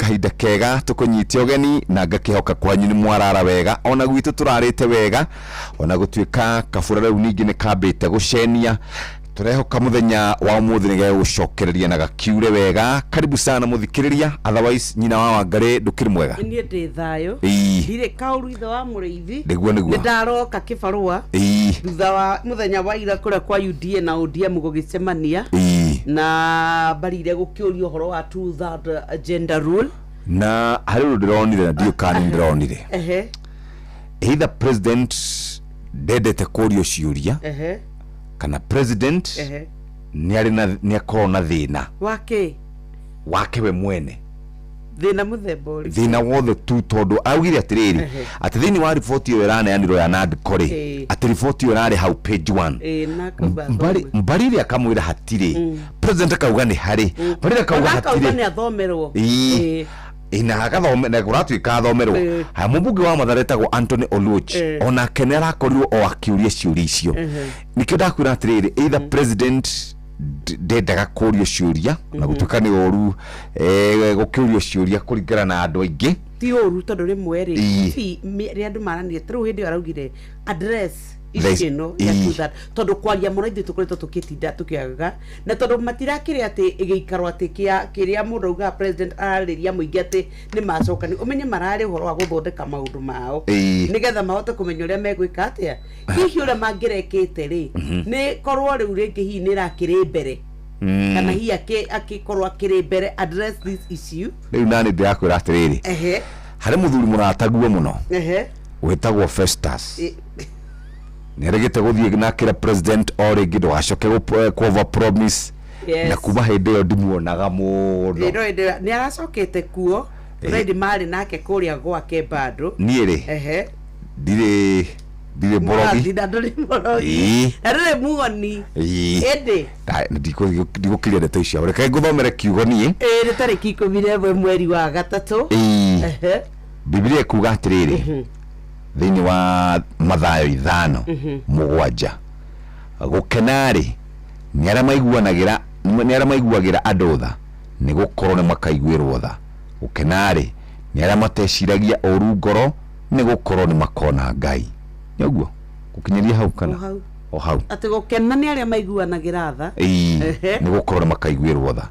kahinda kega tukunyitia ogeni na ngakihoka kwanyu ni mwarara wega ona gwitu turarite wega ona gutwika kabura riu ningi ni kambite gucenia turehoka muthenya wa umuthi ni gucokereria na gakiure wega. Karibu sana muthikiriria, otherwise nyina wa Wangari ndukiri mwega nie ndi thayo ndire kauru itho wa muriithi niguo ndaroka kibarua thutha wa muthenya wa ira kuria kwa UDA na ODM gugicemania na barire gukiuria horo wa two-third gender rule na hariru ndironire na ndio kani ndironire either president dedete kurio ciuria kana president ni akorwo na thina wake we mwene thina muthembori thina wothe tu tondu augire atiriri ati thini wa report iyo iraneanirwo ya Nandikori ati report iyo irari hau page 1 mbarire akamwira hatiri president akauga ni hari mbarire akauga hatiri ni athomerwo ina akathome na kuratwika athomerwo ha mubunge wa Mathare tagwo Anthony Oluoch ona kenera akorirwo o akiuria ciuria icio nikio ndakwira atiriri either president ndendaga kurio ciuria na gutuka ni oru gukiurio ciuria kuringana na andu aingi ti oru tondu rimwe ri andu maranire tru hindi araugire address isino ya that tondu kwaria muno ithu tukoretwo tukitinda tukiagaga na tondu matirakire ati igiikaro ati kiria mundu uga president arariria muingi ati ni macokani umenye marari horo wa guthondeka maundu mao nigetha mahote kumenya uria megwika atia hihi uria mangirekete ri ni korwo riu ringi hihi ni rakiri mbere kana hihi akikorwo akiri mbere address this issue riu nani ndirakwira atiriri hari muthuri murataguo muno wetagwo Festus nerigite guthie na kira president origi ndwacoke ku over promise na kuma hindi yo ndimuonaga muno ni aracokete kuo ready mari nake kuria gwake bado niiri dire borogi arere muoni ende ndikukiria ndeto icio reke nguthomere kiugo nie ni tariki 11 mweri wa gatatu Biblia ikuga atiriri thini wa Mathayo 5:7 gukenari ni ara maiguagira andu tha ni gukorwo ni makaiguirwo tha gukenari ni ara mateciragia oru ngoro ni gukorwo ni makona Ngai niguo gukinyeria hau kana o hau ati gukena ni aria maiguanagira tha ni gukorwo ni makaiguirwo tha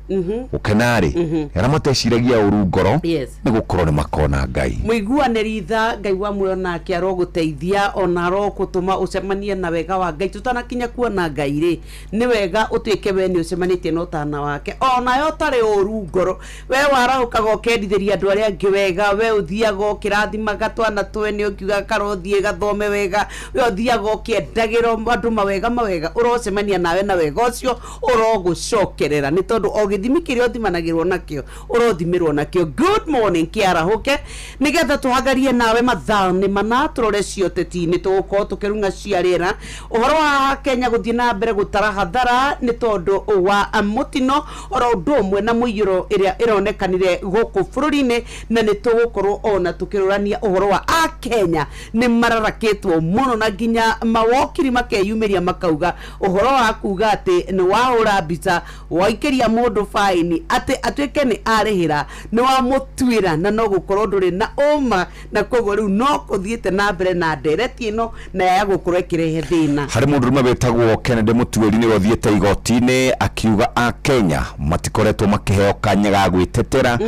gukenari ara mateciragia oru ngoro ni gukorwo ni makona Ngai muiguaniri tha Ngai wa muoyo nake aroguteithia ona arogutuma ucemanie na wega wa Ngai tutanakinya kuona Ngai ri ni wega utwike we ni ucemanitie no tana wake ona yo tari oru ngoro we warahukaga ukendithiria andu aria angi wega we uthiaga ukirathimaga twana twe ni ukiuga karothie gathome wega we uthiaga ukiendagirwo andu mawega urocemania nawe na wega ucio urogucokerera ni tondu o githimi kiria uthimanagirwo nakio urothimirwo nakio. Good morning kiarahuke nigetha tuhagarie nawe mathani mana turore cioteti ni tugukorwo tukirunga ciarira uhoro wa Kenya guthie na mbere gutara hathara ni tondu wa mutino oro undu umwe na muiyuro iria ironekanire guku bururi-ini na ni tugukorwo ona tukirurania uhoro wa Kenya ni mararakitwo muno na nginya mawokiri makeyumiria makauga uhoro wa kuga ati ni wahura mbica waikiria mundu faini ati atwike ni arihira ni wa mutwira na no gukorwo nduri na uma na koguo riu no kuthiite na mbere na ndereti ino na ya gukorwo ikirehe thina. Hari mundu rume betagwo Kennedy Mutwiri ni wathiete igoti-ini akiuga Kenya matikoretwo makiheo kanya ga gwitetera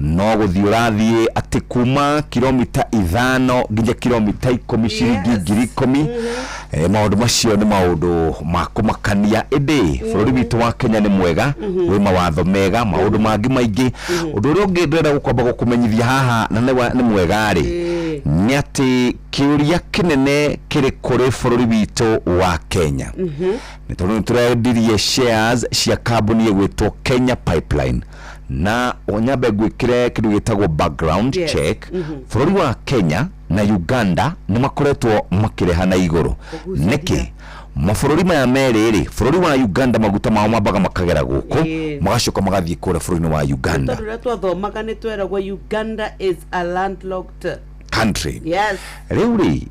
no guthii ati kuma kilomita 5 nginya kilomita 10 ciringi 10,000 maundu macio ni maundu makumakania indi bururi witu wa Kenya ni mwega wi mawatho mega maundu mangi maingi undu uria ungi ndenda gukwamba gukumenyithia haha na ni mwega ri ni ati kiuria kinene kiri kuri bururi witu wa Kenya ni tondu turendirie shares cia kambuni yegwitwo Kenya Pipeline na onyambe gwikire kindu gitagwo background check bururi wa Kenya na Uganda ni makoretwo makirehana iguru niki mabũrũri maya merĩ bururi wa Uganda maguta mao mambaga makagera guku magacoka magathie kure bururi wa Uganda tondu twathomaga ni tweragwo Uganda is a landlocked country. Yes. Riuri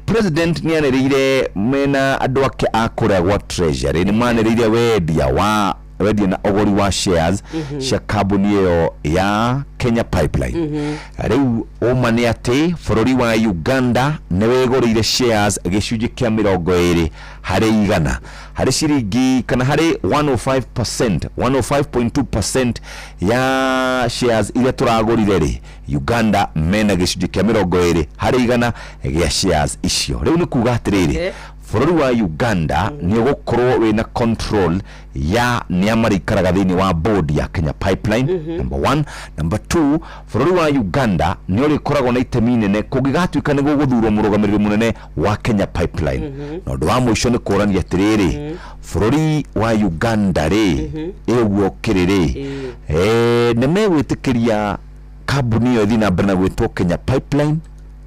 president ni anereire mena andu ake akuria gwa treasury ni manereire wendia wa wendie na ogori wa shares cia kambuni iyo ya Kenya Pipeline riu uma ni ati bururi wa Uganda ni wegoriire shares gicunji kia 20 hari igana hari ciringi kana hari 105.2% ya shares ile turagorire ri Uganda mena gicunji kia 20 hari igana gia shares icio riu ni kuga atiriri bururi wa Uganda ni gukorwo wina control ya ni amarikaraga thini wa board ya Kenya Pipeline number 1. Number 2, bururi wa Uganda ni uri koragwo na itemi nene kugigatuika ni guguthurwo murugamiriri munene wa Kenya Pipeline no ndo wa mwisho ni kurania atiriri bururi wa Uganda ri eguo kiriri ni megwitikiria kambuni yo thina mbere na gwitwo Kenya Pipeline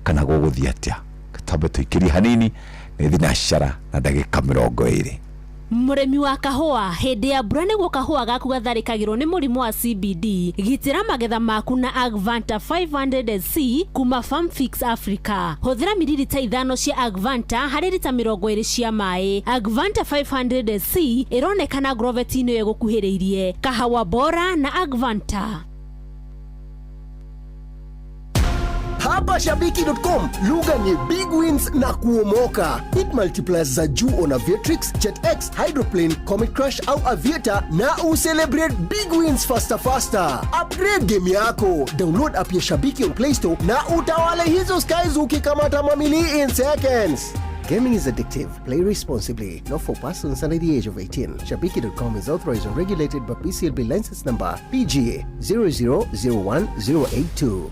kana guguthia atia katabe tuikiri hanini thinacara na ndagika 20. Muremi wa kahua hindi ya mbura niguo kahua gaku gatharikagirwo ni murimu wa CBD gitira magetha maku na Agvanta 500C kuma Farmfix Africa. Huthira mililita 5 cia Agvanta hari lita 20 cia mai. Agvanta 500C ironekana Grovet-ini yegukuhiriirie. Kahawa bora na Agvanta. Hapa Shabiki.com, lugha ni big wins na kuomoka. Hit multipliers za juu on Aviatrix, JetX, Hydroplane, Comet Crush au Aviator na ucelebrate big wins faster. Upgrade game yako. Download app ya Shabiki on Play Store na utawale hizo skies ukikamata mamili in seconds. Gaming is addictive. Play responsibly. Not for persons under the age of 18. Shabiki.com is authorized and regulated by PCLB license number PGA 0001082.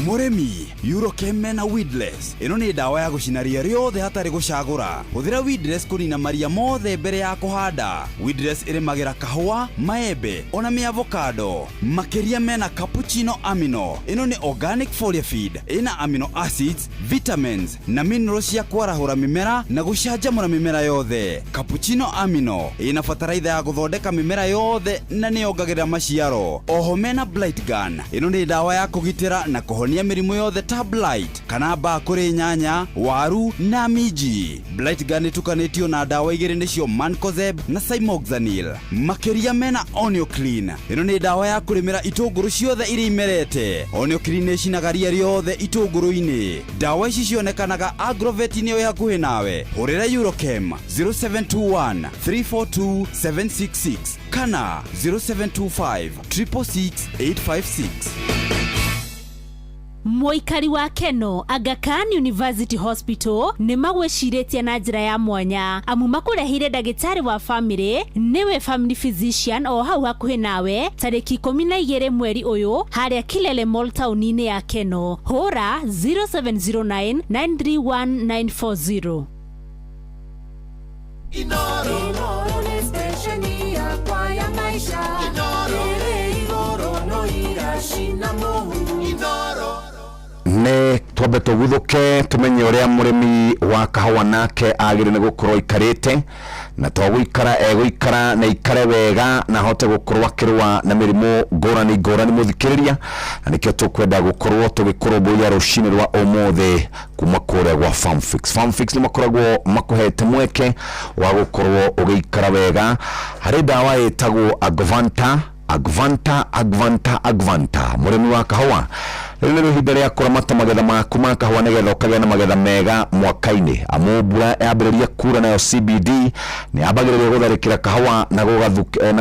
Muremi Eurochem na Weedless ino ni dawa ya gucinaria riothe hatari gucagura. Huthira Weedless kunina maria mothe mbere ya kuhanda. Weedless irimagira kahua, maembe ona mi avocado. Makeria mena cappuccino amino ino ni organic foliar feed ina amino acids, vitamins na minerals ya kwarahura mimera na gucanjamura mimera yothe. Cappuccino amino ina fataraitha ya guthondeka mimera yothe na ni ongagira maciaro. Oho mena blight gun ino ni dawa ya kugitira na kuhonia mirimu yothe ta blight kana ba kuri nyanya, waru na miji. Blight gun tukanetio na dawa igiri nicio Mancozeb na Cymoxanil. Makeria mena Onio Clean ino ni dawa ya kurimira itunguru ciothe iri imerete. Onio Clean ni cinagaria riothe itunguru-ini. Dawa ici cionekanaga Agrovet-ini yo hakuhi nawe. Hurira Eurochem 0721 342 766 kana 0725 666 856. Moikari wa Keno Aga Khan University Hospital ni magweciretie na njira ya mwanya amu makurehire ndagitari wa family niwe family physician o hau hakuhi nawe tariki 12 mweri uyu haria Kilele Mall town-ini ya Keno. Hora 0709 931940. Inoro ni station ya kwa ya maisha. Inoro no irashina mohu. Inoro ne twabe tuguthuke tumenye uria murimi wa kahua nake agire ne gukorwo ikarite na twagwikara egwikara na ikare wega na hote gukorwo akirwa na mirimu ngorani muthikiriria na nikio tukwenda gukorwo tugikorwo rucini rwa omothe kuma kuria gwa Farmfix ni makoragwo makuhete mweke wa gukorwo ugikara wega. Hari dawa etagwo Agvanta murimi wa kahua rero hibere ya kuramata magetha maku ma kahua nigetha ukagĩa na magetha mega mwaka-ini amu mbura yambĩrĩria kura nayo CBD ni yambagĩrĩria gutharĩkĩra kahua na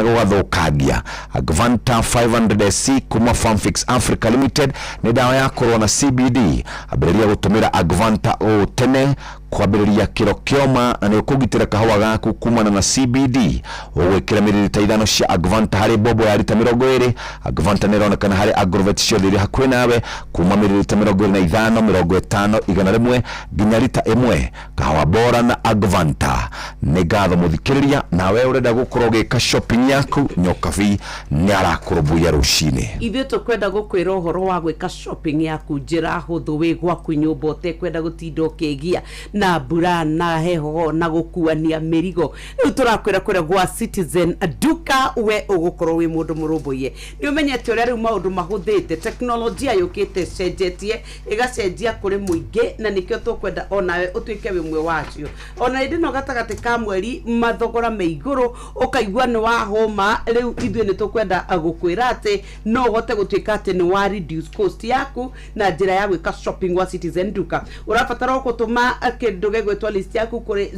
gũgathukangia. Agvanta 500C kuma Farmfix Africa Limited ni dawa ya kurwa na CBD. Ambĩrĩria gũtũmĩra Agvanta o tene kwambĩrĩria kiro kioma na ni ukugitira kahua gaku kumana na CBD. Ugwĩkĩra mililita 5 cia Agvanta harĩ bobo ya lita 20. Agvanta ni ronekana harĩ Agrovet ciothe iri hakuhi nawe kuma mililita 25, 50, 100 nginya lita 1. Kahua bora na Agvanta. Ni ngatho muthikiriria nawe urenda gukorwo gika shopping yaku Nyokabi ni arakurubuya rucini. Ithuĩ tukwenda gukwira uhoro wa gwika shopping yaku njira huthu wi gwaku nyumba utekwenda gutinda ukigia na mbura na heho na gukuania mirigo riu turakwira kwira gwa Citizen Duka we ugukorwo wi mundu murumbuye ni umenyete uria riu maundu mahuthite teknolojia yukite cenjetie igacenjia kuri muingi na nikio tukwenda onawe utuike wimwe wacio ona indi no gatagati ka mweri mathogora me iguru ukaigua ni wa homa riu ithuĩ ni tukwenda gukwira ati no uhote gutuika ati ni wa reduce cost yaku na njira ya gwika shopping wa Citizen Duka urabatara gutuma kindu gegwetwa list yaku kuri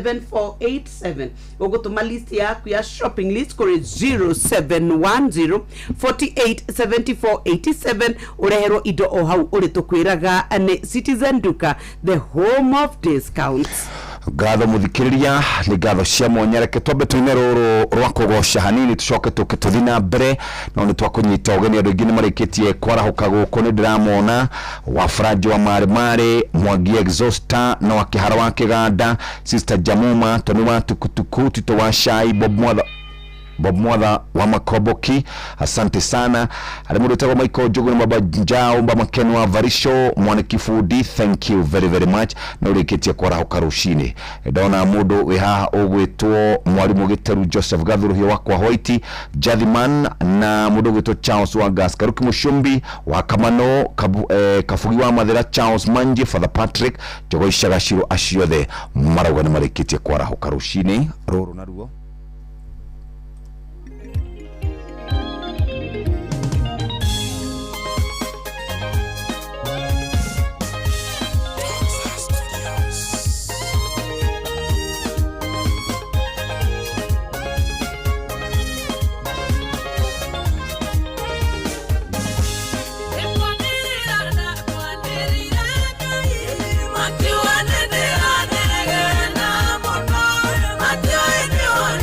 0710487487 ugutuma list yaku ya shopping list kuri 0710487487 ureherwo indo o hau uri tukwiraga ni Citizen Duka, the home of discounts. Gatho muthikiriria ni gatho cia mwonyereke twambe tuine ruru rwa kugosha hanini tucoke tukithi na mbere no ni twakunyita ugeni andu ingi ni marikitie kwarahuka guku ni ndiramona wa Franji wa Mare Mwangi Exhauster no wa Kihara wa Kiganda Sister Jamuma Toni wa Tukutuku Tito wa Shai Bob Mwatha wa Makoboki, asante sana. Alimudetwa Michael Jogo na Baba Njao Mba Makeno wa Varisho Mwane Kifudi, thank you very very much. Na ulikitia kwa rahuka rushini dona mudu wehaha ogwetwo Mwalimu Giteru Joseph Gathuruhio wakwa Hoiti Jathiman na mudu gwetwo Charles wa Gaskaruki Mushumbi wa Kamano Kafugi wa Mathera Charles Manji Father Patrick Jogo Ishagashiro Ashiothe marauga ni marikitie kwa rahuka rushini ruru na ruo. Matthew,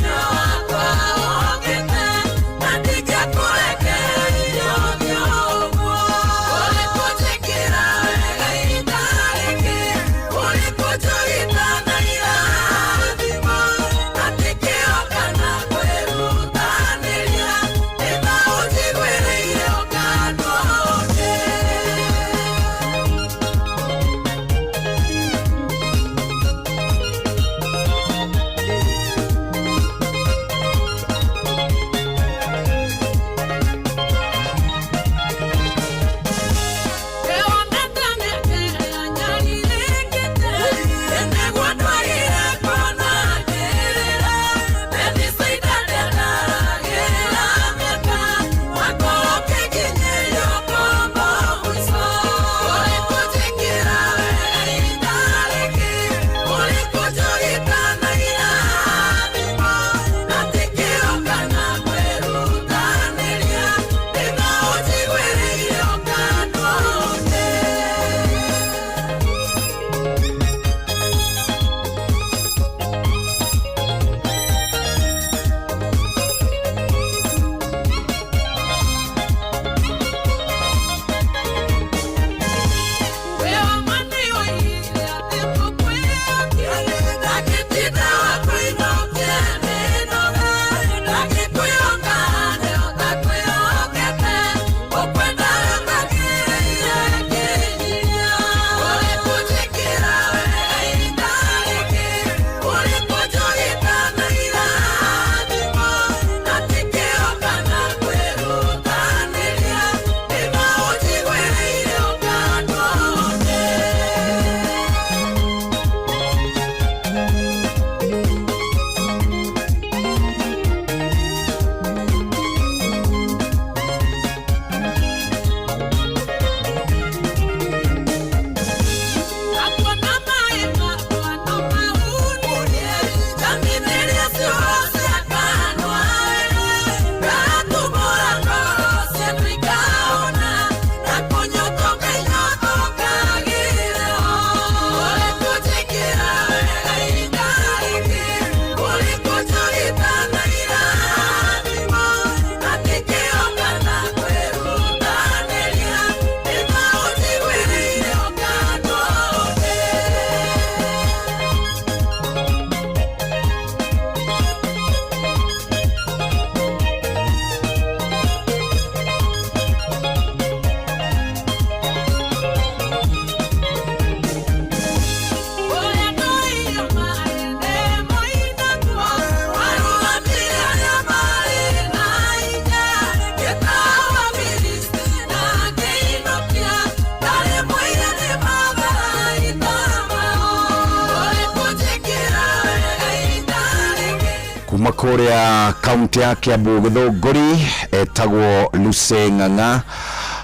kuma kuria kaunti ya Kiambu Githunguri etagwo Lucy Ng'ang'a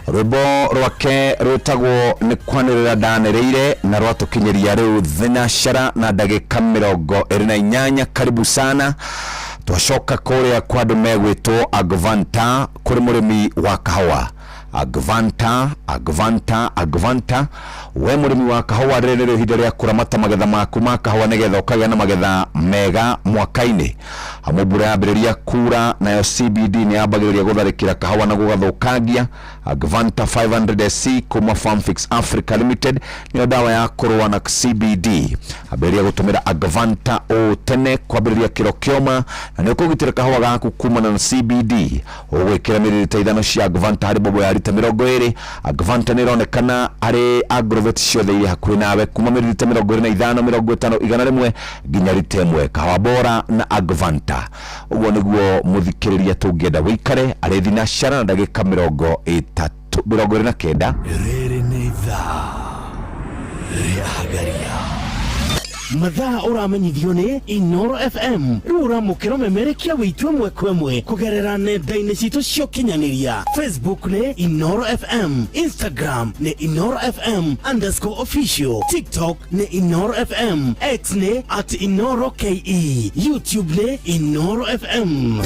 rwimbo rwake rwetagwo ni kwanirira ndanereire na rwatukinyeria riu thinashara na ndagika 28. Karibu sana. Twacoka kuria kwa andu megwitwo Agvanta kuri murimi wa kahawa. Agvanta we murimi wa kahawa rero ihinda ria kuramata magetha maku ma kahawa nigetha ukagĩa na magetha mega mwaka-ini. Hamwe yambĩrĩria kura nayo CBD ni yambagĩrĩria gũtharĩkĩra kahawa na gũgathũkangia. Agvanta 500C kuma Farmfix Africa Limited ni dawa ya kũrũa na CBD. Ambĩrĩria gũtũmĩra Agvanta o tene kwambĩrĩria kĩro kĩoma na nĩ ũkũgitĩra kahawa gaku kumana na CBD. Ũgwĩkĩra mililita 5 cia Agvanta harĩ bobo ya lita 20. Agvanta nĩ ĩronekana harĩ agrovet ciothe iria hakuhĩ nawe kuma mililita 25, 50, 100 nginya lita 1. Kahawa bora na Agvanta. Uguo niguo muthikiriria tungĩenda wĩikare arĩ thinashara na ndagĩka 29. Rĩrĩ nĩ ithaa rĩa Hagaria. Mathaa ũramenyithio nĩ Inoro FM. Rĩu ũramũkĩra ũmemerekia wĩitũ ĩmwe kwa ĩmwe kũgerera nenda-inĩ citũ cia ũkinyanĩria. Facebook nĩ Inoro FM, Instagram nĩ Inoro FM_official, TikTok nĩ Inoro FM, X nĩ @InoroKE, YouTube nĩ Inoro FM.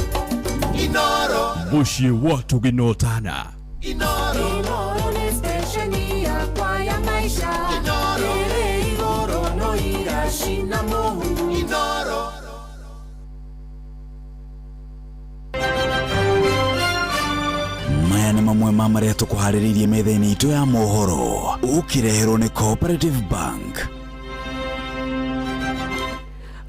Inoro Muciĩ watu ginotana. Inoro ni stesheni yakwa ya maisha. Inoro igoro no irashina mohu. Inoro maya nĩ mamwe ma marĩa tũkũharĩrĩirie metha-inĩ itũ ya mohoro ũkĩreherwo nĩ Cooperative Bank.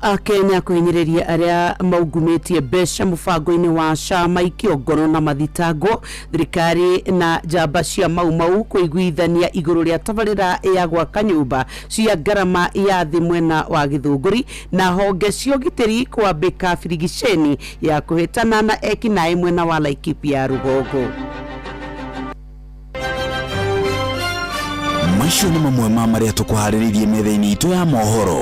Akenya kuhinyĩrĩria aria maugumitie mbeca mubango-ini wa cama ikiongono na mathitango. Thirikari na njamba cia mau kuiguithania iguru ria tabarĩra ya gwaka nyũmba cia ngarama ya thĩ mwena wa Githunguri na honge cia ũgitĩri kwambĩka birigiceni ya kuhĩtana na ekinaĩ mwena wa Laikipia rũgongo. Macio nĩ mamwe ma marĩa tũkũharĩrĩirie metha-inĩ itũ ya mohoro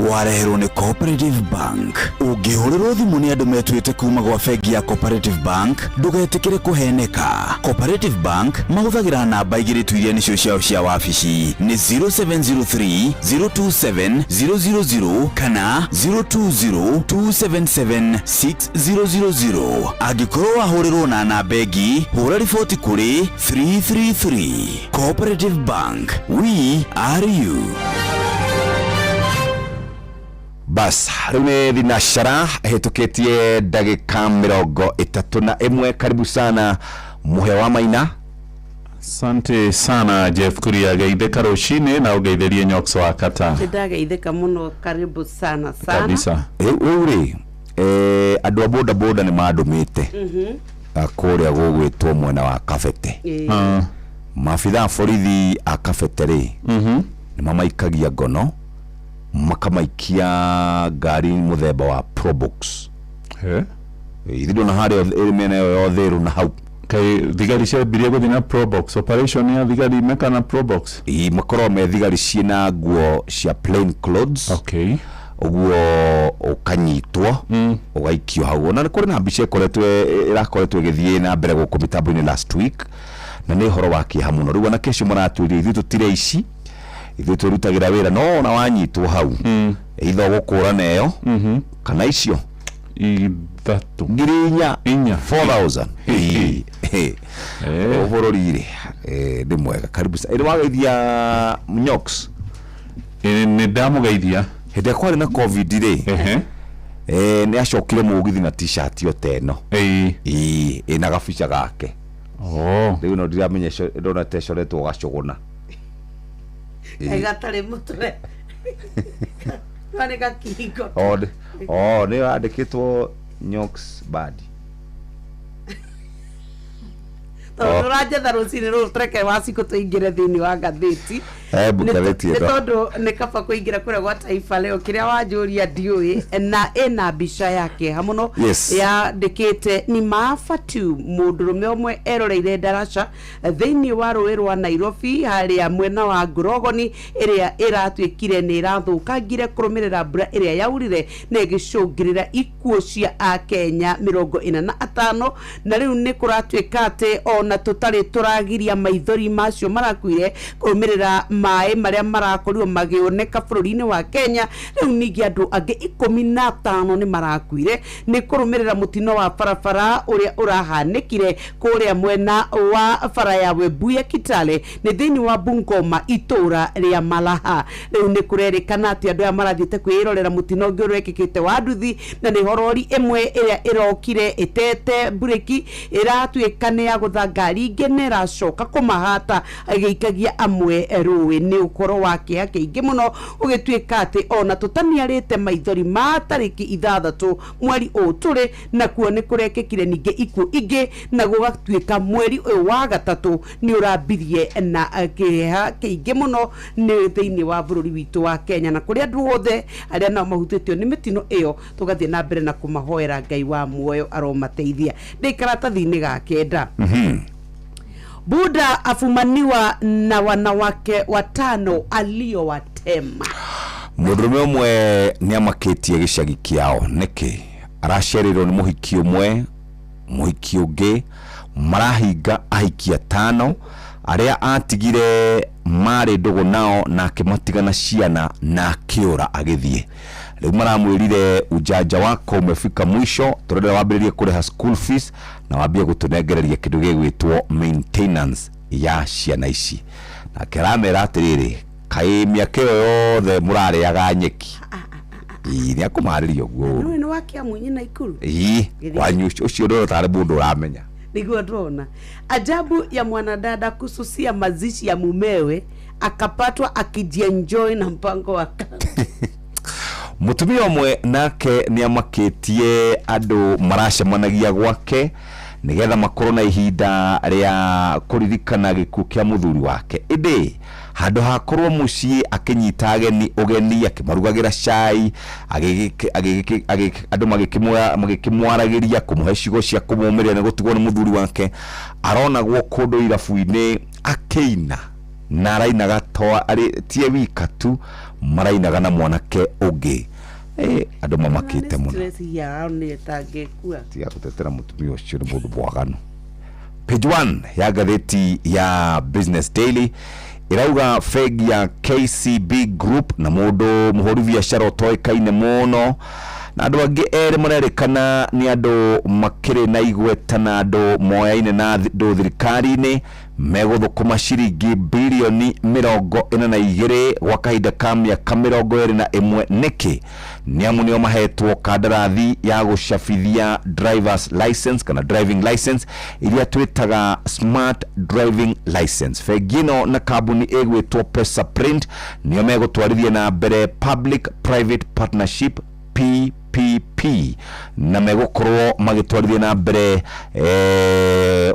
wareherwo nĩ Cooperative Bank. Ũngĩhũrĩrwo thimũ nĩ andũ metuĩte kuma gwa bengi ya Cooperative Bank ndũgetĩkĩre kũheneka. Cooperative Bank mahũthagĩra namba igĩrĩ tu iria nĩcio ciao cia wabici nĩ 0703 027 000 kana 020 277 6000. Angĩkorwo wahũrĩrwo na namba ĩngĩ hũra riboti kũrĩ 333. Cooperative Bank, we are you. Bas, rĩu nĩ thinashara hĩtũkĩtie ndagĩka 31. Karibu sana Muhe wa Maina. Asante sana Jeff Kuria, geithĩka rũcinĩ na ũgeithĩrie Nyoks wa Kata. Ndageithĩka mũno, karibu sana Kabisa. Rĩu andũ a boda boda nĩ mandũmĩte kũrĩa gũgwĩtwo mwena wa Kabete. Maabitha borithi a Kabete nĩ mamaikagia ngono makamaikia ngari muthemba wa Probox. Ithindo na harĩa mena yothe na hau Kai thigari cia biria gũthina Probox operation ya thigari mekana Probox. Makorwo me thigari ciĩna nguo cia plain clothes. Okay. Uguo ukanyitwo ugaikio hau. Na kũrĩ na mbica ĩrakoretwo ĩgĩthiĩ na mbere gũkũ mitambo-inĩ last week na nĩ horo wa kĩeha mũno. Rĩu na kesho mũratwĩria ithuĩ tũtire ici, ithuĩ tũrutagĩra wĩra no na wanyitwo hau either gũkũra nayo kana icio ithatũ 4,000 bũrũri-rĩ nĩ mwega. Karibu sana. Ĩrĩ wageithia Nyoks? Nĩ ndamũgeithia hĩndĩ kwarĩ na COVID-rĩ nĩ acokire mũgithi na t-shirt yo teno ĩna gabica gake. Rĩu no ndiramenya ndona tecoretwo gacũgũna gatarĩ mũtwe nĩ gakingo. Nĩ yandĩkĩtwo Nyoks bad. Tũranjetha rũcinĩ rũrũ tũreke Waciko tũingĩre thĩinĩ wa ngathĩti Bukareti ndo tondu nikaba kuingira kure gwa Taifa Leo kiria wanjuria ndiui na ena mbica yake hamuno ya ndikite ni maafa tu mundurume omwe eroreire ndaraca thiini wa rũĩ rwa Nairobi haria mwena wa Ngorogoni iria iratwikire ni irathukangire kurumirira mbura iria yaurire na igicungirira ikuo cia Akenya 45 na riu ni kuratwika ati ona tutari turagiria maithori macio marakuire kurumirira mai maria marakorirwo magioneka bururi-ini wa Kenya. Riu ningi andu angi 15 ni marakuire ni kurumirira mutino wa barabara uria urahanikire kuria mwena wa bara ya Webuye Kitale ni thiini wa Bungoma itura ria Malaha. Riu ni kurerikana ati andu aya marathite kwirorera mutino ungi urekikite wa nduthi na ni horori imwe iria irokire itete bureki iratwikane ya gutha ngari ingi niracoka kumahata agiikagia amwe rũĩ ni ukoro wake akaingi muno ugitwika ati ona tutaniarite maithori ma tariki 6 mweri uturi na kuo ni kurekekire ningi ikuo ingi na gugatwika mweri uyu wa gatatu ni urambirie na kiha kiingi muno ni thiini wa bururi witu wa Kenya na kuria andu othe aria nao mahutitio ni mitino iyo tugathie na mbere na kumahoera Ngai wa muoyo aromateithia ndi karatathi-ini ga kenda. Buda afumaniwa na wanawake 5 aliowatema. Mundurume umwe ni amaketie gicagi kiao niki arasherirwo ni muhiki umwe muhiki ungi marahinga ahikia 5 aria atigire mari ndugu nao na akimatigana ciana na akiura agithie. Riu maramwirire ujaja wako umefika mwisho turenda wambiririe kuriha school fees na wambie gutunengereria kindu gigwitwo maintenance ya ciana ici na kiramera atiriri kai miaka yothe murariaga nyeki ni akumariria guo no ni wakia munyi na ikuru wanyu ucio ndo tare mundu uramenya niguo ndona ajabu ya mwanadada kususia mazishi ya mumewe akapatwa akijienjoy na mpango wa mutumia omwe nake ni amaketie andu maracemanagia gwake nigetha makorwo na ihinda ria kuririkana gikuo kia muthuri wake. Indi handu hakorwo mucii akinyita ageni ugeni akimarugagira cai andu magikimwaragiria kumuhe cigo cia kumumiria ni gutigwo ni muthuri wake aronagwo kundu irabu-ini akeina na arainaga toa ari tie wika tu marainaga na mwanake ungi andu mamakite muno ya ni tangekua tia gutetera mutumia ucio ni mundu mwaganu. Page 1 ya gatheti ya Business Daily irauga fegi ya KCB Group na mundu muhuri biashara utoikaine muno na andu angi eri marerikana ni andu makiri na igweta na andu moyaine na andu thirikari-ini meguthukuma ciringi bilioni 42 gwa kahinda ka miaka 21 niki ni amu nio mahetwo kandarathi ya gucabithia drivers license kana driving license iria twitaga smart driving license. Fegi ino na kambuni egwitwo Pesa Print nio megutwarithia na mbere public private partnership PPP na megukorwo magitwarithia na mbere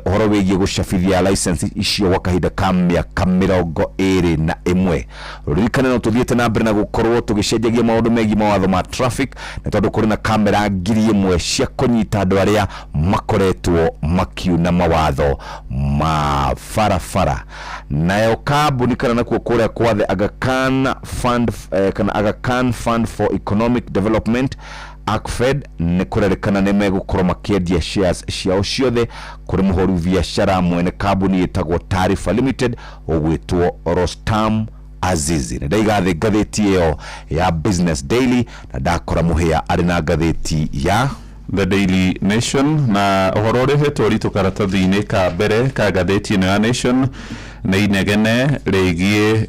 uhoro wigie gucabithia license icio gwa kahinda ka miaka 21. Ririkana no tuthiete na mbere na gukorwo tugicenjagia maundu megi mawatho ma traffic na tondu kuri na kamera 1,000 cia kunyita andu aria makoretwo makiuna mawatho ma farafara. Nayo kambuni kana nakuo kuria kwa the Aga Khan Fund kana Aga Khan Fund for Economic Development ACFED ni kurerekana ni megukorwo makiendia shares ciao ciothe kuri muhuri biashara mwene kambuni yetagwo Tarifa Limited ugwitwo Rostam Azizi. Ndaigathe gatheti iyo ya Business Daily na ndakora muhia ari na gatheti ya The Daily Nation na uhoro rehetwo ritu karatathi-ini ka mbere ka gatheti ino ya Nation na inegene rigie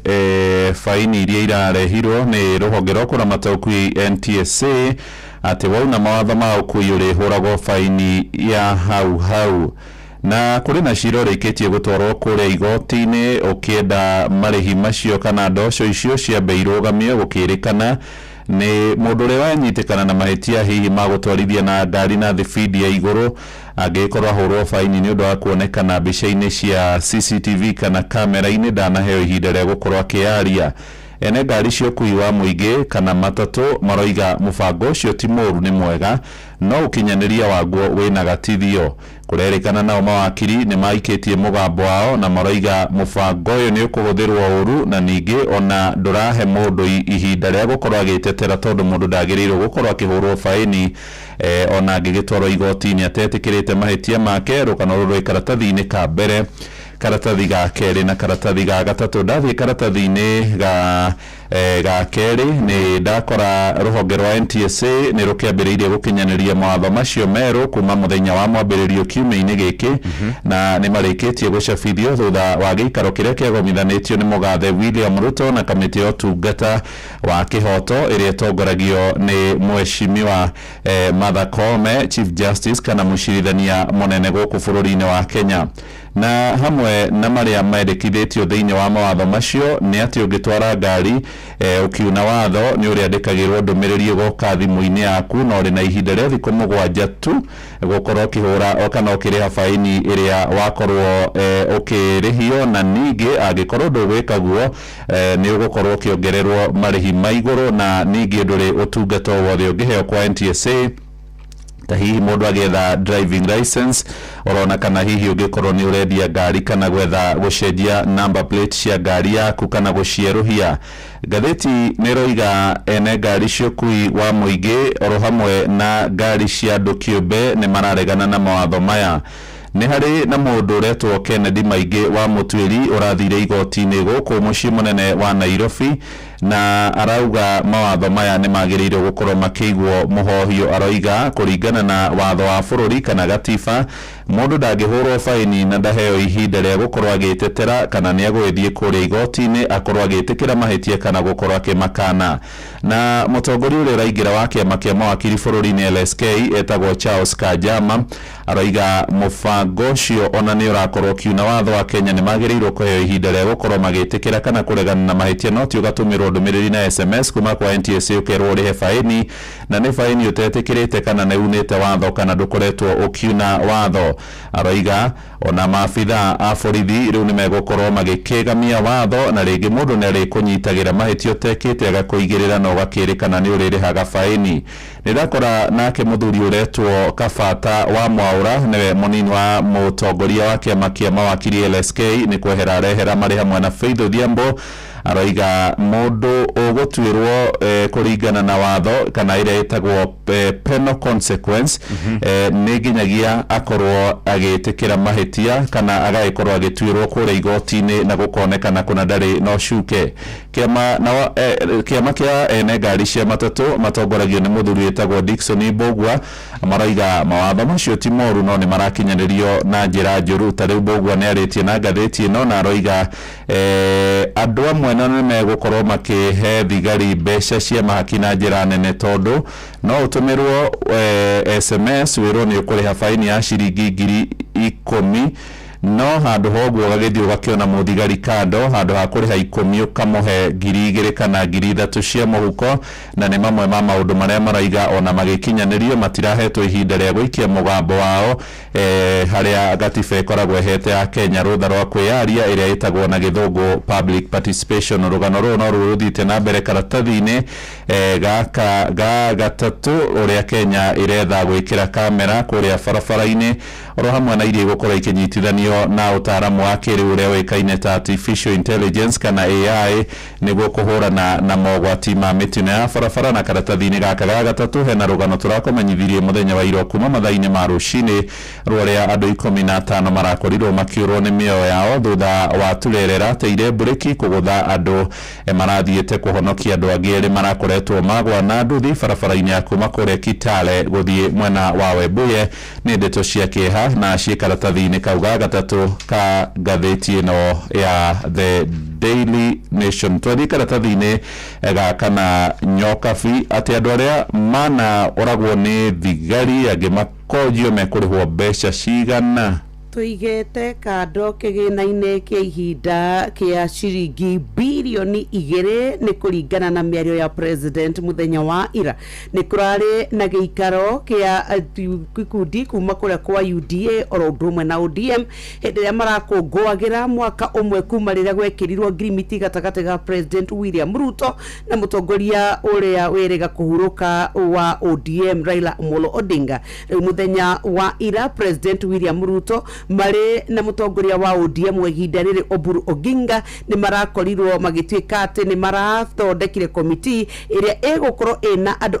faini iria irarehirwo ni ruhonge rwa kuramata ukui NTSA ati wauna mawatho ma ukui urihuragwo faini ya hau na kuri na ciro rikitie gutwarwo kuria igoti-ini ukienda marihi macio kana ndoco icio cia bei rugamio gukirikana nĩ mũndũ ũrĩa wanyitikana na mahĩtia hihi magũtwarithia na ngari na speed ya igũrũ angĩkorwo ahũrwo faini nĩ ũndũ wa kuonekana mbica-inĩ cia CCTV kana kamera-inĩ ndanaheo ihinda rĩa gũkorwo akĩaria. Ene ngari cia ũkui wa mũingĩ kana matatũ maroiga mũbango ũcio ti mũru nĩ mwega, no ũkinyanĩria waguo wĩna gatithio. Kũrerĩkana nao mawakiri nĩ maikĩtie mũgambo wao na maroiga mũbango ũyũ nĩ ũkũhũthĩrwo ũru na ningĩ ona ndũrahe mũndũ ihinda rĩa gũkorwo agĩtetera tondũ mũndũ ndagĩrĩirwo gũkorwo akĩhũrwo faini ona angĩgĩtwarwo igoti-inĩ atetĩkĩrĩte mahĩtia make. Rũgano rũrũ rwĩ karatathi-inĩ ka mbere, karatathi ga kerĩ na karatathi ga gatatũ. Ndathiĩ karatathi-inĩ ga kerĩ nĩ ndakora rũhonge rwa NTSA nĩ rũkĩambĩrĩirie gũkinyanĩria mawatho macio merũ kuma mũthenya wa mwambĩrĩrio kiumia-inĩ gĩkĩ na nĩ marĩkĩtie gũcabithio thutha wa gĩikaro kĩrĩa kĩagomithanĩtio nĩ mũgathe William Ruto na kamĩtĩ ya ũtungata wa kĩhoto ĩrĩa ĩtongoragio nĩ Mheshimiwa Martha Koome, Chief Justice kana mũcirithania mũnene gũkũ bũrũri-inĩ wa Kenya. Na hamwe na marĩa mendekithĩtio thĩinĩ wa mawatho macio nĩ atĩ ũngĩtwara ngari ũkiuna watho nĩ ũrĩa andĩkagĩrwo ndũmĩrĩri ĩgoka thimũ-inĩ yaku na ũrĩ na ihinda rĩa thikũ 7 tu gũkorwo ũkĩhũra kana ũkĩrĩha faini ĩrĩa wakorwo ũkĩrĩhio, na ningĩ angĩkorwo ndũgwĩka guo nĩ ũgũkorwo ũkĩongererwo marĩhi ma igũrũ, na ningĩ ndũrĩ ũtungata wothe ũngĩheo kwa NTSA ta hihi mũndũ agĩetha driving license, orona kana hihi ũngĩkorwo nĩ ũrendia ngari kana gwetha gũcenjia number plate cia ngari yaku kana gũcierũhia. Ngathĩti nĩ roiga ene ngari cia ũkui wa mũingĩ oro hamwe na ngari cia andũ kĩũmbe nĩ mararegana na mawatho maya. Nĩ harĩ na mũndũ ũretwo Kennedy Maingĩ wa Mũtuĩri ũrathire igoti-inĩ gũkũ mũciĩ mũnene wa Nairobi na arauga mawatho maya nĩ magĩrĩirwo gũkorwo makĩigwo mũhohio. Aroiga kũringana na watho wa bũrũri kana gatiba, mũndũ ndangĩhũrwo faini na ndaheo ihinda rĩa gũkorwo agĩtetera kana nĩ agũgĩthiĩ kũrĩa igoti-inĩ akorwo agĩtĩkĩra mahĩtia kana gũkorwo akĩmakana. Na mũtongoria ũrĩa ũraingĩra wa kĩama kĩa mawakiri bũrũri-inĩ LSK etagwo Charles Kanjama aroiga mũbango ũcio ona nĩ ũrakorwo ũkiuna watho wa Kenya nĩ magĩrĩirwo kũheo ihinda rĩa gũkorwo magĩtĩkĩra kana kũregana na mahĩtia, no ti ũgatũmĩrwo ndũmĩrĩri na SMS kuma kwa NTSA ũkerwo ũrĩhe faini na nĩ faini ũtetĩkĩrĩte kana nĩ unĩte watho kana ndũkoretwo ũkiuna watho. Aroiga ona maabitha a borithi rĩu nĩ megũkorwo magĩkĩgamia watho na rĩngĩ mũndũ nĩ arĩkũnyitagĩra mahĩtia ũtekĩte agakũigĩrĩra na ũgakĩrĩkana nĩ ũrĩrĩhaga faini. Nĩ ndakora nake mũthuri ũretwo Kabata wa Mwaũra nĩwe mũnini wa mũtongoria wa kĩama kĩa mawakiri LSK nĩ kwehera arehera marĩ hamwe na Faith Odhiambo. Aroiga mũndũ ũgũtuĩrwo kũringana na watho kana ĩrĩa ĩtagwo penal consequence nĩ nginyagia akorwo agĩtĩkĩra mahĩtia kana agagĩkorwo agĩtuĩrwo kũrĩa igoti-inĩ na gũkonekana kuna ndarĩ no cuke. Kĩama kĩa ene ngari cia matatũ matongoragio nĩ mũthuri wĩtagwo Dickson Mbogua. Maroiga mawatho macio ti moru no nĩ marakinyanĩrio na njĩra njũru. Ta rĩu Mbogua nĩ arĩtie na ngathĩti ĩno na aroiga andũ amwe na nĩ megũkorwo makĩhe thigari mbeca cia mahaki na njĩra nene tondũ no ũtũmĩrwo SMS wĩrwo nĩ ũkũrĩha faini ya ciringi 10,000 no handũ hoguo gagĩthiĩ ũgakĩona mũthigari kando handũ ha kũrĩha 10 ũkamũhe 2,000 kana 3,000 cia mũhuko. Na nĩ mamwe ma maũndũ marĩa maraiga ona magĩkinyanĩrio matirahetwo ihinda rĩa gũikia mũgambo wao harĩa gatiba ĩkoragwo ĩhete ya Kenya rũtha rwa kwĩyaria ĩrĩa ĩtagwo na gĩthũngũ public participation. Rũgano rũrũ no rũrũthiĩte na mbere karatathi-inĩ gaka ga gatatũ ũrĩa Kenya ĩretha gwĩkĩra kamera kũrĩa barabara-inĩ oro hamwe na iria igũkorwo ikĩnyitithanio na ũtaaramu wa kĩrĩu ũrĩa wĩkaine ta artificial intelligence kana AI nĩguo kũhũrana na mogwati ma mĩtino ya barabara. Na karatathi-inĩ gaka ga gatatũ hena rũgano tũrakũmenyithirie mũthenya wa ira kuma mathaa-inĩ ma rũcinĩ rũrĩa andũ 15 marakorirwo makĩũrwo nĩ mĩoyo yao thutha wa turerera teire mburĩki kũgũtha andũ marathiĩte kũhonokia andũ angĩ erĩ marakoretwo magwa na nduthi barabara-inĩ ya kuma kũrĩa Kitale gũthiĩ mwena wa Webuye. Nĩ ndeto cia kĩeha na ciĩ karatathi-inĩ kau ga gatatũ ka ngathĩti ĩno ya The Daily Nation. Twathiĩ karatathi-inĩ gaka na nyokabi atĩ andũ arĩa mana oragwo nĩ thigari angĩ makonjio mekũrĩhwo mbeca cigana. tuigete kando kigina-inĩ kĩa ihinda kĩa ciringi bilioni 2 nĩ kũringana na mĩario ya president mũthenya wa ira nĩ kũrarĩ na gĩikaro kĩa gĩkundi kuma kũrĩa kwa UDA oro ũndũ ũmwe na ODM hĩndĩ ĩrĩa marakũngũagĩra mwaka ũmwe kuma rĩrĩa gwekĩrirwo ngirimiti gatagatĩ ga president William Ruto na mũtongoria ũrĩa wĩrĩga kũhurũka wa ODM Raila Amolo Odinga. Rĩu mũthenya wa ira president William Ruto marĩ na mũtongoria wa ODM wa ihinda rĩrĩ Oburu Oginga nĩ marakorirwo magĩtuĩka atĩ nĩ marathondekire komiti ĩrĩa ĩgũkorwo ĩna andũ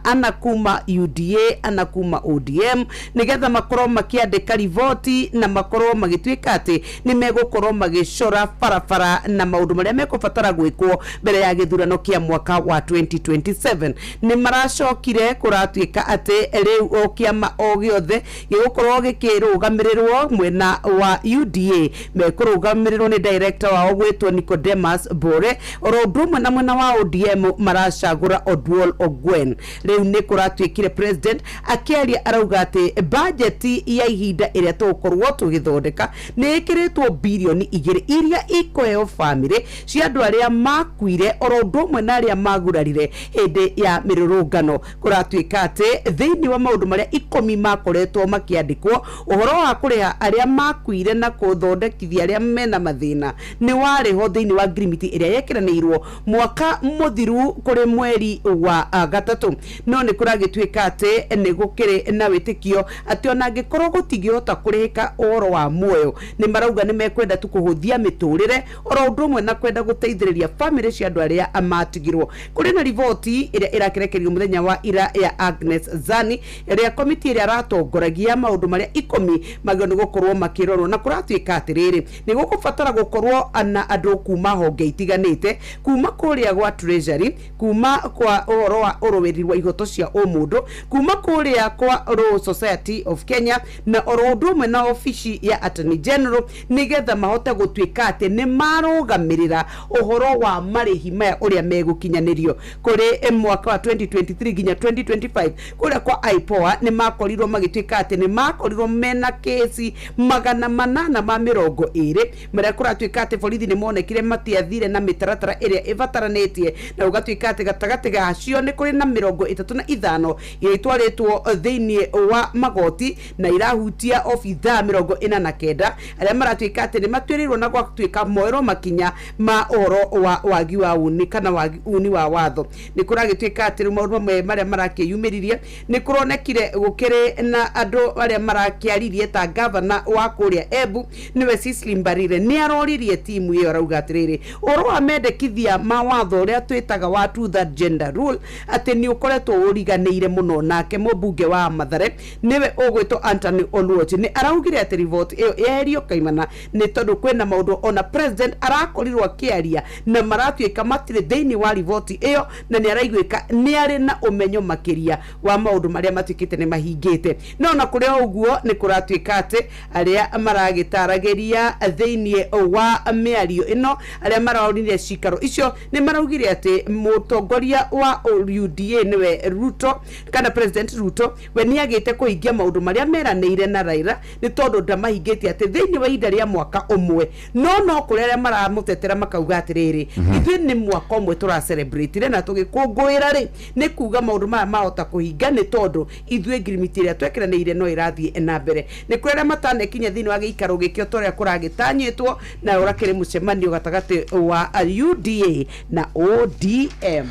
ana kuma UDA ana kuma ODM nĩgetha makorwo makĩandĩka riboti na makorwo magĩtuĩka atĩ nĩ megũkorwo magĩcora barabara na maũndũ marĩa mekũbatara gwĩkwo mbere ya gĩthurano kĩa mwaka wa 2027. nĩ maracokire kũratuĩka atĩ rĩu o kĩama o gĩothe gĩgũkorwo gĩkĩrũgamĩrĩrwo mwena wa UDA mekũrũgamĩrĩrwo nĩ director wao gwĩtwo Nicodemus Bore oro ũndũ ũmwe na mwena wa ODM maracagũra Odwol Ogwen. Rĩu nĩ kũratuĩkire president akĩaria arauga atĩ budget ya ihinda ĩrĩa tũgũkorwo tũgĩthondeka nĩ ĩkĩrĩtwo bilioni 2 iria ikoheo famĩlĩ cia andũ arĩa makuire oro ũndũ ũmwe na arĩa magurarire hĩndĩ ya mĩrũrũngano. Kũratuĩka atĩ thĩinĩ wa maũndũ marĩa 10 makoretwo makĩandĩkwo ũhoro wa kũrĩha arĩa makuire na gũthondekithia arĩa mena mathĩna nĩ warĩho thĩinĩ wa ngirimiti ĩrĩa yekĩranĩirwo mwaka mũthiru kũrĩ mweri wa gatatũ. No nĩ kũragĩtuĩka atĩ nĩ gũkĩrĩ na wĩtĩkio atĩ ona angĩkorwo gũtingĩhota kũrĩhĩka ũhoro wa muoyo nĩ marauga nĩ mekwenda tu kũhũthia mĩtũrĩre oro ũndũ ũmwe na kwenda gũteithĩrĩria famĩlĩ cia andũ arĩa amatigirwo. Kũrĩ na riboti ĩrĩa ĩrakĩrekerio mũthenya wa ira ya Agnes Zani ĩrĩa komiti ĩrĩa aratongoragia maũndũ marĩa 10 magĩrĩirwo nĩ gũkorwo makĩrorwo na kũratuĩka atĩrĩrĩ nĩ gũkũbatara gũkorwo na andũ kuma honge itiganĩte kuma kũrĩa gwa treasury kuma kwa ũhoro wa ũrũĩrĩri wa ihoto cia ũmũndũ kuma kũrĩa kwa Law Society of Kenya na oro ũndũ ũmwe na ofici ya Attorney General nĩgetha mahote gũtuĩka atĩ nĩ marũgamĩrĩra ũhoro wa marĩhi maya ũrĩa megũkinyanĩrio kũrĩ mwaka wa 2023 nginya 2025 kũrĩa kwa IPOA nĩ makorirwo magĩtuĩka atĩ nĩ makorirwo mena kesi 820 marĩa kũratuĩka atĩ borithi nĩ monekire matiathire na mĩtaratara ĩrĩa ĩbataranĩtie na ũgatuĩka atĩ gatagatĩ gacio nĩ kũrĩ na 35 iria itwarĩtwo thĩinĩ wa magoti na irahutia obithaa 49 arĩa maratuĩka atĩ nĩ matuĩrĩirwo na gwatuĩka moerwo makinya ma ũhoro wa wagi wa uni kana uni wa watho. Nĩ kũragĩtuĩka atĩ maũndũ mamwe marĩa marakĩyumĩririe nĩ kũronekire gũkĩrĩ na andũ arĩa marakĩaririe ta governor wa kũrĩa Embu nĩwe Cecily Mbarire nĩ aroririe timu ĩyo arauga atĩrĩrĩ ũhoro wa mendekithia ma watho ũrĩa twĩtaga wa to that gender rule atĩ nĩ ũkoretwo ũriganĩire mũno nake mũmbunge wa Mathare nĩwe ũgwĩtwo Anthony Oluoch nĩ araugire atĩ riboti ĩyo yeherio kaimana nĩ tondũ kwĩna maũndũ ona president arakorirwo akĩaria na maratuĩka matirĩ thĩinĩ wa riboti ĩyo na nĩ araiguĩka nĩ arĩ na ũmenyo makĩria wa maũndũ marĩa matuĩkĩte nĩ mahingĩte. No na kũrĩa ũguo nĩ kũratuĩka atĩ arĩa maragĩtaragĩria thĩinĩ wa mĩario ĩno arĩa mararorire cikaro icio nĩ maraugire atĩ mũtongoria wa UDA nĩwe Ruto kana president Ruto we nĩ agĩte kũhingia maũndũ marĩa meranĩire na Raila nĩ tondũ ndamahingĩtie atĩ thĩinĩ wa ihinda rĩa mwaka ũmwe no kũrĩ arĩa maramũtetera makauga atĩrĩrĩ ithuĩ nĩ mwaka ũmwe tũracelebrate na tũgĩkũngũĩra rĩ nĩ kuga maũndũ maya mahota kũhinga nĩ tondũ ithuĩ ngirimiti ĩrĩa twekĩranĩire no ĩrathiĩ na mbere. Nĩ kũrĩ arĩa matanekinya thĩinĩ wa gĩikaro gĩkĩo torĩa kũragĩtanyĩtwo na ũrakĩrĩ mũcemanio gatagatĩ wa UDA na ODM.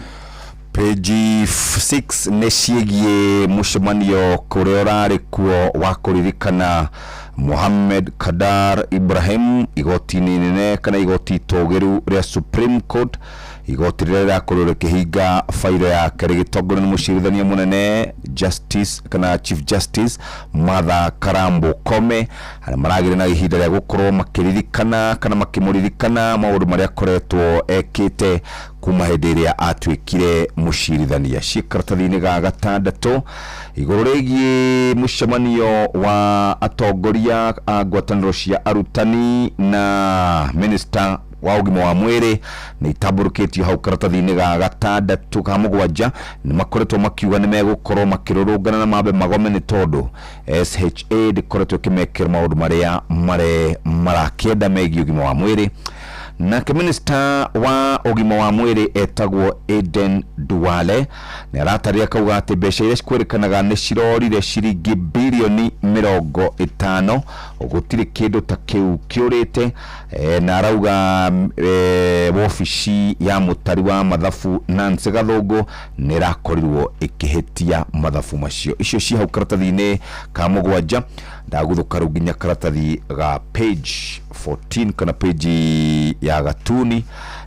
Page 6 nĩ ciĩgiĩ mũcemanio kũrĩa ũrarĩ kuo wa kũririkana Mohamed Kadar Ibrahim igoti-inĩ inene kana igoti tũgĩru rĩa Supreme Court igoti rĩrĩa rĩakorwo rĩkĩhinga faira yake rĩgĩtongorio nĩ mũcirithania mũnene Justice kana Chief Justice Martha Karambo Kome arĩa maragĩrĩ na ihinda rĩa gũkorwo makĩririkana kana makĩmũririkana maũndũ marĩa akoretwo ekĩte kuma hĩndĩ ĩrĩa atuĩkire mũcirithania. Cikaratathi-inĩ ga gatandatũ igũrũ rĩgiĩ mũcemanio wa atongoria a ngwatanĩro cia arutani na Minister wa ũgima wa mwĩrĩ nĩ itamburũkĩtio hau karatathi-inĩ ga gatandatu ka mũgwanja nĩ makoretwo makiuga nĩ megũkorwo makĩrũrũngana na mambe magome nĩ tondũ SHA ndĩkoretwo ĩkĩmekĩra maũndũ marĩa marakĩenda megiĩ ũgima wa mwĩrĩ. Nake minister wa ũgima wa mwĩrĩ etagwo Aden Duale nĩ arataria kauga atĩ mbeca iria cikwĩrĩkanaga nĩ cirorire ciringi bilioni 50 gũtirĩ kĩndũ ta kĩu kĩũrĩte, na arauga wobici ya mũtari wa mathabu Nancy Gathũngũ nĩ ĩrakorirwo ĩkĩhĩtia mathabu macio. Icio ci hau karatathi-inĩ ka mũgwanja. Ndagũthũka rĩu nginya karatathi ga page 14 kana page ya gatuni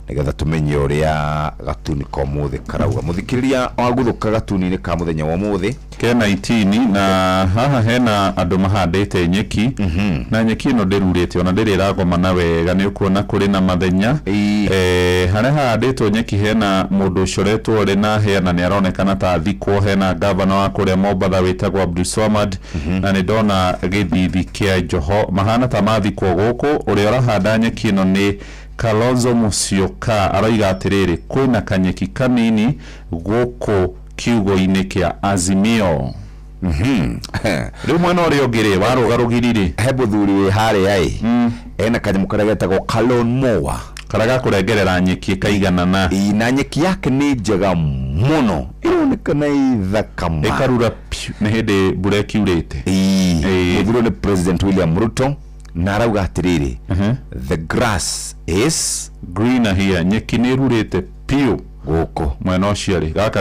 nigetha tumenye ũrĩa gatuni ka mũthĩ karauga. Mũthikĩrĩria wagũthũka gatuni-inĩ ka mũthenya wa mũthĩ ke 19 na haha hena andũ mahandĩte nyeki na nyeki ĩno ndĩrurĩte ona ndĩrĩ ĩragomana wega, nĩ ũkuona kũrĩ na mathenya harĩa handĩtwo nyeki hena mũndũ ũcoretwo rĩ na hena nĩ aronekana ta thikwo, hena gavana wa kũrĩa Mombatha wĩtagwo Abdulswamad na nĩ ndona gĩthithi kĩa Joho mahana ta mathikwo gũkũ. Ũrĩa ũrahanda nyeki ĩno nĩ Kalonzo Musyoka, aroiga atĩrĩrĩ kwĩna kanyeki kanini gũkũ kiugo-inĩ kĩa Azimio. Rĩu mwena ũrĩa ũngĩ rĩ warũgarũgirire he mũthuri wĩ harĩa ena kanyamũ karĩa getagwo Kalon Moa karaga kũrengerera nyeki kaigana na nyeki yake nĩ njega mũno, ĩronekana ithaka ĩkarura nĩ hĩndĩ mbura ĩkiurĩte. Mũthuri nĩ President William Ruto na arauga atĩrĩrĩ the grass is greener here, nyeki nĩ ĩrurĩte piũ gũkũ mwena ũcio rĩ gake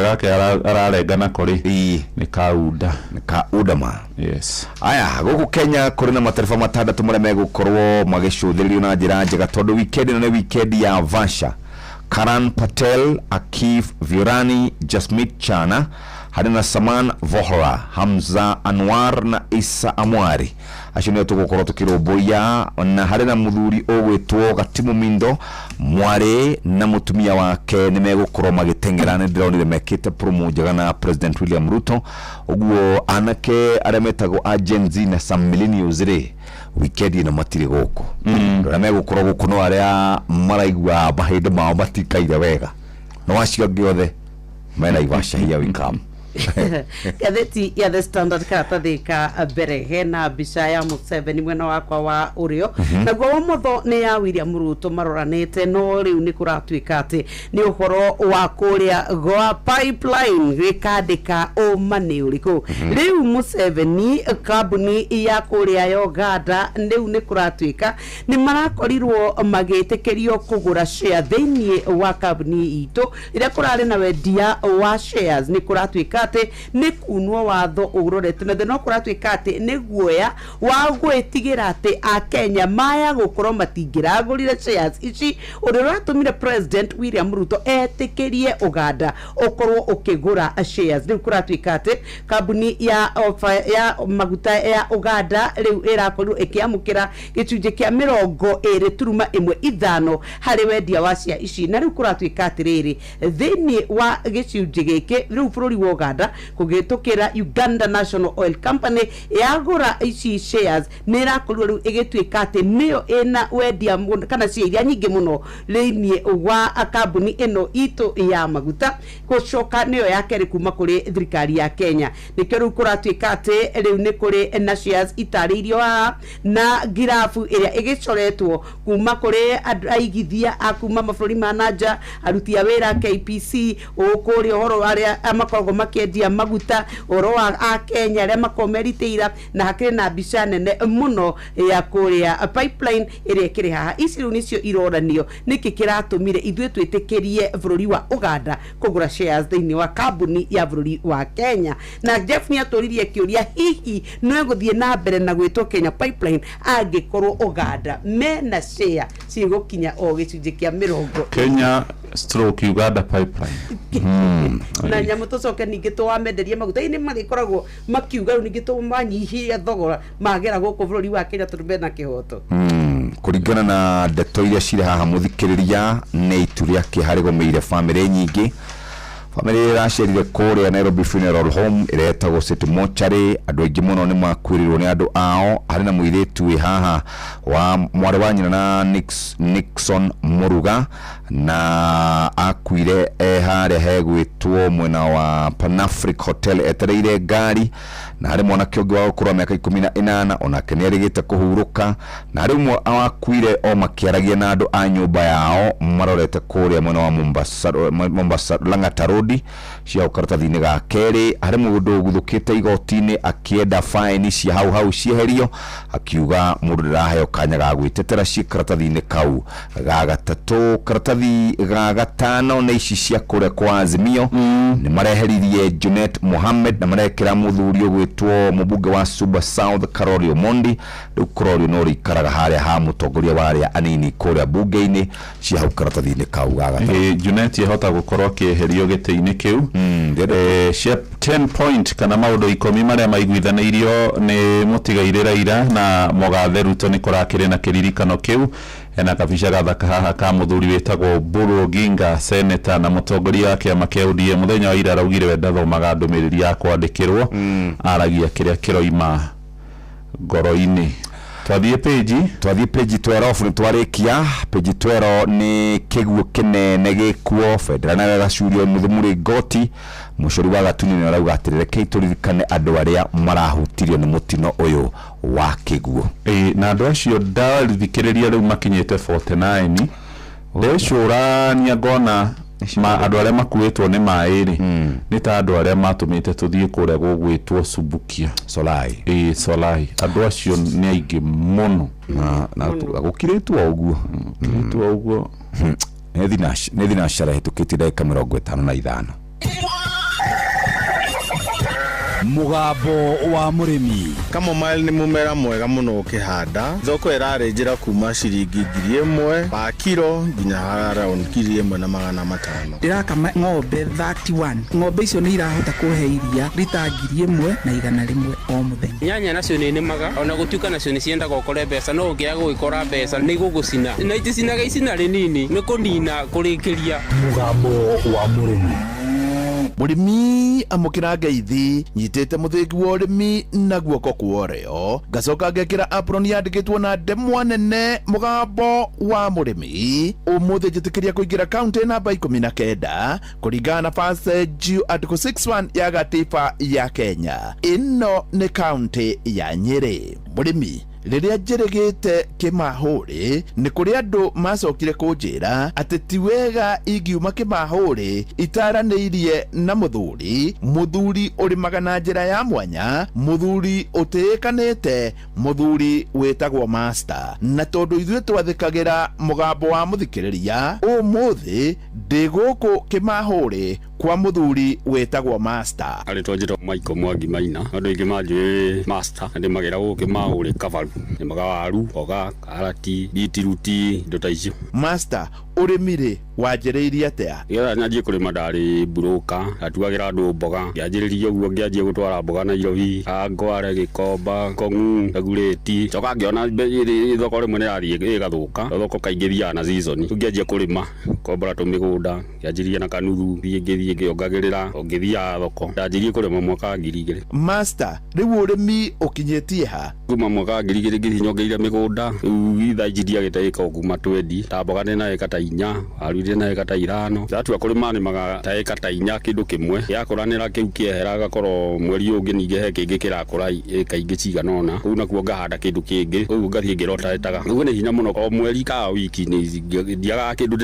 ararengana kũrĩ nĩ kaunda ma. Yes. Aya gũkũ Kenya kũrĩ na matereba matandatũ marĩa megũkorwo magĩcũthĩrĩrio na njĩra njega tondũ weekend ĩno nĩ weekend ya Vasha. Karan Patel, Akif Virani, Jasmit Chana, harĩ na Saman Vohra, Hamza Anwar na Isa Amwari. Acio nĩo tũgũkorwo tũkĩrũmbũiya, na harĩ na mũthuri ũgwĩtwo Gatimu Mindo Mwari na mũtumia wake nĩ megũkorwo magĩteng'era. Nĩ ndĩronire mekĩte promo njega na President William Ruto. Ũguo anake arĩa metagwo Gen Z na some millennials rĩ weekend ĩno matirĩ gũkũ. Ndona megũkorwo gũkũ no arĩa maraigua mahĩndĩ mao matikaire wega, no acio angĩ othe mena Ivasha here we come. Gatheti ya The Standard karatathi ka mbere hena mbica ya Museveni mwena wakwa wa ũrĩo naguo wa motho nĩ ya William Ruto maroranĩte, no rĩu nĩ kũratuĩka atĩ nĩ ũhoro wa kũrĩa gwa pipeline gĩkandĩka ũma nĩ ũrĩkũ. Rĩu Museveni kambuni ya kũrĩa Uganda rĩu nĩ kũratuĩka nĩ marakorirwo magĩtĩkĩrio kũgũra share thĩinĩ wa kambuni itũ rĩrĩa kũrarĩ na wendia wa shares. Nĩ kũratuĩka atĩ nĩ kunwo watho ũrorete na no kũratuĩka atĩ nĩ guoya wa gwĩtigĩra atĩ a Kenya maya gũkorwo matingĩragũrire shares ici, ũrĩa ũratũmire President William Ruto etĩkĩrie Uganda ũkorwo ũkĩgũra shares. Rĩu kũratuĩka atĩ kambuni ya maguta ya Uganda rĩu ĩrakorirwo ĩkĩamũkĩra gĩcunjĩ kĩa 20.15 harĩ wendia wa share ici, na rĩu kũratuĩka atĩrĩrĩ thĩinĩ wa gĩcunjĩ gĩkĩ rĩu bũrũri wa Uganda kũgĩtũkĩra Uganda National Oil Company yagũra ici shares nĩ ĩrakorirwo rĩu ĩgĩtuĩka atĩ nĩyo ĩna wendia kana cia iria nyingĩ mũno thĩinĩ wa kambuni ĩno itũ ya maguta gũcoka nĩyo ya kerĩ kuma kũrĩ thirikari ya Kenya. Nĩkĩo rĩu kũratuĩka atĩ rĩu nĩ kũrĩ na shares itarĩirio haha na ngirabu ĩrĩa ĩgĩcoretwo kuma kũrĩ aigithia a kuma mabũrũri ma nanja, aruti a wĩra KPC, ũkũrĩa ũhoro arĩa makoragwo makĩendia maguta, ũhoro wa a Kenya arĩa makomeritĩira, na hakĩrĩ na mbica nene mũno ya kũrĩa pipeline ĩrĩa ĩkĩrĩ haha. Ici rĩu nĩcio iroranio nĩkĩ kĩratũmire ithuĩ twĩtĩkĩrie bũrũri wa Uganda kũgũra shares thĩinĩ wa kambuni ya bũrũri wa Kenya. Na Jeff nĩ atũririe kĩũria hihi no gũthiĩ na mbere na gwĩtwo Kenya Pipeline angĩkorwo Uganda mena share cigũkinya o gĩcunjĩ kĩa 20 Kenya stroke Uganda Pipeline. Na nyamũ tũcoke ningĩ tũwamenderie maguta nĩ magĩkoragwo makiuga rĩu ningĩ tũmanyihie thogora magera gũkũ bũrũri wa Kenya tondũ mena kĩhoto. Kũringana na ndeto iria cirĩ haha mũthikĩrĩria nĩ itu rĩa kĩharĩ gũmĩire bamĩrĩ nyingĩ, family iracerire kuria Nairobi Funeral Home iretagwo City Mortuary. Andu aingi muno ni makwirirwo ni andu ao. Hari na muiritu wi haha wa mwari wa nyina na Nixon Muruga na akuire haria hegwitwo mwena wa Panafric Hotel etereire ngari, na hari mwana kiongi wa ukuru wa miaka 18 onake ni arigite kuhuruka, na hari mwe akuire o makiaragia na andu a nyumba yao marorete kuria mwena wa Mombasa Lang'ata Road cia ukaratathini ga keri. Hari mundu guthukite igoti-ini akienda fine cia hau cieherio, akiuga mundu ndiraheo kanya ga gwitetera cikaratathini kau ga gatatu. Karatathi ga gatano na ici cia kure kwa Azimio ni mareheririe Junet Mohammed na marekera muthuri ugwitwo mubunge wa Suba South Karori Omondi. Riu Karori no rikaraga haria ha mutongoria waria anini kuria bunge-ini cia hau karatathini kau ga gatatu. Junet yehota gukorwo kieherio gite-ini kiu 10 point kana maundu 10 maria maiguithanirio ni mutigaire Raila na Mugathe Ruto ni kurakire na kiririkano kiu. Ena kabisha gathaka haha ka muthuri wetagwo Oburu Oginga, senator na mutongoria wa kiama kia ODM. Muthenya wa ira araugire we ndathomaga ndumiriri ya kwandikirwo, aragia kiria kiroima ngoro-ini. Twathie page 12 ni twarikia. Page 12 ni kiguo kinene gikuo federal na gacurio muthumuri goti mucori wa gatuni ni arauga atirire keiturikane andu aria marahutirio ni mutino uyu wa kiguo. Na andu acio ndathikiriria riu makinyete 49 ndecurania ngona andu aria makuitwo ni mairi ni ta andu aria matumite tuthie kuria gugwitwo Subukia Solai. Solai andu acio ni aingi muno na gukiritwo uguo ne thina shara tukitire 55. Mugambo wa murimi. Kamomile ni mumera mwega muno ukihanda. Thoko irarenjera kuma ciringi 1,000 pa kilo nginya around 1,500. Ndirakama ng'ombe 31. Ng'ombe icio ni irahota kuhe iria lita 1,100 o muthenya. Nyanya nacio ni nemaga ona gutuka nacio ni cienda gukore mbeca no ngia gwikora mbeca ni gugucina na iticinaga icina rinini ni kunina kurikiria. Mugambo wa murimi. Murimi amukira ngeithi nyitete muthingi wa urimi na guoko kuoreo ngacoka ngekira apron yandikitwo na ndemwa nene mugambo wa murimi. Umuthi njitikiria kuingira county namba 19 kuringana na passage article 61 ya gatiba ya Kenya. Ino ni county ya Nyeri. Murimi riria njirigite Kimahuri ni kuri andu macokire kunjira ati ti wega ingiuma Kimahuri itaraniirie na muthuri urimaga na njira ya mwanya, muthuri utiikanite, muthuri wetagwo master. Na tondu ithuĩ twathikagira mugambo wa muthikiriria umuthi ndi guku Kimahuri kwa muthuri wetagwo master. Ari twajira Michael Mwangi Maina andu ingi manjwe master ndi magira guku Kimahuri Kavaru ni magawaru oga karati bitiruti ndo taicio. Master urimire wanjiriirie atia? Ira nyanjie kurima ndari broka atuagira andu mboga ngianjiririe uguo ngianjie gutwara mboga na Nairobi angware Gikomba Kongu Kagureti coka ngiona thoko rimwe nirathie igathuka thoko kaingithia na season ngianjie kurima kombora tumigunda ngianjirie na kanuthu ngithie ngiongagirira ngithia thoko ndanjirie kurima mwaka 2000. Master riu urimi ukinyetie ha kuma mwaka 2000 ngithinyongeire migunda ithainjithia gitaika kuma 20 ta mboga nena ekata 4 arwire na ekata 5 thatu akurima ni maga ta ekata 4 kindu kimwe yakuranira kiu kiehera gakoro mweri ungi ninge he kingi kirakura kaingi ciganona kuu nakuo ngahanda kindu kingi ugu ngathie ngirota etaga ugu ni hinya muno ko mweri ka wiki ni ndiaga kindu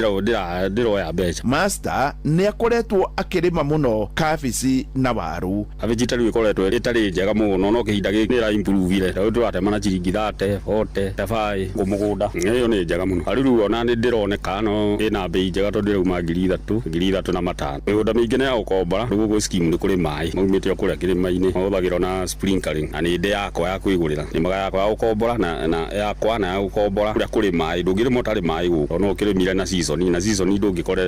ndiroya mbeca. Master ni akoretwo akirima muno kabici na waru. Avegitari ikoretwo itari njega muno no kihinda giki ra improve ile ndu atemana ciringi 30 40 5 kumugunda iyo ni njega muno. Ariru ona ni ndironeka no ina bei njega tondu irauma 3,000 na 5,000. Migunda mingi ni ya ukombora rugo scheme ni kuri mai maumite okuria kirima-ini mahuthagira na sprinkling na ni ndi yakwa ya kuigurira ni maga yakwa ya ukombora na yakwa na ya ukombora kuria kuri mai ndungire motari mai guko no kirimire na season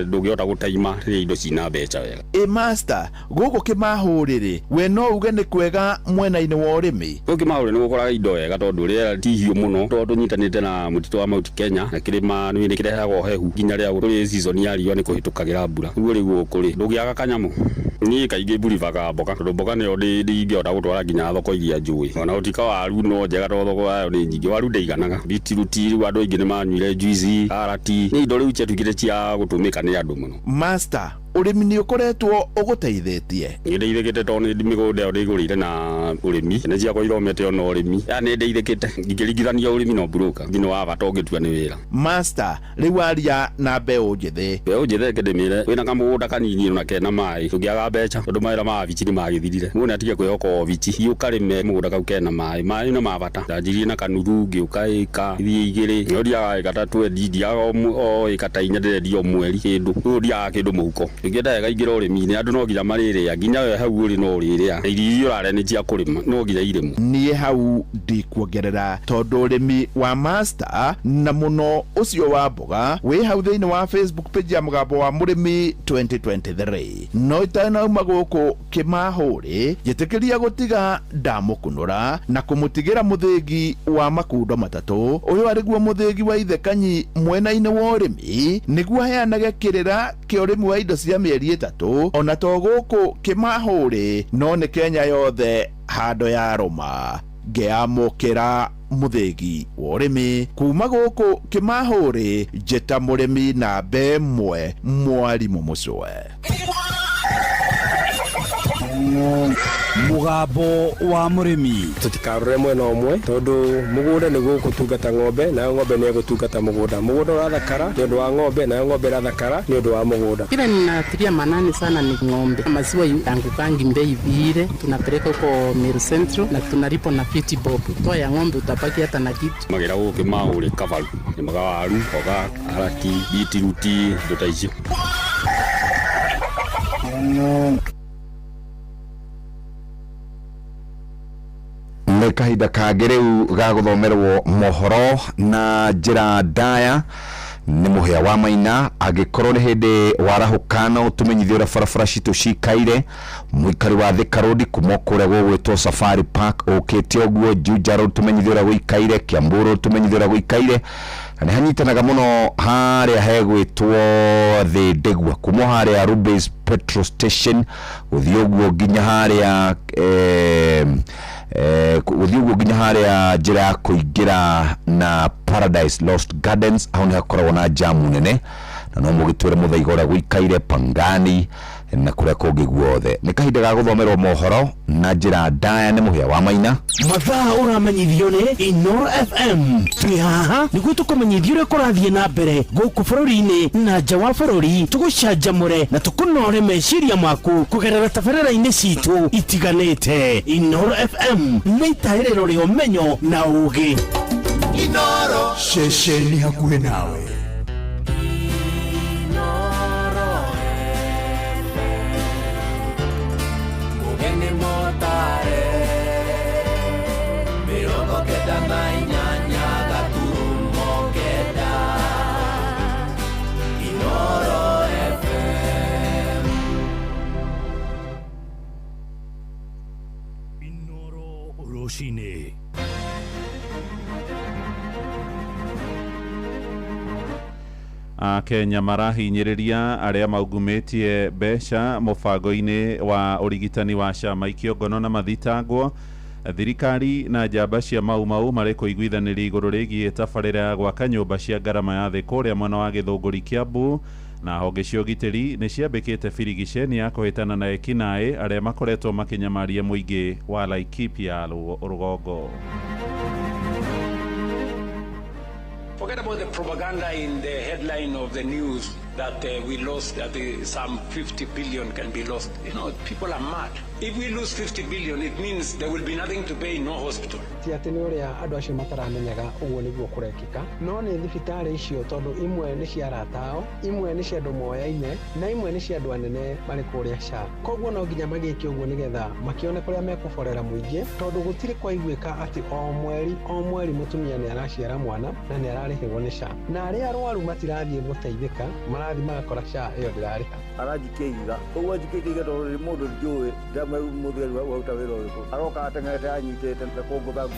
ndungihota gutaima ri indo cina mbeca wega. Master guko Kimahuriri we no uge ni kwega mwena-ini wa urimi? Guko Kimahuriri ni gukora indo wega tondu riera ti hiu muno tondu nyitanite na mutito wa Mount Kenya na kirima ni kirehaga hehu nginya ria tuli season ya riũa ni kuhitukagira mbura guo riu ukuri ndugiaga kanyamu ni kaingĩ mburivaga mboga tondũ mboga nĩyo ndingĩhota gũtwara nginya thoko iria njũĩ ona ũtika waru no njega tondũ thoko yayo nĩ nyingĩ waru ndĩiganaga bitiruti rĩu andũ aingĩ nĩ manyuire juici karati nĩ indo rĩu ciatuĩkĩte cia gũtũmĩka nĩ andũ mũno master urimi ni ukoretwo uguteithĩtie ndeithĩkĩte tondũ nĩ mĩgũnda ĩyo ndĩgũrĩire na ũrĩmi nĩ ciakwa ithomete ona ũrĩmi nĩ ndeithĩkĩte ngĩringithania ũrĩmi na broker thĩinĩ wa bata ũngĩtua nĩ wĩra master rĩu aria na mbeũ njĩthĩ kĩndĩmĩre wĩna kamũgũnda kanini na kena maĩ tũngĩaga mbeca tondũ mawĩra ma wabici nĩ magĩthirire mũndũ atige kwĩhoka wabici thiĩ ũkarĩme mũgũnda kau kena maĩ nĩ ma bata ndanjirie na kanuthu ngĩũka ĩka ithie igĩrĩ no ndiaga ĩka ta 20 ndiaga o ĩka ta 4 ndĩrendia o mweri kĩndũ no ndiaga kĩndũ mũhuko ngĩenda ĩgaingĩra ũrĩmi-inĩ andũ no nginya marĩrĩa nginya we hau ũrĩ no ũrĩrĩa irio ũrarĩa nĩ cia kũrĩma no nginya irĩmwo niĩ hau ndikuongerera tondũ ũrĩmi wa master na mũno ũcio wa mboga wĩ hau thĩinĩ wa Facebook page ya Mũgambo wa Mũrĩmi 2023 no itanauma gũkũ Kĩmahũrĩ njĩtĩkĩria gũtiga ndamũkũnũra na kũmũtigĩra mũthĩgi wa makundo matatũ ũyũ arĩguo mũthĩgi wa Ithe Kanyi mwena-inĩ wa ũrĩmi nĩguo aheanage kĩrĩra kĩa ũrĩmi wa indo cia mĩeri 3 ona to gũkũ Kĩmahũrĩ no nĩ Kenya yothe hando ya rũma ngĩamũkĩra mũthĩgi wa ũrĩmi kuma gũkũ Kĩmahũrĩ njĩta mũrĩmi na mbemwe mwarimũ mũcwe Mũgambo wa Mũrĩmi tutikarore mwena ũmwe tondu mũgũnda nĩ gũgũtungata ng'ombe nayo ng'ombe nĩ gũtungata mũgũnda ũrathakara nĩ ũndũ wa ng'ombe nayo ng'ombe ĩrathakara nĩ ũndũ wa mũgũnda. Kile ninatilia manani sana ni ng'ombe. Maziwa yangu kangi mbei vile tunapeleka huko Meru Central na tunalipo na 50 bob. Toa ya ng'ombe utabaki hata na kitu. Magera gũkũ Kĩmahũrĩ kabaru nĩ magawaru mboga karati bitiruti indo ta icio. nĩ kahinda kangĩ rĩu ga gũthomerwo mohoro na njĩra ndaya nĩ mũhĩa wa Maina angĩkorwo nĩ hĩndĩ warahũkana ũtũmenyithie ũrĩa barabara citũ cikaire mũikari wa Thika Road kuma kũrĩa gũgwĩtwo Safari Park ũkĩte ũguo Juja Road tũmenyithie ũrĩa gũikaire Kiambu Road tũmenyithie ũrĩa gũikaire nĩ hanyitanaga mũno harĩa hegwĩtwo Thĩ Ndĩgwa kuma harĩa Rubis Petrol Station gũthiĩ ũguo nginya harĩa gũthiĩ ũguo nginya harĩa njĩra ya kũingĩra na Paradise Lost Gardens aho nĩ hakoragwo na jamu nene na no mũgĩtwĩre mũthaiga ũrĩa gũikaire Pangani na kũrĩa kũngĩ guothe nĩ kahinda ga gũthomerwo mohoro na njĩra ndaya nĩ mũhĩa wa Maina mathaa ũramenyithio nĩ Inoro FM twĩ haha nĩguo tũkũmenyithia ũrĩa kũrathiĩ na mbere gũkũ bũrũri-inĩ na nja wa bũrũri tũgũcanjamũre na tũkũnore meciria maku kũgerera tabarĩra-inĩ citũ itiganĩte. Inoro FM nĩ itaĩrĩro rĩa ũmenyo na ũũgĩ. Inoro ceceni hakuhĩ nawe. Kenya marahinyĩrĩria arĩa maungumĩtie mbeca mũbango-inĩ wa ũrigitani wa ciama ikĩongono na mathitangwo. Thirikari na njamba cia Mau marĩ kũiguithanĩria igũrũ rĩgiĩ tabarĩra ya gwaka nyũmba cia ngarama ya thĩ kũrĩa mwena wa Gĩthũngũri Kiambu na honge cia ũgitĩri nĩ ciambĩkĩte birigiceni ya kũhĩtana na ekinaĩ arĩa makoretwo makĩnyamaria mũingĩ wa Laikipia rũgongo. Forget about the propaganda in the headline of the news that we lost, that some 50 billion can be lost. You know, people are mad. If we lose 50 billion, it means there will be nothing to pay, no hospital. Ti atĩ nĩ ũrĩa andũ acio mataramenyaga ũguo nĩguo kũrekĩka no nĩ thibitarĩ icio tondũ imwe nĩ cia aratao imwe nĩ cia andũ moyaine na imwe nĩ cia andũ anene marĩ kũrĩa SHA koguo no nginya magĩke ũguo nĩgetha makĩone kũrĩa mekũborera mũingĩ tondũ gũtirĩ kwaiguĩka atĩ o mweri mũtumia nĩ araciara mwana na nĩ ararĩhĩrwo nĩ SHA na arĩa arwaru matirathiĩ gũteithĩka marathiĩ magakora SHA ĩyo ndĩrarĩha aranjikĩiga ũguo njikĩiga tondũ mũndũ njũĩ ndamwe mũtheri wa gũta wĩra ũrĩkũ aroka ateng'ete anyitĩte kũngũtha ngundi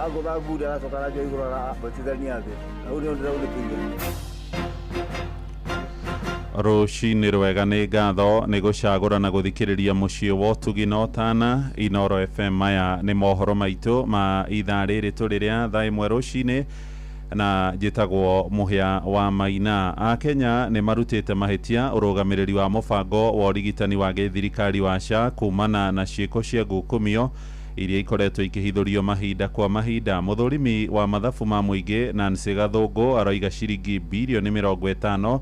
agũtha ngundi aracoka aranjia igũrũ ara bacithania thĩ na ũrĩa ndĩraũrĩkĩire Rucini rwega nĩ ngatho nĩ gũcagũra na gũthikĩrĩria mũciĩ wa ũtugi na ũtana Inoro FM. Maya nĩ mohoro maitũ ma ithaa rĩrĩ tũrĩrĩa thaa ĩmwe rũcinĩ na njĩtagwo Mũhĩa wa Maina. Akenya nĩ marutĩte mahĩtia ũrũgamĩrĩri wa mũbango wa ũrigitani wa gĩthirikari wa SHA kumana na ciĩko cia ngukumio iria ikoretwo ikĩhithũrio mahinda kwa mahinda. Mũthũrimi wa mathabu ma mũingĩ Nancy Gathũngũ aroiga ciringi bilioni 50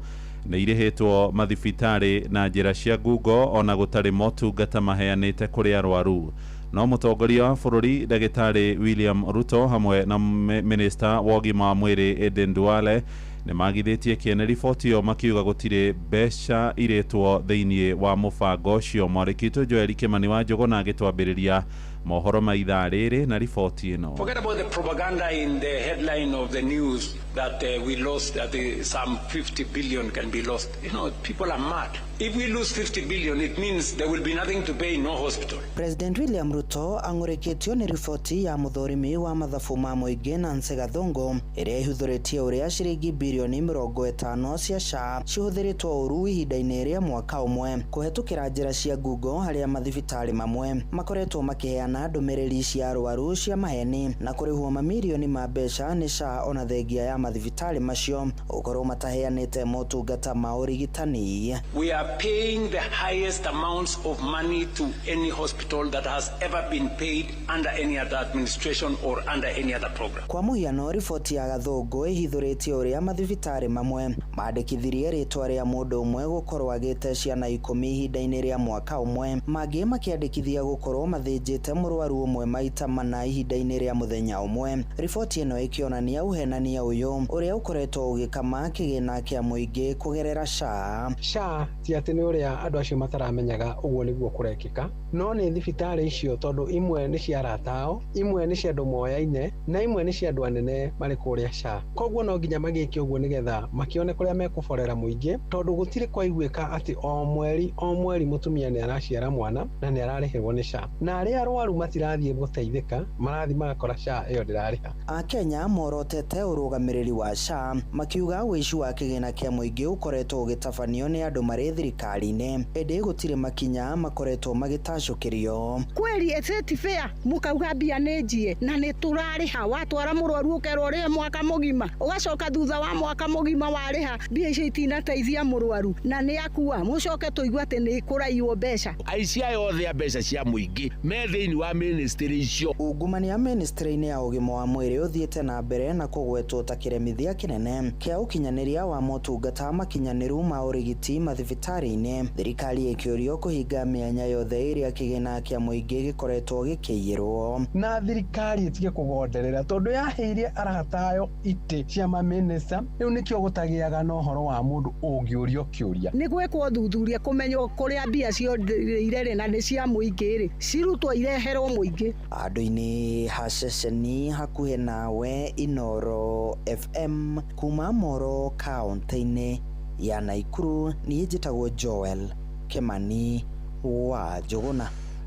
nĩ irĩhĩtwo mathibitarĩ na njĩra cia ngungo ona gũtarĩ motungata maheanĩte kũrĩ arwaru. No mũtongoria wa bũrũri Ndagĩtarĩ William Ruto hamwe na minista wa ũgima wa mwĩrĩ Aden Duale nĩ magithĩtie kĩene riboti ĩyo makiuga gũtirĩ mbeca irĩtwo thĩinĩ wa mũbango ũcio. Mwarĩkitwo Joel Kimani wa Njũgũna agĩtwambĩrĩria mohoro ma ithaa rĩrĩ na riboti ĩno. Forget about the propaganda in the headline of the news that we lost, that some 50 billion can be lost. You know, people are mad. If we lose 50 billion, it means there will be nothing to pay, no hospital. President William Ruto ang'ũrĩkĩtio nĩ riboti ya mũthũrimi wa mathabu ma mũingĩ Nancy Gathũngũ ĩrĩa ĩhũthĩrĩtie ũrĩa ciringi bilioni 50 cia SHA cihũthĩrĩtwo ũru ihinda-inĩ rĩa mwaka ũmwe kũhetũkĩra njĩra cia ngungo harĩa mathibitarĩ mamwe makoretwo makĩheana ndũmĩrĩri cia arwaru cia maheni na kũrĩhwo mamirioni ma mbeca nĩ SHA ona thengia ya mathibitarĩ macio gũkorwo mataheanĩte motungata ma ũrigitani. We are paying the highest amounts of money to any hospital that has ever been paid under any other administration or under any other program. Kwa mũhiano riboti ya Gathũngũ ihithũrĩtie ũrĩa mathibitarĩ mamwe mandĩkithirie rĩtwa rĩa mũndũ ũmwe gũkorwo agĩte ciana 10 ihinda-inĩ rĩa mwaka ũmwe, mangĩ makĩandĩkithia gũkorwo mathĩnjĩte mũrwaru ũmwe maita mana ihinda-inĩ rĩa mũthenya ũmwe. Riboti ĩno ĩkĩonania ũhenania ũyũ ũrĩa ũkoretwo ũgĩkama kĩgĩna kĩa mũingĩ kũgerera SHA. SHA ti atĩ nĩ ũrĩa andũ acio mataramenyaga ũguo nĩguo kũrekĩka, no nĩ thibitarĩ icio tondũ imwe nĩ cia aratao, imwe nĩ cia andũ moyaine na imwe nĩ cia andũ anene marĩ kũrĩa SHA. Koguo no nginya magĩke ũguo nĩgetha makĩone kũrĩa mekũborera mũingĩ, tondũ gũtirĩ kwaiguĩka atĩ o mweri mũtumia nĩ araciara mwana na nĩ ararĩhĩrwo nĩ SHA, na arĩa arwaru matirathiĩ gũteithĩka marathiĩ magakora SHA ĩyo ndĩrarĩha. Akenya morotete ũrũgamĩrĩri wa SHA makiuga ũici wa kĩgĩna kĩa mũingĩ ũkoretwo ũgĩtabanio nĩ andũ marĩ thirikari-inĩ, ĩndĩ gũtirĩ makinya makoretwo magĩtacũkĩrio. Kweli estate fair mukauga mbia nĩ njie na nĩ tũrarĩha, watwara mũrwaru ũkerwo rĩhe mwaka mũgima ũgacoka thutha wa mwaka mũgima warĩha mbia icio itinateithia mũrwaru na nĩ akua mũcoke tũigua atĩ nĩ kũraiywo mbeca. Aici aya othe a mbeca cia mũingĩ me thĩinĩ wa ministry icio. Ungumania ministry-inĩ ya ũgima wa mwĩrĩ ũthiĩte na mbere na kũgwetwo ta kĩremithia kĩnene kĩa ũkinyanĩria wa motungata makinyanĩru ma ũrigiti mathibitarĩ-inĩ. Thirikari ĩkĩũrio kũhinga mĩanya yothe ĩrĩa kĩgĩna kĩa mũingĩ gĩkoretwo gĩkĩiyĩrwo. Na thirikari ĩtige kũgonderera tondũ yaheire aratayo itĩ cia mamĩnĩsta, rĩu nĩkĩo gũtagĩaga na ũhoro wa mũndũ ũngĩũrio kĩũria. Nĩ gwĩkwo ũthuthuria kũmenywo kũrĩa mbia cionire na nĩ cia mũingĩ cirutwo ireherwo mũingĩ. Andũ-inĩ ha ceceni hakuhĩ nawe Inoro FM kuma Moro kaunti-inĩ ya Naikuru. Niĩ njĩtagwo Joel Kimani wa Njũgũna.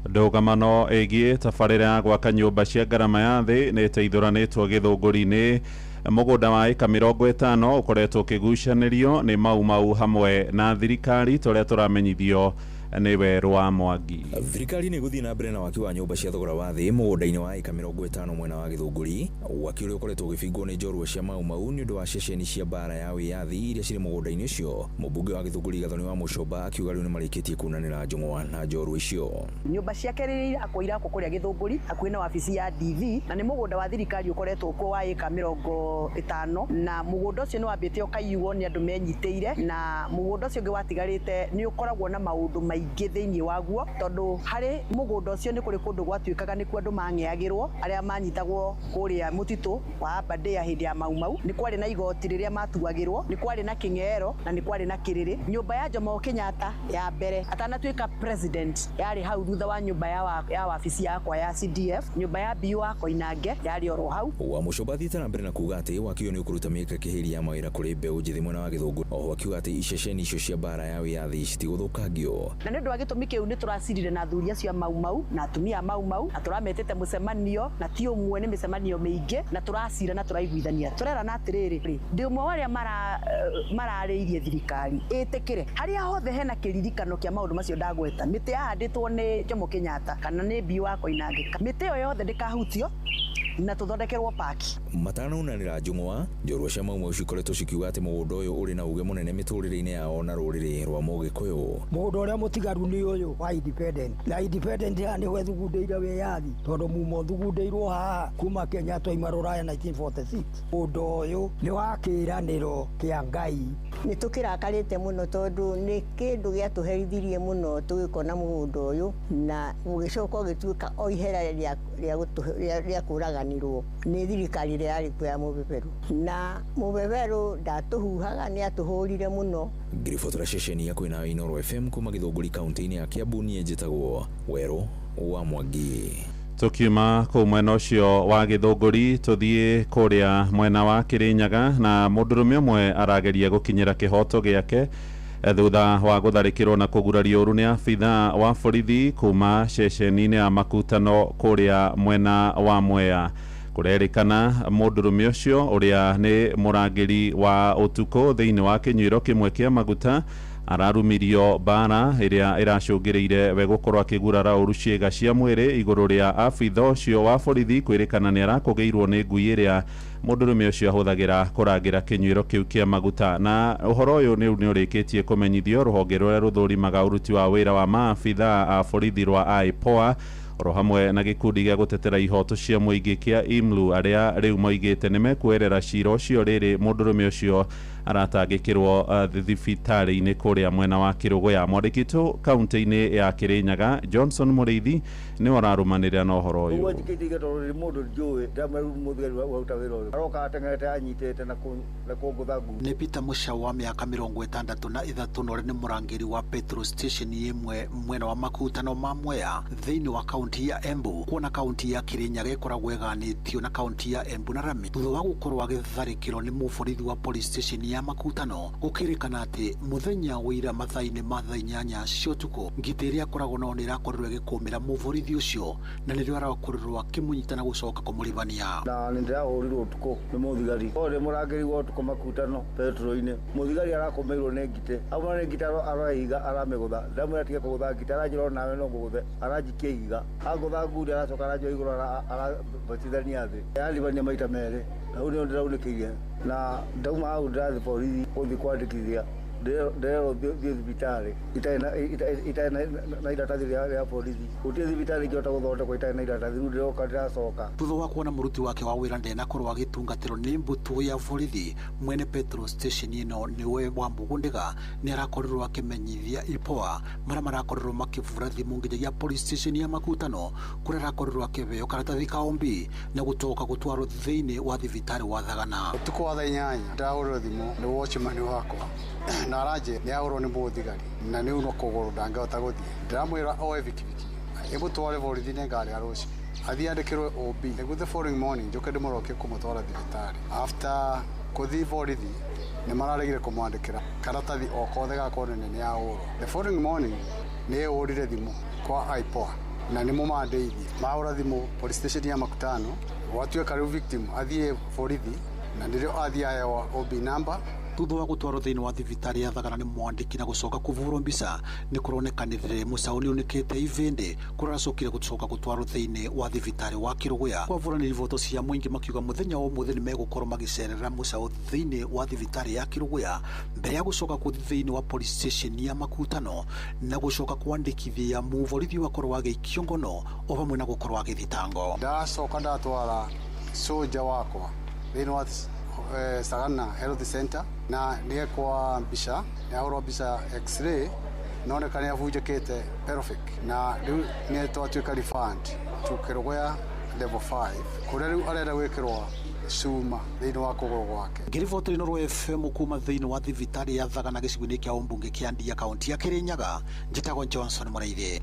Ndũgamano ĩgiĩ tabarĩra ya gwaka nyũmba cia ngarama ya thĩ nĩ ĩteithũranĩtwo Gĩthũngũri-inĩ. Mũgũnda wa ĩka 50 ũkoretwo ũkĩgucanĩrio nĩ mau hamwe na thirikari tũrĩa tũramenyithio nĩwe Rwa Mwangi. Thirikari nĩ gũthiĩ na mbere na waki wa nyũmba cia thogora wa thĩ mũgũnda-inĩ wa ĩka 50 mwena wa Gĩthũngũri, waki ũrĩa ũkoretwo ũgĩbingwo nĩ njorua cia mau nĩ ũndũ wa ceceni cia mbara ya wĩyathi iria cirĩ mũgũnda-inĩ ũcio. Mũmbunge wa Gĩthũngũri Gathoni wa Mũcomba akiuga rĩu nĩ marĩkĩtie kunanĩra njũng'wa na njorua icio. Nyũmba cia kerĩ irakwo kũrĩa Gĩthũngũri hakuhĩ na wabici ya DV, na nĩ mũgũnda wa thirikari ũkoretwo kuo wa ĩka 50, na mũgũnda ũcio nĩ wambĩte ũkaiyuo nĩ andũ menyitĩire, na mũgũnda ũcio ũngĩ watigarĩte nĩ ũkoragwo na maũndũ maingĩ thĩinĩ waguo, tondũ harĩ mũgũnda ũcio nĩ kũrĩ kũndũ gwatuĩkaga nĩkuo andũ mang'eagĩrwo arĩa manyitagwo kũrĩa mũtitũ wa Aberdare hĩndĩ ya mau nĩ kwarĩ na igoti rĩrĩa matuagĩrwo, nĩ kwarĩ na kĩng'ero na nĩ kwarĩ na kĩrĩrĩ. Nyũmba ya Jomo Kenyatta ya mbere atanatuĩka president yarĩ hau thutha wa nyũmba ya wabici yakwa ya CDF, nyũmba ya biũ wa Koinange yarĩ oro hau. Wa Mũcomba thiĩte na mbere na kuuga atĩ waki ũyũ nĩ ũkũruta mĩeke kĩhĩri ya mawĩra kũrĩ mbeũ njĩthĩ mwena wa Gĩthũngũri. Oho akiuga atĩ iceceni icio cia mbara ya wĩyathi citigũthũkangio. Na nĩ ũndũ wa gĩtũmi kĩu nĩ tũracirire na athuri acio mau na atumia mau na tũrametete mũcemanio na ti ũmwe nĩ mĩcemanio mĩingĩ na tũracira na tũraiguithania tũrerana atĩrĩrĩ ndĩ ũmwe wa arĩa mararĩirie thirikari ĩtĩkĩre harĩa hothe hena kĩririkano kĩa maũndũ macio ndagweta mĩtĩ yahandĩtwo nĩ Jomo Kenyatta kana nĩ Mbii wa Koinange mĩtĩ ĩyo yothe ndĩkahutio na tuthondekerwo paki matanaunanĩra njũng'wa njorua cia Maumau cikoretwo cikiuga atĩ mũgũnda ũyũ ũrĩ na uge mũnene mĩtũrĩre-inĩ yao na rũrĩrĩ rwa Mũgĩkũyũ. Mũgũnda ũrĩa mũtigaru nĩ ũyũ wa independent na independent ya nĩ wethugundĩire wĩyathi tondũ mumo thugundĩirwo haha kuma Kenya twaima Rũraya 1946 mũgũnda ũyũ nĩ wa kĩĩranĩro kĩa Ngai. Nĩ tũkĩrakarĩte mũno tondũ nĩ kĩndũ gĩatũherithirie mũno tũgĩkona mũgũnda ũyũ na ũgĩcoka ũgĩtuĩka o ihera rĩa kũraganirwo nĩ thirikari ĩrĩa yarĩ kuo ya mũbeberu na mũbeberu ndatũhuhaga nĩ atũhũrire mũno. Ngiribotora ceceni ya Kwĩna Inooro FM kuma Gĩthũngũri kaunti-inĩ ya Kiambu niĩ njĩtagwo Werũ wa Mwangi. Tukiuma kũu mwena ũcio wa Gĩthũngũri tũthiĩ kũrĩa mwena wa Kĩrĩnyaga na mũndũrũme ũmwe arageria gũkinyĩra kĩhoto gĩake thutha wa gũtharĩkĩrwo na kũgurario ũru nĩ abithaa wa borithi kuma ceceni-inĩ ya Makutano kũrĩa mwena wa Mwea. Kũrerĩkana mũndũrũme ũcio ũrĩa nĩ mũrangĩri wa ũtukũ thĩinĩ wa kĩnyuĩro kĩmwe kĩa maguta ararumirio bara ĩrĩa ĩracũngĩrĩire we gũkorwo akĩgurara ũru ciĩga cia mwĩrĩ igũrũ rĩa abithaa ũcio wa borithi kwĩrĩkana nĩ arakũgĩirwo nĩ ngui ĩrĩa mũndũrũme ũcio ahũthagĩra kũrangĩra kĩnyuĩro kĩu kĩa maguta na ũhoro ũyũ nĩ ũrĩkĩtie kũmenyithio rũhonge rũrĩa rũthũrimaga ũruti wa wĩra wa maabithaa a borithi rwa IPOA oro hamwe na gĩkundi gĩa gũtetera ihoto cia mũingĩ kĩa IMLU arĩa rĩu moigĩte nĩ mekuerera cira ũcio rĩrĩ mũndũrũme ũcio aratangĩkĩrwo thibitarĩ-inĩ kũrĩa mwena wa Kĩrũgũya. Mwandĩkĩtwo kaunti-inĩ ya Kĩrĩnyaga Johnson Mũrĩithi nĩ ararũmanĩrĩra na ũhoro ũyũ. Ũguo njikĩte tondũ mũndũ njũĩ ndamweru mũtheri wa ruta wĩra ũyũ aroka ateng'erete anyitĩte na kũngũtha nguu. Nĩ Peter Mũcau wa mĩaka 63 na ũrĩa nĩ mũrangĩri wa petrol station ĩmwe mwena wa Makutano ma Mwea thĩinĩ wa kaunti ya Embu kuona kaunti ya Kĩrĩnyaga ĩkoragwo ĩganĩtio na kaunti ya Embu na Rami thutha wa gũkorwo agĩtharĩkĩrwo nĩ mũborithi wa police station ya Makutano gũkĩrĩkana atĩ mũthenya wĩra mathaa-inĩ ma thaa 8 cia ũtukũ ngiti ĩrĩa akoragwo nayo nĩ ĩrakorirwo ĩgĩkũmĩra mũborithi ũcio na nĩrĩo arakorirwo akĩmũnyita na gũcoka kũmũribania. Na nĩ ndĩrahũrirwo ũtukũ nĩ mũthigari ũrĩa mũrangĩri wa ũtukũ Makutano petrol-inĩ mũthigari arakũmĩirwo nĩ ngite auma nĩ ngite arahiga aramĩgũtha ndamwĩra atige kũgũtha ngite aranjĩra nawe no ngũgũthe aranjikia ihiga agũtha nguri aracoka aranjĩra igũrũ arabatithania thĩ yaribania maita merĩ na rĩu nĩo ndĩraunĩkĩire na ndauma hau ndĩrathiĩ borithi gũthiĩ kwandĩkithia ndĩrerwo thiĩ thibitarĩ itarĩ na iratathi rĩa borithi gũtirĩ thibitarĩ ingĩhota gũthondekwo itarĩ na iratathi rĩu ndĩroka ndĩracoka. Thutha wa kuona mũruti wake wa wĩra ndenakorwo agĩtungatĩrwo nĩ mbũtũ ya borithi mwene petrol station ĩno nĩwe wa Mũgũndĩga nĩ arakorirwo akĩmenyithia IPOA marĩa marakorirwo makĩbura thimũ nginyagia police station ya Makutano kũrĩa arakorirwo akĩheo karatathi ka ombi na gũcoka gũtwarwo thĩinĩ wa thibitarĩ wa Thagana. Ũtukũ wa thaa 8 ndahũrĩrwo thimũ nĩ watchman wakwa na aranje nĩ ahũrwo nĩ mũthigari na nĩ uno kũgũrũ ndangĩhota gũthiĩ ndĩramwĩra oe bikibiki ĩmũtware borithi nĩ ngari ya rũciũ athiĩ andĩkĩrwo OB nĩguo the following morning njoke ndĩmũrokie kũmũtwara thibitarĩ. After gũthiĩ borithi nĩ mararegire kũmwandĩkĩra karatathi o kothe gakorwo nĩ ahũrwo. The following morning nĩ ehũrire thimũ kwa IPOA na nĩ mũmandeithie mahũra thimũ police station ya Makutano gwatuĩka rĩu victim athiĩ borithi na nĩrĩo athiĩ ahewa OB number. Thutha wa gũtwarwo thĩinĩ wa thibitarĩ ya Thagana nĩ mwandĩki na gũcoka kũbũrwo mbica nĩ kũronekanĩrĩre Mũcau nĩ onekete ivĩndĩ kũrĩa aracokire gũcoka gũtwarwo thĩinĩ wa thibitarĩ wa Kĩrũgũya. Kwavũranĩra ivoto cia mũingĩ makiuga mũthenya wa ũmũthĩ nĩ megũkorwo magĩcerera Mũcau thĩinĩ wa thibitarĩ ya Kĩrũgũya mbere ya gũcoka gũthiĩ thĩinĩ wa police station ya Makutano na gũcoka kwandĩkithia mũborithi wakorwo agĩikio ngono o hamwe na gũkorwo agĩthitango. Ndacoka ndatwara soja wakwa thĩinĩ wa Sagana Health Center na nĩekwa mbica nĩahũrwo mbica x-ray noneka nĩ abunjĩkĩte pelvic na rĩu nĩ twatuĩka refund to Kĩrũgũya level 5 kũrĩa rĩu arenda gwĩkĩrwo cuma thĩinĩ wa kũgũrũ gwake. Ngiriboto ino rwa FM kuma thĩinĩ wa thibitarĩ ya Thagana gĩcigo-inĩ kĩa ũmbunge kĩa Ndia kaunti ya Kĩrĩnyaga njĩtagwo Johnson Mũrĩithi.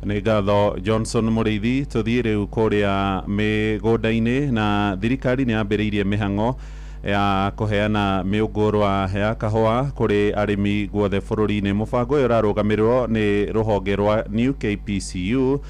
Nĩ ngatho Johnson Mũrĩithi. Tũthiĩ rĩu kũrĩa mĩgũnda-inĩ na thirikari nĩ yambĩrĩirie mĩhang'o ya kuheana miungurwa ya kahua kuri arimi guothe bururi-ini. Mubango uyu urarugamirwo ni ruhonge rwa New KPCU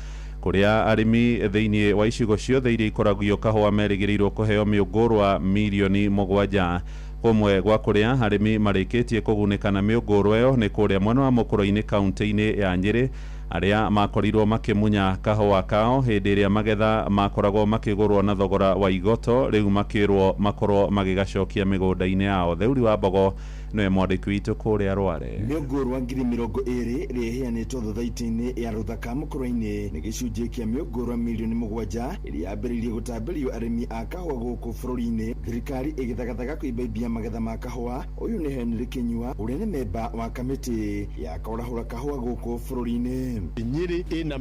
kuria arimi thiini wa icigo ciothe iria ikoragio kahua merigĩrĩirwo kuheo miungurwa milioni 7. Kumwe gwa kuria arimi marikitie kugunĩka na miungurwa iyo ni kuria mwena wa Mũkũrũ-inĩ kaunti-inĩ ya Nyeri, aria makorirwo makimunya kahua kao hindi iria magetha makoragwo makigurwo na thogora wa igoto, riu makirwo makorwo magigacokia migunda-ini yao. Theuri wa Mbogo niwe mwandiki witu kuria Rware. Miungurwa 20,000 riheanitwo thothaiti-ini ya Ruthaka Mũkũrũ-inĩ ni gicunjĩ kia miungurwa milioni 7 iria yambĩrĩirie gũtambĩrio arĩmi a kahua gũkũ bũrũri-inĩ. Thirikari ĩgĩthagathaga kũimbaimbia magetha ma kahua. Ũyũ nĩ Henry Kĩnyua ũrĩa nĩ memba wa kamĩtĩ ya kũrahũra kahua gũkũ bũrũri-inĩ. Nyeri ina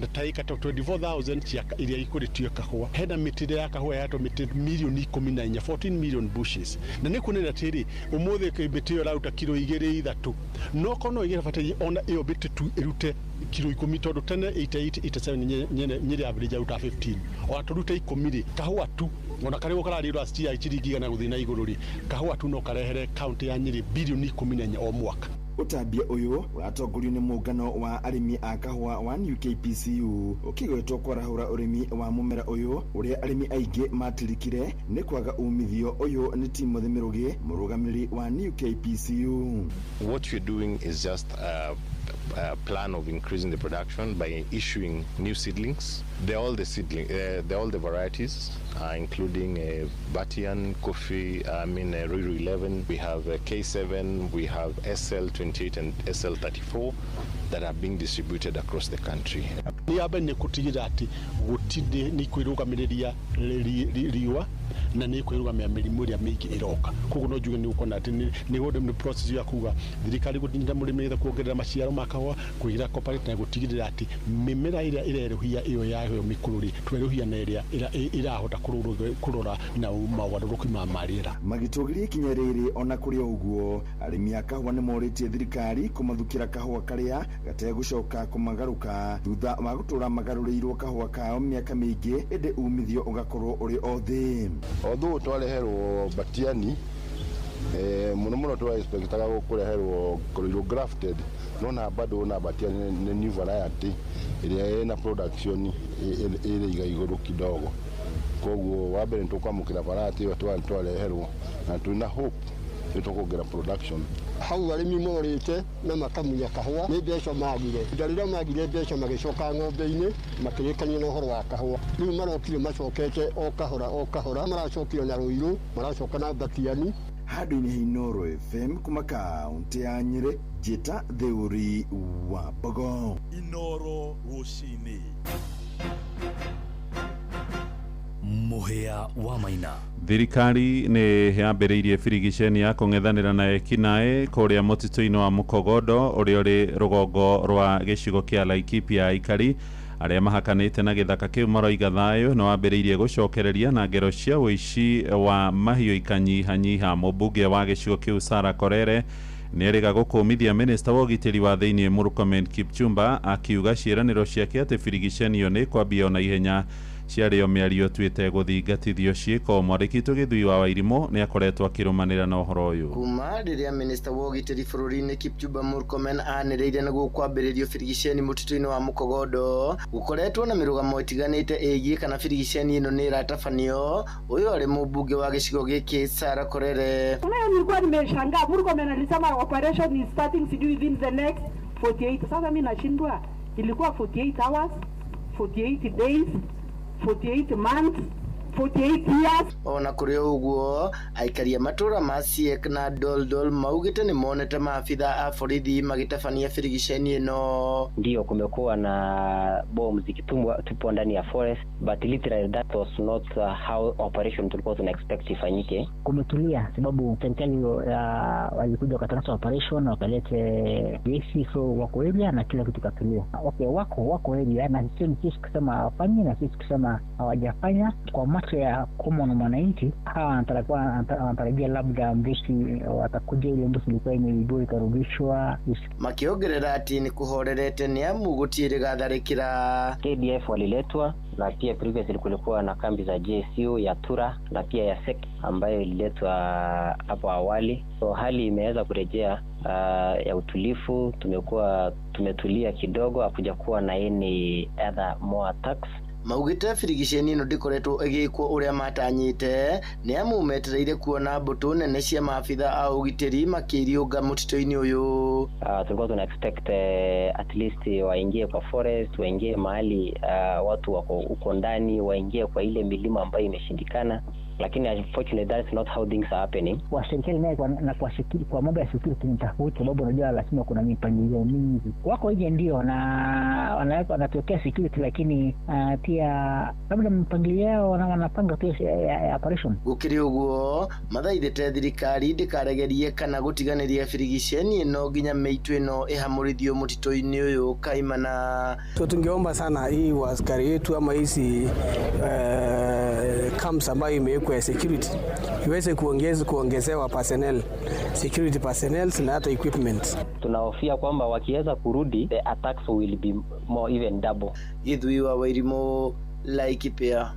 taika 24,000 cia iria ikuritio kahua. Hena mĩtĩ ya kahua yato mĩtĩ milioni 14, 14 million bushes. Na nĩ kunena tĩri ũmũthĩ mĩtĩ ĩyo rauta kilo 2-3 no kono igera bataire ona iyo mĩtĩ tu irute kilo 10 tondu tene 87 Nyeri average out 15 o aturute 10 kahua tu ona kare gukara riro astia ichiringi na guthina iguru ri kahua tu no karehere county ya Nyeri bilioni 14 o mwaka. Utambia uyu uratongorio ni muungano wa arimi a kahua wa New KPCU ukigwetwo kwarahura urimi wa mumera uyu uria arimi aingi matirikire ni kwaga umithio. Uyu ni Timothy Mirugi, murugamiri wa New KPCU. What we're doing is just a plan of increasing the production by issuing new seedlings. They're all the varieties, including Batian, Coffee, Ruiru 11. We have K7, we have SL28 and SL34 that are being distributed across the country. Ni abe ni kutigira ati gutinde ni kwirugamiriria riwa na ni kwirugamia mirimu ya mingi iroka. Kuko no juge ni ukona ati ni wode ni process ya kuga thirikari gutinda murimi tha kuongerera maciaro makahwa kugira corporate na gutigirira ati mimera ira ireruhia iyo yayo mikururi tweruhia na iria irahota kurora na mawaruruku ma marira magitugirie kinya riri. Ona kuri uguo arimi a kahwa ni moritie thirikari kumathukira kahwa karia gategucoka kumagaruka thutha wa gutura magarurirwo kahwa kao miaka mingi ende umithio ugakorwo uri othi. Although twareherwo Batiani muno twa expectaga gukureherwo Koiro grafted no na bado na Batiani ni new variety iria ina production ile iguru kidogo. Koguo wabere tukwamukira variety yo twareherwo na tuna hope tukogera production. Hau arimi morite na makamuya kahua ni mbeca magire ndarira magire mbeca magicoka ng'ombe-ini makirikania na uhoro wa kahua. Riu marokire macokete o kahora maracokire na Ruiru maracoka na Batiani. Hadu-ini Hinoro FM kuma kaunti ya Nyeri. Jeta Theuri wa Mbogo. Inoro Rucini. Muhia wa Maina. Thirikari ni yambĩrĩirie birigiceni ya kũng'ethanĩra na ekinaĩ kũrĩa mũtitũ-inĩ wa Mũkogondo ũrĩa ũrĩ rũgongo rwa gĩcigo kĩa Laikipia aikari arĩa mahakanĩte na gĩthaka kĩu maroiga thayũ no wambĩrĩirie gũcokereria na ngero cia ũici wa mahiũ ikanyihanyiha. Mũmbunge wa gĩcigo kĩu Sarah Korere nĩ erĩga gũkũmithia minista wa ũgitĩri wa thĩinĩ Murkomen Kipchumba akiuga ciĩranĩro ciake atĩ birigiceni ĩyo nĩ kwambia na ihenya ciarĩo mĩario tuĩte gũthingatithio ciĩko. Mwandĩki Gĩthui wa Wairimũ nĩ akoretwo akĩrũmanĩra na ũhoro ũyũ. Kuma rĩrĩa minista wa ũgitĩri bũrũri-inĩ Kipchumba Murkomen anĩrĩire nĩguo kwambĩrĩrio birigiceni mũtitũ-inĩ wa Mũkogondo gũkoretwo na mĩrũgamo ĩtiganĩte ĩgiĩ kana birigiceni ĩno nĩ ĩratabanio. Ũyũ arĩ mũmbunge wa gĩcigo gĩkĩ Sarah Korere. Nilikuwa nimeshangaa Murkomen alisema operation is starting within the next 48. Sasa mimi nashindwa ilikuwa 48 hours, 48 days, 48 months, 48 years. Ona kuri uguo aikaria matura ma Siek na Doldol maugite ni monete maafitha a borithi magitabania birigiceni ino. Ndio kumekuwa na bombs zikitupwa ndani ya forest, but literally that was not how operation tulikuwa tuna expect ifanyike. Kumetulia sababu serikali walikuja wakatangaza operation wakalete gesi, so wako area na kila kitu katulia. Okay, wako area na sisi kusema wafanye na sisi kusema hawajafanya kwa macho ya common mwananchi, hawa wanatarajia labda mbuzi watakuja, ile mbuzi ilikuwa imeibiwa ikarudishwa. Makiongerera ati ni kuhorerete ni amu gutire gatharikira. KDF waliletwa na pia previously kulikuwa na kambi za JSU ya Tura na pia ya SEC ambayo ililetwa hapo awali. So hali imeweza kurejea ya utulifu, tumetulia kidogo, hakuja kuwa na any other more attacks. Maugite firigisheni ino ndikoretwo igikwo uria matanyite ni amu metereire kuona mbutu nene cia maabitha a ugitiri makiriunga mutito-ini uyu. Tulikuwa tuna expect at least waingie kwa forest, waingie mahali watu wako uko ndani, waingie kwa ile milima ambayo imeshindikana, lakini unfortunately that is not how things are happening. Kwa serikali naye na kwa security, kwa mambo ya security ni tofauti, sababu unajua lazima kuna mipangilio mingi. Wako nje ndio na wanatokea security, lakini pia labda mpangilio yao wanapanga pia ya operation. Gukiri uguo mathaithite thirikari ndikaregerie kana gutiganiria firigisheni ino nginya meitu ino ihamurithio mutito-ini uyu kaimana. So tungeomba sana hii askari yetu ama hizi camps ambayo imewekwa ya security iweze kuongezewa personnel, security personnel na hata equipment. Tunahofia kwamba wakiweza kurudi the attacks will be more even double. Githui wa Wairimu Laikipia.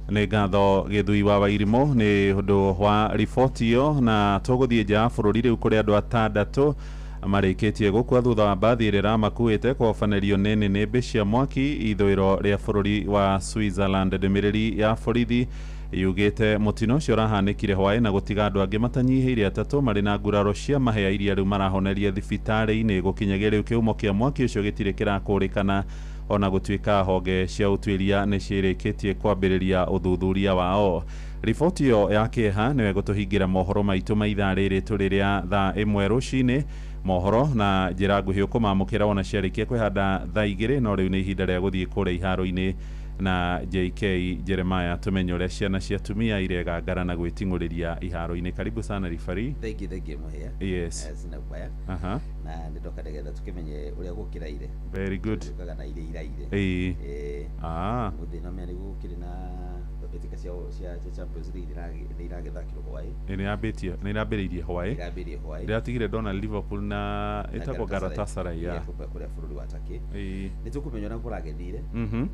Nĩ ngatho Githui wa Wairimu nĩ ũndũ wa riboti ĩyo, na tũgũthiĩ nja ya bũrũri rĩu kũrĩ andũ 6 marĩkĩtie gũkua thutha wa mbathi ĩrĩa ĩramakuĩte kũhobanĩrio nĩ nĩnĩmbĩ cia mwaki ithũĩro rĩa bũrũri wa Switzerland. Ndũmĩrĩri ya borithi yugĩte mũtino ũcio ũrahanĩkire hwaĩ na gũtiga andũ angĩ matanyihĩire 3 marĩ na nguraro cia mahĩa iria rĩu marahoneria thibitarĩ-inĩ. Gũkinyagia rĩu kĩhumo kĩa mwaki ũcio gĩtirĩ kĩrakũrĩkana, ona gũtuĩka honge cia ũtuĩria nĩ ciĩrĩkĩtie kwambĩrĩria ũthuthuria wao. Riboti ĩyo ya kĩeha nĩwe gũtũhingĩra mohoro maitũ ma ithaa rĩrĩ tũrĩ rĩa thaa 1 rũcinĩ. Mohoro na njĩra nguhĩ ũkũmamũkĩra ona ciarĩkia kwĩhanda thaa 2, no rĩu nĩ ihinda rĩa gũthiĩ kũrĩa iharo-inĩ na JK Jeremiah tumenye ũrĩa ciana cia tumia iregangara na gwĩting'ũrĩria iharo-inĩ. Karibu sana rifari. Thank you muhia. Yes. Sina ubaya. Na ndoka ndegetha tukimenye ũrĩa gũkĩraire. Very good. Tukaga na ile iraire. Muthina mĩari gũkĩrĩ na betika cia Champions League nĩiragethakirwo hwaĩ. Nĩirambĩrĩirie hwaĩ. Ndĩratigire ndona Liverpool na ĩtagwo Galatasaray ya kũrĩa bũrũri wa Turkey. Nĩtũkũmenya ũrĩa kũragethire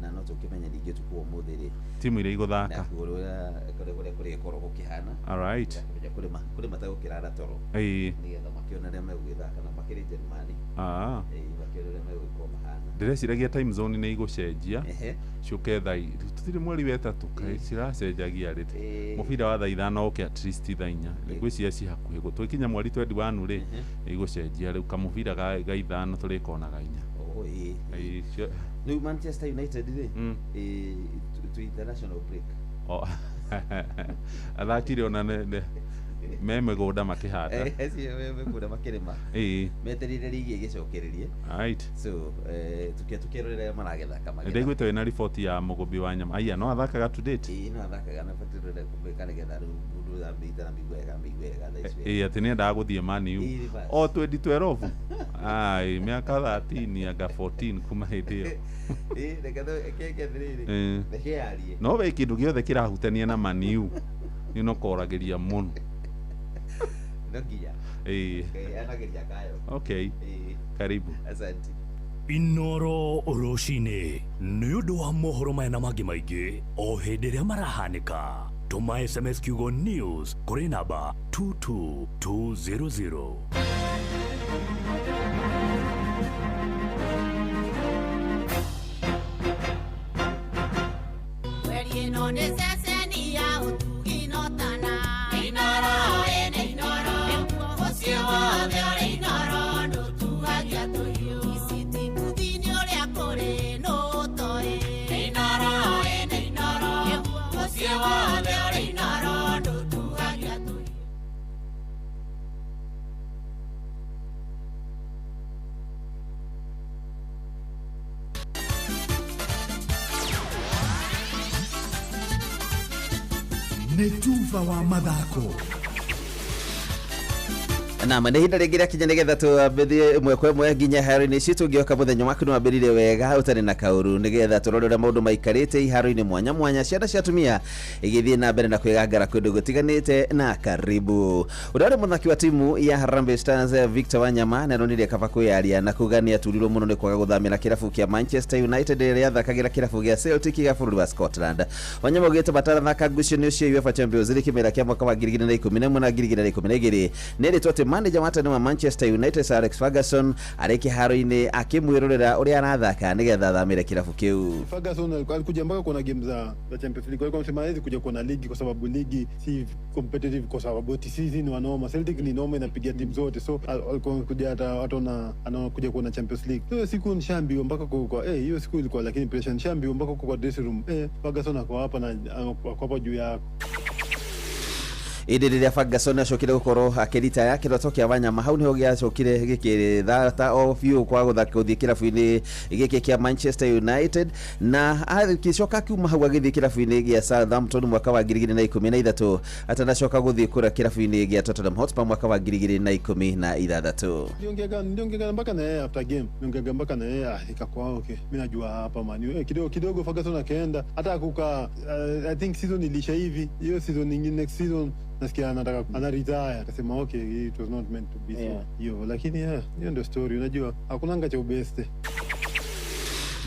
na no tũkĩmenya ningĩ tukũ ũmũthĩ rĩ timu iria igũthaka kũrĩa gũkorwo gũkĩhana. Alright. Kũrĩ matagũkĩrara toro. Nĩgetha makĩona arĩa megũgĩthaka na makĩrĩ Germany. Makĩona arĩa megũgĩkorwo mahana. Ndĩreciiragia time zone nĩ igũcenjia ciũke thaa tũtirĩ mweri wa 3 ciracenjagia rĩ mũbira wa thaa 5 ũke at least thaa 4 ngwĩciria ci hakuhĩ gũtũkinya mweri 21 rĩ igũcenjia rĩu kamũbira ga 5 tũrĩkonaga 4. Rĩu Manchester United rĩ to international break. Athakire ona memegũnda makĩhanda memegũnda makĩrĩma metereire ligi ĩgĩcokererie. Right. So tukĩrorera maragethaka magetha. Ndaiguĩte wĩna riboti ya Mũgũmbi wa Nyama. Aya no athakaga to date. No athakaga na batirore kũbeka nĩgetha rĩu mũndũ ambĩte na mĩigwega thaa icio. Atĩ nĩendaga gũthiĩ Man U 2012. Mĩaka 13 anga 14 kuma hĩndĩ ĩyo. No we kĩndũ gĩothe kĩrahutania na Man U nĩũkoragĩria mũno. Okay. Karibu. Asante. Inoro Oroshine nĩ ũndũ wa mohoro maya na mangĩ maingĩ o hĩndĩ ĩrĩa marahanĩka. Tũma SMS kiugo news kũrĩ namba 22200. Nĩ tuva wa mathako. na mane hinda rĩngĩ rĩakinya nĩgetha tũambĩthie ĩmwe kwa ĩmwe nginya iharo-inĩ ici tũngĩoka mũthenya waku nĩ wambĩrĩire wega ũtarĩ na kaũru nĩgetha tũrore ũrĩa maũndũ maikarĩte iharo-inĩ mwanya mwanya ciana cia atumia igĩthiĩ na mbere na kwĩgangara kũndũ gũtiganĩte na karibu. Ũrĩa mũthaki wa timu ya Harambee Stars Victor Wanyama nĩonire kaba kwĩyaria na kuga nĩ aturirwo mũno nĩ kwaga gũthamĩra kĩrabu kĩa Manchester United rĩrĩa athakagĩra kĩrabu gĩa Celtic gĩa bũrũri wa Scotland. Wanyama augĩte batarathaka ngucanio cio UEFA Champions League kĩmera kĩa mwaka wa 2011 na 2012 nĩrĩtwo atĩ manager wa tene wa Manchester United Sir Alex Ferguson arĩ kĩharo-inĩ akĩmwĩrorera ũrĩa arathaka nĩgetha athamĩre kĩrabu kĩu. Ferguson alikuja mpaka kuna game za Champions League. Alikuwa anasema hawezi kuja kuona ligi kwa sababu ligi si competitive kwa sababu sisi ni wanoma. Celtic ni noma inapigia timu zote. So alikuwa kuja hata anakuja kuona Champions League. Hiyo siku nishaambiwa mpaka kwa hiyo siku ilikuwa lakini pressure nishaambiwa mpaka kwa dressing room. Ferguson ako hapa na ako hapa juu yako. Rĩrĩa Ferguson acokire gũkorwo akĩrita yake kĩroto kĩa Wanyama hau niho gĩacokire gĩkĩthata o biũ kwa gũthaka gũthiĩ kĩrabu-inĩ gĩkĩ kĩa Manchester United na agĩcoka kiuma hau agĩthiĩ kĩrabu-inĩ gĩa Southampton mwaka wa 2013 atanacoka gũthiĩ kũra kĩrabu-inĩ gĩa Tottenham Hotspur mwaka wa 2016. Ndiongea mpaka na yeye after game. Ndiongea mpaka na yeye ikakuwa okay. Mimi najua hapa man. Kidogo Ferguson akaenda hata kuka I think season ilisha hivi. Hiyo season nyingine next season nasikia anataka retire akasema okay it was not meant to be so hiyo lakini hiyo ndio story unajua hakuna ngacha ubeste.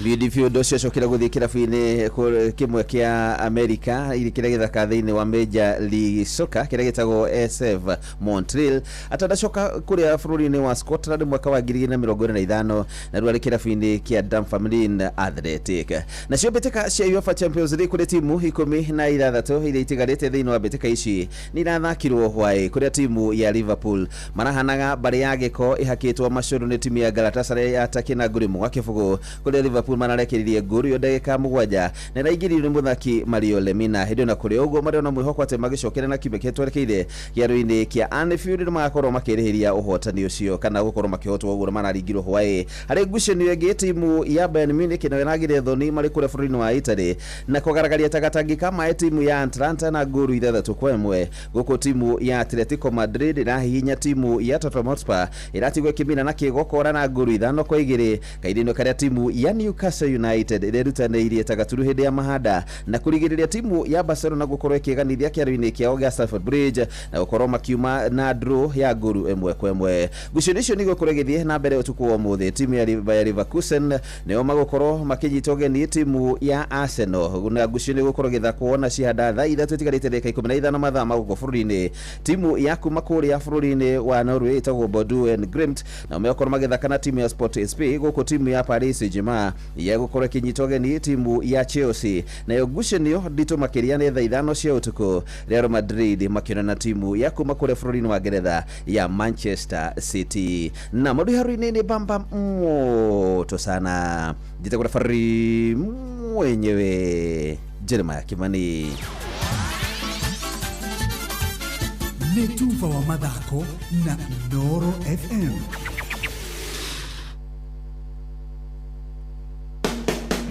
Midfield ũcio acokire gũthiĩ kĩrabu-inĩ kĩmwe kĩa America kĩrĩa gĩthaka thĩinĩ wa Major League Soccer kĩrĩa gĩtagwo SF Montreal atanacoka kũrĩa bũrũri-inĩ wa Scotland mwaka wa 2025 na rĩu arĩ kĩrabu-inĩ kĩa Dunfermline Athletic. Nacio mbĩtĩka cia UEFA Champions League kũrĩ timu 16 iria itigarĩte thĩinĩ wa mbĩtĩka ici nĩ irathakirwo hwaĩ kũrĩa timu ya Liverpool marahanaga mbarĩ ya gĩko ĩhakĩtwo macũrũ nĩ timu ya Galatasaray ya Turkey na ngũrĩ mwa kĩbũgũ kũrĩa Liverpool manarekererie ngũru yo ndagĩka 7 na ĩraingĩririo nĩ mũthaki Mario Lemina hĩndĩ na kũrĩ ũguo marĩ na mwĩhoko atĩ magĩcokera na kĩmwe kĩetwerekeire kĩaro-inĩ kĩa Anfield nĩ magakorwo makĩrĩhĩria ũhotani ũcio kana gũkorwo makĩhotwo ũguo mararingirwo hwaĩ harĩ ngucanio ĩngĩ timu ya Bayern Munich na ĩragĩre thoni marĩ kũrĩa bũrũri-inĩ wa Italy na kũgaragaria tagatangĩka ma timu ya Atalanta na ngũru 3-1 gũkũ timu ya Atletico Madrid ĩrahihinya timu ya Tottenham Hotspur ĩratigwo kĩmina na kĩgokora na ngũru 5-2 kaĩndĩ-inĩ karĩa timu ya Newcastle United ĩrerutanĩirie tagaturu hĩndĩ ya mahanda na kũrigĩrĩria timu ya Barcelona gũkorwo ĩkĩganithia kĩaro-inĩ kĩao gĩa Stamford Bridge na gũkorwo makiuma na draw ya ngũru 1-1. Ngucanio icio nĩ gũkorwo igĩthiĩ na mbere ũtukũ wa ũmũthĩ. Timu ya Leverkusen nĩo magũkorwo makĩnyita ũgeni timu ya Arsenal na ngucanio gũkorwo gĩthakwo na cihanda thaa 3 itigarĩte ndagĩka 15 mathaa ma gũkũ bũrũri-inĩ. Timu ya kuma kũrĩa bũrũri-inĩ wa Norway ĩtagwo Bordeaux and Glimt na megũkorwo magĩthaka na timu ya Sport SP gũkũ timu ya Paris Saint-Germain ya gũkorwo ĩkĩnyita ũgeni timu ya Chelsea nayo ngucanio nditũ makĩria nĩ thaa 5 cia ũtukũ Real Madrid makĩona na timu ya kuma kũrĩa bũrũri-inĩ wa Ngeretha ya Manchester City na maũndũ haru-inĩ nĩ bamba moto sana njitagwo Fari mwenyewe Jeremiah Kimani. Nĩ tufa wa mathako na Noro FM.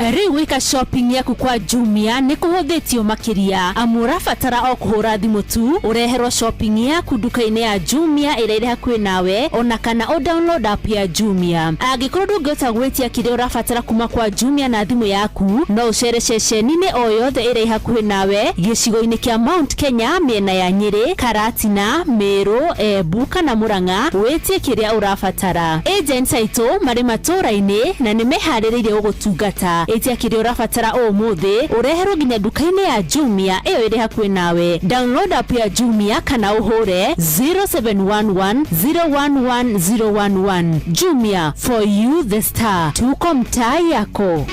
Rĩu wĩka shopping yaku kwa Jumia nĩ kũhũthĩtio makĩria amu ũrabatara o kũhũra thimũ tu ũreherwo shopping yaku duka-inĩ ya Jumia ĩrĩa ĩrĩ hakuhĩ nawe ona kana o download app ya Jumia. Angĩkorwo ndũngĩhota gwĩtia kĩrĩa ũrabatara kuma kwa Jumia na thimũ yaku no ũcere ceceni-inĩ o yothe ĩrĩ hakuhĩ nawe gĩcigo-inĩ kĩa Mount Kenya mĩena ya Nyĩrĩ, Karatina, Meru, Embu kana Murang'a wĩtie kĩrĩa ũrabatara. Agents aitũ marĩ matũũra-inĩ na nĩ meharĩrĩirie gũgũtungata. Etia kĩrĩa ũrabatara ũmũthĩ ũreherwo nginya duka-inĩ ya Jumia ĩyo ĩrĩ hakuhĩ nawe. Download app ya Jumia kana ũhũre 0711011011. Jumia, for you the star. Tuko mtaa yako.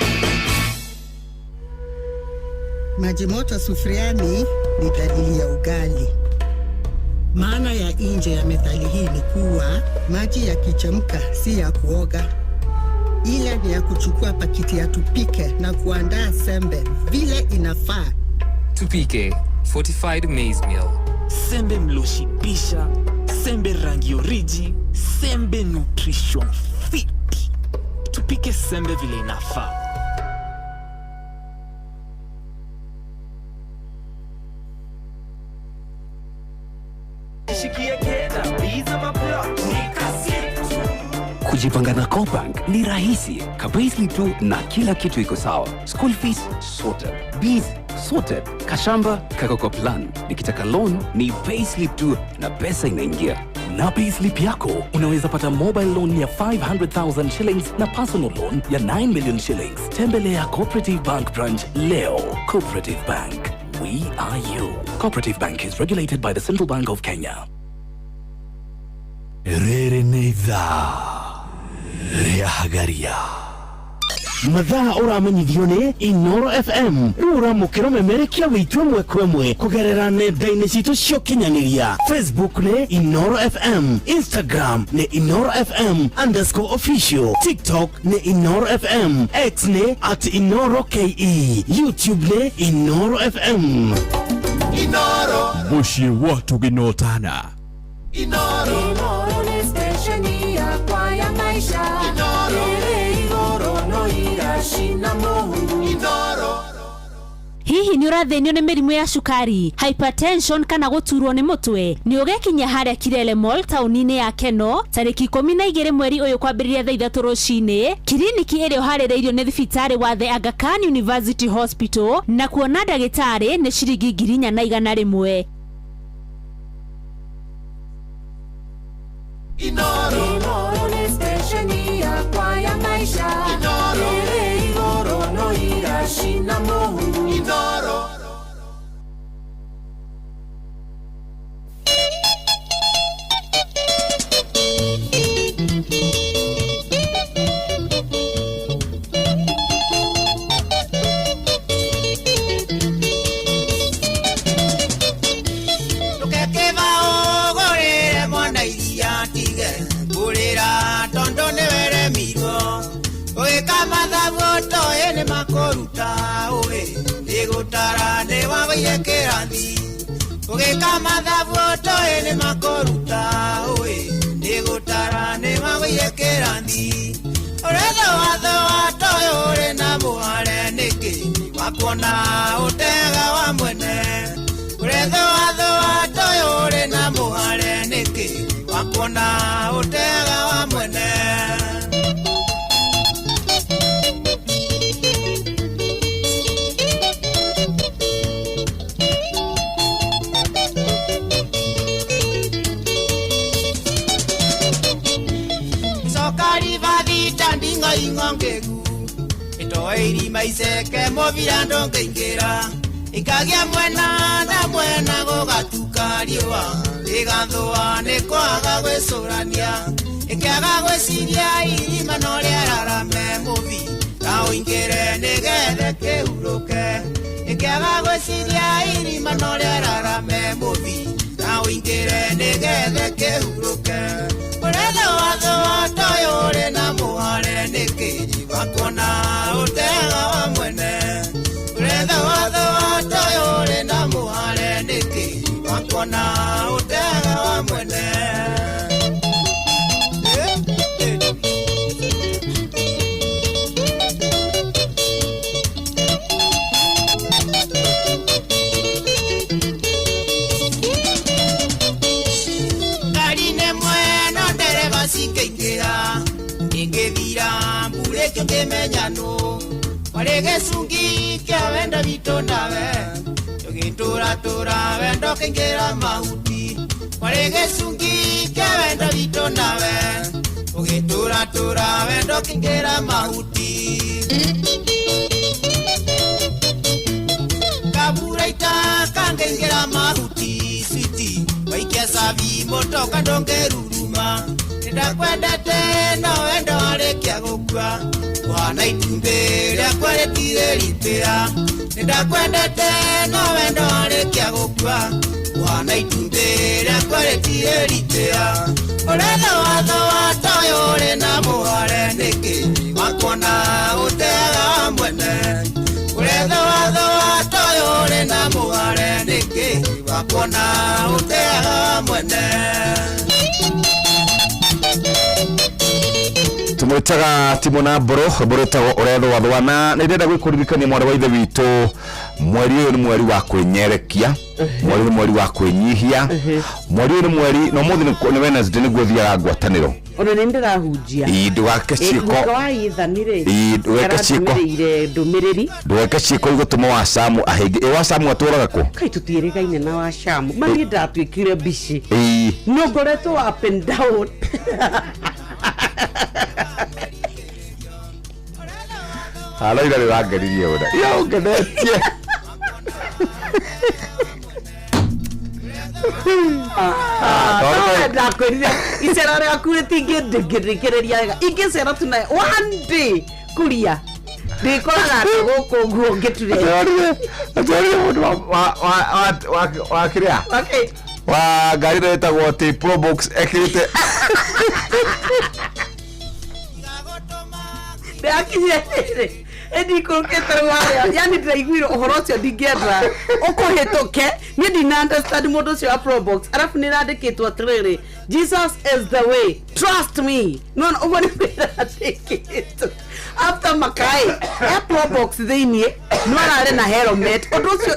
Maji moto sufuriani ni dalili ya ugali. Maana ya nje ya methali hii ni kuwa maji yakichemka si ya kuoga, ila ni ya kuchukua pakiti ya tupike na kuandaa sembe vile inafaa. Tupike fortified maize meal. Sembe mloshibisha, sembe rangi oriji, sembe nutrition fit. Tupike sembe vile inafaa. Shikia kena, biza mapla. Kujipanga na CoBank ni rahisi. Payslip tu na kila kitu iko sawa. School fees sorted, bills sorted, kashamba kako kwa plan. Nikitaka loan ni payslip tu na pesa inaingia. Na payslip yako unaweza pata mobile loan ya 500,000 shillings na personal loan ya 9 million shillings. Tembelea Cooperative Bank branch leo. Cooperative Bank, we are you. Cooperative Bank is regulated by the Central Bank of Kenya. Rere neitha Rea Hagaria mathaa uramenyithio ni Inoro FM rura mukiro memerekia witwe mwekwemwe kugerera nenda-ini citu cio kinyaniria. Facebook ni Inoro FM, Instagram ni Inoro FM_official, TikTok ni Inoro FM, X ni @InoroKE, YouTube ni Inoro FM. Inoro mushi watu ginotana. Inoro ni station ya kwa ya maisha. Inoro no irashina mohu. Inoro Hihi ni urathenio ni mirimu ya shukari, hypertension kana guturwo ni mutwe? Ni ugekinya haria Kirele Mall tauni-ini ya Keno tariki 12 mweri uyu kwambiriria thaa 3 rucini. Kiriniki iria haririirio ni thibitari wa The Aga Khan University Hospital na kuona ndagitari ni ciringi 401. Inoro ni station ya kwa ya maisha. Inoro no irashina mohu. Inoro Ugekama dhavuto ene makoruta oe negotara ne mawe kerandi oretho watoyo ore na muhare niki wakona utega wa mwene oretho watoyo ore na muhare niki wakona utega wa mwene. Ingongegu itoiri maiseke movirando ngeingira ikagia mwena na mwena gogatuka riwa iganthwa ni kwaga gwicurania ikiaga gwiciria irima no riararame muvi na uingire nigethe kihuruke ikiaga gwiciria irima no riararame muvi na uingire nigethe kihuruke uretho watoyo uri na muhare niki wakona utega wa mwene uretho watoyo uri na muhare niki wakona utega wa mwene. Menyano warege sungi kia wenda vito nawe yogitura tura wendo kengera mahuti warege sungi kia wenda vito nawe yogitura tura wendo kengera mahuti kabura ita kangengera mahuti switi waikia savi moto kandongeruruma ndakwenda tena wendo arekia gukua wana itumbe ria kwaretire ritira ndakwenda tena wendo arekia gukua wana itumbe ria kwaretire ritira oretho watoyo uri na muhare niki wakona utega mwene oretho watoyo uri na muhare niki wakona utega mwene. tumwitaga Timona Mburu tago uretho wathwana na ndenda gwikuririkania mwana wa ithe witu mweri uyu ni mweri wa kwenyerekia mweri ni mweri wa kwenyihia mweri ni mweri no muthi ni Wednesday niguo thiaga ngwataniro ona nindira hujia ndwake ciko waithanire ndwake ciko ndumiriri ndwake ciko igutuma wa Samu ahenge wa Samu aturaga ko kai tutirigaine na wa Samu mami ndatwikire bici no ngoretwo up and down hala ira ragaririe ora yo ngenetie ndakwirire icera ria kuriti ngindikiriria ingisera tunaye one day kuria ndikoraga guku nguo ngiture atwari mundu wa kiria wa gari retagwo ti Pro Box ekirite ndakinyere edi kurukete wale yani ndaiguiro uhoro ucio ndingienda ukuhituke ni ndina understand mundu ucio wa Pro Box arafu nirandikitwo atiriri Jesus is the way trust me no ugo ni ndirandikitwo after makai ya Pro Box thiini no arare na helmet undu ucio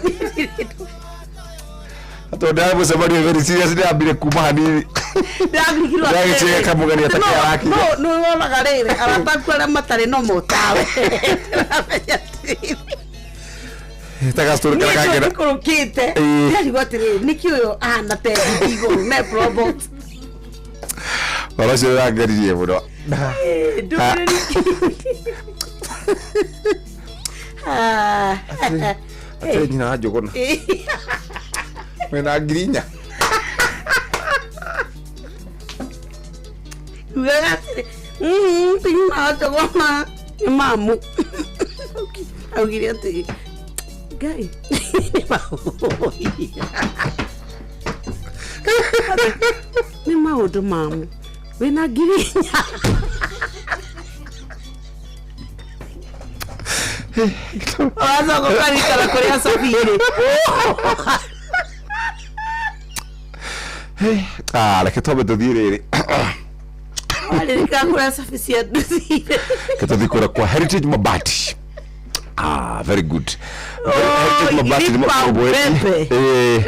atonda mucemania very serious ni ambire kuma hanini ndagirikirwo ndagicega kamugani atakia waki no wonaga riri aratakwara matari no motawe itaga story kagera kurukite yari gotire nikio ana te digo ne Pro Box wala se ragaririe muno ate ni na jogona mena grinya pinga jogona mamu augire ati gai ni maundu mamu wena grinya waza kukarikara kuria safiri reke twambe tuthie riri walirika kuria safisia duthire tuthie kuria kwa Heritage Mabati very good Heritage Mabati ni makuboete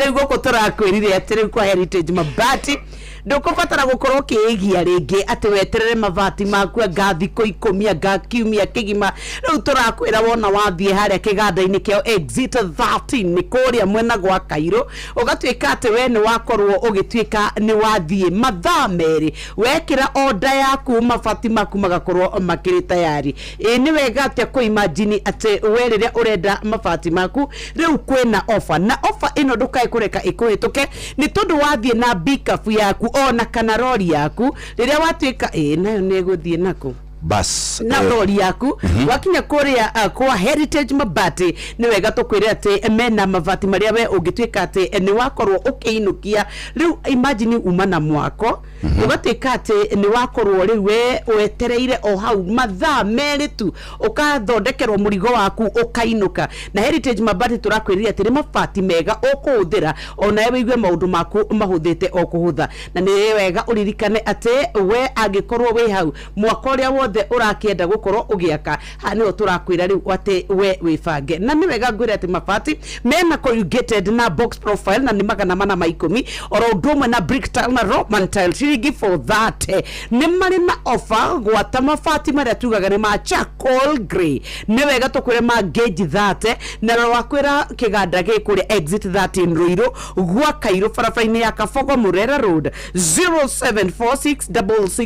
rego ko turakwirire atiri kwa Heritage Mabati ndukubatara gukorwo kiigia ringi ati weterere mabati maku ngathi ko ikomia ngakiumia kigima riu turakwira wona wathie haria kiganda-ini kiao exit 13 ni kuria mwena gwa Kairo ugatwika ati we ni wakorwo ugitwika ni wathie mathaa meri wekira order yaku mabati maku magakorwo makiri tayari ni wega ati ku imagine ati we riria urenda mabati maku riu kwina offer na offer ino ndukae kureka ikuhituke ni tondu wathie na bikafu yaku ona kana rori yaku riria watwika nayo neguthie nako bas na rori yaku wakinya kuria kwa Heritage Mabati ni wega tukwire ati mena mabati maria we ungitwika ati ni wakorwo ukiinukia riu imagine umana mwako ugatwika ati ni wakorwo riu we wetereire o hau mathaa meri tu ukathondekerwo murigo waku ukainuka na Heritage Mabati turakwirira ati ni mabati mega ukuhuthira ona we igue maundu maku mahuthite okuhutha na ni wega uririkane ati we angikorwo we hau mwako uria wothe urakienda gukorwo ugiaka hanio turakwira riu ati we wifange na ni wega ngwire ati mabati mena corrugated na box profile na ni magana mana ma 10 oro ndumwe na brick tile na Roman tile shiringi for that ni mari na offer gwata mabati maria tugaga ni ma charcoal grey ni wega tukwire ma gauge that na wakwira kiganda gikuria exit 13 Ruiru gwa Kairo barabara-ini ya Kabogo Murera Road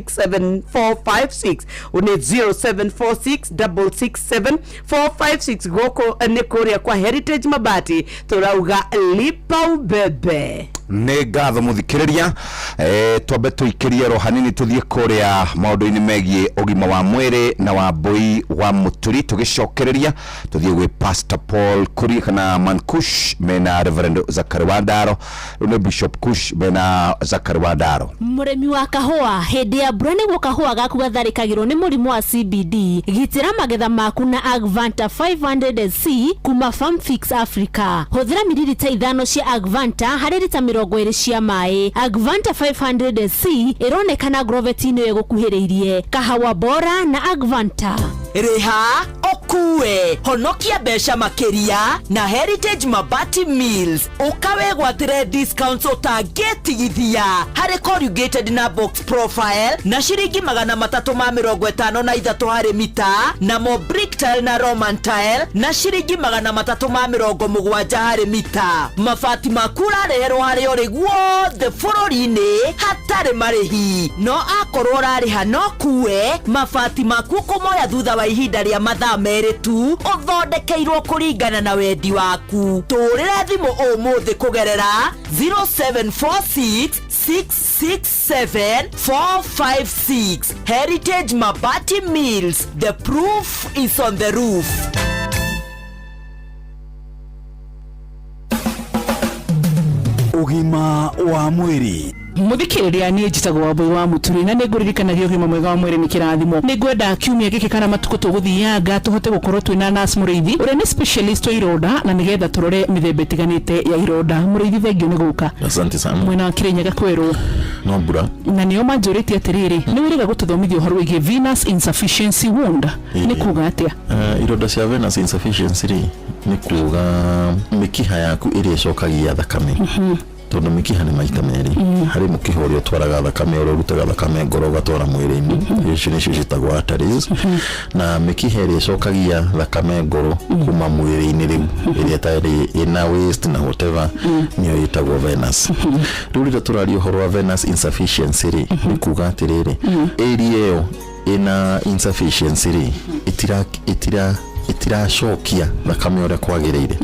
0746667456 une 0746667456 goko ni kuria kwa Heritage Mabati turauga lipa ubebe ne gatho muthikiriria twambe tuikirie ro hanini tuthie kuria maundu-ini megie ugima wa mwiri na wa mbui wa muturi tugicokereria tuthie gwi Pastor Paul Kuria kana Mankush mena Reverend Zakari Wandaro ne Bishop Kush mena Zakari Wandaro muremi wa kahua hindi ya mbura niguo kahua gaku gatharikagirwo ni murimu wa CBD gitira magetha maku na Agvanta 500C kuma Farm Fix Africa huthira mililita 5 cia Agvanta hari lita 50 20 cia mai. Agvanta 500C ironekana Grovet-ini egukuhiriirie. Kahawa Bora na Agvanta. Reha okue honokia besha makeria na Heritage Mabati Mills ukawe gwatire discounts utagetigithia hari corrugated na box profile na shiringi 353 hari mita na mo brick tile na Roman tile na shiringi 370 hari mita. Mafati makura rero hari ori guothe bururi-ini hatari marihi no akorwo rariha no kue mafati maku kumoya thutha wa ihinda ria mathaa mere tu uthondekeirwo kuringana na wendi waku. Turira thimu umuthi kugerera 0746667456. Heritage Mabati Mills, the proof is on the roof. Ugima wa mwiri muthikiriria ni njitagwo wa Mbui wa Muturi na niguririkanagia ugima mwega wa mwiri ni kirathimo. Ningwenda kiumia giki kana matuko tuguthianga tuhote gukorwo twina nurse Muriithi uria ni specialist wa ironda na nigetha turore mithemba itiganite ya ironda. Muriithi thengio ni guka. Asante sana. Mwena wa Kirinyaga kweru no mbura na niyo majority atiriri ni wiriga gututhomithia uhoro wigie venous insufficiency wound ni kuga atia. Ironda cia venous insufficiency ni kuga mikiha yaku iria icokagia thakame tondu mikiha ni maita meri hari mukiha uria twaraga thakame uria rutaga thakame ngoro gatwara mwiri-ini icio nicio citagwo arteries na mikiha iria icokagia thakame ngoro kuma mwiri-ini riu iria tari ina waste na whatever niyo itagwo venous. Riu rita turaria uhoro wa venous insufficiency ni kuga atiriri area iyo ina insufficiency itiracokia thakame uria kwagiriire.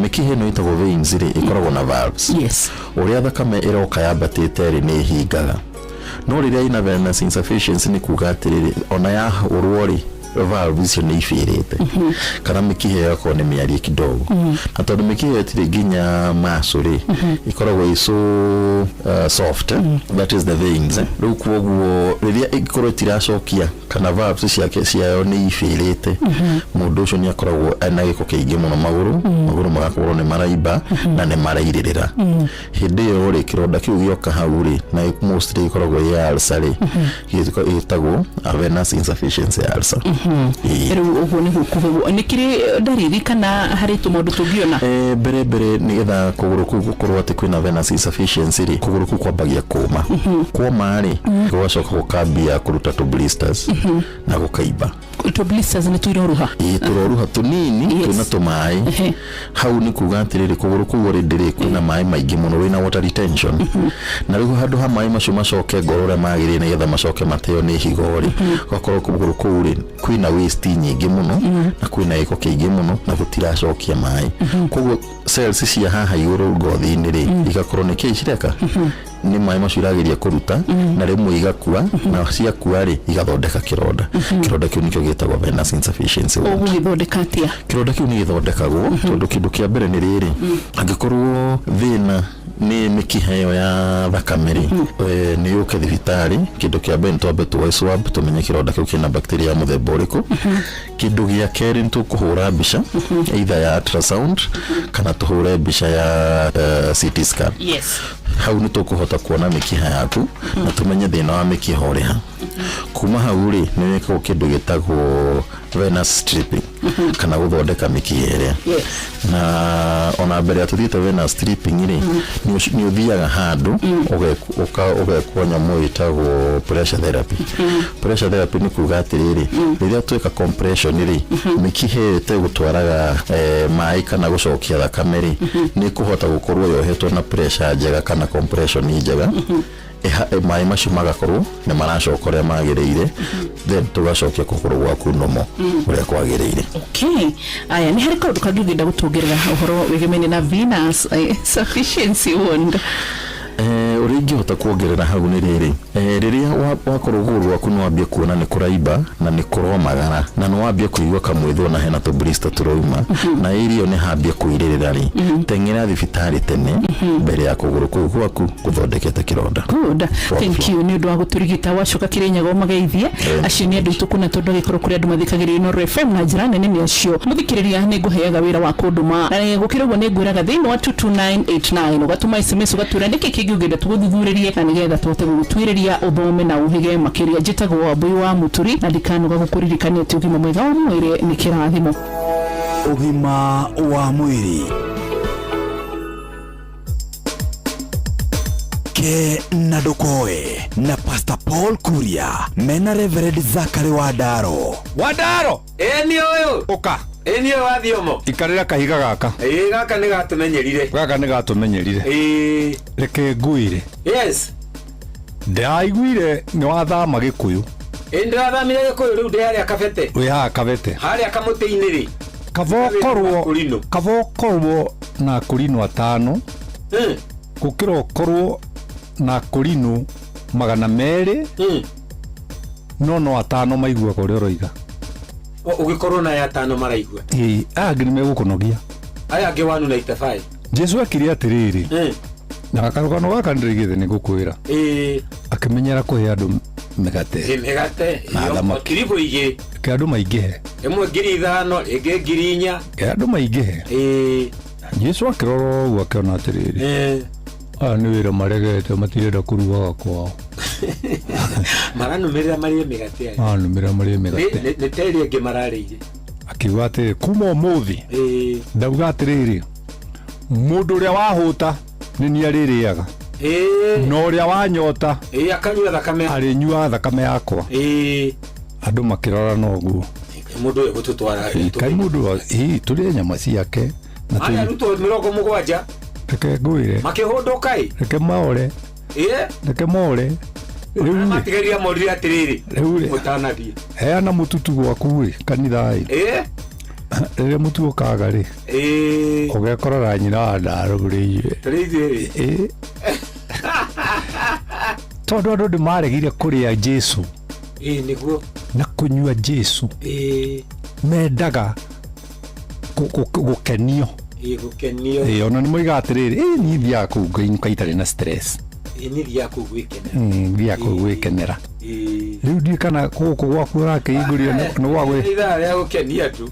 Mikiha ino itagwo veins ikoragwo na valves. Yes. Uria thakame iroka yambatite ni hingaga no riria ina venous insufficiency ni kuga atiriri ona ya urwori valves icio ni ifirite kana mikiha yako ni miarie kidogo na tondu mikiha itire nginya muscle ikoragwo iso soft that is the veins. Riu kwoguo riria ikorwo itiracokia kana valves ciake ciayo ni ifirite mundu ucio ni akoragwo ena giko kiingi muno maguru magakorwo ni maraimba na ni marairirira. Hindi iyo ri kironda kiu gioka hau ri na mostly ikoragwo ya ulcer gitagwo venous insufficiency ulcer. Riu uguo ni gukuvugu ni kiri dariri kana hari tumundu tungiona mbere nigetha kuguru kuu gukorwo ati kwina venous insufficiency ri kuguru kuu kwambagia kuma kuma ri gwacoka gukambia kuruta tu blisters na gukaimba. Tu blisters ni tuiroruha turoruha tunini twina tumai hau ni kuga atiriri kuguru kuu ri ndiri kwina mai maingi muno wina water retention na riu handu ha mai macio macoke ngorore magiri nigetha macoke mateo ni higori gakorwo kuguru kuu ri kwina waste nyingi muno na kwina iko kiingi muno na gutiracokia mai koguo cells cia haha iguru ngothi-ini ri igakorwo ni kicireka ni mai macio irageria kuruta na rimwe igakua na ciakua ri igathondeka kironda kiu nikio gitagwo venous insufficiency. Ugu githondeka atia? Kironda kiu ni githondekagwo tondu kindu kia mbere ni riri angikorwo thina ni mikiha iyo ya thakame ri ni yuke thibitari kindu kia mbere twambe tuoe swab tumenye kironda kiu kina bacteria muthemba uriku. Kindu gia keri ni tukuhura mbica either ya ultrasound kana tuhure mbica ya CT scan. Yes. Hau ni tukuhota kuona mikiha yaku na tumenye thina wa mikiha uriha. Kuma hau ri ni wikagwo kindu gitagwo venous stripping kana guthondeka mikiha iria. Na ona mbere ya tuthiite venous stripping ri ni uthiaga handu ugekwo nyamu itagwo pressure therapy. Pressure therapy ni kuga atiriri riria tweka compression ri mikiha ite gutwaraga mai kana gucokia thakame ri ni kuhota gukorwo yohetwo na pressure njega kana compression njega mai macio magakorwo ni maracokoria magiriire then tugacokia kuguru gwaku nomo uria kwagiriire. Okay, aya ni hari kaundu kangi ngenda gutungerera uhoro wigemene na venous insufficiency wound. uringi hota kuongerera hau ni riri riria wakorwo guru rwaku no wambie kuona ni kuraiba na ni kuromagara na no wambie kuigwa kamwitho na hena to blister turauma na irio ni hambie kuiririra ri tengera thibitari tene mbere ya kuguru kuu gwaku guthondekete kironda. Good, thank you. Ni undu wa guturigita wacoka Kirinyaga umageithie acio ni andu tukuna tondu gikoro kuri andu mathikagiriria Inooro FM na njira nene ni acio muthikiriria ni nguheaga wira wa kunduma na gukiragwo ni ngwiraga thiini wa 22989 ugatuma SMS ugatura ndiki kingi ugenda tuguthuririe na nigetha tuhote gutwiriria uthome na uhige makiria njitagwo Wambui wa Muturi na ndikanuga gukuririkania ati ugima mwega wa mwiri ni kirathimo. Ugima wa mwiri ke na Ndokoe na Pastor Paul Kuria mena Reverend Zachary Wadaro. Ni oyo uka ni oyo wathiomo ikarira kahiga gaka gaka ni gatumenyerire reke nguire. Yes, ndaiguire ni wathama Gikuyu. Ndirathamire Gikuyu riu ndi haria kabete haria kamuti-ini ri kavokorwo na kurino atano gukira korwo na kurino 200 no atano maigua kore roiga ugikorwo na ya tano maraigua agini megukunogia aya angi 195 Jesu akiri atiriri na akarugano gaka ndirigithe ni gukwira akimenyera kuhe andu megate yo kiribo ige ke andu maingihe emwe ngiri 5 ege ngiri 4 ke andu maingihe Jesu akiroro gwa kiona atiriri ni wira maregete matirenda kuruga kwao maranumirira marie migate ni teri angi mararire akiuga ati kuma umuthi ndauga atiriri mundu uria wahuta ni niaririaga no uria wanyota akanyua thakame arinyua thakame yakwa andu makirora noguo mundu uyu gututwara kai mundu turi nyama ciake na aya ruto 70 reke nguire makihunduka reke maore matigeria morire atiriri mutanathie heana mututu gwaku kanitha rĩrĩa mũtu ũkaga rĩ ũgekorora nyina wa ndarũgũrĩire tondũ andũ nĩmaregire kũrĩa Jesu nĩguo na kũnyua Jesu mendaga gũkenio ona nĩmoiga atĩrĩrĩ niĩ thiaga kũu ngainũka itarĩ na stress thiaga kũu gwĩkenera rĩu ndiĩ kana gũkũ gwaku ũrakĩhingũrio nĩ gwagũkenia tu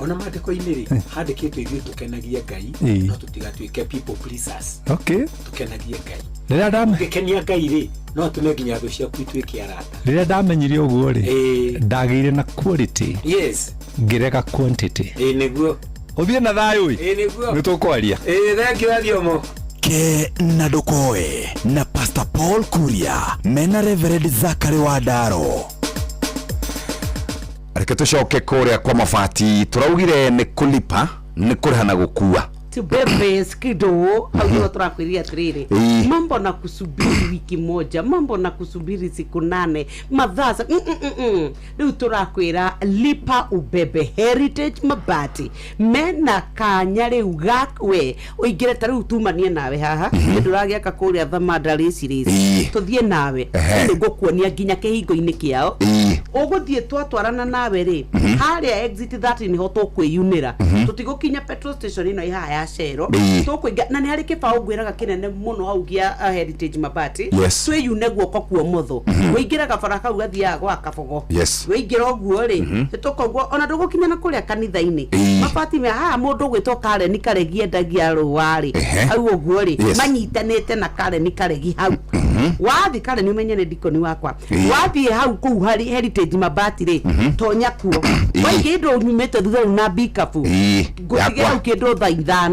ona mandĩko-inĩ rĩ handĩkĩtwo ithuĩ tũkenagia Ngai no tũtigatuĩke people pleasers tũkenagie Ngai rĩrĩa gĩkenia Ngai rĩ no tũme nginya thũ ciaku ituĩke arata rĩrĩa ndamenyire ũguo rĩ ndagĩire na quality ngĩrega quantity nĩguo ũthiĩ na thayũ nĩ tũkwaria thengiũ athiomo ke na Ndokoe na Pastor Paul Kuria mena Reverend Zachary Wadaro. Reke tucoke kuria kwa mabati turaugire ni kulipa ni kuriha na gukua tubebe skido au turakwiria atiriri mambo na kusubiri wiki moja mambo na kusubiri siku 8 madhasa riu turakwira lipa ubebe Heritage Mabati mena kanya riu gakwe uingire ta riu tumanie nawe haha nduragia kakuria thamadari series tuthie nawe ni gukuonia nginya kihingo-ini kiao uguthie twatwarana nawe ri haria exit 30 ni ho tukwiyunira tutigukinya petrol station ino ihaya Shero tukuinga na ni hari kibao ngwiraga kinene muno hau gia Heritage Mabati twiyune guoko kwa motho wingiraga baraka ugathia gwa kabogo wingira oguo ri tukoguo ona ndugukinya na kuria kanitha-ini mabati me haha mundu gwitwo Karen Karegi endagia ruwari hau oguo ri manyitanite na Karen Karegi hau wathi Karen umenye ni dikoni wakwa wathi hau kuu hari Heritage Mabati ri tonya kuo waingindo nyumete thutha na bikafu gutige hau kindo tha ithano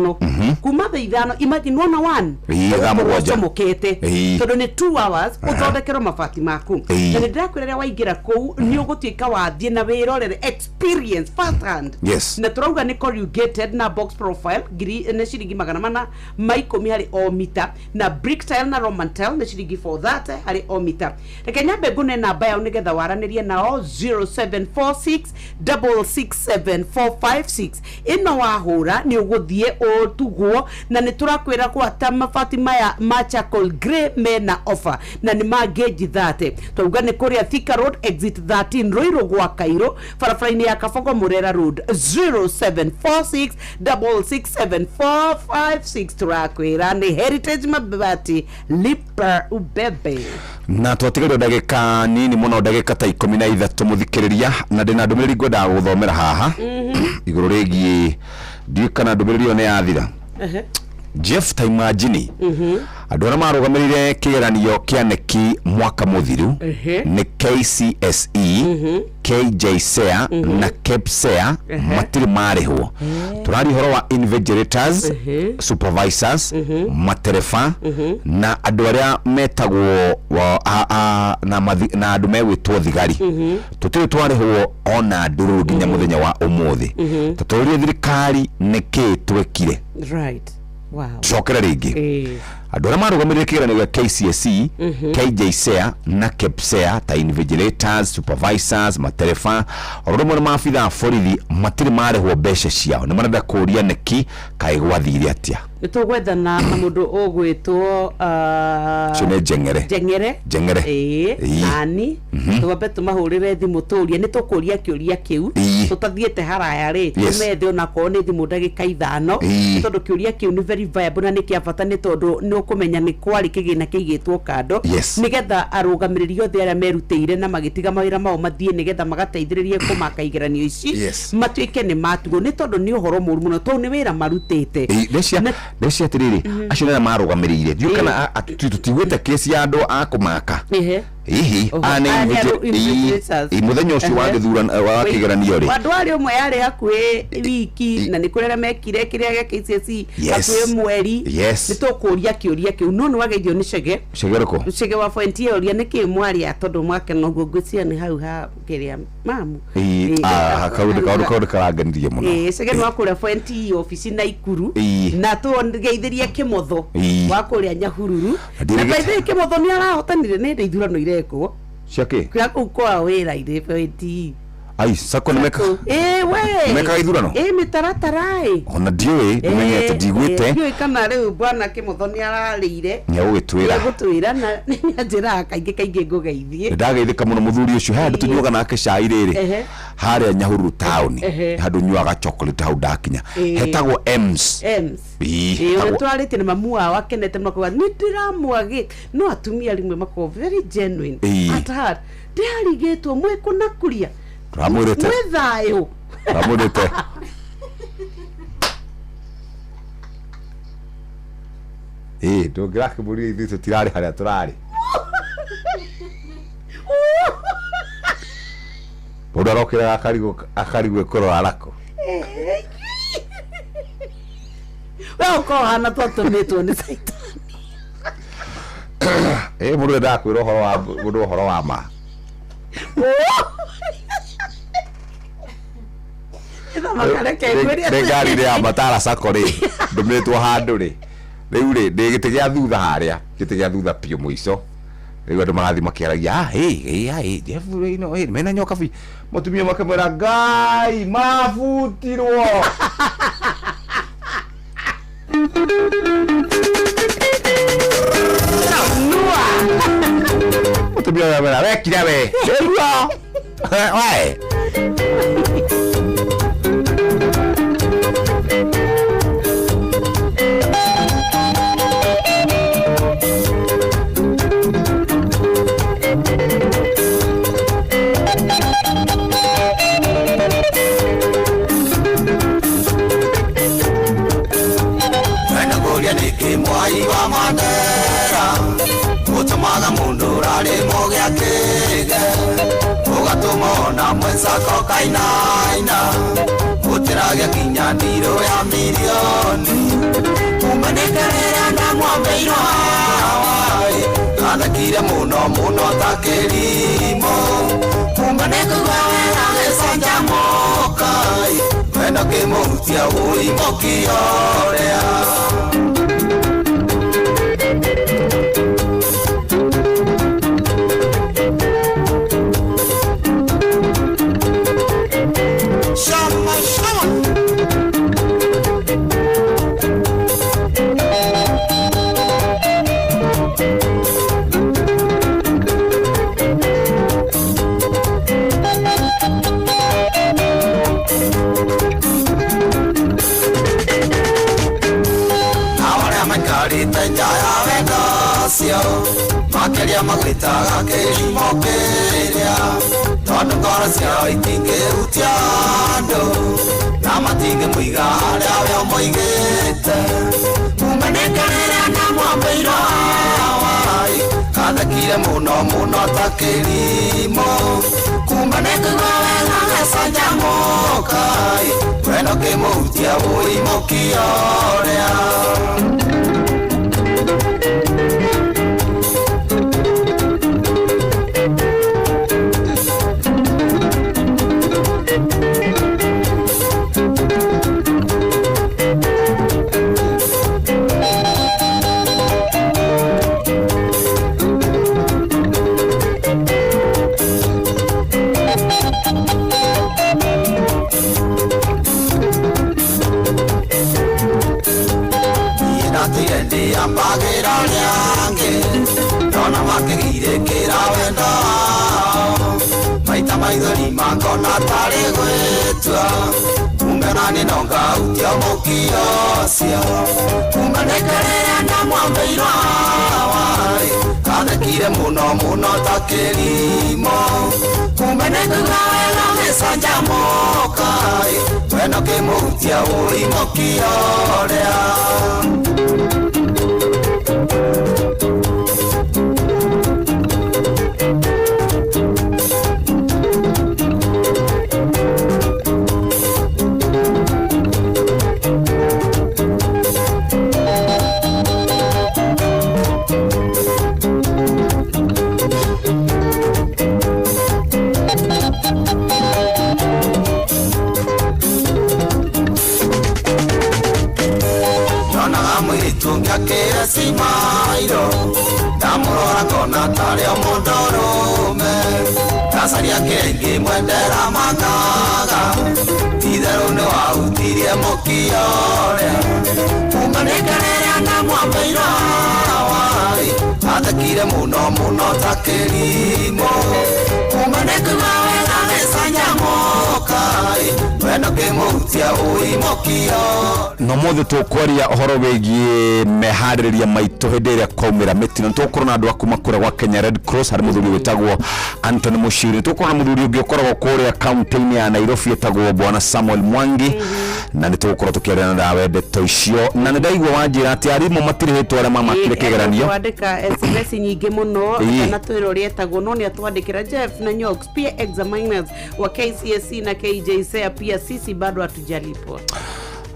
kuma tha ithano imagine 1 mukete tondu ni 2 hours uthondekero mabati maku na ni ndakwirera waingira kuu ni ugutuika wathie na wirorere experience first hand na turauga ni corrugated na box profile giri na ciringi 400 maikomi hari o mita na brick tile na roman tile na ciringi for that harĩ o mita. Reke nyambe ngune namba yao nĩgetha waranirie nao 0746667456. Ĩno wahũra nĩ ũgũthiĩ ũtugwo na nĩ tũrakwĩra gwata mabati maya ma charcoal grey mena offer na nĩ ma gauge 30. Twauga nĩ kũrĩa Thika Road exit 13 Ruiru gwa Kairo barabara-inĩ ya Kabogo Murera Road 0746667456. Tũrakwĩra nĩ Heritage Mabati lipa ubebe. Na twatigario ndagika nini muno ndagika ta 13 muthikiriria na ndina ndumiriri ngwenda guthomera haha iguru rigie ndiye kana ndumiriri one yathira Jeff Taimajini andu ara marugamirire kigeranio kia neki mwaka muthiru ni KCSE KJSEA na KEPSEA matiri marihwo turari horo wa invigilators supervisors materefa na andu aria metagwo na andu megwitwo thigari tutiri twarihwo ona nduru nginya muthenya wa umuthi tuturie thirikari niki twekire right. Wow. Chokera ringi. Andu ara marugamirire kigeranio gĩa KCSE, KJSEA na KEPSEA ta invigilators, supervisors, materefa, oromwe na maabitha borithi matiri marihwo mbeca ciao. Nĩ marenda kũria neki kaĩ gwathire atia. Nitugwethana na mundu ugwitwo Chune Jengere nani tugombe tumahurire thimu turie nitukuria kiuria kiu tutathiete haraya ri tumethe ona ko ni thimu ndagika 5 tondu kiuria kiu ni very viable na ni kiabata ni tondu ni ukumenya ni kwari kigina kiigitwo kando nigetha arugamiriri othe aria merutire na magitiga mawira mao mathie nigetha magateithiririe kumaka igeranio ici matuike ni matugo ni tondu ni uhoro muru muno tondu ni wira marutite Decia atiriri acio nĩ marugamirire ndiũ kana tutigwĩte kesi ya andũ a kũmaka hihi muthenya ũcio wa gĩthurano wa kĩgeranio rĩ andũ arĩa ũmwe yarĩ hakuhĩ wiki na nĩ kũrĩa mekire kĩrĩa gĩa KCSE hakuhĩ mweri nĩ tũkũria kĩũria kĩu no nĩ wageithio nĩ Chege rĩkũ Chege wa Point ũria nĩkĩ mwaria tondũ mwake no ngwĩcia nĩ hau ha kĩrĩa mamu kaũndũ karanganirie mũno Chege nĩ wakũrĩa Point ofici na Ikuru na tũgeithirie Kĩmotho wa kũrĩa Nyahururu na baithĩ Kĩmotho nĩ arahotanire nĩ ithurano ireko ciake kwa kwa wĩra ire Point ai sako nimeka we nimeka ithurano mitaratara ona ndiwe nimenyete ndigwite ndiwe kana riu bwana Kĩmotho nĩ ararĩire nya gũgĩtwĩra na nĩ njĩra kaingĩ ngũgeithie ndageithĩka mũno mũthuri ũcio handu tunyuaga nake cai rĩrĩ harĩa Nyahururu town handu nyuaga chocolate hau ndakinya hetagwo Ems twarĩtie na mamu wao akenete mũno kuga nĩ ndĩramwagĩ no atumia rimwe mako very genuine at ndarigĩtwo mwĩkũnakuria ramurete mwĩthayũ ramurete ndũngĩrake mũri ithuĩ tũtirarĩ harĩa tũrarĩ mũndũ arokĩra akarigwo kũrora rako we ũkorwo hana twatũmĩtwo nĩ caitani mũndũ ndakwĩra ũhoro wa ma nĩ ngari rĩ ya Matara Sacco rĩ ndũmĩtwo handũ rĩ rĩu rĩ ndĩ gĩtĩ gĩa thutha harĩa gĩtĩ gĩa thutha piũ mũico rĩu andũ marathi makĩaragia Jeff mena nyoka bi mũtumia makĩmwĩra Ngai mabutirwo mũtumia wĩra wekira we rĩruo we Mwai wa Mandera utamaga mundu rari mogya kige ugatuma na mwenzako kainaina utirage kinya ndiro ya milioni umanenderera na mwambeiro hawai athakire muno takirimo umanekugwera gesanja mokai wena kimutia uimokiorea wendo cio makeria magwitaga kĩrimo kĩrĩa tondũ ngoro ciao itingĩhutia andũ na matingĩmũiga harĩa we ũmũigĩte mumenĩkanĩra na mwambĩirwo wai kathekire mũno mũno ta kĩrimo kumbe nĩkũigua wega gĩcanjamũka wendo kĩmũhutia wũimũkia ũrĩa ambagira nyange nona makigirikira wendo maita maithori makona tari gwitwa kumbe nani nonga utia mukio cio kumbe nekerera na mwambeirwo wai kathekire muno muno ta kĩrimo kumbe nekuga wega gĩcanjamũka wendo kĩmũhutia wũimũkia ũrĩa Kira simairo Namurora kona tario mundorume Kasaria kengi mwendera magaga Titheru ni wautirie mukiore Umanekanera na mwambeirwo wai Athekire muno muno ta kĩrimo Umanekuga wega gĩcanjamũka wendo kĩmũhutia wũimũkia no mothe tukwaria uhoro wigie meharĩrĩria maitũ hĩndĩ ĩrĩa kwaumĩra mĩtino nĩtũgũkorwo na andũ akuma kũrĩa gwa Kenya Red Cross harĩ mũthuri wĩtagwo Anthony Mushiri nĩtũgũkorwo na mũthuri ũngĩ ũkoragwo kũrĩa kaunti-inĩ ya Nairobi wĩtagwo bwana Samuel Mwangi na nĩtũgũkorwo tũkĩarĩrĩana nawe ndeto icio na nĩndaigua wanjĩra atĩ arimũ matirĩhĩtwo arĩa mamakire kĩgeranio twandĩka SMS nyingĩ mũno kana twĩra ũrĩa etagwo no nĩatwandĩkĩra Jeff na Nyox pia examiners wa KCSE na KJSEA pia sisi bado hatujalipwa.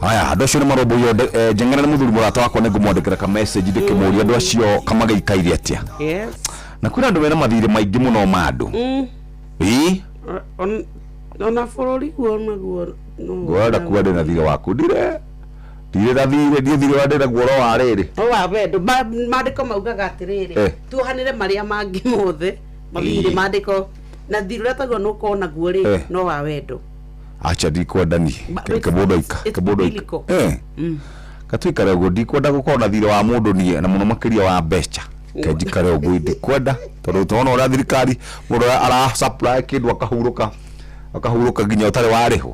Haya andũ acio nĩ marũmbũ yothe njeng'era nĩ mũthuri mũrata wakwa nĩngũmwandĩkĩra ka message ndĩkĩmũria andũ acio kamagĩikaire atĩa. Yes. Na kwĩna andũ mena mathirĩ maingĩ mũno ma andũ. Ona bũrũri guo ngwenda kuwa ndĩna thirĩ waku ndire na thirĩ wa ndĩna guoro wa rĩrĩ. Wa wendo mandĩko maugaga atĩrĩrĩ tuohanĩre marĩa mangĩ mothe mathirĩ mandĩko na thirĩ ũrĩa taguo nũkorwo naguo rĩ no wa wendo. Acha ndikwenda ni kabodoika katuikare uguo ndikwenda gũkorwo na thirĩ wa mũndũ nie na mũno makĩria wa mbeca kenjikare uguo ndikwenda tondũ tũrona ũrĩa thirikari mũndũ ara supply kĩndũ akahurũka nginya ũtarĩ warĩhwo.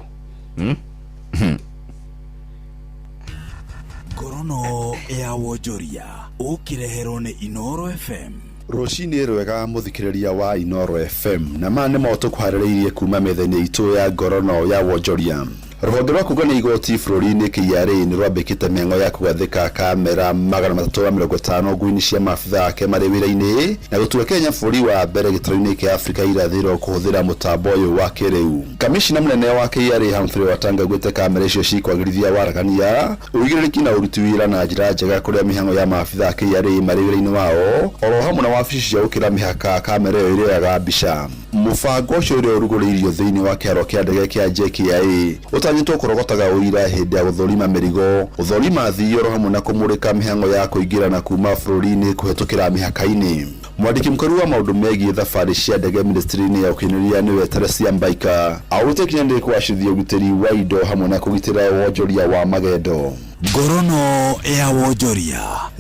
Ngorono ya wonjoria ũkĩreherwo nĩ Inoro FM. Rũcinĩ rwega mũthikĩrĩria wa Inoro FM na ma nĩ moto kũharĩrĩirie kuma metha-inĩ itũ ya ngorono ya wonjoria. Rũhonge rwa kũgana igoti bũrũri-inĩ KRA nĩ rwambĩkĩte mĩhang'o ya kũgathĩka kamera 350 nguo-inĩ cia maabitha ake marĩ wĩra-inĩ na gũtua Kenya bũrũri wa mbere gĩtarũ-inĩ kĩa Afrika irathĩro kũhũthĩra mũtambo ũyũ wa kĩrĩu. Kamishina mũnene wa KRA Humphrey Watanga augĩte kamera icio cikwagĩrithia waragania ũigĩrĩrĩki na ũruti wĩra na njĩra njega kũrĩa mĩhang'o ya maabitha KRA marĩ wĩra-inĩ wao oro hamwe na wabici cia gũkĩra mĩhaka kamera ĩyo ĩrĩoyaga mbica. Mũbango ũcio ũrĩa ũrugũrĩirio thĩinĩ wa kĩharo kĩa ndege kĩa JKIA ũtanyĩtwo kũrogotaga ũira hĩndĩ ya gũthũrima mĩrigo gũthũrima thioro hamwe na kũmũrĩka mĩhang'o ya kũingĩrana kuma bũrũri-inĩ kũhetũkĩra mĩhaka-inĩ. Mwandĩki mũkũrũ wa maũndũ megiĩ thabarĩ cia ndege ministry-inĩ ya ũkinyanĩria nĩwe Teresia Mbaika augĩte Kenya nĩ kũgacĩrithia ũgitĩri wa indo hamwe na kũgitĩra wonjoria wa magendo. Ngorono ya wonjoria.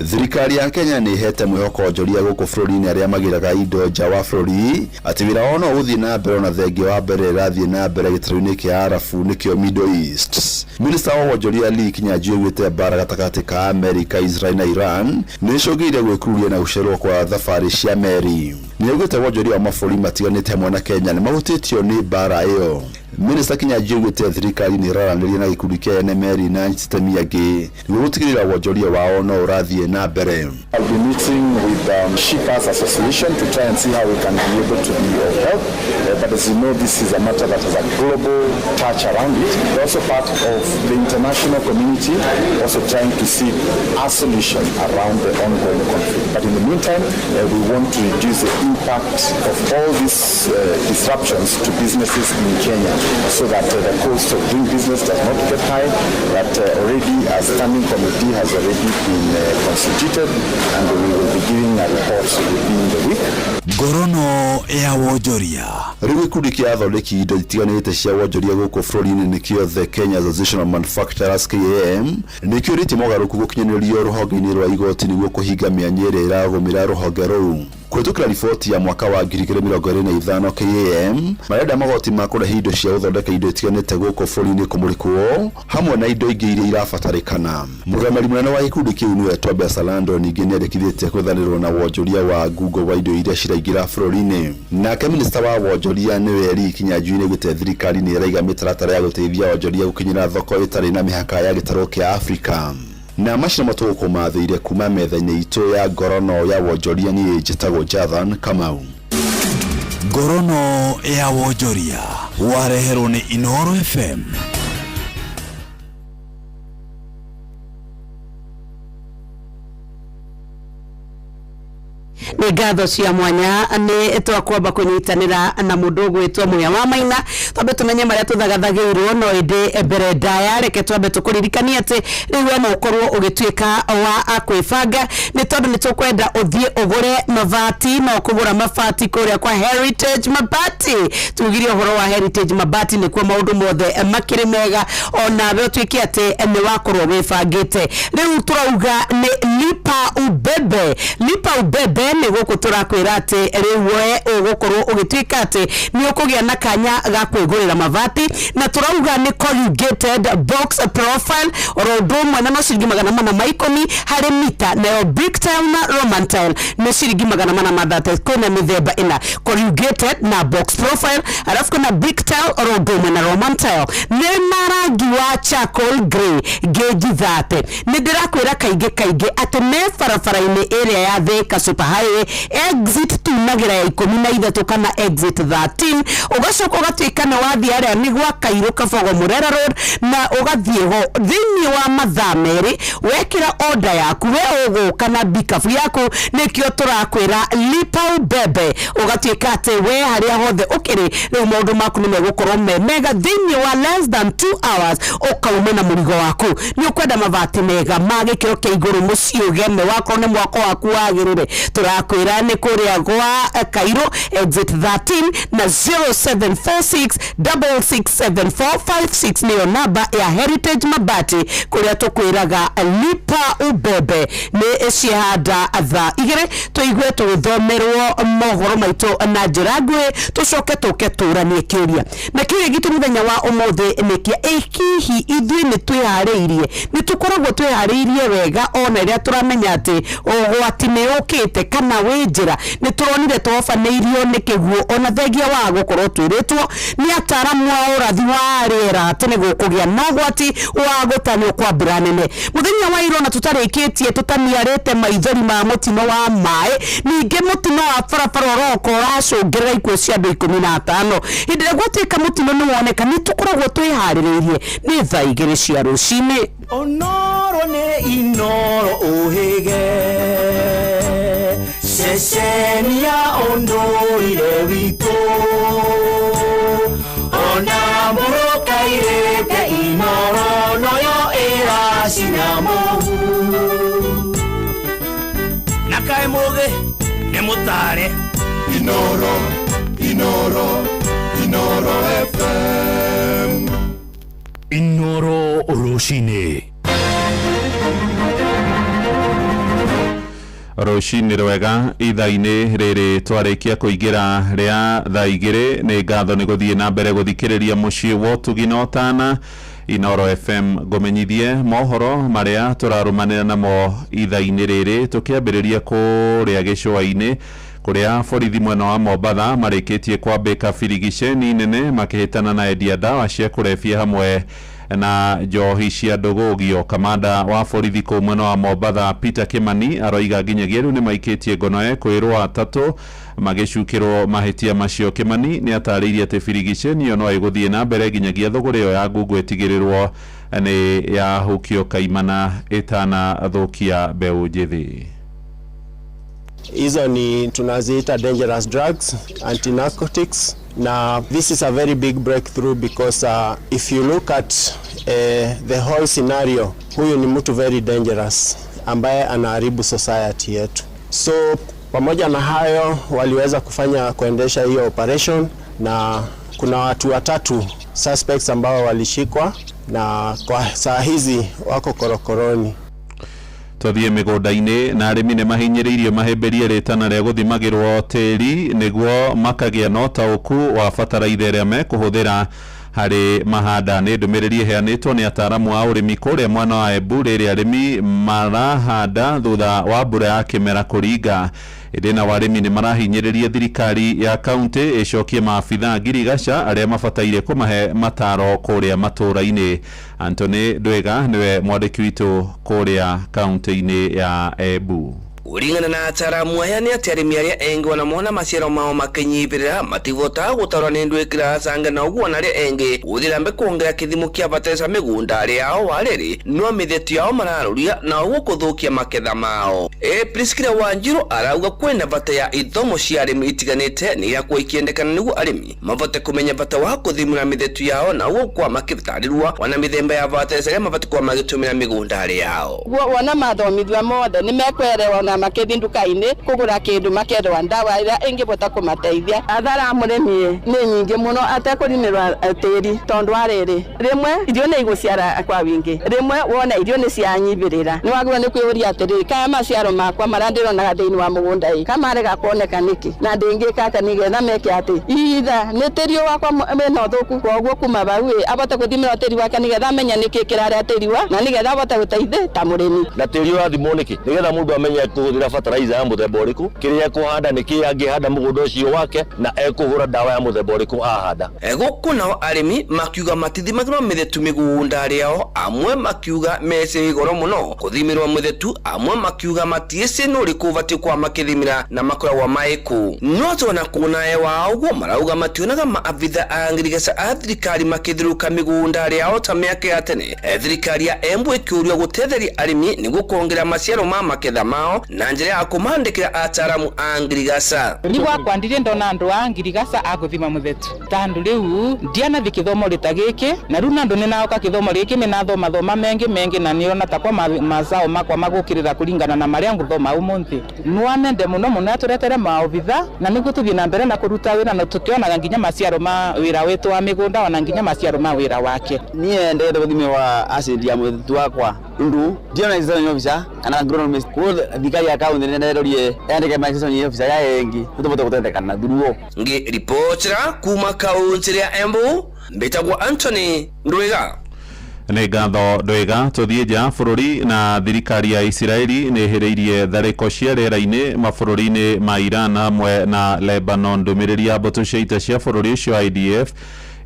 Thirikari ya Kenya ni hete mwihoko wonjoria guku bũrũri-inĩ arĩa magĩraga indo nja wa bũrũri atĩ wĩra ono gũthiĩ na mbere na thengia wa mbere ĩrathiĩ na mbere gĩtarũ-inĩ kĩa Arabu nĩkĩo Middle East. Minista wa wonjoria Lee Kinyanjui augĩte mbara gatagatĩ ka Amerika, Israel na Iran nĩicũngĩrĩirie gwĩkururia na gũcererwo kwa thabarĩ cia meri. Nĩaugĩte wonjoria wa mabũrũri matiganĩte hamwe na Kenya nĩmahutĩtio nĩ mbara ĩyo. Minista Kinyanjui augĩte thirikari nĩ ĩraranĩria na gĩkundi kĩa NMR na itemi angĩ nĩguo gũtigĩrĩra wonjoria wao no ũrathiĩ na mbere. I'll be meeting with Shippers Association to try and see how we can be able to be of help. But as you know, this is a matter that has a global touch around it. We're also part of the international community, also trying to seek a solution around the ongoing conflict. But in the meantime, we want to reduce the impact of all these disruptions to businesses in Kenya, so that the cost of doing business does not get high. That already a standing committee has already been constituted, and we will be giving a report within the week. Ngorono ya wonjoria. Rĩu gĩkundi kĩa athondeki indo itiganĩte cia wonjoria gũkũ bũrũri-inĩ nĩkĩo The Kenya Association of Manufacturers KAM nĩkĩũrĩtie mogarũrũku gũkinyanĩrio rũhonge-inĩ rwa igoti nĩguo kũhinga mĩanya ĩrĩa ĩragũmĩra rũhonge rũu. Kũhetũkĩra riboti ya mwaka wa 2025 KAM marenda magoti ma kũrehe indo cia gũthondeka indo itiganĩte gũkũ bũrũri-inĩ kũmũrĩkwo hamwe na indo ingĩ iria irabatarĩkana. Mũrũgamĩrĩri mũnene wa gĩkundi kĩu nĩwe Tobias Alando ningĩ nĩarĩkithĩtie gwethanĩrwo na wonjoria wa Google wa indo iria ciraingĩra bũrũri-inĩ. Nake minista wa wonjoria nĩwe Lee Kinyanjui nĩaugĩte thirikari nĩ ĩraiga mĩtaratara ya gũteithia wonjoria gũkinyĩra thoko ĩtarĩ na mĩhaka ya gĩtarũ kĩa Afrika. Na macina matũgũkũ mathĩire kuma metha-inĩ itũ ya ngorono ya wonjoria niĩ njĩtagwo Jathan Kamau. Ngorono ya wonjoria wareherwo nĩ Inooro FM. Nĩ ngatho cia mwanya nĩ twakwamba kũnyitanĩra na mũndũ ũgwĩtwo Muya wa Maina twambe tũmenye marĩa tũthagathagĩirwo no ĩndĩ mbere ndaya reke twambe tũkũririkanie atĩ rĩu no ũkorwo ũgĩtuĩka wa kwĩbanga nĩ tondũ nĩ tũkwenda ũthiĩ ũgũre mabati na ũkũgũra mabati kũrĩa kwa Heritage Mabati. Tugirie ũhoro wa Heritage Mabati nĩkuo maũndũ mothe makĩrĩ mega onawe ũtuĩke atĩ nĩ wakorwo wĩbangĩte. Rĩu tũrauga nĩ lipa ubebe. Lipa ubebe nĩ gũkũ tũrakwĩra atĩ rĩu we ũgũkorwo ũgĩtuĩka atĩ nĩ ũkũgĩa na kanya ga kwĩgũrĩra mabati na tũrauga nĩ corrugated box profile oro ũndũ ũmwe na ciringi 410 harĩ mita nayo brick tile na roman tile nĩ ciringi 430. Kwĩna mĩthemba ĩna corrugated na box profile alafu kuna brick tile oro ũndũ ũmwe na roman tile nĩ marangi wa charcoal grey geji 30. Nĩ ndĩrakwĩra kaingĩ atĩ nĩ barabara-inĩ ĩrĩa ya Thika Super Highway exit tunagira ya 13 kana exit 13 ugacoka ũgatuĩka nĩ wathiĩ arĩa nĩ gwa Kairũ Kabogo Murera Road na ũgathiĩ ho thĩinĩ wa mathaa merĩ wekĩra order yaku we ũgũka na bikabu yaku nĩkĩo tũrakwĩra lipa ubebe ũgatuĩka atĩ we harĩa hothe ũkĩrĩ rĩu maũndũ maku nĩ megũkorwo mega thĩinĩ wa less than 2 hours ũkauma na mũrigo waku. Nĩ ũkwenda mabati mega ma gĩkĩro kĩa igũrũ mũciĩ ũgeme wakorwo nĩ mwako waku wagĩrĩre tũrakwĩra nĩ kũrĩa gwa Kairũ exit 13 na 0746667456 nĩyo namba ya Heritage Mabati kũrĩa tũkwĩraga lipa ubebe. Nĩ cihanda thaa igĩrĩ tũigue tũgĩthomerwo mohoro maitũ na njĩra nguhĩ tũcoke tũke tũranie kĩũria na kĩũria gitũ mũthenya wa ũmũthĩ nĩkĩa hihi ithuĩ nĩ twĩharĩirie nĩ tũkoragwo twĩharĩirie wega ona rĩrĩa tũramenya atĩ ũgwati nĩ ũkĩte kana wĩ njĩra nĩ tũronire twabanĩirio nĩ kĩguũ ona thengia wa gũkorwo twĩrĩtwo nĩ ataramu a ũrathi wa rĩera atĩ nĩ gũkũgĩa na ũgwati wa gũtanywo kwa mbura nene. Mũthenya wa iro na tũtarĩkĩtie tũtaniarĩte maithori ma mũtino wa maĩ ningĩ mũtino wa barabara ũroka ũracũngĩrĩra ikuũ cia andũ 15. Hĩndĩ ĩrĩa gwatuĩka mũtino nĩ woneka nĩ tũkoragwo twĩharĩrĩirie nĩ thaa 2 cia rũcinĩ. Onoro nĩ Inooro ũhĩge ceceni ya ũndũire witũ ona mũrũkairĩte Inooro noyo ĩracina mũhu na kaĩ mũgĩ nĩ mũtare Inooro FM Inooro rũcinĩ. Rũcinĩ rwega ithaa-inĩ rĩrĩ twarĩkia kũingĩra rĩa thaa igĩrĩ nĩ ngatho nĩ gũthiĩ na mbere gũthikĩrĩria mũciĩ wa ũtugi na ũtana Inoro FM ngũmenyithie mohoro marĩa tũrarũmanĩra namo ithaa-inĩ rĩrĩ tũkĩambĩrĩria kũrĩa gĩcũa-inĩ kũrĩa borithi mwena wa Mombatha marĩkĩtie kwambĩka birigiceni nene makĩhĩtana na endia ndawa cia kũrebia hamwe na njohi cia ndũgũgio. Kamanda wa borithi kũu mwena wa Mombatha Peter Kimani aroiga nginyagia rĩu nĩ maikĩtie ngono kwĩrwo atatũ magĩcukĩrwo mahĩtia macio. Kimani nĩ atarĩirie atĩ birigiceni ĩyo no ĩgũthiĩ na mbere nginyagia thũgũrĩ ĩyo ya ngungu ĩtigĩrĩrwo nĩ yahũkio kaimana ĩtanathũkia mbeũ njĩthĩ. Hizo ni tunaziita dangerous drugs, anti-narcotics. Now, this is a very big breakthrough because if you look at the whole scenario, huyu ni mtu very dangerous ambaye anaharibu society yetu. So, pamoja na hayo waliweza kuendesha hiyo operation na kuna watu watatu suspects ambao walishikwa na kwa saa hizi wako korokoroni. Tũthiĩ mĩgũnda-inĩ na arĩmi nĩ mahinyĩrĩirio mahĩmbĩrie rĩtana rĩa gũthimagĩrwo tĩri nĩguo makagĩa na ũtaũku wa bataraitha ĩrĩa mekũhũthĩra harĩ mahanda. Nĩ ndũmĩrĩri ĩheanĩtwo nĩ ataaramu a ũrĩmi kũrĩa mwena wa Embu rĩrĩa arĩmi marahanda thutha wa mbura ya kĩmera kũringa. Ĩndĩ na arĩmi nĩ marahinyĩrĩria thirikari ya kaunti ĩcokie maabitha ngirigaca arĩa mabataire kũmahe mataro kũrĩa matũũra-inĩ. Anthony Ndwega nĩwe mwandĩki witũ kũrĩa kaunti-inĩ ya Embu. Uringana na ataramu aya ni ati arimi aria engi wanamona maciaro mao makinyibirira mativota gutarwa ni ndwikira sanga na uguo na ria engi uthira mbe kuongera kithimo kia batesa migunda aria ao wariri no mithetu yao mararuria na uguo kuthukia maketha mao. Priskila Wanjiru arauga kwenda bata ya ithomo cia arimi itiganite ni ya kuikiendekana niguo arimi mavote kumenya bata wa kuthimura mithetu yao na uguo kwa makitarirwa wana mithemba ya batesa ya mavote kwa magitumira migunda aria yao. Wana mathomithwa mothe ni mekwerewa na makethi nduka-inĩ kũgũra kĩndũ makerwo ndawa ĩrĩa ĩngĩhota kũmateithia. Athara mũrĩmi nĩ nyingĩ mũno atekũrĩmĩrwa tĩri tondũ wa rĩrĩ rĩmwe irio nĩ igũciara kwa wingĩ rĩmwe wona irio nĩ cianyibĩrĩra nĩ wagĩrĩirwo nĩ kwĩyũria atĩrĩrĩ kana maciaro makwa marĩa ndĩronaga thĩinĩ wa mũgũnda ĩ kana marega kuoneka nĩkĩ na ndĩngĩka atĩ nĩgetha meke atĩ itha nĩ tĩri wakwa wĩna ũthũku koguo kuma bau abote gũthimĩrwo tĩri wake nĩgetha amenya nĩkĩ kĩrarĩa tĩri wa na nĩgetha abote gũteithia ta mũrĩmi na tĩri ũrathimwo nĩkĩ nĩgetha mũndũ amenye kũhũthĩra fertilizer ya mũthemba ũrĩkũ kĩrĩa kũhanda nĩkĩ angĩhanda mũgũnda ũcio wake na ekũhũra ndawa ya mũthemba ũrĩkũ ahanda. Gũkũ nao arĩmi makiuga matithimagĩrwo mĩthetu mĩgũnda rĩao amwe makiuga mece goro mũno kũthimĩrwo mĩthetu amwe makiuga matiĩci nũ ũrĩkũ ũbatiĩ kwa makĩthimĩra na makoragwo maĩkũ no twana kunae wao ũguo marauga mationaga maabitha a ngirigaca a thirikari makĩthiũrũka mĩgũnda rĩao ta mĩaka ya tene. Thirikari ya Embu ĩkĩũrio gũtetheria arĩmi nĩguo kuongerera maciaro ma maketha mao na njĩra ya kũmandĩkĩra ataramu a ngirigaca. Ni gwakwandirie ndona andũ a ngirigaca a gũthima mũthetu tondũ rĩu ndianathi kĩthomo rĩta gĩkĩ na rĩu andũ nĩ naoka kĩthomo gĩkĩ nĩ nathoma mengi na nĩona takwa mazao makwa magũkĩrĩra kũringana na marĩa ngũthoma ũmũthĩ. Nwanende mũno atũretere maobitha na nĩguo tũthiĩ na mbere na kũruta wĩra na tũkĩonaga nginya maciaro ma wĩra witũ wa mĩgũnda ona nginya maciaro ma wĩra wake. Niĩ ndĩrenda gũthimĩrwo acid ya mũthetu wakwa ndu ndiona extension officer kana agronomist kwa thikari ya kaunti nĩ nderorie yandike ma extension officer ya yengi tũtũbote gũtendekana thuruo. Ngi reportera kuma kaunti ya Embu mbĩtagwo Anthony Ndwega. Nĩ ngatho Ndwega. Tũthiĩ nja bũrũri na thirikari ya Isiraeli nĩ ĩhĩrĩirie tharĩko cia rĩera-inĩ mabũrũri-inĩ ma Iran hamwe na Lebanon. Ndũmĩrĩri ya mbũtũ cia ita cia bũrũri ũcio IDF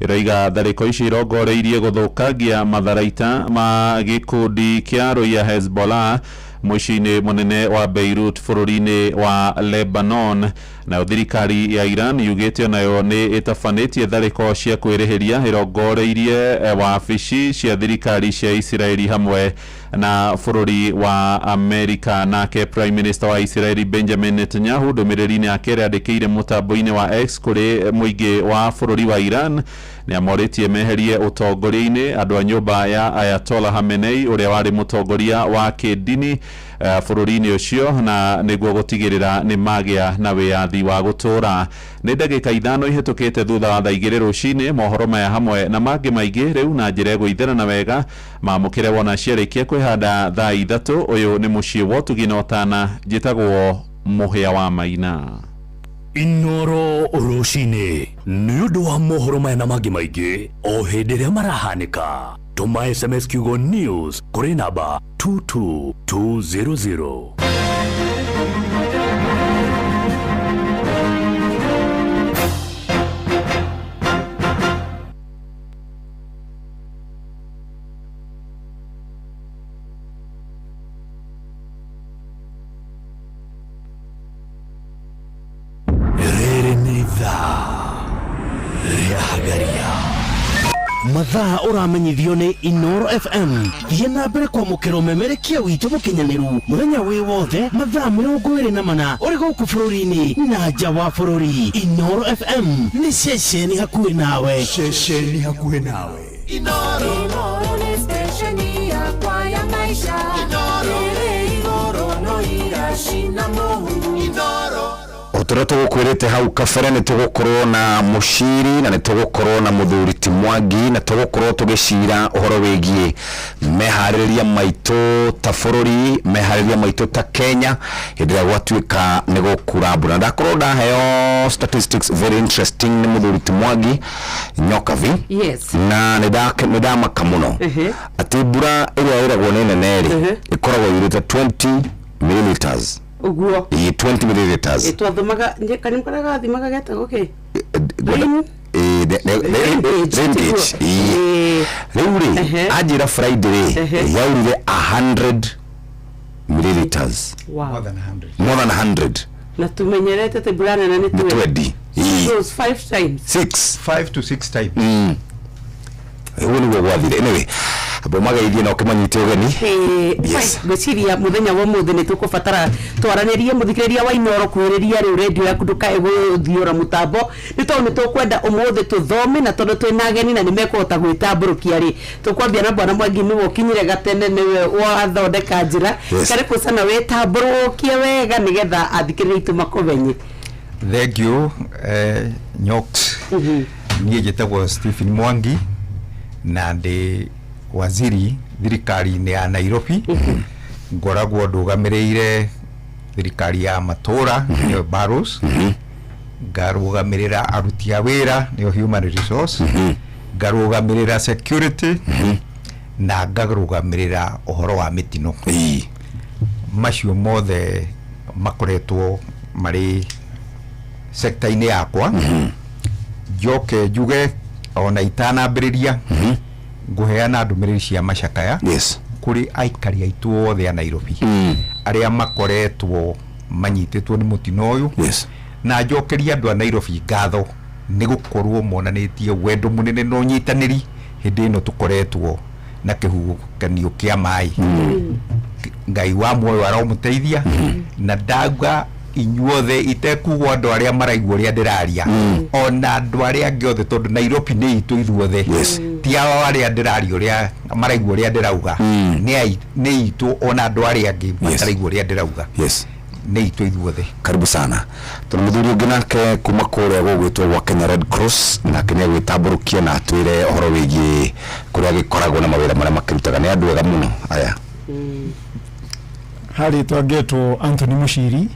ĩroiga tharĩko ici irongoreirie gũthũkangia matharaita ma gĩkundi kĩa rũia Hezbollah mũciĩ-inĩ mũnene wa Beirut bũrũri-inĩ wa Lebanon. Na thirikari ya Iran yugĩte nayo nĩ ĩtabanĩtie tharĩko cia kwĩrĩhĩria irongoreirie wabici cia thirikari cia Isiraeli hamwe na bũrũri wa Amerika. Nake Prime Minister wa Isiraeli Benjamin Netanyahu ndũmĩrĩri-inĩ yake yandĩkĩire mũtambo-inĩ wa X kũrĩ mũingĩ wa bũrũri wa Iran nĩ amorĩtie meherie ũtongoria-inĩ andũ a nyũmba ya Ayatollah Khamenei ũrĩa warĩ mũtongoria wa kĩndini bũrũri-inĩ ũcio na nĩguo gũtigĩrĩra nĩ magĩa na wĩyathi wa gũtũra. Nĩ ndagĩka ithano ihetũkĩte thutha wa thaa 2 rũcinĩ, mohoro maya hamwe na mangĩ maingĩ rĩu na njĩra gwĩtherana wega mamũkĩre wona ciarĩkia kwĩhanda thaa 3. Ũyũ nĩ mũciĩ wa Ũtugi na Ũtana, njĩtagwo Mũhĩa wa Maina. Inoro rũcinĩ nĩ ũndũ wa mohoro maya na mangĩ maingĩ o hĩndĩ ĩrĩa marahanĩka. Tũma SMS kiugo news kũrĩ namba 22200. Mathaa ũramenyithio nĩ Inoro FM. Thiĩ na mbere kwamũkĩra ũmemerekia witũ mũkinyanĩru mũthenya wĩ wothe mathaa 24 ũrĩ gũkũ bũrũri-inĩ na nja wa bũrũri. Inoro FM nĩ ceceni hakuhĩ nawe. Ceceni hakuhĩ nawe. Inoro nĩ stesheni yakwa ya maisha. Inoro no irashina mũhu. Inoro Ũtũra tũgũkwĩrĩte hau kabere nĩ tũgũkorwo na mũciri na nĩ tũgũkorwo na mũthuri ti Mwangi na tũgũkorwo tũgĩcira ũhoro wĩgiĩ meharĩrĩria maitũ ta bũrũri, meharĩrĩria maitũ ta Kenya hĩndĩ ĩrĩa gwatuĩka nĩ gũkura mbura. Ndakorwo ndaheo statistics very interesting nĩ mũthuri ti Mwangi Nyokavi. Yes. Na nĩ ndamaka mũno atĩ mbura ĩrĩa ĩragwo nĩ nene rĩ ĩkoragwo yurĩte 20 milliliters. Uguo 20 milliliters. Twathomaga kanimkaraga thimaga geta okay. Rĩu rĩ ajira Friday yaurire 100 milliliters. Wow. More than 100. Na tumenyerete te bulana na ni 20. Those 5 times. 5 to 6 times. Ewe ni gwathire. Anyway, abo magaithie na ukimanyite ugeni. Yes. Gwiciria muthenya wa muthi ni tukubatara twaranirie muthikiriria wa Inoro kwiriria riu radio yaku ndukae guthiora mutambo ni tukwenda umuthi tuthome na tondu twina ageni na nimekuhota gwitamburukia ri tukwambia na bwana Mwangi ni wokinyire gatene niwe wathondeka njira karibu sana witamburukie wega nigetha athikiriria itu makovenye. Thank you Nyoks. Niĩ njĩtagwo Stephen Mwangi na ndi waziri thirikari-inĩ ya Nairobi. Ngoragwo ndũgamĩrĩire thirikari ya matũra nĩyo Barrows. Ngarũgamĩrĩra aruti a wĩra nĩyo human resource. Ngarũgamĩrĩra security na ngarũgamĩrĩra ũhoro wa mĩtino. Macio mothe makoretwo marĩ sekta-inĩ yakwa. Njoke njuge ona itanambĩrĩria nguheana ndũmĩrĩri cia macakaya kuri aikari aitu othe a Nairobi aria makoretwo manyitĩtwo nĩ mũtino ũyũ na njokeria andũ a Nairobi ngatho nĩ gũkorwo monanĩtie wendo mũnene na ũnyitanĩri hĩndĩ ĩno tũkoretwo na kĩhuhũkanio kĩa maĩ. Ngai wa muoyo aromũteithia na ndauga inyuothe itekugwa andũ arĩa maraigua ũrĩa ndĩraria ona andũ arĩa angĩ othe tondũ Nairobi nĩ itũ ithuothe ti hao arĩa ndĩraria ũrĩa maraigua ũrĩa ndĩrauga nĩ itũ ona andũ arĩa angĩ mataraigua ũrĩa ndĩrauga nĩ itũ ithuothe. Karibu sana. Tuna muthuri ũngĩ nake kuma kũrĩa gũgwĩtwo gwa Kenya Red Cross nake nĩ agwĩtamburukia na atwĩre ũhoro wĩgiĩ kũrĩa gĩkoragwo na mawĩra marĩa makĩrutaga nĩ andũ ega mũno aya. Harĩ twangetwo Anthony Mushiri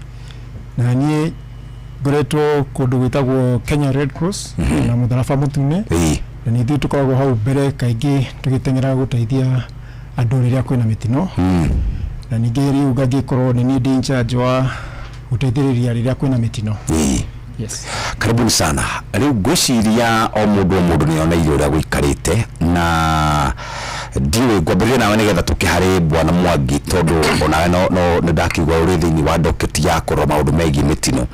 na niĩ ngoretwo kũndũ gwĩtagwo Kenya Red Cross na mũtharaba mũtune na nĩ ithuĩ tũkoragwo hau mbere kaingĩ tũgĩteng'era gũteithia andũ rĩrĩa kwĩna mĩtino na ningĩ rĩu ngagĩkorwo nĩ niĩ ndĩ in charge wa gũteithĩrĩria rĩrĩa kwĩna mĩtino. Yes. Karibuni sana. Rĩu ngwĩciria o mũndũ nĩ oneire ũrĩa gũikarĩte na ndiwe ngwambĩrĩria nawe nĩgetha tũkĩharĩ bwana Mwangi tondũ onawe no nĩ ndakigua ũrĩ thĩinĩ wa ndoketi ya kũrora maũndũ megiĩ mĩtino.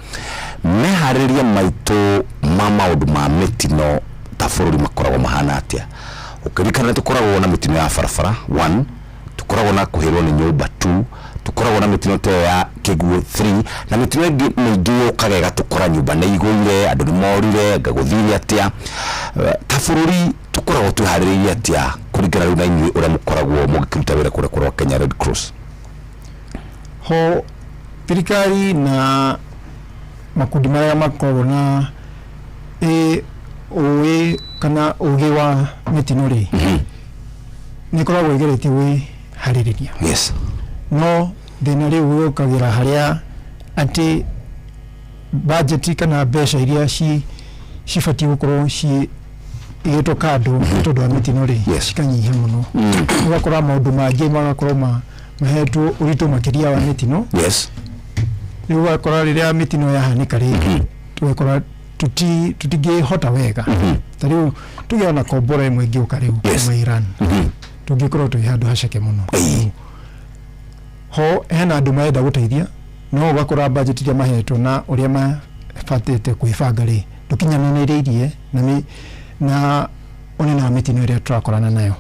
Meharĩrĩria maitũ ma maũndũ ma mĩtino ta bũrũri makoragwo mahana atĩa? Ũkĩrikana tũkoragwo na mĩtino ya barabara 1, tũkoragwo na kũhĩrwo nĩ nyũmba 2, tũkoragwo na mĩtino ta ya kĩguũ 3 na mĩtino ĩngĩ mĩingĩ yũkaga ĩgatũkora nyũmba nĩ igũire, andũ nĩ morire, ngagũthire atĩa. Ta bũrũri tũkoragwo twĩharĩrĩirie atĩa kũringana rĩu na inyuĩ ũrĩa mũkoragwo mũgĩkĩruta wĩra kũrĩa Kenya Red Cross? ho thirikari na makundi marĩa makoragwo na ũĩ kana ũgĩ wa mĩtino rĩ nĩ koragwo igeretie wĩharĩrĩria. Yes. No thĩna rĩu gũkagĩra harĩa atĩ budget kana mbeca iria cibatiĩ gũkorwo igĩtwo kando tondũ wa mĩtino rĩ cikanyiha mũno. Ũgakora maũndũ mangĩ magakorwo mahetwo ũritũ makĩria wa mĩtino. Yes. Rĩu ũgakora rĩrĩa mĩtino yahanĩka rĩngĩ tũgakora tũtingĩhota wega. Ta rĩu tũgĩa na kombora ĩmwe ĩngĩũka rĩu kuma Iran tũngĩkorwo twĩ handũ haceke mũno. Ho hena andũ marenda gũteithia no ũgakora budget iria mahetwo na ũrĩa mabatĩte kwĩbanga rĩ ndũkinyanĩrĩirie na onena mĩtino ĩrĩa tũrakorana nayo.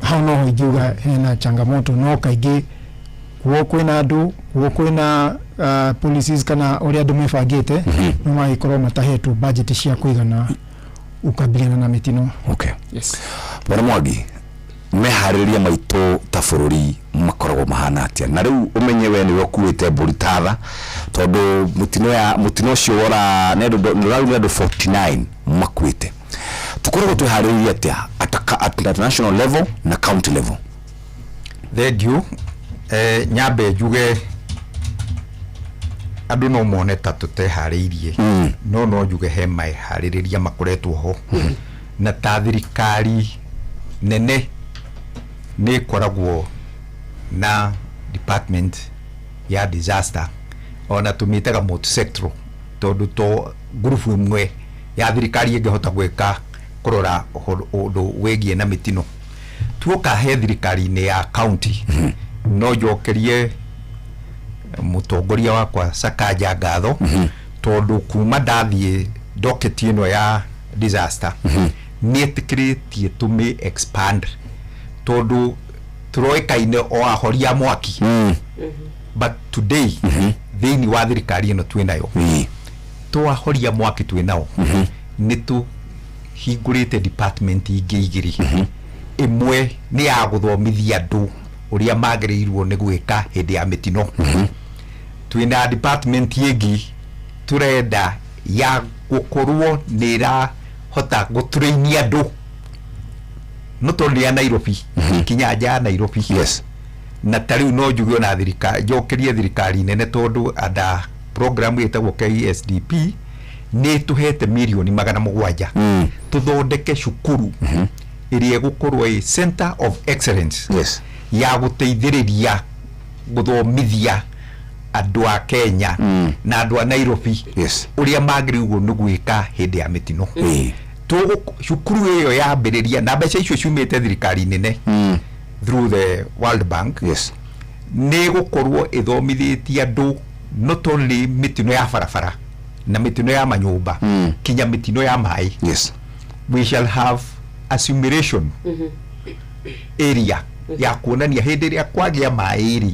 Hau no ingiuga hena changamoto no kaingĩ kuo kwĩna andũ kuo kwĩna policies kana ũrĩa andũ mebangĩte no magĩkorwo matahetwo budget cia kũigana ukabiliana na mĩtino. Okay. Yes. Bwana Mwangi, meharĩrĩria maitũ ta bũrũri makoragwo mahana atĩa na rĩu ũmenye we nĩwe ũkuĩte mbũri tatha tondũ mũtino ũcio wora nĩ andũ 49 makuĩte. Tukoragwo twĩharĩrĩria atĩa at national level na county level? Thank you. Nyambe njuge andũ no mone ta tũteharĩirie no njuge he meharĩrĩria makoretwo ho na ta thirikari nene nĩ koragwo na department ya disaster ona tumitaga multi-sectoral tondũ to group imwe ya thirikari ĩngĩhota gwĩka kũrora ũndũ wĩgiĩ na mĩtino. Tuoka he thirikari-inĩ ya county no njokerie mũtongoria wakwa Sakaja ngatho tondũ kuma ndathiĩ ndoketi ĩno ya disaster nĩetĩkĩrĩtie tũmĩ expand tondũ tũroĩkaine o ahoria mwaki but today thĩinĩ wa thirikari ĩno twĩnayo twahoria mwaki twĩnao nĩ tũhingũrĩte department ingĩ igĩrĩ. Ĩmwe nĩ ya gũthomithia andũ ũrĩa magĩrĩirwo nĩ gwĩka hĩndĩ ya mĩtino. Twĩna department ĩngĩ tũrenda ya gũkorwo nĩ ĩrahota gũtrainia andũ no tondũ ya Nairobi kinya nja Nairobi. Yes. Na tarĩu no njuge na thirikari njokerie thirikari nene tondũ ada program ĩtagwo KSDP nĩ tũhete mirioni 700 tũthondeke cukuru ĩrĩa gũkorwo center of excellence. Yes. Ya gũteithĩrĩria gũthomithia andũ a Kenya na andũ a Nairobi ũrĩa magĩrĩirwo nĩ gwĩka hĩndĩ ya mĩtino. Cukuru ĩyo yambĩrĩria na mbeca icio ciumĩte thirikari nene through the World Bank. Yes. Nĩ gũkorwo ĩthomithĩtie andũ not only mĩtino ya barabara na mĩtino ya manyũmba kinya mĩtino ya maĩ. Yes. We shall have a simulation area ya kuonania hĩndĩ ĩrĩa kwagĩa maĩ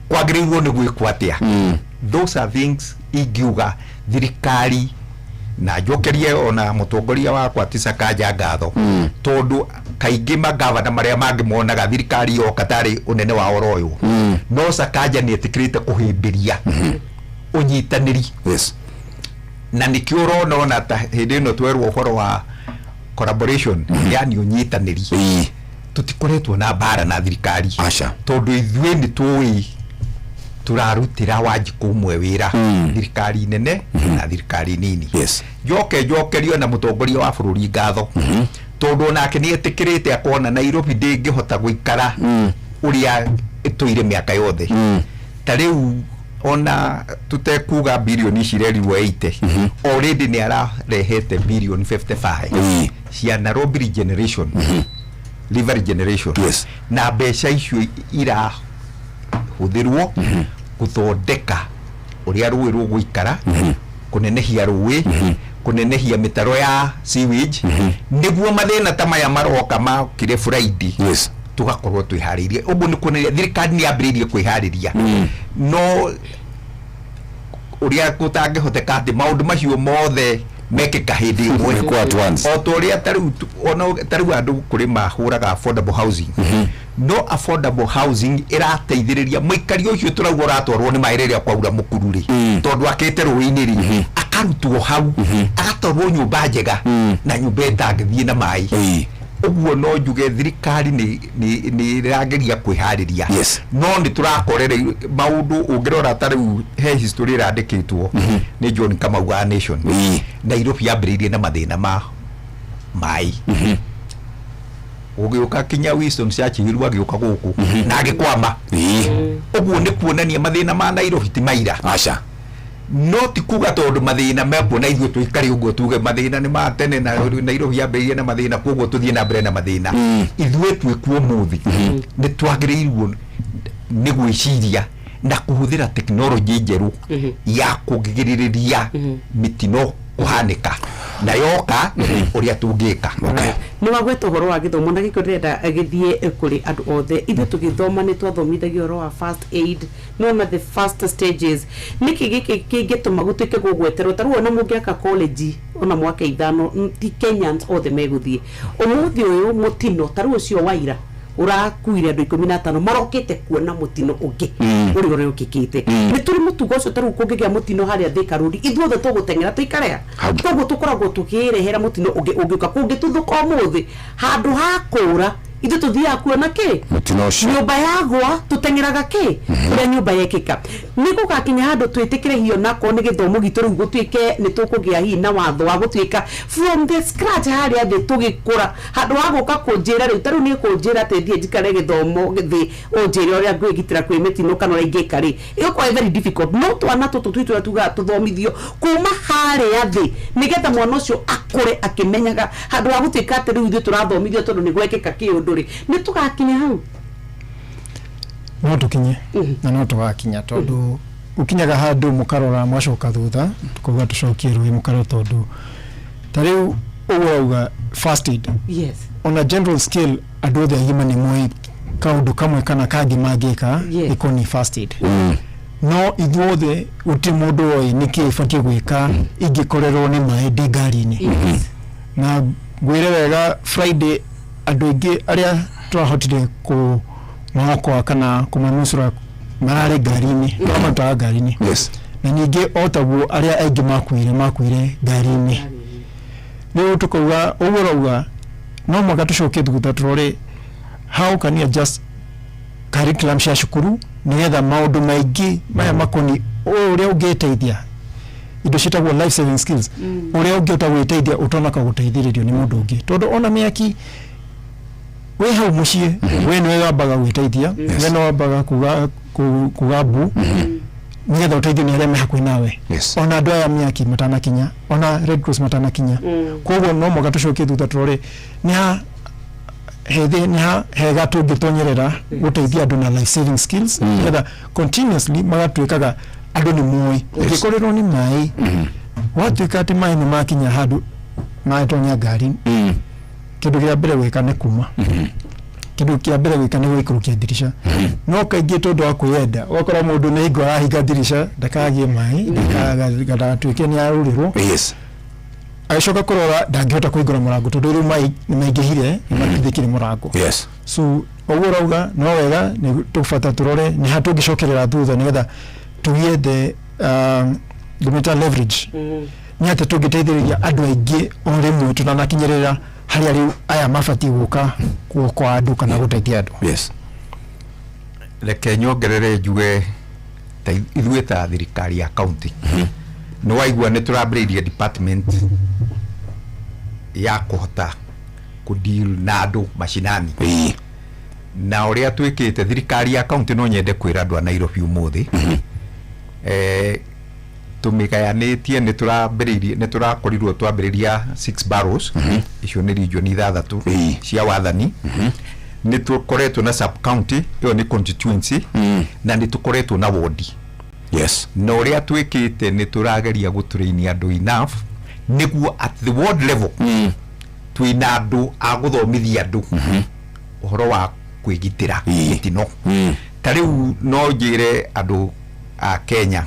kwagĩrĩirwo nĩ gwĩkwo atĩa. Those are things ingiuga thirikari na njokerie ona mũtongoria wakwa Sakaja ngatho tondũ kaingĩ magavana marĩa mangĩmonaga thirikari yoka tarĩ ũnene wa oroyo no Sakaja nĩetĩkĩrĩte kũhĩmbĩria ũnyitanĩri. Yes. Na nĩkĩo ũrona ta hĩndĩ ĩno twerwo ũhoro wa collaboration yani ũnyitanĩri tutikoretwo na bara na thirikari tondũ ithuĩ nĩ tũĩ turarutira Wanjikũ umwe wĩra thirikari nene na thirikari nini. Yes. Njokerio na mũtongoria wa bũrũri ngatho tondũ nake nĩetĩkĩrĩte akona Nairobi ndĩngĩhota gũikara ũrĩa ĩtũire mĩaka yothe. Ta rĩu ona tutekuga bilioni cirerirwo 80 already nĩ ararehete bilioni 55 cia Nairobi regeneration river regeneration. Yes. Na mbeca icio ira hũthĩrwo gũthondeka ũrĩa rũĩ rũgũikara kũnenehia rũĩ kũnenehia mĩtaro ya sewage nĩguo mathĩna ta maya maroka makire Friday. Yes. Tugakorwo twĩharĩirie ũguo nĩ kuonania thirikari nĩ yambĩrĩirie kwĩharĩria no ũrĩa gũtangĩhoteka atĩ maũndũ macio mothe mekĩka hĩndĩ ĩmwe o ta ũrĩa tarĩu andũ kũrĩ mahũraga affordable housing no affordable housing irateithiriria muikari ucio turauga ratwarwo ni mairĩrĩa kwaura mukuru ri tondu akite ruini ri akarutwo hau agatwarwo nyumba njega na nyumba itangithie na mai uguo no njuge thirikari ni rageria kwihariria no ni turakorere maundu ungirora ta riu he history irandikitwo ni John Kamau wa Nation Nairobi yambiririe na mathina ma mai ugiuka kinya wisdom ciachirwa giuka guku na agikwama uguo ni kuonania mathina ma Nairobi ti maira aca no ti kuga tondu mathina mepo na ithuĩ tuikari uguo tuge mathina ni ma tene na Nairobi yambĩrĩirie na mathina koguo tuthie na mbere na mathina ithuĩ twĩkuo muthi ni twagĩrĩirwo ni gwĩciria na kuhuthira teknoloji njeru ya kugiririria mitino kuhanika na yoka uria tungika ni wagweta horo wa githomo na gikorenda githie kuri andu othe ithu tugithoma ni twathomithagio horo wa first aid no the first stages niki giki kingituma gutuike gugweterwo taruo na mungiaka college ona mwaka ithano ti Kenyans othe meguthie umuthi uyu mutino taruo cio waira urakuire andu 15 marokete kuona mutino ungi uri uri ukikite ni turi mutugo ucio taru kungigia mutino haria Thika Road ithuothe tugutengera tuikarea koguo tukoragwo tukirehera mutino ungi ungiuka kungituthuka umuthi handu hakura ithu tuthia kuona ki nyumba yagwa tutengeraga ki ria nyumba yekika niko gakinya handu twitikire hiyo nako ni githomo gitu riu gutwike ni tukugia hi na watho wa gutwika from the scratch haria thi tugikura handu haguka kunjira riu taru ni kunjira te thie njikare githomo thi unjira uria ngwigitira kwi mitino kana ingika ri iko very difficult no twana tututwitu tuga tuthomithio kuma haria thi nigetha mwana ucio akure akimenyaga handu wa gutwika te riu thi turathomithio tondu ni gwekika kiundu ri ni tugakinya hau no tukinye na no tugakinya tondu ukinyaga handu mukarora mwacoka thutha tukuga tucokie rui mukaro tondu tariu uguauga first aid on a general scale andu othe agima ni moi kaundu kamwe kana kangi mangika ikoni first aid no ithuothe uti mundu oi niki ibatie gwika ingikorerwo ni mai ndi ngari-ini na gwire wega Friday andu ingi aria twahotire ku mwako kana kumanusura marare ngari-ini kama ta ngari-ini na ningi otaguo aria aingi makuire ngari-ini riu tukauga uguauga no mwaka tucoke thutha turore how can you just curriculum cia cukuru nigetha maundu maingi maya makoni uria ungeteithia indo citagwo life saving skills uria ungiota gwiteithia utona ka guteithiririo ni mundu ungi tondu ona miaki we hau mucie we ni wambaga gwiteithia we no wambaga kuga bu nigetha uteithio ni aria me hakuhi nawe ona andu aya miaki matanakinya ona Red Cross matanakinya koguo no mwaka tucokie thutha turore ni hega tungitonyerera guteithia andu na life saving skills nigetha continuously magatwikaga andu ni moi ngikorerwo ni mai watwika ati mai ni makinya handu maitonya ngari kindu kia mbere gwika ni kuma kindu kia mbere gwika ni gwikurukia dirisha no kaingi tondu wa kwiyenda wakora mundu ni hingo arahinga dirisha ndakagie mai ndagatwike ni arurirwo agicoka kurora ndangihota kuingura murango tondu riu mai ni maingihire ni makithikire murango so uguo rauga no wega ni tubata turore ni hatungicokerera thutha nigetha tugie the gumita leverage ni ati tungiteithiriria andu aingi o rimwe tunanakinyirira haria riu aya mabati guka kwa andu kana guteithia andu reke nyongerere njuge ithuĩ ta thirikari ya county ni waigua ni turambĩrĩirie department ya kuhota ku deal na andu mashinani na uria twikite thirikari ya county no nyende kwira andu a Nairobi umuthi tumigayanĩtie ni turakorirwo twambĩrĩria 6 barrels icio ni region ithathatu cia wathani ni tukoretwo na sub county iyo ni constituency na ni tukoretwo na ward na uria twikite ni turageria gutrain andu enough niguo at the ward level twina andu a guthomithia andu uhoro wa kwigitira mitino tariu no njire andu a Kenya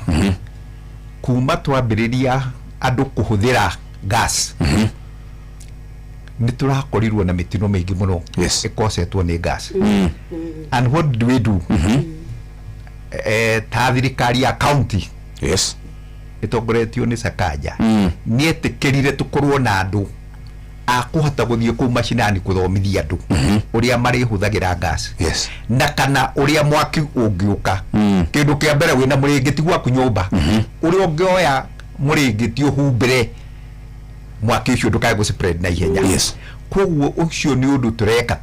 kuma twambiriria andu kuhuthira gas nĩ tũrakorirwo na mĩtino mĩingĩ mũno ĩkosetwo nĩ gas. And what do we do? Ta thirikari ya county ĩtongoretio nĩ Sakaja nĩ etĩkĩrire tũkorwo na andũ a kũhota gũthiĩ kũu macinani kũthomithia andũ ũrĩa marĩhũthagĩra gas na kana ũrĩa mwaki ũngĩũka kĩndũ kĩa mbere wĩna mũrĩngĩti gwaku nyũmba ũrĩa ũngĩoya mũrĩngĩti ũhumbĩre mwaki ũcio ndũkae gũ spread na ihenya. Koguo ũcio nĩ ũndũ tũreka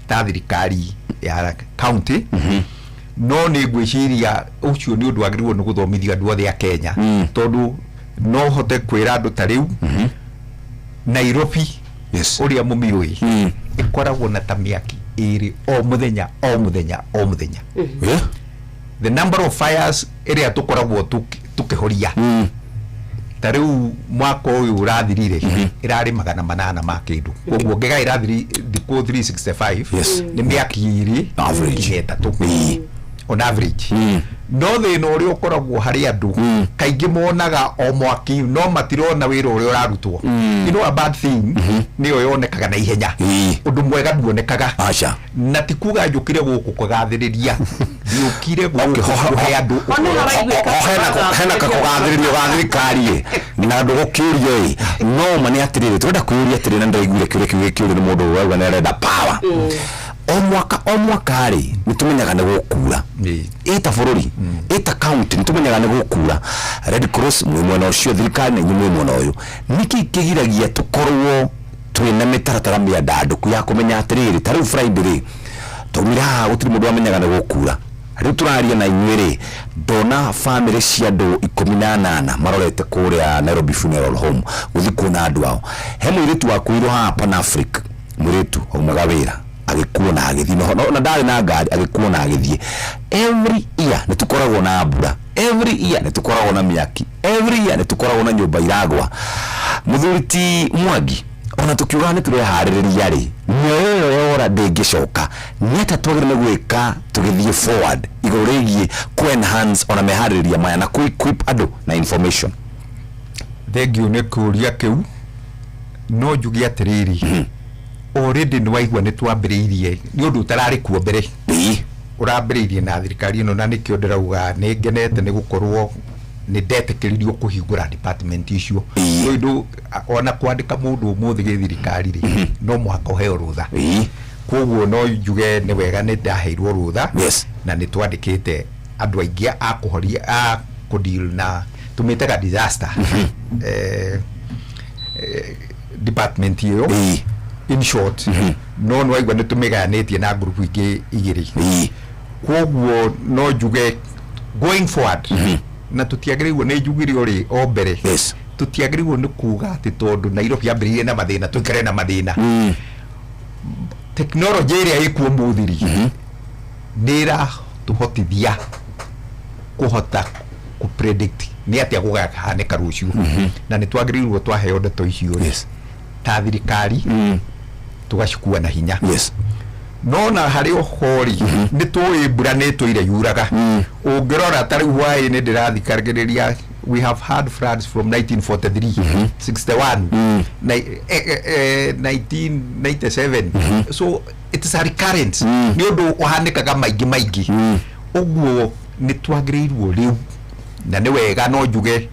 ta thirikari ya county no nĩ ngwĩciria ũcio nĩ ũndũ wagĩrĩirwo nĩ gũthomithio andũ othe a Kenya tondũ no hote kwĩra andũ ta rĩu Nairobi ũrĩa mũmĩũĩ ĩkoragwo na ta mĩaki ĩrĩ o mũthenya. The number of fires ĩrĩa tũkoragwo tũkĩhoria ta rĩu mwaka ũyũ ũrathirire ĩrarĩ 800 ma kĩndũ. Koguo ngĩgaĩra thikũ 365 nĩ mĩaki ĩrĩ nginya 3 on average. No thĩna ũrĩa ũkoragwo harĩ andũ kaingĩ monaga o mwaki no matirona wĩra ũrĩa ũrarutwo. You know a bad thing nĩyo yonekaga na ihenya, ũndũ mwega nduonekaga. Na ti kuga njũkire gũkũ kũgathĩrĩria, ndiũkire gũkũ kũhe andũ hena kakũgathĩrĩrio ga thirikari na andũ gũkĩũrio no mane atĩrĩrĩ tũrenda kwĩũria atĩrĩrĩ na ndaiguire kĩũria kĩu nĩ mũndũ wauga nĩ arenda power. O mwaka rĩ nĩtũmenyaga nĩ gũkura ĩta bũrũri ĩta county nĩtũmenyaga nĩ gũkura. Red Cross mwena ũcio, thirikari na inyuĩ mwena ũyũ, nĩkĩ kĩgiragia tũkorwo twĩna mĩtaratara mĩandandũku ya kũmenya atĩrĩrĩ ta rĩu Friday rĩ tũmira haha gũtirĩ mũndũ wamenya nĩ gũkura. Rĩu tũraria na inyuĩ rĩ ndona family cia andũ 18 marorete kũrĩa Nairobi Funeral Home gũthiĩ kuona andũ ao. He mũirĩtu wakuirwo haha Pan Africa, mũirĩtu aumaga wĩra agĩkuo na agĩthiĩ na ndarĩ na ngari agĩkuo na agĩthiĩ. Every year nĩtũkoragwo na mbura, every year nĩtũkoragwo na mĩaki, every year nĩtũkoragwo na nyũmba iragwa. Mũthuri ti Mwangi ona tukiuga nĩ tũreharĩrĩria rĩ nyoyo yora ndĩngĩcoka nĩata twagĩrĩirwo gwĩka tũgĩthiĩ forward igũrũ rĩgiĩ ku enhance ona meharĩrĩria maya na ku equip andũ na information. Thengio nĩ kũria kĩu no njugi atĩrĩrĩ already nĩ waigua nĩ twambĩrĩirie nĩ ũndũ ũtararĩ kuo mbere ũrambĩrĩirie na thirikari ĩno na nĩkĩo ndĩrauga nĩ ngenete nĩ gũkorwo nĩ ndetĩkĩririo kũhingũra department icio. Nĩ ona kwandĩka mũndũ ũmũthĩ gĩthirikari rĩ no mũhaka ũheo rũtha. Koguo no njuge nĩ wega nĩ ndaheirwo rũtha na nĩ twandĩkĩte andũ aingĩ a kũhoria a kũdeal na tũmĩtaga disaster department ĩyo. In short, no waigua nĩ tũmĩgayanĩtie na group ingĩ igĩrĩ. Koguo no njuge going forward na tũtiagĩrĩirwo nĩ njugire ũrĩ o mbere tũtiagĩrĩirwo nĩ kuga atĩ tondũ Nairobi yambĩrĩirie na mathĩna tũikare na mathĩna. Teknolojĩ ĩrĩa ĩkuo mũthiri nĩ ĩratũhotithia kũhota ku predict nĩ atĩa gũgahanĩka rũciũ na nĩ twagĩrĩirwo twaheo ndeto icio ta thirikari tugacikua na hinya. No na harĩ ohori nĩ tũĩ mbura nĩ tũire yuraga. Ũngĩrora ta rĩu hwaĩ-inĩ ndĩrathikagĩrĩria we have had floods from 1943 61 1997 so it is a recurrent nĩ ũndũ ũhanĩkaga maingĩ. Ũguo nĩ twagĩrĩirwo rĩu na nĩ wega no njuge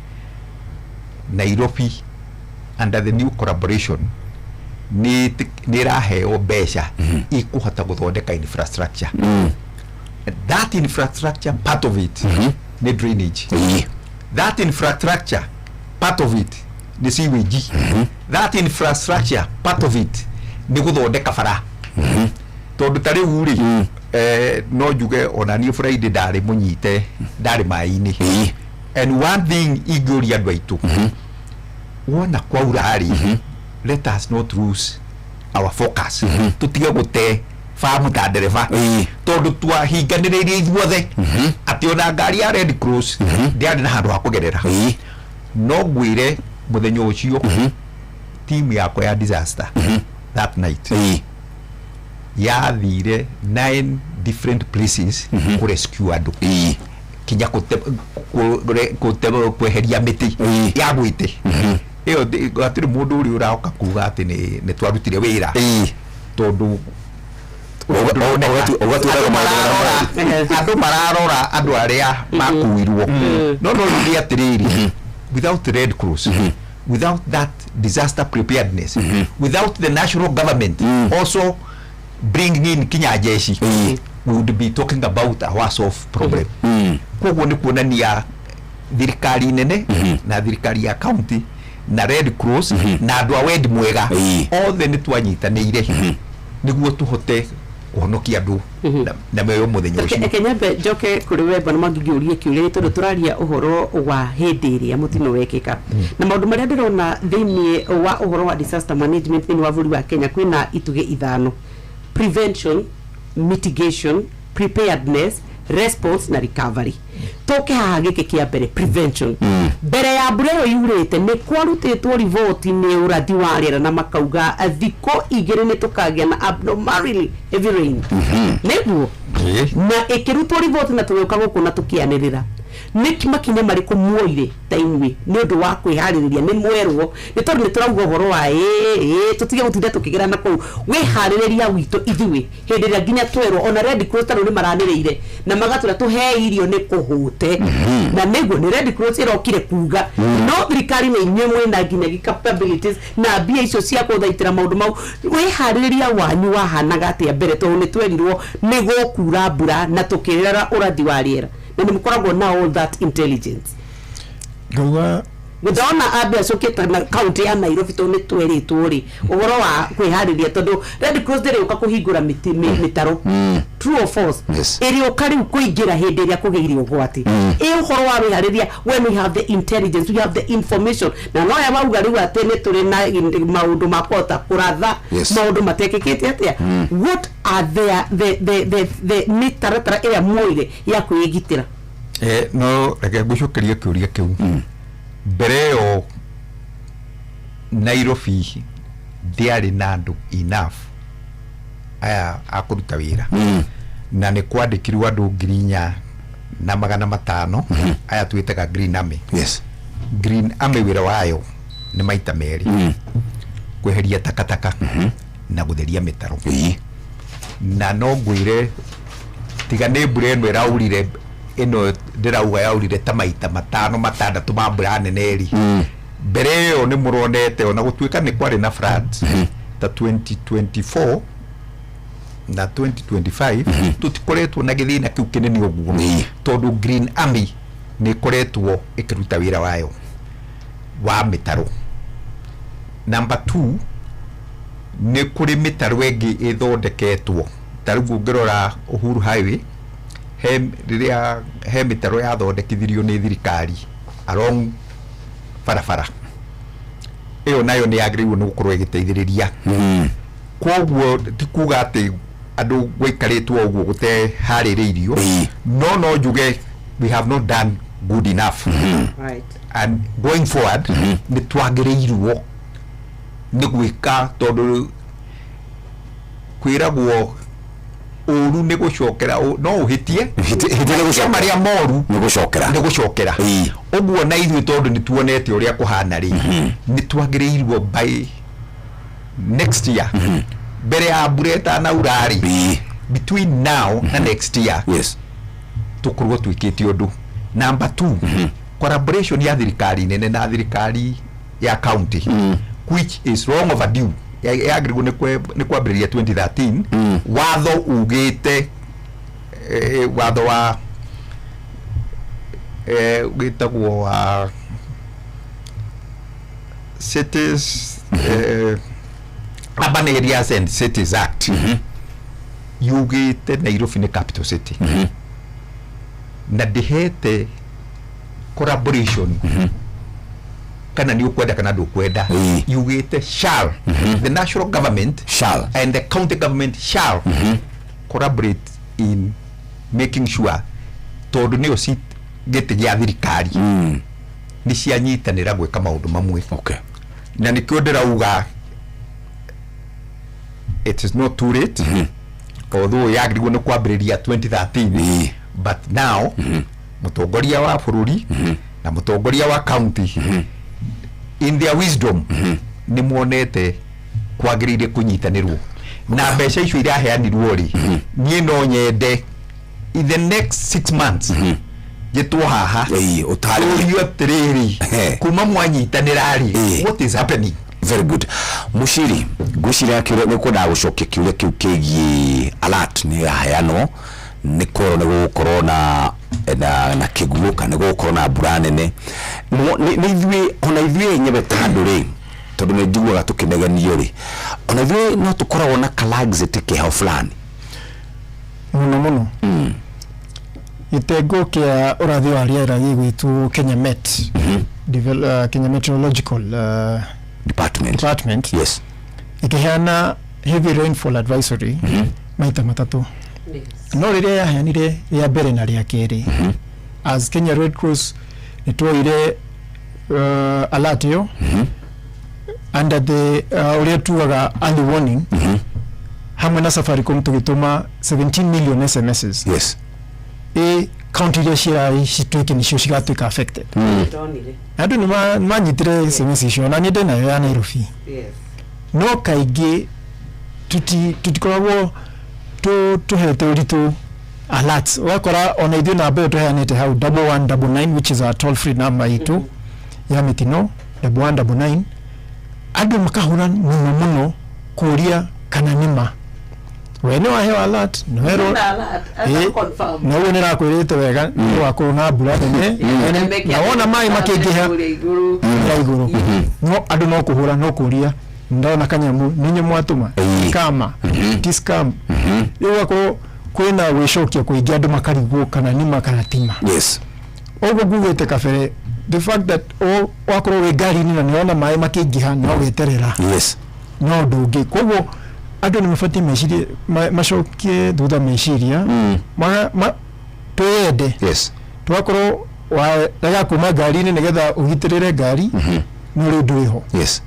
Nairobi under the new collaboration ni raheo mbeca ikuhota guthondeka infrastructure. That infrastructure part of it ni drainage. That infrastructure part of it ni sewage. That infrastructure part of it ni guthondeka bara. Tondu tari uri no njuge ona ni Friday ndari munyite ndari mai-ini. And one thing iguri andu aitu wona kwaura ri let us not lose our focus. Tutige gute famu ta ndereba tondu twahinganĩrĩirie ithuothe atĩ ona ngari ya Red Cross ndĩarĩ na handũ ha kũgerera. No ngwĩre mũthenya ũcio team yakwa ya disaster that night yathire 9 different places ku rescue andũ kinya kweheria mĩtĩ ya gwĩte iyo gatiri mundu uri uraoka kuga ati ni twarutire wira tondu andu mararora andu aria makuirwo no ni atiriri without the Red Cross without that disaster preparedness without the national government also bringing in Kenya jeshi we would be talking about a worse off problem koguo ni kuonania thirikari nene na thirikari ya county na Red Cross na andu a wendi mwega othe ni twanyitanĩire niguo tuhote kuhonokia andu na meyo muthenya ucio. Kenyambe njoke kuri we bana mangigiurie kiuria tondu turaria uhoro wa hindi iria mutino wekika na maundu maria ndirona thiini wa uhoro wa disaster management thiini wa bũrũri wa Kenya kwina ituge ithano: prevention, mitigation, preparedness, response na recovery. Toke haha giki kia mbere prevention. Mbere ya mbura yurite ni kwarutitwo report ni urathi wa riera na makauga thiko igiri ni tukagia na abnormally heavy rain. Niguo na ikirutwo report na tuyoka guku na tukianirira niki makinya mariko muoire taimwe ni undu wa kwihaririria ni mwerwo ni tondu ni turauga uhoro wa tutige gutinda tukigera na kou wihaririria witu ithui hindi ria nginya twerwo ona Red Cross tano ni maraniriire na magatura tuhe irio ni kuhute na niguo ni Red Cross irokire kuga no thirikari ni inywe mwena nginya capabilities na bia icio cia kuthaitira maundu mau wihaririria wanyu wahanaga atia mbere tondu ni twerirwo ni gukura mbura na tukirera urathi wa riera na nimukoragwo na all that intelligence gauga Mudaona abia soketa na county ya Nairobi to ni tweritwo ri uhoro wa kwihariria tondu Red Cross ndire uka kuhingura mitaro true or false eri ukari kuingira hindi iria kugiirio gwati uhoro wa wihariria when we have the intelligence we have the information na no ya mauga riu atene turi na maundu makota kuratha maundu matekekete atia what are the mitaratara ira moire ya kuigitira no reke gucokeria kiuria kiu mbere yo Nairobi ndiari na andu enough aya akuruta wira na ni kwandikirwo andu 4,500 aya twitaga Green Army. Green Army wira wayo ni maita meri kweheria takataka na gutheria mitaro na no ngwire tiga ni mbura ino iraurire ino ndirauga yaurire ta maita 5-6 ma mbura neneri mbere yo ni muronete ona gutwika ni kwari na floods ta 2024 na 2025 tutikoretwo na githina kiu kinene uguo tondu Green Army ni koretwo ikiruta wira wayo wa mitaro. Number 2 ni kuri mitaro engi ithondeketwo tarigu ngirora Uhuru Highway he mitaro yathondekithirio ni thirikari along barabara iyo nayo ni agiriwo ni gukorwo igiteithiriria koguo tikuga ati andu gwikaritwo uguo gute haririirio no njuge we have not done good enough right and going forward ni twagiriirwo ni gwika tondu kwiragwo uru ni gucokera no uhitie maria moru ni gucokera uguo na ithu tondu ni tuonete uria kuhana ri ni twagiriirwo by next year mbere ya bureta na urari between now na next year tukurwo twikite undu. Number 2 collaboration ya thirikari nene na thirikari ya county which is long overdue yagirwo ni kwambiriria 2013 watho ugite watho wa ugitagwo wa cities Urban Areas and Cities Act yugite Nairobi ni capital city na dihete collaboration kana ni ukwenda kana ndukwenda yugite shall the national government shall and the county government shall collaborate in making sure tondu ni osi gete ya thirikari ni cianyitanira gwika maundu mamwe na nikio ndirauga it is not too late although yagirwo ni kwambiriria 2013 but now mutongoria wa bururi na mutongoria wa county in their wisdom ni muonete kwagirire kunyitanirwo na mbeca icio iraheanirwo ri nie no nyende in the next 6 months gitwo haha utario tiriri kuma mwanyitanira ri what is happening. Very good. Mushiri gushira kire ne koda gucokia kiure kiu kigi alert ni hayano ni corona na kiguruka ni corona buranene ni ithwe ona ithwe nyebe tanduri tondu ni ndigwa tukineganio ri ona ithwe no tukoragwo na kalaxity kiho fulani muno itengo kia urathi wa riera gigwitu Kenya Met Kenya Meteorological Department. Yes. Ikiheana heavy rainfall advisory maita matatu. No riria yaheanire ria mbere na ria keri as Kenya Red Cross nitwoire alert yo under the uria tuaga early warning hamwe na Safaricom tugituma 17 million SMSs. Yes. County ria cituike nicio cigatuika affected. Andu ni manyitire SMS icio na nyende nayo ya Nairobi. Yes. No kaigi tutikoragwo tuhete uritu alerts wakora ona ithu na mbe tuheanite hau 1199 which is our toll free number itu ya mitino 1199 andu makahura muno kuria kana nima wene wa hewa alert no hero no wene ra kwirite wega ni wa kuna mbura nene na wona mai makingiha iguru no andu no kuhura no kuria ndona kanyamu ninyi mwatuma kama discam yoko kwina wishokia kuingia andu makarigwo kana nima kana tima. Yes. Ogo gugete kafere the fact that wakoro we gari ni na niona mai makingiha no weterera. Yes. No ndugi kogo andu ni mafati meciria macokie thutha meciria twende. Yes. Twakoro wa daga kuma gari ni nigetha ugitirire gari no ri ndwiho. Yes.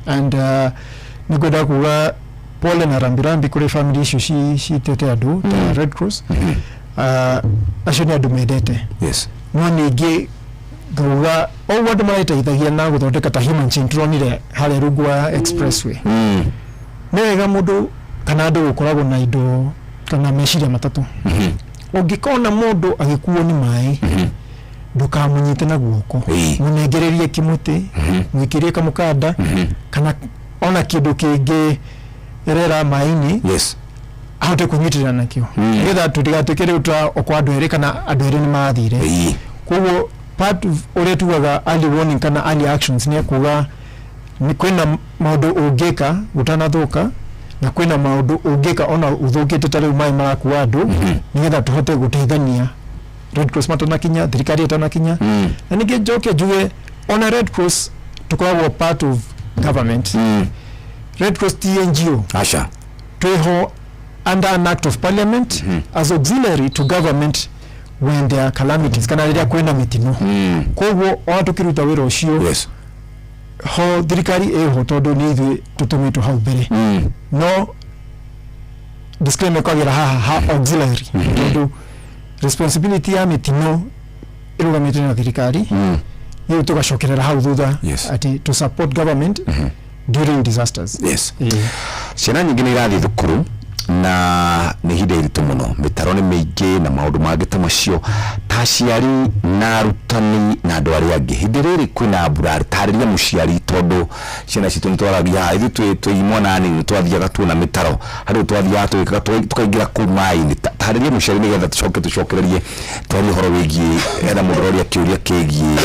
And nikwenda kuga pole na rambirambi kuri family icio citete andu ta Red Cross acio ni andu mendete. Yes. No ningi ngauga o wandu maraiteithagia na guthondeka ta human syndrome ile hale Rugwa Expressway. Ni wega mundu kana andu gukoragwo na indo kana meciria matatu. Ungikona mundu agikuo ni mai ndukamunyite na guoko munengererie kimuti mwikirie kamukanda kana ona kindu kingi rera maini. Yes. Ahote kunyitirana nakio nigetha tutigatuikire uta okwandu eri kana andu eri ni mathire koguo part uria tugaga early warning kana early actions ni kuga ni kwina maundu ungika gutanathuka na kwina maundu ungika ona uthukite tari mai marakuwa andu nigetha tuhote guteithania Red Cross matanakinya thirikari itanakinya na ningi njoke juwe ona Red Cross tukoragwo part of government. Red Cross TNGO asha tweho under an act of parliament as auxiliary to government when there are calamities kana riria kwena mitino koguo watukiruta wira ucio. Yes. Ho thirikari eho tondu ni ithui tutumitwo hau mbere no disclaimer kwagira ha auxiliary tondu responsibility ya mitino irugamite na thirikari yo tugacokerera hau thutha ati to support government during disasters. Yes. Ciana nyingi ni irathi thukuru na ni hinde iritu muno mitaro ni miingi na maundu mangi ta macio ta ciari na arutani na andu aria angi hindi riri kwina mbura tariria muciari tondu ciana citu nitwaragia ithu twimona ni twathiaga tuona mitaro handu twathiaga tukaingira ku mai tariria muciari nigetha tucokererie twari horo wigie era mundu akiuria kigie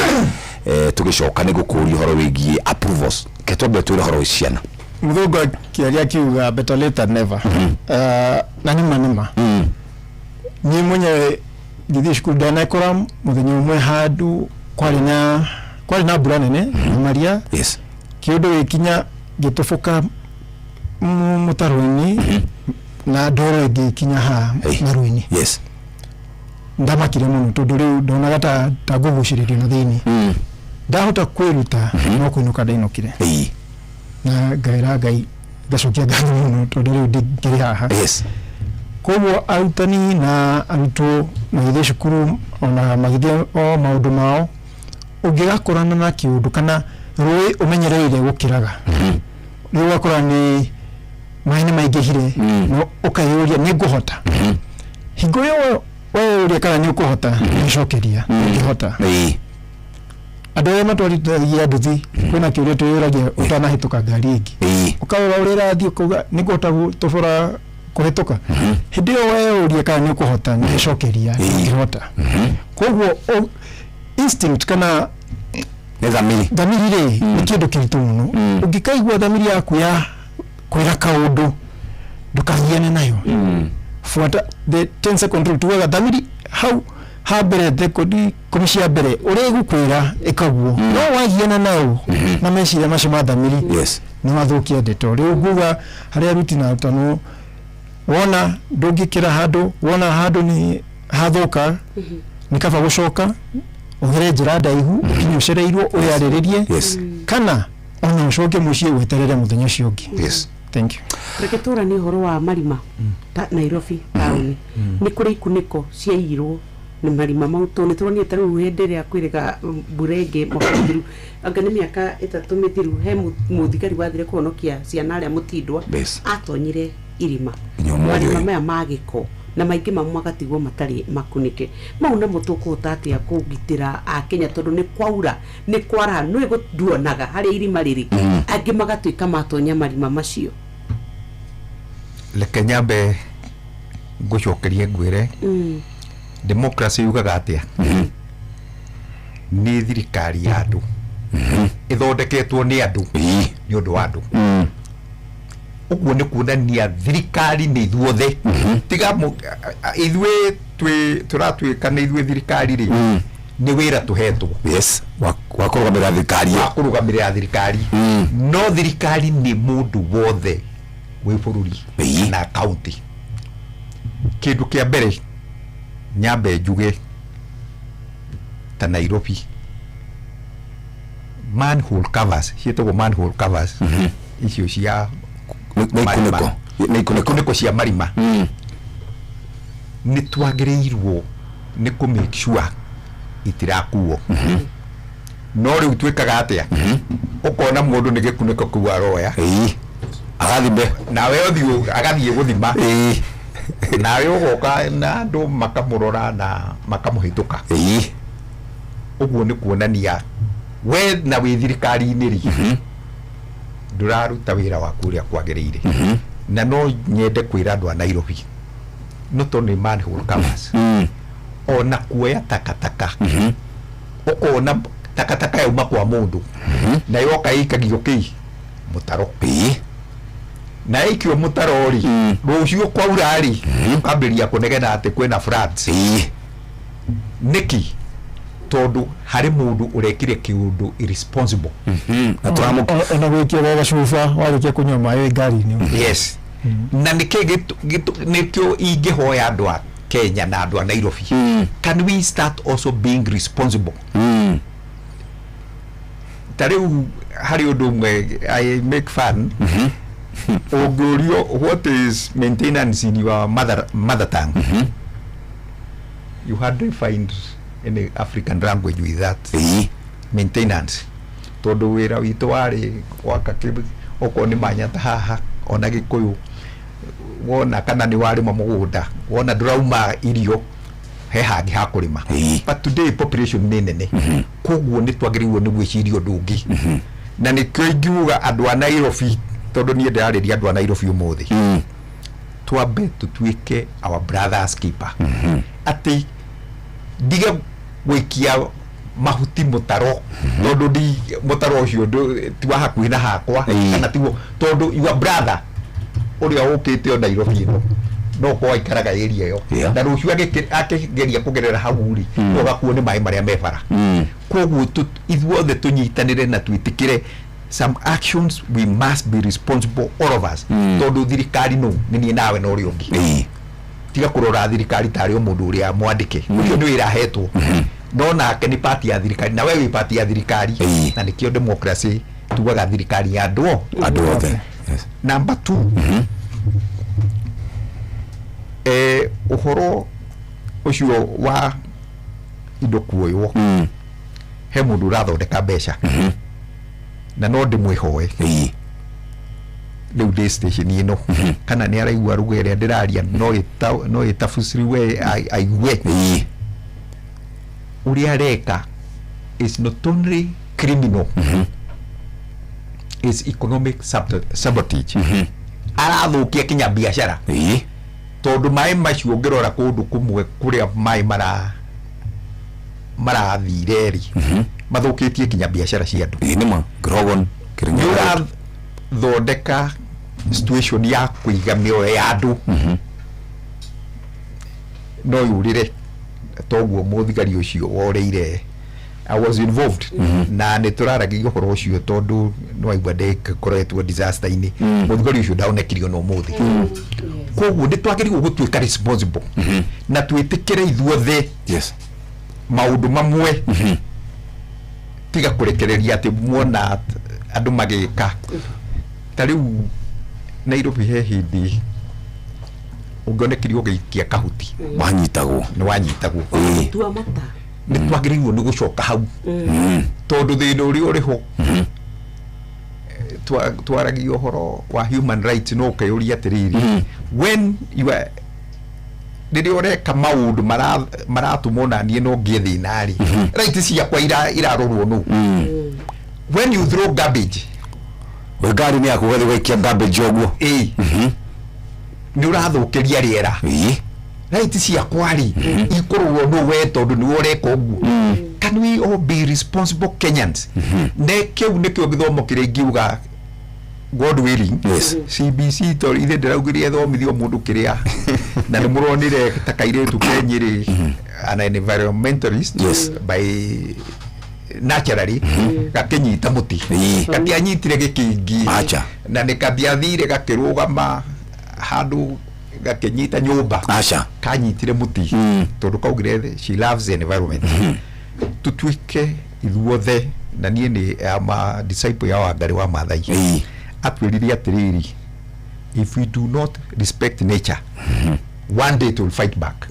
tugicoka ni gukuria horo wigie approvals ketwambe twire horo ciana mudhogo kiaria kiuga better late than never. Na nima ni mwenye githi shukuru dana kora muthenya umwe hadu kwari na mbura nene maria. Yes. Kiundo ikinya gitufuka mutaroini na ndoro ikinya ha maruini. Yes. Ndamakire muno tondu riu ndonaga ta guguciririo na thiini ndahota kwiruta no kuinuka ndainukire na ngai gacokia ngatho muno tondu riu ndingiri haha. Yes. Koguo arutani na arutwo magithie cukuru ona magithie o maundu mao ungigakorana na kiundu kana roi umenyereire gukiraga riu wakora ni maine maingihire no ukayuria ni nguhota hingo yo wewe uria kana ni ukuhota nicokeria ngihota andu aya matwarithagia nduthi kwina kiuria tuyuragia utanahituka ngari ingi ukaura urira thii kuga ni ngota tubura kuhituka hindi yo wewe uria kana ni ukuhota nicokeria ngihota koguo instinct kana dhamiri ri ni kindu kiritu muno ungikaigua dhamiri yaku ya kwira kaundu ndukagiane nayo fuata the 10 second rule tuwaga dhamiri hau habere the kodi komishia bere uri gukwira ikaguo no wagiana nayo na meciria macio ma dhamiri ni mathukia ndeto riu nguga haria ruti na utano wona ndungikira wona handu ni hathuka ni kaba gucoka ugire njira ndaihu ukinyocereirwo uyariririe kana ona ucoke mucii weterere muthenya ucio ungi thank you reketora ni horo wa marima Nairobi town ni kuri ikuniko ciairwo ni marima mauto ni turoni taru henderea kwirega burenge makundiru anga ni miaka 3 mithiru he muthigari wathire kuonokia ciana aria mutindwa atonyire irima marima maya magiko na maingi mamagatigwo matari makunike mau na mutuko tatia kugitira a Kenya tondu ni kwaura ni kwara no iguduonaga hari irima riri angi magatuika matonya marima macio le Kenyambe ngucokerie ngwire democracy yugaga atia ni thirikari ya andu ithondeketwo ni andu ni undu wa andu uguo ni kuonania thirikari ni ithuothe tiga ithue turatwika ni ithue thirikari ri ni wira tuhetwo wa kurugamira thirikari no thirikari ni mundu wothe wi bururi na county kindu kia mbere nyambe njuge ta Nairobi manhole covers icio cia niko cia marima ni twagiriirwo ni ku make sure itirakuo no riu twikaga atia ukona mundu ni gikuniko ku aroya agathimbe nawe othio agathie guthima nawe ugoka na andu makamurora na makamuhituka uguo ni kuonania we na wi thirikari-ini ri nduraruta wira waku uria kwagiriire na no nyende kwira andu a Nairobi no to ni manhole covers ona kuoya takataka ukona takataka yauma kwa mundu na yoka ikagio ki mutaro na ikio mutaro ri rucio kwaura ri kambiria kunegena ati kwina floods niki tondu hari mundu urekire kiundu irresponsible na turamu ona gwikia wega cuba warikia kunywa maĩ ngari-inĩ yes na nikio ingihoya andu a Kenya na andu a Nairobi can we start also being responsible tariu hari undu mwe I make fun ogorio what is maintenance in your mother tongue you hardly find any African language with that maintenance tondu wira witu wari waka oko ni manyata haha ona Gikuyu wona kana ni wari mugunda wona ndurauma irio he hangi ha kurima but today population ni nene koguo ni twagiriirwo ni gwicirio ndungi na ni kyo ingiuga andu a Nairobi tondu ni ndariria andu a Nairobi umuthi twambe tutuike our brothers keeper ati diga wikia mahuti mutaro tondu di mutaro ucio tiwa hakuhi na hakwa kana tiwo tondu your brother uria ukite o Nairobi no kwa ikaraga area yo na rucio akigeria kugerera haguri ugakuo ni mai maria mebara koguo ithuothe tunyitanire na twitikire some actions we must be responsible all of us tondu thirikari no ni nawe no uri ungi tiga kurora thirikari tari o mundu uria mwandike ucio ni wira hetwo no nake ni party ya thirikari na wewe party ya thirikari na nikio democracy tuwaga thirikari ya andu othe number 2 uhoro ucio wa indo kuoywo he mundu urathondeka mbeca na no ndimwihoe riu ndi station ino kana ni araigua ruga iria ndiraria no itabuciriwe aigue uria areka is not only criminal is economic sabotage arathukia kinya biashara tondu mai macio ngirora kundu kumwe kuria mai marathireri mathukitie kinya biashara cia andu nima Grogon Kirinyaga thondeka situation ya kuiga mioyo ya andu no yurire toguo muthigari ucio woreire I was involved na nituraragia uhoro ucio tondu no aigua ndikoretwo disaster ini muthigari ucio ndaonekirio no muthi koguo nditwagirirwo gutuika responsible na twitikire ithuothe maundu mamwe tiga kurekereria ati muona andu magika tariu Nairobi he hindi ungonekirio giikia kahuti wanyitagwo ni wanyitagwo tua mata ni twagirirwo ni gucoka hau tondu thina uria uriho twaragia uhoro wa human rights no kayuria atiriri when you are riri ureka maundu maratumwo na nie no ngie thinari right ciakwa irarorwo no when you throw garbage ngari ni akugethi gwikia garbage oguo ni urathukiria riera right ciakwa ri ikurwo no we tondu ni ureka oguo can we all be responsible Kenyans ne kiu nikio githomo kiria ingiuga God willing CBC to ithe ndiraugirie thomithio mundu kiria na ni muronire takairetu Kenyiri an environmentalist by naturally gakinyita muti gatianyitire gikingi na nikathiathire gakirugama handu gakinyita nyumba kanyitire muti tondu kaugire she loves the environment tutwike ithuothe na nie ni ama disciple ya Wangari wa Maathai atwirire atiriri if we do not respect nature one day it will fight back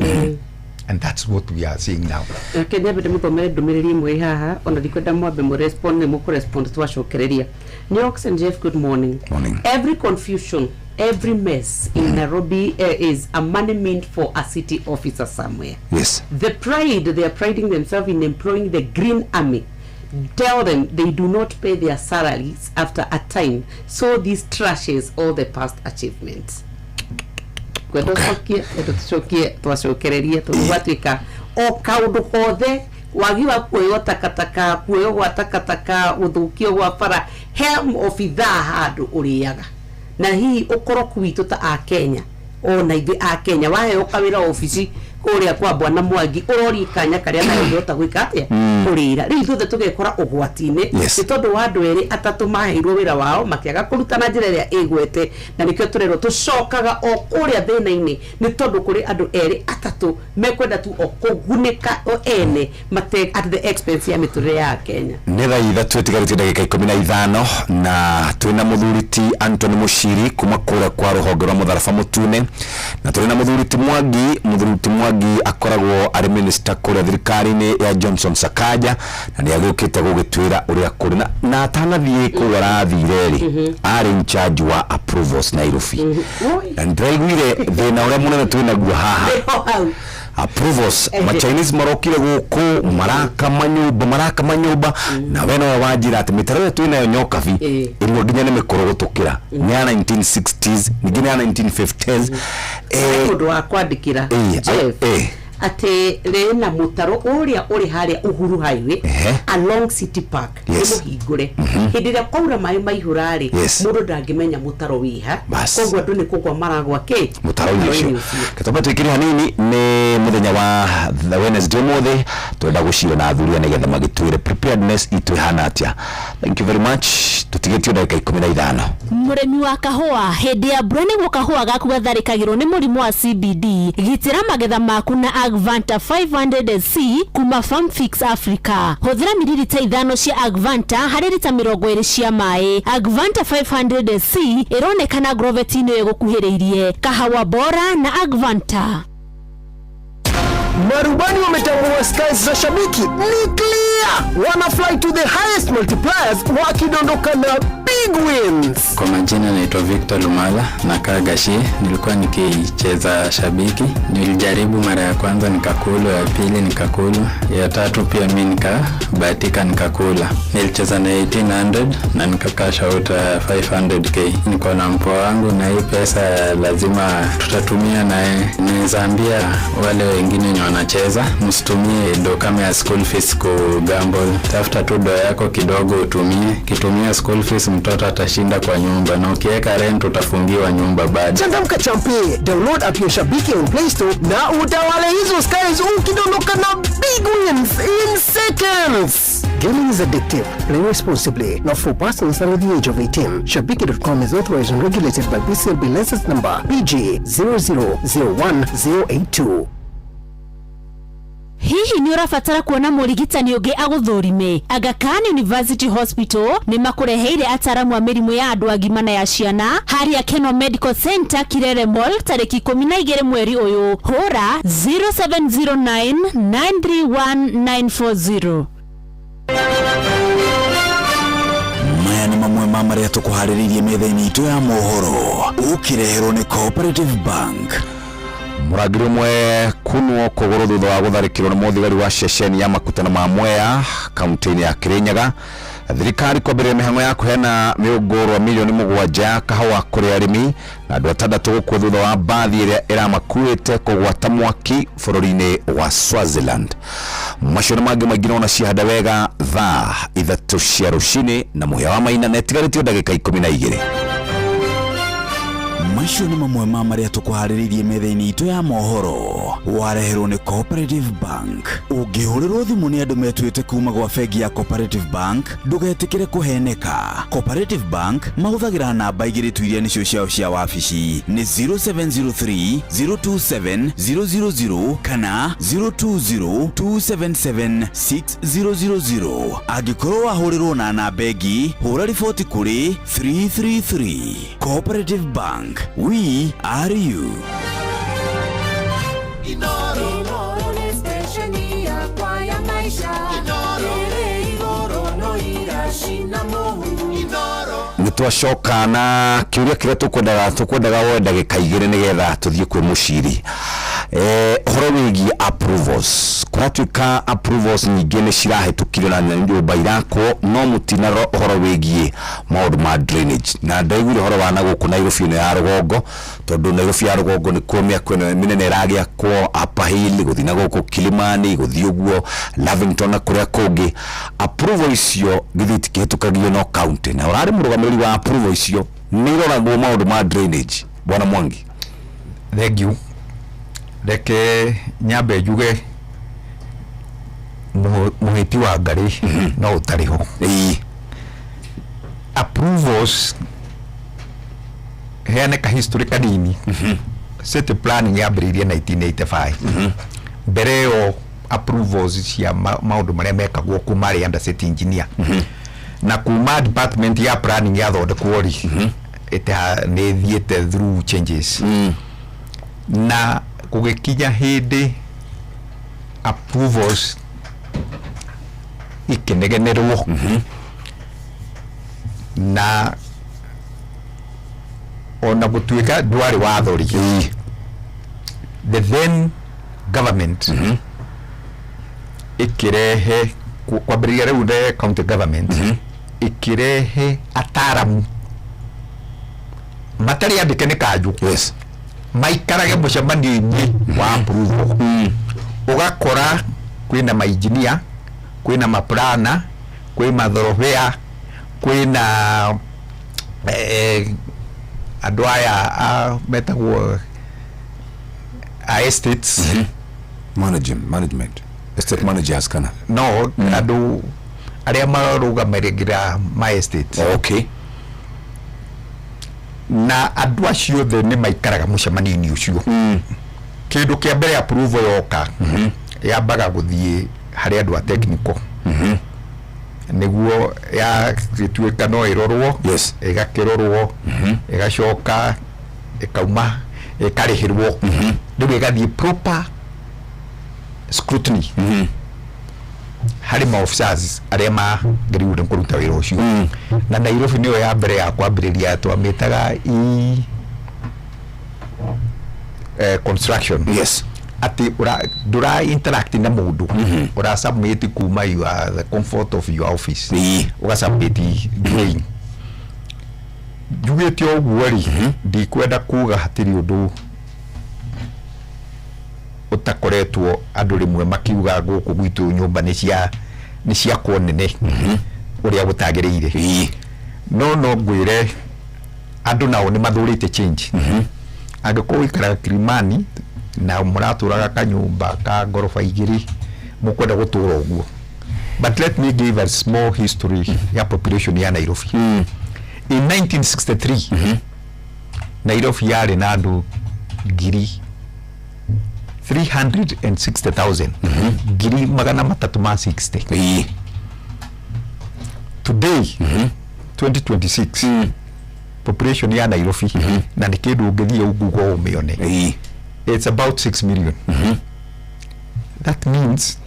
and that's what we are seeing now. Kenya bide mutomere ndumiriri mwe haha ona ndikwenda mwambe mu respond ne mu correspond twacokereria. New York and Jeff, good morning. Every confusion, every mess in Nairobi is a money meant for a city officer somewhere. The pride, they are priding themselves in employing the Green Army. Tell them they do not pay their salaries after a time, so this trashes all the past achievements. Kwendo sokie twacokereria tuwatwika o kaundu hothe wagi wa kuoyo takataka kuoyo gwa takataka uthukio gwa bara helm ofitha handu uriaga na hii ukoroku witu ta a Kenya ona ithe a Kenya wahe ukawira ofisi kuria kwa bwana Mwangi urori kanya karia na yota gwika atia kurira riu thuthe tugekora ugwatine ni tondu wa andu eri atatu maheirwo wira wao makiaga kurutana njira iria igwete na nikio turero tucokaga o kuria thina-ini ni tondu kuri andu eri atatu mekwenda tu o kugunika o ene mate at the expense ya miturire ya Kenya. Ni thaa ithatu itigarite ndagika 15 na twina muthuriti Anthony Mushiri kuma kuria kwa ruhonge rwa mutharaba mutune na twina muthuriti Mwangi akoragwo ari minister kuria thirikari-ini ya Johnson Sakaja na ni agukite gugitwira uria kuri na atanathie kuwara thireri ari in charge wa approvals Nairobi na ndaiguire thina uria munene twina guo haha approvals ma Chinese marokire guku maraka manyumba na wena wajira ati mitaro twina yo nyokabi irwo nginya ni mikoro gutukira nya 1960s ngine ya 1950s kundu wa kwandikira ate rena mutaro uria uri haria Uhuru Highway along City Park muhingure hindira kwaura mai maihurari mundu ndangimenya mutaro wiha kogwa andu ni kugwa maragwa ke mutaro ucio kataba twikiri hanini ni muthenya wa Wednesday mothe twenda gucira na athuria nigetha magitwire preparedness itu hana atia. Thank you very much. Tutigetio ndagika 15. Muremi wa kahua hindi ya mbura niguo kahua gaku gatharikagirwo ni murimu wa CBD gitira magetha maku na Agvanta 500C kuma Farm Fix Africa. Huthira mililita 5 cia Agvanta hari lita 20 cia mai. Agvanta 500C ironekana Grovet-ini gukuhiriirie kahawa bora na Agvanta. Marubani wametambua skies za shabiki ni clear. Wana fly to the highest multipliers wakidondoka na big wins. Kwa majina naitwa Victor Lumala na Kagashi. Nilikuwa nikicheza shabiki. Nilijaribu mara ya kwanza nikakula, ya pili nikakula, ya tatu pia mimi nikabahatika nikakula. Nilicheza na 1800 na nikakasha out 500k. Niko na mpoa wangu na hii pesa lazima tutatumia naye. Naweza ambia wale wengine wenye wanacheza msitumie do kama ya school fees ku gamble. Tafuta tu do yako kidogo utumie. Kitumia school fees mtoto atashinda kwa nyumba, na ukiweka rent utafungiwa nyumba baada. Changamka champe, download app ya Shabiki on Play Store na utawale hizo skies ukidondoka na big wins in seconds. Gaming is addictive. Play responsibly. Not for persons under the age of 18. Shabiki.com is authorized and regulated by BCLB license number PG 0001082. Hihi ni urafatara kuona mũrigitani ũngĩ agũthũrime? Aga Khan University Hospital nĩ makũreheire ataramu a mĩrimũ ya andũ agima na ya ciana harĩa Keno Medical Center Kirere Mall tarĩki 12 mweri ũyũ. Hũra 0709931940. Maya nĩ mamwe ma marĩa tũkũharĩrĩirie metha-inĩ itũ ya mohoro ũkĩreherwo nĩ Cooperative Bank. Muragiro mwe kunwo kuguru thutha wa gutharikirwo ni muthigari wa ceceni ya makutano ma Mwea kaunti-ini ya Kirinyaga. Thirikari kwambĩrĩria mĩhang'o ya kũheana mĩũngũrwa milioni 7 kahawa kũrĩ arĩmi na andũ 6 gũkua thutha wa mbathi ĩrĩa ĩramakuĩte kũgwata mwaki bũrũri-inĩ wa Swaziland. Macio nĩ mangĩ maingĩ na ciahanda wega thaa 3 cia rũcinĩ na mũhĩa wa maina netigarĩtio ndagĩka 12. Macio nĩ mamwe ma marĩa tũkũharĩrĩirie metha-inĩ itũ ya mohoro wareherwo nĩ Cooperative Bank. Ũngĩhũrĩrwo thimũ nĩ andũ metuĩte kuma gwa bengi ya Cooperative Bank ndũgetĩkĩre kũheneka. Cooperative Bank mahũthagĩra namba igĩrĩ tu iria nĩcio ciao cia wabici nĩ 0703 027 000 kana 020 277 6000. Angĩkorwo wahũrĩrwo na namba ĩngĩ hũra riboti kũrĩ 333. Cooperative Bank, we are you. Nitwacoka na kiuria kire tukwendaga woe ndagika 2 nigetha tuthie kwi muciri. Horo wigi approvals kuratuika approvals nyingĩ nĩ cirahĩtũkire na nyũmba irakwo no mutina horo wĩgiĩ maũndũ ma drainage na ndaiguire horo wa na gũkũ Nairobi ĩno ya rũgongo tondũ Nairobi ya rũgongo nĩ kuo mĩako ĩno mĩnene ĩragĩakwo Upper Hill gũthiĩ na gũkũ Kilimani gũthiĩ ũguo Lavington na kũrĩa kũngĩ. Approval icio gĩthiti kĩhĩtũkagio no county na ũrarĩ mũrũgamĩrĩri wa approval icio nĩ iroragwo maũndũ ma drainage. Bwana Mwangi, thank you. Reke nyambe njuge muhiti wa ngari no utariho. Approvals heane ka history kanini. City planning yambĩrĩirie 1985. Mbere yo approvals cia maũndũ marĩa mekagwo kuma rĩ under city engineer. Na kuma department ya planning yathondekwo rĩ nĩ thiĩte through changes. Na kugekinya hindi approvals ikenegenerwo na ona gutuika dwari wathori the then government ikirehe kwambĩrĩria rĩu the county government ikirehe ataramu matari andĩke nĩ kanjũ maikarage mũcemanio-inĩ wa approval. Ugakora kwĩna mainjinia, kwĩna maplana, kwĩ mathorobea, kwĩna andũ aya metagwo estates management estate managers kana no andũ arĩa marũgamagĩrĩra ma estates. Okay. Na andũ acio othe nĩ maikaraga mũcemanio-inĩ ũcio. Kĩndũ kĩa mbere approval yoka yambaga gũthiĩ harĩ andũ a technical nĩguo ya gĩtuĩka no ĩrorwo ĩgakĩrorwo ĩgacoka ĩkauma ĩkarĩhĩrwo rĩu ĩgathiĩ proper scrutiny hari ma officers aria magiriwe kuruta wira ucio na Nairobi niyo ya mbere ya kwambiriria twamitaga construction yes ati dura interact na mundu ura submit kuma you are the comfort of your office uga submit drain jugete ogwari ndi kwenda kuga hatiri undu utakoretwo andu rimwe makiuga guku gwitu nyumba ni cia konene uria gutagiriire no ngwire andu nao ni mathurite change angiko ikara Kilimani na muraturaga kanyumba ka gorofa igiri mukwenda gutura uguo. But let me give a small history ya population ya Nairobi. In 1963 Nairobi yari na andu ngiri 360,000 ngiri magana matatu ma 60. Today 2026 population ya Nairobi na nikindu ngithie ugugo umione it's about 6 million. That means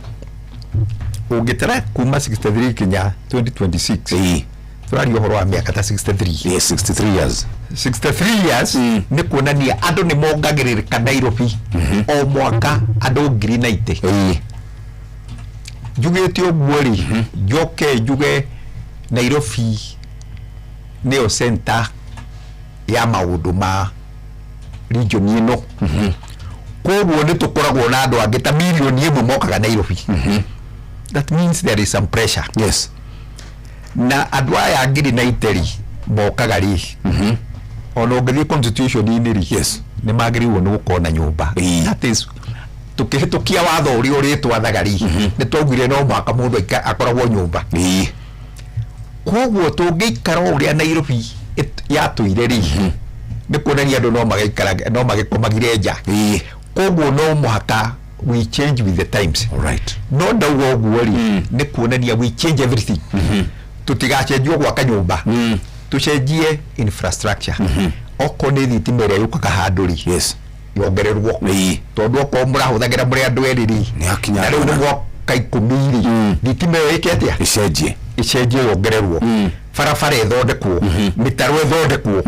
ugitara kuma 63 kinya 2026 turari uhoro wa miaka ta 63. Yes, 63 years. 63 years ni kuonania andu ni mongagirika Nairobi o mwaka andu ngiri 90. Jugete ogwori joke juge Nairobi neo center ya maundu ma region ino koguo ni tukoragwo na andu angi ta milioni imwe mokaga Nairobi. That means there is some pressure. Yes. Na andu aya ngiri 90 mokaga ri ono ngiri constitution ini ri yes ni magiriwo ni gukona nyumba. That is tukihitukia watho uri uri twathaga ri ni twogire no mwaka mundu akoragwo nyumba. Koguo tungikara uria Nairobi ya tuire ri ni kuonania andu no magikara no magikomagire nja. Koguo no muhaka we change with the times. All right. No ndauga uguo ri ni kuonania we change everything. Tutigacenjio gwaka nyumba tucenjie infrastructure oko ni thitima iria yukaga handu ri yes yongererwo tondu oko murahuthagira muri andu eriri ni akinya na riu ni mwaka 10 thitima iyo ikete icenjie yongererwo barabara ithondekwo mitaro ithondekwo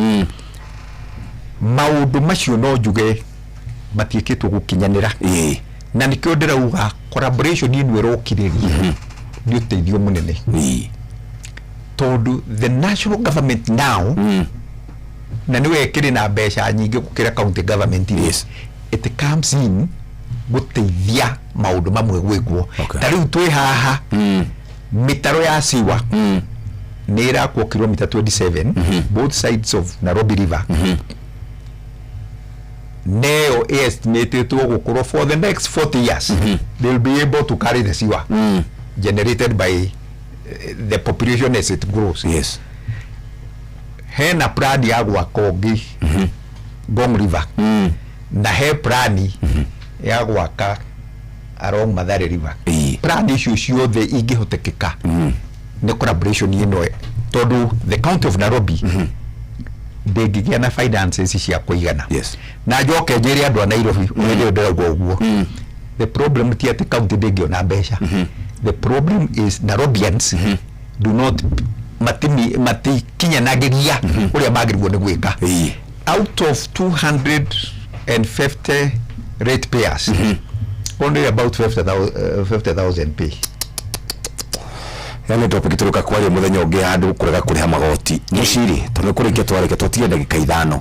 maundu macio no njuge matiikitwo gukinyanira na nikio ndirauga collaboration inu irokiriria ni uteithio munene tondu the national government now na niwe kiri na mbeca nyingi gukira county government yes it comes in guteithia maundu mamwe gwikwo tariu twi haha mitaro ya siwa ni irakwo kilomita 27 both sides of Nairobi River neo estimated to go for the next 40 years they'll be able to carry the sewer generated by the population as it grows. Yes. Hena plani ya gwaka ungi Ngong River na he plani ya gwaka along Mathare River. Plani icio ciothe ingihotekeka ni collaboration ino tondu the county of Nairobi ndingigia na finances cia kuigana. Yes. Na njoke njiri andu a Nairobi ndio ndiragwo uguo. The problem ti ati county ndingiona mbeca. The problem is Nairobians do not mati kinyanagiria uria magirwo ni gwika. Out of 250 ratepayers only about 50,000 pay. Yani topic turuka kwari muthenya ungi handu kurega kuriha magoti muciri tondu kurikia twareke twatige ndagika 5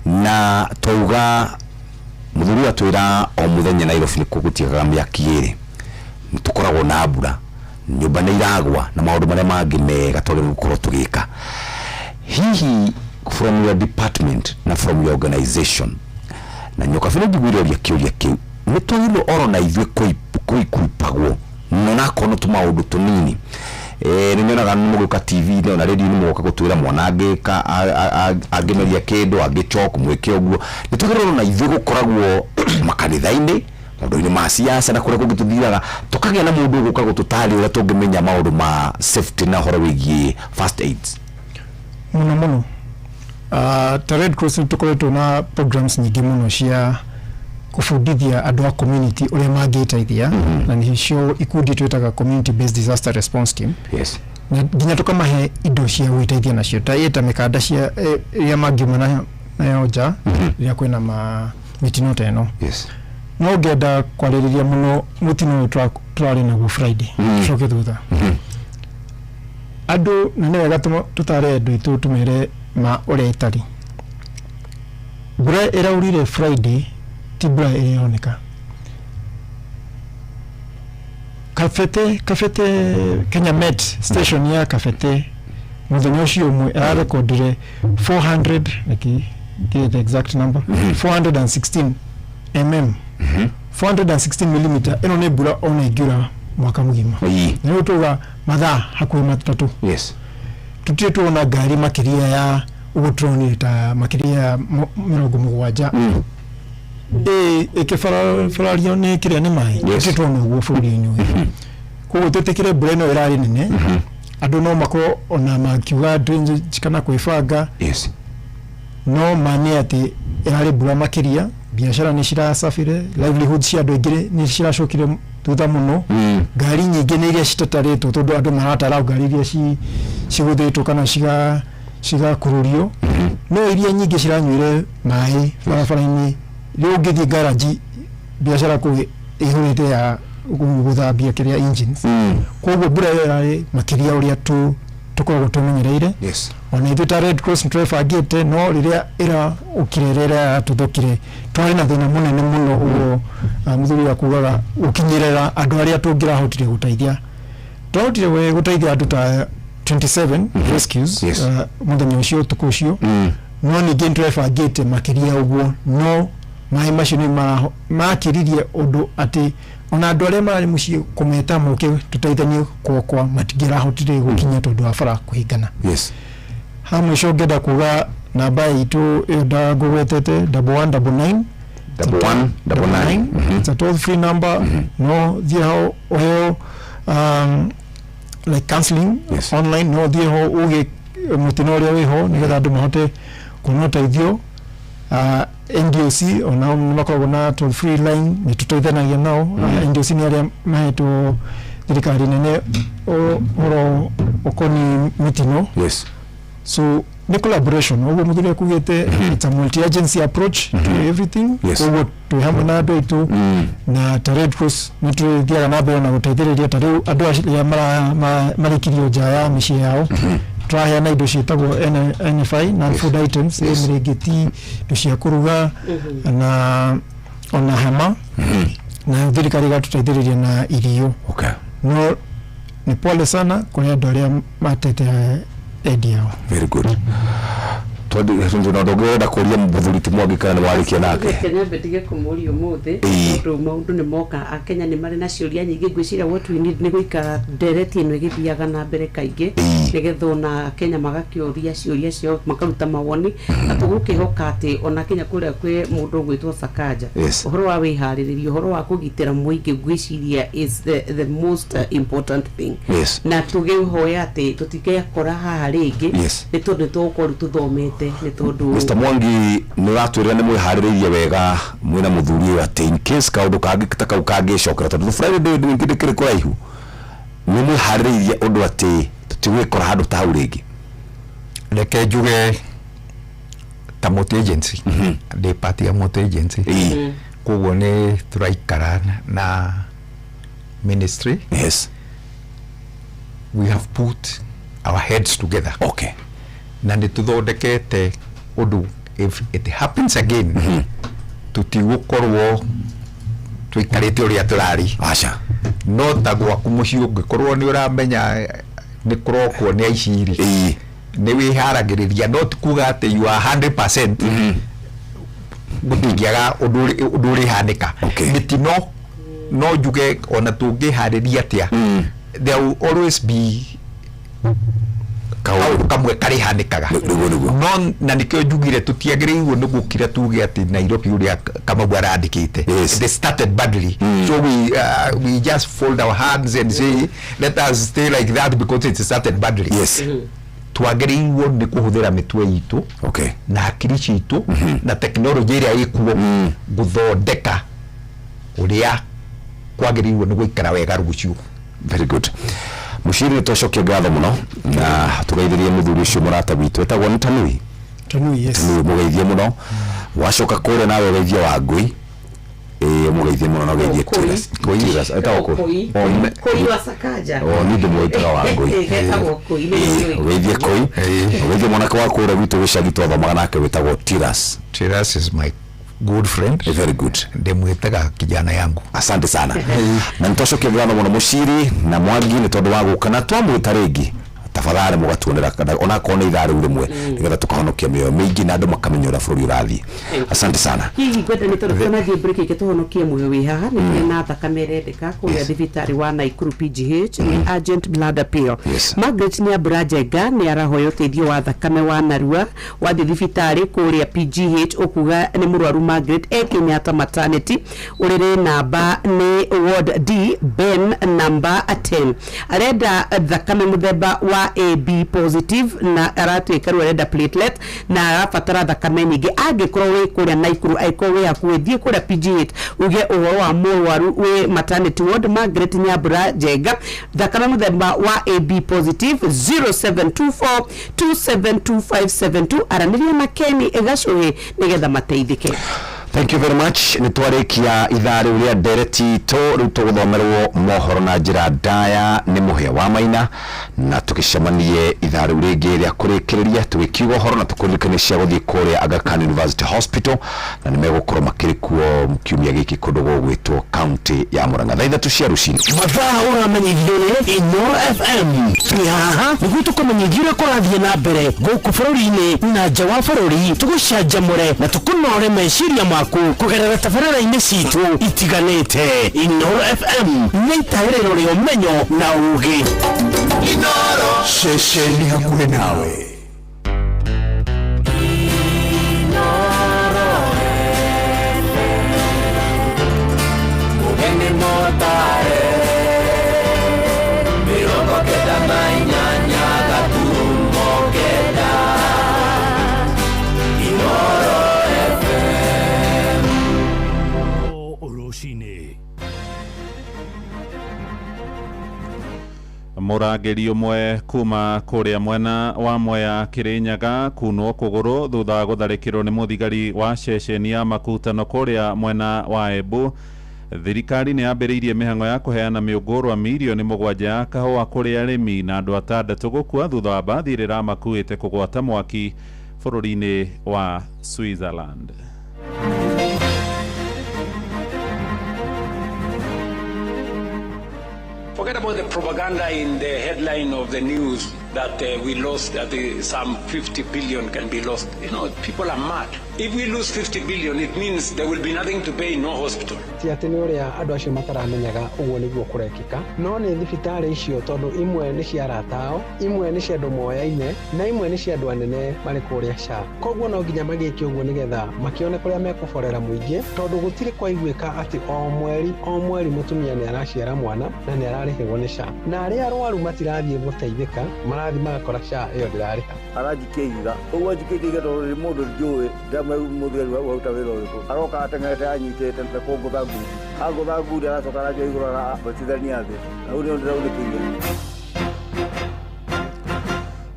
na twauga muthuri atwira o muthenya Nairobi ni kugutiaga miaki iri tukoragwo na mbura nyumba ni iragwa na maundu maria mangi mega tole gukorwo tugika hihi from your department na from your organization na nyoka vile njiguire ria kiuria kiu ni twagirwo oro na ithwe kuipagwo nona kono tumaundu tunini ni nyonaga muguka TV ne na radio ni muguka gutwira mwanangika agemeria kindu agichoka mweke uguo ni twagirwo na ithwe gukoragwo makanitha-ini maundu-ini ma siasa na kuria kungituthiraga tukagia na mundu guka gututari uria tungimenya maundu ma safety na horo wigie first aids muno ta Red Cross tukoretwo na programs nyingi muno cia kufundithia andũ a community ũrĩa mangĩteithia na nĩcio ikundi twĩtaga community based disaster response team. Yes. Na nginya tukamahe indo cia gwĩteithia nacio ta mĩkanda cia iria mangiuma nayo nja rĩrĩa kwĩna mitino ta ĩno. Yes. No ngenda kwarĩrĩria mũno mũtino tũrarĩ naguo Friday coke thutha andũ na nĩ wega tũtare andũ aitũ tũmere ma ũrĩa ĩtari. Mbura ĩraurire Friday ti mbura ĩroneka. Kafete Kenya Met station ya Kafete mũthenya ũcio ũmwe ararekondire 400 get the exact number 416 mm 416 mm ĩno nĩ mbura ona ĩngiura mwaka mũgima. Nĩ ũtuga mathaa hakuhĩ matatũ. Yes. Tutirĩ tuona ngari makĩria ya ũgũtũronire ta makĩria ya 70 ikifarario nĩ kĩrĩa nĩ maĩ tũtona ũguo bũrũri-inĩ ũyũ. Koguo twĩtĩkĩre mbura ĩno ĩrarĩ nene andũ no makorwo ona makiuga drainage kana kwĩbanga. Yes. No mani atĩ ĩrarĩ mbura makĩria biacara nĩ ciracabire livelihood cia andũ aingĩ nĩ ciracokire thutha mũno. Ngari nyingĩ nĩ iria citatarĩtwo tondũ andũ maratara ngari iria cigũthĩtwo kana cigakururio. No iria nyingĩ ciranyuire maĩ barabara-inĩ rĩu ũngĩthiĩ garage biacara kũu ĩhũrĩte ya gũthambia kĩrĩa engines. Koguo mbura ĩrarĩ makĩria ũrĩa tũkoragwo tũmenyereire. Yes. Ona ithuĩ ta Red Cross nĩtwebangĩte no rĩrĩa ũkirerera tũthũkire twarĩ na thĩna mũnene mũno ũguo mũthuri wa kugaga ũkinyĩrĩra andũ arĩa tũngĩrahotire gũteithia. Twahotire gũteithia andũ ta 27 rescues mũthenya ũcio ũtukũ ũcio. No ningĩ nĩtwebangĩte makĩria ũguo no maĩ macio nĩ makĩririe ũndũ atĩ ona andũ arĩa marĩ mũciĩ kũmeta moke tũteithanie kwa matingĩrahotire gũkinya tondũ wa bara kũhingana. Yes. Hamwe ngenda kuga namba itũ ndagũgwetete 1199 1199. It's a toll free number. No thiĩ hau ũheo like counseling online. No thiĩ hau uge mũtino ũrĩa wĩho nĩgetha andũ mahote kuona ũteithio. NDOC ona makoragwo na toll free line nĩ tũteithanagia nao. NDOC nĩ arĩa mahetwo thirikari nene ũhoro ũkoniĩ mĩtino. Yes. So ni collaboration ũguo mũthuri akugĩte it's a multi agency approach to everything. Ũguo twĩ hamwe na andũ aitũ na ta Red Cross nĩ tũthiaga na mbere na gũteithĩrĩria ta rĩu andũ arĩa marĩkirio nja ya mĩciĩ yao. Tũraheana indo ciĩtagwo NFI non-food items mĩrĩngĩti indo cia kũruga na ona hema na thirikari igatũteithĩrĩria na irio. No nĩ pole sana kũrĩ andũ arĩa matete endi yao. Very good. Ndũngĩenda kũria mũthuri ti Mwangi kana nĩ warĩkia nake. Kenya betige kũmũria ũmũthĩ tondũ maũndũ nĩ moka Akenya nĩ marĩ na ciũria nyingĩ ngwĩciria what we need nĩ gũikara ndereti ĩno ĩgĩthiaga na mbere kaingĩ nĩgetha ona Kenya magakĩũria ciũria ciao makaruta mawoni na tũgũkĩhoka atĩ ona Kenya kũrĩa kwĩ mũndũ ũgwĩtwo Sakaja ũhoro wa wĩharĩrĩria ũhoro wa kũgitĩra mũingĩ ngwĩciria is the most important thing. Na tũgĩhoya atĩ tũtingĩakora haha rĩngĩ nĩ tondũ tũgũkorwo tũthomete. Mr. Mwangi nĩ ũratwĩrĩra nĩ mwĩharĩrĩirie wega mwĩna mũthuri ũyũ atĩ in case kaũndũ kangĩ ta kau kangĩcokera tondũ Friday ndĩkĩrĩ kũraihu nĩ mwĩharĩrĩirie ũndũ atĩ tũtigwĩkora handũ ta hau rĩngĩ. Reke njuge ta multi agency ndĩ part ya multi agency koguo nĩ tũraikara na ministry. Yes. We have put our heads together. Okay. Na nĩ tũthondekete ũndũ if it happens again tutigũkorwo tũikarĩte ũrĩa tũrarĩ. Aca. No ta gwaku mũciĩ ũngĩkorwo nĩ ũramenya nĩ kũrokwo nĩ aiciri nĩ wĩharagĩrĩria no ti kuga atĩ you are 100% gũtingĩaga ũndũ ũrĩhanĩka. Mĩtino no njuge ona tũngĩharĩria atĩa there will always be kamwe karihanĩkaga no na nikio njugire tutiagĩrĩirwo nĩ gũkira tuge atĩ Nairobi ũrĩa Kamau arandĩkĩte they started badly so we just fold our hands and say let us stay like that because it started badly. Twagĩrĩirwo nĩ kũhũthĩra mĩtwe itũ na hakiri citũ na tekinoronjĩ ĩrĩa ĩkuo gũthondeka uria kwagiriirwo ni guikara wega rucio. Very good. Mushiri toshoke gatho muno na tugeithirie muthuri ucio murata witu etagwo ni Tanui. Tanui, yes. Tanui mugeithie muno wacoka kure nawe geithie wa ngui mugeithie muno na geithie Tiras etagwo koi wa Sakaja ni ndimwitaga wa ngui geithie koi geithie mwanake wa kure witu gicagi twathomaga nake witagwo Tiras. Tiras is my good friend. Very good. Ndimwitaga kijana yangu. Asante sana. Na nitoshoke gatho muno Mushiri na Mwangi ni tondu wa gukana twamwita ringi tafadhali mugatuonera ona kone ithari urimwe nigetha tukahonokia mioyo mingi na andu makamenya ura bururi urathi. Asante sana. Hihi gwenda ni tondu tuna thie break iketuhonokie muoyo wi haha ni na thakame rendeka kuria thibitari wa Naikuru PGH ni urgent blood appeal. Margaret ni Abrajenga ni arahoya uteithio wa thakame wa narua wa thibitari kuria PGH okuga ni murwaru Margaret Kenyatta maternity urire namba ni ward D Ben number 10 arenda thakame muthemba wa AB positive na aratwika rwenda platelet na arabatara thakame nyingi angikorwo wi kuria Naikuru aiko wi hakuithie kuria PGH uge uhoro wa murwaru wi maternity ward Margaret Nyambura Jenga thakame muthemba wa AB positive 0724272572 araniria na Keni Egashuhi nigetha mateithike. Thank you very much. Nitwarekia ithari uria dereti to rutuguthomerwo mohoro na njira ndaya ni muhia wa maina na tukicemanie ithari uria ngeria kurikiriria tugikiuga horo na tukurikanisha guthii kuria Aga Khan University Hospital na nimegukorwo makirikuo mkiumia giki kundu gwitwo county ya Murang'a thaitha tucia rucini mathaa uramenyithio ni Inoro FM twi haha niguo tukumenyithio kurathie na mbere guku bururi-ini na nja wa bururi tugucanjamure na tukunore meciria maku kugerera tabarĩra-inĩ citu itiganĩte. Inoro FM nĩ itaĩrĩro rĩa ũmenyo na ũũgĩ. Inoro ceceni hakuhĩ nawe. Murangeri umwe kuma kuria mwena wa Mwea Kirinyaga kunwo kuguru thutha wa gutharikirwo ni muthigari wa ceceni ya makutano kuria mwena wa Embu. Thirikari ni yambiriirie mihango ya kuheana miungurwa milioni 7 ya kahua kuri arimi na andu 6 gukua thutha wa bathi rira makuite kugwata mwaki bururi-ini wa Switzerland. Forget about the propaganda in the headline of the news that we lost, that some 50 billion can be lost. You know, people are mad. If we lose 50 billion, it means there will be nothing to pay, no hospital. Ti ati ni uria andu acio mataramenyaga uguo niguo kurekika no ni thibitari icio tondu imwe ni cia aratao imwe ni cia andu moyaine na imwe ni cia andu anene mari kuria SHA koguo no nginya magike uguo nigetha makione kuria mekuborera muingi tondu gutiri kwa igwika ati o mweri mutumia ni araciara mwana na ni ararihirwo ni SHA na aria arwaru matirathie guteithika marathi magakora SHA iyo ndirariha arajikiga uguo jikiga tondu mundu njui ndamwe mutheri wa utawira uriku aroka atengete anyitete kungutha ngudi agutha ngudi aracoka araja iguru na batithania thi au ni ndira unikinya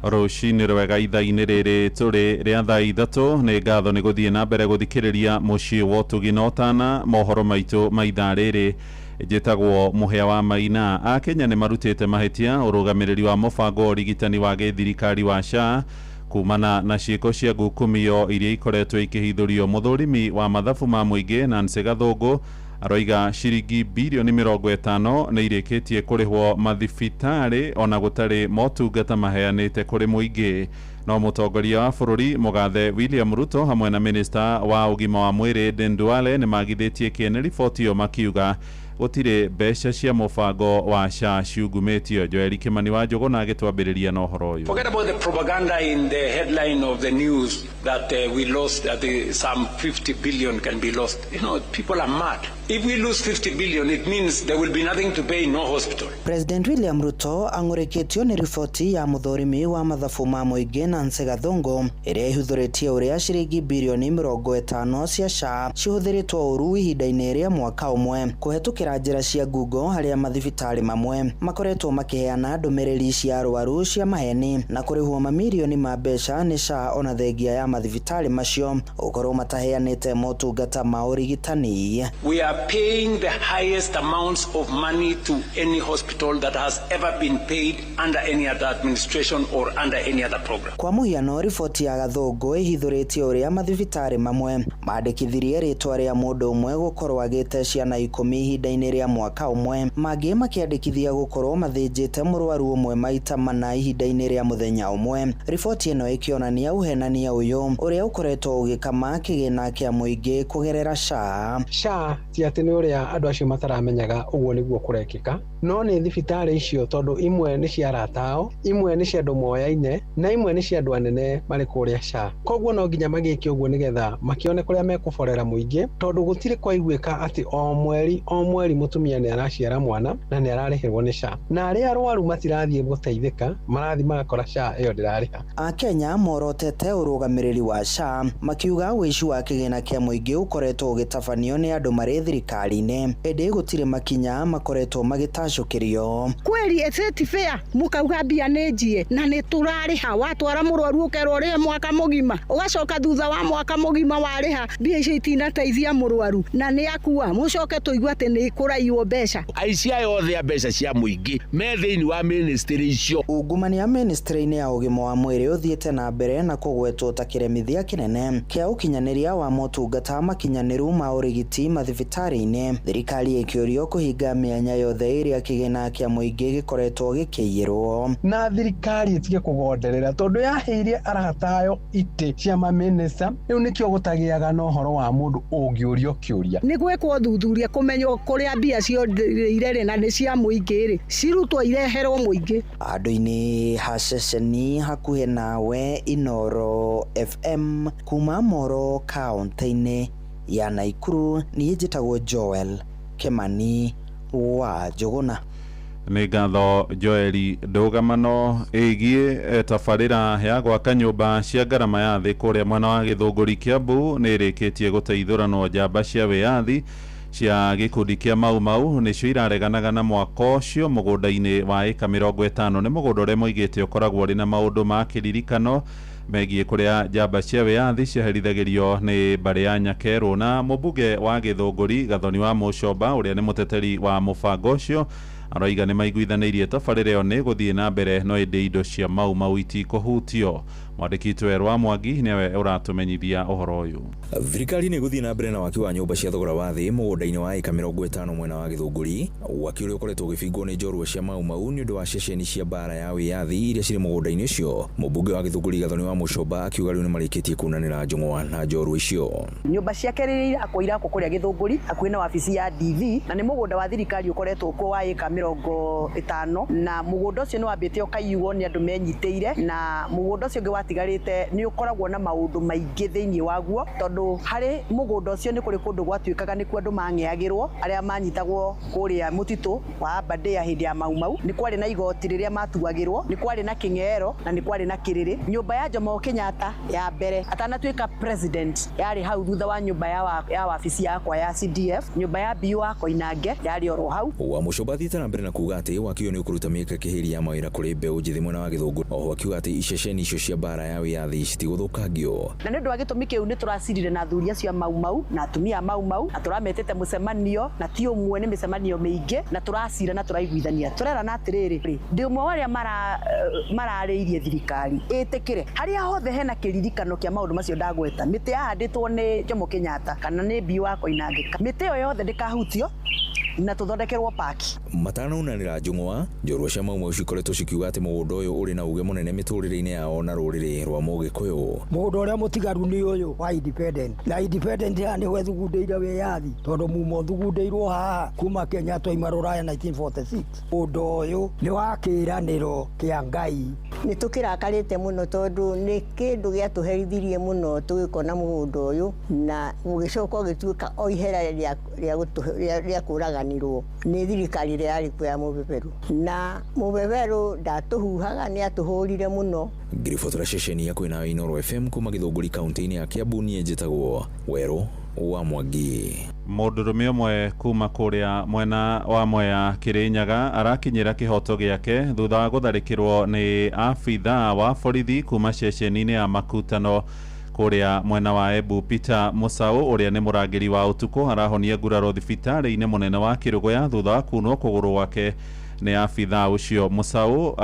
Rucini rwega ithaa-ini riri turi ria thaa ithatu ni ngatho ni guthie na mbere guthikiriria mucii wa utugina utana mohoro maitu ma ithaa riri njitagwo Muhia wa Maina. Akenya ni marutite mahitia urugamiriri wa mubango urigitani wa githirikari wa SHA kumana na ciiko cia ngukumio iria ikoretwo ikihithurio. Muthurimi wa mathabu ma muingi Nancy Gathungu aroiga ciringi bilioni 50 ni irikitie kurihwo mathibitari ona gutari motungata maheanite kuri muingi. No mutongoria wa bururi Mugathe William Ruto hamwe na minister wa ugima wa mwiri Ndwale ni magithitie kiene riboti yo makiuga gutire mbeca cia mubango wa SHA ciungumitio. Joel Kimani wa Njuguna agitwambiriria na uhoro uyu. Forget about the propaganda in the headline of the news that we lost, that some 50 billion can be lost. People are mad. If we lose 50 billion, it means there will be nothing to pay, no hospital. President William Ruto ang'ũrĩkĩtio nĩ riboti ya mũthũrimi wa mathabu ma mũingĩ Nancy Gathungu ĩrĩa ihũthĩrĩtie ũrĩa ciringi birioni 50 cia SHA cihũthĩrĩtwo ũru ihinda-inĩ rĩa mwaka ũmwe kũhetũkĩra njĩra cia Google harĩa mathibitarĩ mamwe makoretwo makĩheana ndũmĩrĩri cia arwaru cia maheni na kũrĩhwo mamirioni ma mbeca nĩ SHA ona thengia ya mathibitarĩ macio gũkorwo mataheanĩte motungata ma ũrigitani. We are paying the highest amounts of money to any hospital that has ever been paid under any other administration or under any other program. Kwa mũhiano riboti ya Gathungu ihithũrĩtie ũrĩa mathibitarĩ mamwe mandĩkithirie rĩtwa rĩa mũndũ ũmwe gũkorwo agĩte ciana 10 ihinda-inĩ rĩa mwaka ũmwe mangĩ makĩandĩkithia gũkorwo mathĩnjĩte mũrwaru ũmwe maita mana ihinda-inĩ rĩa mũthenya ũmwe. Riboti ĩno ĩkĩonania ũhenania ũyũ ũrĩa ũkoretwo ũgĩkama kĩgĩna kĩa mũingĩ kũgerera SHA. SHA ti atĩ nĩ ũrĩa andũ acio mataramenyaga ũguo nĩguo kũrekĩka, no nĩ thibitarĩ icio tondũ imwe nĩ cia aratao, imwe nĩ cia andũ moyaine na imwe nĩ cia andũ anene marĩ kũrĩa SHA. Koguo no nginya magĩke ũguo nĩgetha makĩone kũrĩa mekũborera mũingĩ tondũ gũtirĩ kwaiguĩka atĩ o mweri mũtumia nĩ araciara mwana na nĩ ararĩhĩrwo nĩ SHA, na arĩa arwaru matirathiĩ gũteithĩka marathiĩ magakora SHA ĩyo ndĩrarĩha. Akenya morotete ũrũgamĩrĩri wa SHA makiuga ũici wa kĩgĩna kĩa mũingĩ ũkoretwo ũgĩtabanio nĩ andũ marĩ thirikari-inĩ ĩndĩ gũtirĩ makinya makoretwo magĩtacũkĩrio. Kweli eseti fair mukauga mbia nĩ njie na nĩ tũrarĩha, watwara mũrwaru ũkerwo rĩhe mwaka mũgima ũgacoka thutha wa mwaka mũgima warĩha mbia icio itinateithia mũrwaru na nĩ akua mũcoke tũigua atĩ nĩ kũraiywo mbeca. Aici aya othe a mbeca cia mũingĩ me thĩinĩ wa ministry icio. Ungumania ministry-inĩ ya ũgima wa mwĩrĩ ũthiĩte na mbere na kũgwetwo ta kĩremithia kĩnene kĩa ũkinyanĩria wa motungata makinyanĩru ma ũrigiti mathibitarĩ-inĩ. Thirikari ĩkĩũrio kũhinga mĩanya yothe ĩrĩa kĩgĩna kĩa mũingĩ gĩkoretwo gĩkĩiyĩrwo. Na thirikari ĩtige kũgonderera tondũ yaheire aratayo itĩ cia mamĩnĩsta, rĩu nĩkĩo gũtagĩaga na ũhoro wa mũndũ ũngĩũrio kĩũria. Nĩ gwĩkwo ũthuthuria kũmenywo kũrĩa mbia cionire na nĩ cia mũingĩ cirutwo ireherwo mũingĩ. Andũ-inĩ ha ceceni hakuhĩ nawe Inoro FM kuma Moro kaunti-inĩ ya Naikuru. Niĩ njĩtagwo Joel Kemani wa Njũgũna. Nĩ ngatho Joeli ndũgamano ĩgiĩ tabarĩra ya gwaka nyũmba cia ngarama ya thĩ kũrĩa mwena wa Gĩthũngũri Kiambu nĩ ĩrĩkĩtie gũteithũranwo njamba cia wĩyathi cia gĩkundi kĩa Mau Mau nĩcio irareganaga na mwaka ũcio mũgũnda-inĩ wa ĩka 50. Nĩ mũgũnda ũrĩa moigĩte ũkoragwo ũrĩ na maũndũ ma kĩririkano megiĩ kũrĩa njamba cia wĩyathi ciaherithagĩrio nĩ mbarĩ ya Nyakerũ. Na mũmbunge wa Gĩthũngũri Gathoni wa Mũcomba ũrĩa nĩ mũteteri wa mũbango ũcio aroiga nĩ maiguithanĩirie tabarĩra ĩyo nĩ gũthiĩ na mbere no ĩndĩ indo cia Mau Mau itikũhutio. Mwandĩki Werwa Mwangi nĩwe ũratũmenyithia ũhoro ũyũ. Thirikari nĩ gũthiĩ na mbere na waki wa nyũmba cia thogora wa thĩ mũgũnda-inĩ wa ĩka 50 mwena wa Gĩthũngũri, waki ũrĩa ũkoretwo ũgĩbingwo nĩ njorua cia Mau Mau nĩ ũndũ wa ceceni cia mbara ya wĩyathi iria cirĩ mũgũnda-inĩ ũcio. Mũmbunge wa Gĩthũngũri Gathoni wa Mũcomba akiuga rĩu nĩ marĩkĩtie kunanĩra njũng'wa na njorua icio. Nyũmba ciake rĩrĩa irakwo kũrĩa Gĩthũngũri hakuhĩ na wabici ya DV na nĩ mũgũnda wa thirikari ũkoretwo kuo wa ĩka 50 na mũgũnda ũcio nĩ wambĩte ũkaiyuo nĩ andũ menyitĩire na mũgũnda ũcio ũngĩ watigarĩte nĩ ũkoragwo na maũndũ maingĩ thĩinĩ waguo tondũ harĩ mũgũnda ũcio nĩ kũrĩ kũndũ gwatuĩkaga nĩkuo andũ mang'eagĩrwo arĩa manyitagwo kũrĩa mũtitũ wa Aberdare hĩndĩ ya Mau Mau, nĩ kwarĩ na igoti rĩrĩa matuagĩrwo, nĩ kwarĩ na kĩng'ero na nĩ kwarĩ na kĩrĩrĩ. Nyũmba ya Jomo Kenyatta ya mbere atanatuĩka president yarĩ hau thutha wa nyũmba ya wabici yakwa ya CDF, nyũmba ya Biu wa Koinange yarĩ oro hau. Wa Mũcomba thiĩte na mbere na kuuga atĩ waki ũyũ nĩ ũkũruta mĩeke kĩhĩri ya mawĩra kũrĩ mbeũ njĩthĩ mwena wa Gĩthũngũri. Oho akiuga atĩ iceceni icio cia mbara ya wĩyathi citigũthũkangio. Na nĩ ũndũ wa gĩtũmi kĩu nĩ tũracirire na athuri acio Mau Mau na atumia Mau Mau na tũrametete mũcemanio na ti ũmwe, nĩ mĩcemanio mĩingĩ na tũracira na tũraiguithania. Tũrerana atĩrĩrĩ, ndĩ ũmwe wa arĩa mararĩirie thirikari ĩtĩkĩre harĩa hothe hena kĩririkano kĩa maũndũ macio ndagweta, mĩtĩ yahandĩtwo nĩ Jomo Kenyatta kana nĩ Biu wa Koinange, mĩtĩ ĩyo yothe ndĩkahutio na tũthondekerwo paki. Matanaunanĩra njũng'wa, njorua cia Mau Mau cikoretwo cikiuga atĩ mũgũnda ũyũ ũrĩ na uge mũnene mĩtũrĩre-inĩ yao na rũrĩrĩ rwa Mũgĩkũyũ. Mũgũnda ũrĩa mũtigaru nĩ ũyũ wa independent, na independent ya nĩwe thugundĩire wĩyathi tondũ mumo thugundĩirwo haha kuma Kenya twaima Rũraya 1946. Mũgũnda ũyũ nĩ wa kĩĩranĩro kĩa Ngai nĩ tũkĩrakarĩte mũno tondũ nĩ kĩndũ gĩatũherithirie mũno tũgĩkona mũgũnda ũyũ na ũgĩcoka ũgĩtuĩka o ihera rĩa kũraganirwo nĩ thirikari ĩrĩa yarĩ kuo ya mũbeberu, na mũbeberu ndatũhuhaga nĩ atũhũrire mũno. Ngirifotora ceceni ya kwĩna Inoro FM kuma Gĩthũngũri kaunti-inĩ ya Kiambu, niĩ njĩtagwo Werũ wa Mwangi. Mũndũrũme ũmwe kuma kũrĩa mwena wa Mwea Kĩrĩnyaga arakinyĩra kĩhoto gĩake thutha wa gũtharĩkĩrwo nĩ abithaa wa borithi kuma ceceni-inĩ ya Makutano kũrĩa mwena wa Embu. Peter Mũsaũ ũrĩa nĩ mũrangĩri wa ũtukũ arahonia nguraro thibitarĩ-inĩ mũnene wa Kĩrũgũya thutha wa kunwo kũgũrũ gwake nĩ abithaa ũcio. Mũsaũ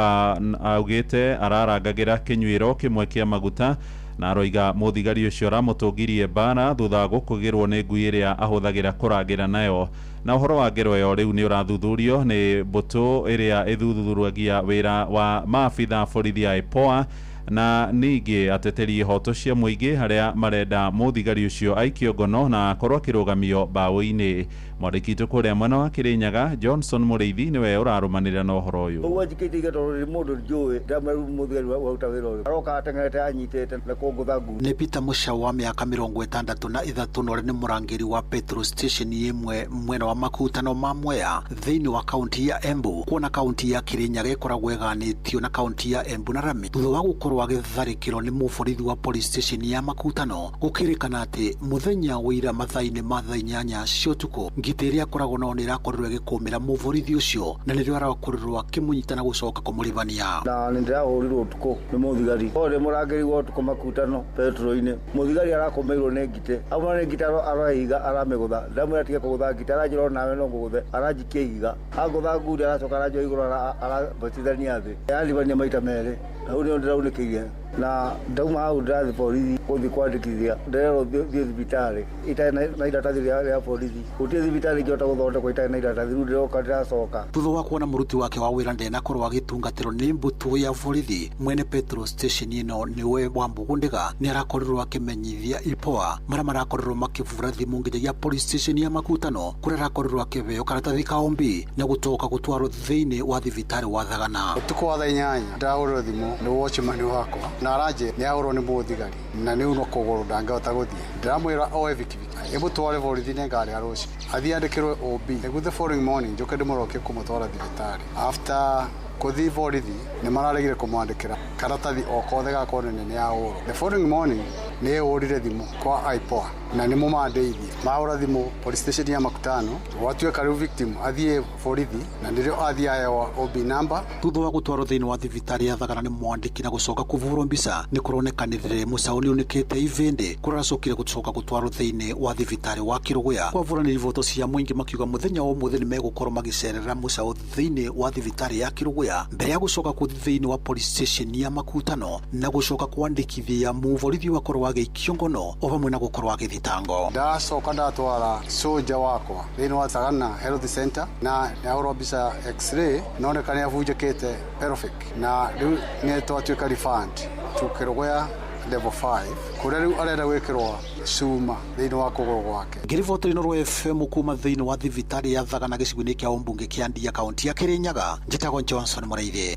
augĩte ararangagĩra kĩnyuĩro kĩmwe kĩa maguta na aroiga mũthigari ũcio aramũtũngirie mbara thutha wa gũkũgĩrwo nĩ ngui ĩrĩa ahũthagĩra kũrangĩra nayo. Na ũhoro wa ngero ĩyo rĩu nĩ ũrathuthurio nĩ mbũtũ ĩrĩa ĩthuthuragia wĩra wa maabithaa borithi ya IPOA, na ningĩ ateteri ihoto cia mũingĩ harĩa marenda mũthigari ũcio aikio ngono na akorwo akĩrũgamio mbaũ-inĩ. Mwandĩki witũ kũrĩa mwena wa Kĩrĩnyaga Johnson Mũrĩithi nĩwe ũrarũmanĩrĩra na ũhoro ũyũ. Ũguo njikĩte igatoro rĩ mũndũ njũĩ ndamwe mũthigari waruta wĩra ũyũ aroka ateng'erete anyitĩte na kũngũtha ngui. Nĩ Peter Mũsaũ wa mĩaka 63 na ũrĩa nĩ mũrangĩri wa petrol station ĩmwe mwena wa Makutano ma Mwea thĩinĩ wa kaunti ya Embu, kuona kaunti ya Kĩrĩnyaga ĩkoragwo ĩganĩtio na kaunti ya Embu na Rami thutha wa gũkorwo agĩtharĩkĩrwo nĩ mũborithi wa police station ya Makutano. Gũkĩrĩkana atĩ mũthenya wĩra mathaa-inĩ ma thaa 8 cia ũtukũ ngiti ĩrĩa akoragwo nao nĩ ĩrakorirwo ĩgĩkũmĩra mũborithi ũcio na nĩrĩo arakorirwo akĩmũnyita na gũcoka kũmũrĩbania. Na nĩ ndĩrahũrirwo ũtukũ nĩ mũthigari ũrĩa mũrangĩri wa ũtukũ Makutano petrol-inĩ. Mũthigari arakũmĩirwo nĩ ngite auma nĩ ngite arahiga aramĩgũtha ndamwĩra atige kũgũtha ngite aranjĩra nawe no ngũgũthe aranjikia ihiga agũtha nguri aracoka aranjĩra igũrũ arabatithania thĩ yaribania maita merĩ na hau nĩo ndĩraunĩkĩire na ndauma hau ndathi borithi gũthiĩ kwandĩkithia ndererwo thiĩ thibitarĩ itarĩ na iratathi rĩa borithi gũtirĩ thibitarĩ ingĩhota gũthondekwo itarĩ na iratathi rĩu ndĩroka ndĩracoka. Thutha wa kuona mũruti wake wa wĩra ndenakorwo agĩtungatĩrwo nĩ mbũtũ ya borithi mwene petrol station ĩno nĩwe Wambũgũ Ndĩga nĩ arakorirwo akĩmenyithia IPOA marĩa marakorirwo makĩbura thimũ nginyagia police station ya Makutano kũrĩa arakorirwo akĩheo karatathi ka ombi na gũtoka gũtwarwo thĩinĩ wa thibitarĩ wa Thagana. Ũtukũ wa thaa 8 ndahũrĩrwo thimũ nĩ watchman wakwa na aranje nĩ ahũrwo nĩ mũthigari na nĩ unwo kũgũrũ ndangĩhota gũthiĩ. Ndĩramwĩra oe bikibiki ĩmũtware borithi nĩ ngari ya rũciũ athiĩ andĩkĩrwo OB nĩguo the following morning njoke ndĩmũrokie kũmũtwara thibitarĩ. After kuthi borithi nĩ mararegire kũmwandĩkĩra karatathi o kothe gakorwo nĩ yahũrwo. The following morning nĩ yehũrire thimũ kwa IPOA na nĩ mũmandeithie mahũra thimũ police station ya Makutano watuĩka rĩu victim athiĩ borithi na nĩrĩo athiĩ ahewa OB number. Thutha wa gũtwarwo thĩinĩ wa thibitarĩ ya Thagana nĩ mwandĩki na gũcoka kũbũrwo mbica nĩ kũronekanĩrĩre Mũsaũ nĩ unĩkĩte ivĩndĩ kũrĩa aracokire gũcoka gũtwarwo thĩinĩ wa thibitarĩ wa Kĩrũgũya. Kwavũranĩra ivoto cia mũingĩ makiuga mũthenya wa ũmũthĩ nĩ megũkorwo magĩcerera Mũsaũ thĩinĩ wa thibitarĩ ya Kĩrũgũya mbere ya gũcoka gũthiĩ thĩinĩ wa police station ya Makutano na gũcoka kwandĩkithia mũborithi wakorwo agĩikio ngono o hamwe na gũkorwo agĩthitango. Ndacoka ndatwara soja wakwa thĩinĩ wa Thagana Health Center na nĩahũrwo mbica x-ray noneka nĩ abunjĩkĩte pelvic na rĩu nĩ twatuĩka refund to Kĩrũgũya level 5 kũrĩa rĩu arenda gwĩkĩrwo cuma thĩinĩ wa kũgũrũ gwake. Ngiriboto Inoro FM kuma thĩinĩ wa thibitarĩ ya Thagana gĩcigo-inĩ kĩa Umbunge kĩa Ndia kaunti ya Kĩrĩnyaga njĩtagwo Johnson Mũrĩithi.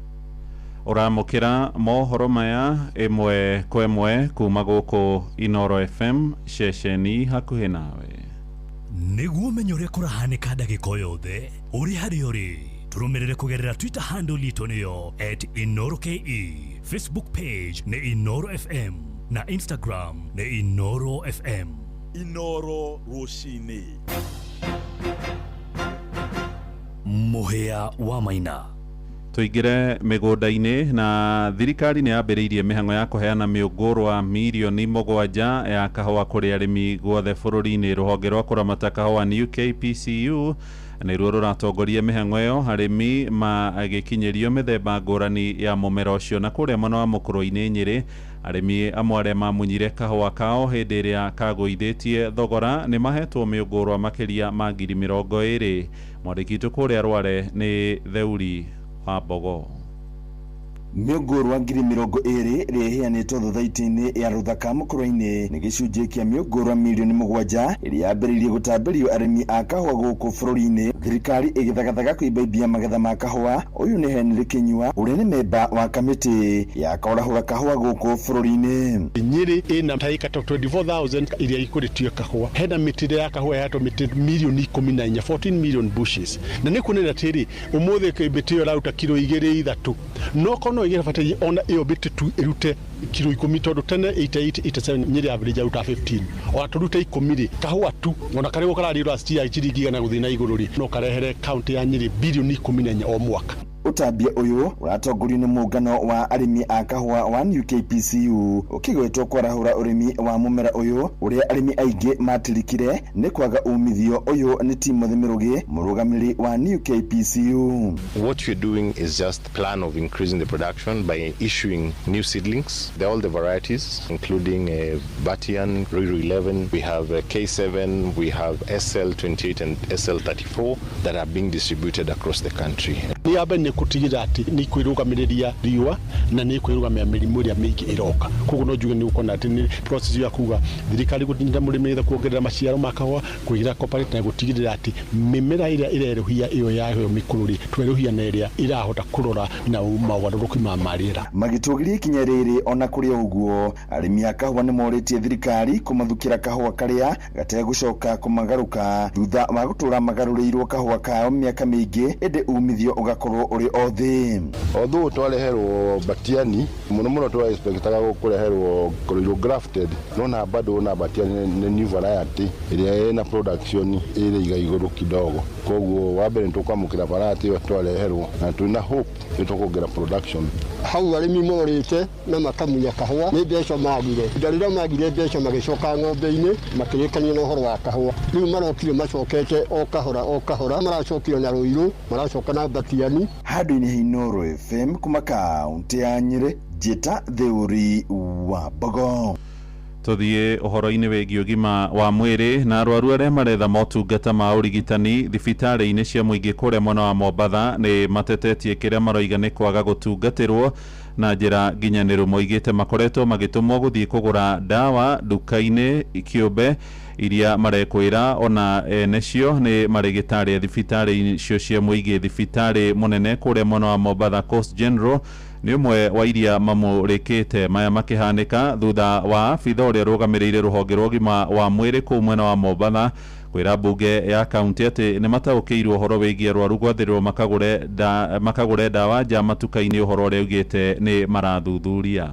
Ũramũkĩra mohoro maya ĩmwe kwa ĩmwe kuma gũkũ Inoro FM ceceni hakuhĩ nawe. Nĩguo menye ũrĩa kũrahanĩka ndagĩka yothe ũrĩ harĩa ũrĩ tũrũmĩrĩre kũgerera Twitter handle itũ nĩyo @InoroKE, Facebook page nĩ Inoro FM na Instagram nĩ Inoro FM. Inoro rũcinĩ. Mũhĩa wa Maina. Tuingire mĩgũnda-inĩ na thirikari nĩ yambĩrĩirie mĩhang'o ya kũheana mĩũngũrwa mirioni 7 ya kahũa kũrĩ arĩmi guothe bũrũri-inĩ. Rũhonge rwa kũramata kahũa nĩ UKPCU nĩruo rũratongoria mĩhang'o ĩyo, arĩmi magĩkinyĩrio mĩthemba ngũrani ya mũmera ũcio. Na kũrĩa mwena wa mũkũrũ-inĩ Nyĩrĩ, arĩmi amwe arĩa mamunyire kahũa kao hĩndĩ ĩrĩa kagũithĩtie thogora nĩ mahetwo mĩũngũrwa makĩria ma ngiri 20. Mwandĩki witũ kũrĩa Rware nĩ Theuri wa Mbogo. Mĩũngũrwa ngiri 20 ĩrĩa ĩheanĩtwo thothaitĩ-inĩ ya Ruthaka mũkũrũ-inĩ nĩ gĩcunjĩ kĩa mĩũngũrwa milioni 7 ĩrĩa yambĩrĩirie gũtambĩrio arĩmi a kahũa gũkũ bũrũri-inĩ, thirikari ĩgĩthagathaga kwĩmbaimbia magetha ma kahũa. Ũyũ nĩ Henry Kĩnyua ũrĩa nĩ memba wa kamĩtĩ ya kũrahũra kahũa gũkũ bũrũri-inĩ. Nyĩrĩ ĩna taika 24,000 iria ikũrĩtio kahũa. Hena mĩtĩ ya kahũa yahetwo mĩtĩ milioni 14, 14 million bushes. Na nĩ kuonania atĩrĩ, ũmũthĩ mĩtĩ ĩyo ĩraruta kilo 2-3. No kono igĩbataire ona ĩyo mĩtĩ tu ĩrute kilo 10 tondũ tene 88-87 Nyĩrĩ average aruta 15. Ona tũrute 10 kahũa tu ona karĩ gũkararĩ last year ciringi igana gũthiĩ na igũrũ rĩ, no karehere kaunti ya Nyĩrĩ bilioni 14 o mwaka. Ũtambia ũyũ ũratongorio nĩ mũngano wa arĩmi a kahũa wa UKPCU ũkĩgwetwo kwarahũra ũrĩmi wa mũmera ũyũ ũrĩa arĩmi aingĩ matirikire nĩ kwaga umithio. Ũyũ nĩ Timothy Mĩrũgĩ, mũrũgamĩrĩri wa UKPCU. What we're doing is just plan of increasing the production by issuing new seedlings, all the varieties including Batian, Ruiru 11, we have K7, we have SL28 and SL34 that are being distributed across the country. Kutigĩra atĩ nĩ kwĩrũgamĩrĩria riũa na nĩ kwĩrũgamia mĩrimũ ĩrĩa mĩingĩ ĩroka. Koguo no njuge nĩ gũkorwo atĩ nĩ process ya kuga thirikari gũtinda mũrĩmi nĩgetha kuongerera maciaro ma kahũa, kũigira corporate na gũtigĩrĩra atĩ mĩmera ĩrĩa ĩreruhia ĩyo yayo mĩkũrũri tweruhia na ĩrĩa ĩrahota kũrora na maũgarũrũku ma rĩera. Magĩtũgĩria ikinya rĩrĩ ona kũrĩ ũguo, arĩmi a kahũa nĩ morĩtie thirikari kũmathukĩra kahũa karĩa gategũcoka kũmagarũka thutha wa gũtũra magarũrĩirwo kahũa kao mĩaka mĩingĩ, ĩndĩ umithio ũgakorwo ũrĩ othe. Although twareherwo Batiani muno muno twa expectaga gũkũreherwo Ruiru grafted, no na bado na Batiani nĩ new variety ĩrĩa ĩna production ĩrĩ igũrũ kidogo. Koguo wambere tũkwamũkĩra variety ĩyo twareherwo na twĩna hope nĩtũkuongerera production. Hau arĩmi morĩte na makamunya kahũa nĩ mbeca magire. Ndarĩra magire mbeca magĩcoka ng'ombe-inĩ makĩrĩkania na ũhoro wa kahũa. Rĩu marokire macokete o kahora maracokire na Ruiru, maracoka na Batiani. Handũ-inĩ Inooro FM kuma kaunti ya Nyĩrĩ, Njĩta Theuri wa Bogo. Tuthiĩ ũhoro-inĩ wĩgiĩ ũgima wa mwĩrĩ na arwaru arĩa maretha motungata ma ũrigitani thibitarĩ-inĩ cia mũingĩ kũrĩa mwena wa Mombatha nĩ matetetie kĩrĩa maroiga nĩ kwaga gũtungatĩrwo na njĩra nginyanĩru. Moigĩte makoretwo magĩtũmwo gũthiĩ kũgũra ndawa nduka-inĩ kĩũmbe iria marekwĩra ona necio nĩ marĩgĩtarĩ thibitarĩ icio cia mũingĩ. Thibitarĩ mũnene kũrĩa mwena wa Mombatha Coast General nĩ ũmwe wa iria mamũrĩkĩte maya makĩhanĩka thutha wa abitha ũrĩa rũgamĩrĩire rũhonge rwa ũgima wa mwĩrĩ kũu mwena wa Mombatha kwĩra mbunge ya kaunti atĩ nĩ mataũkĩirwo ũhoro wĩgiĩ arwaru gwathĩrĩrwo makagũre ndawa nja matuka-inĩ, ũhoro ũrĩa ugĩte nĩ marathuthuria.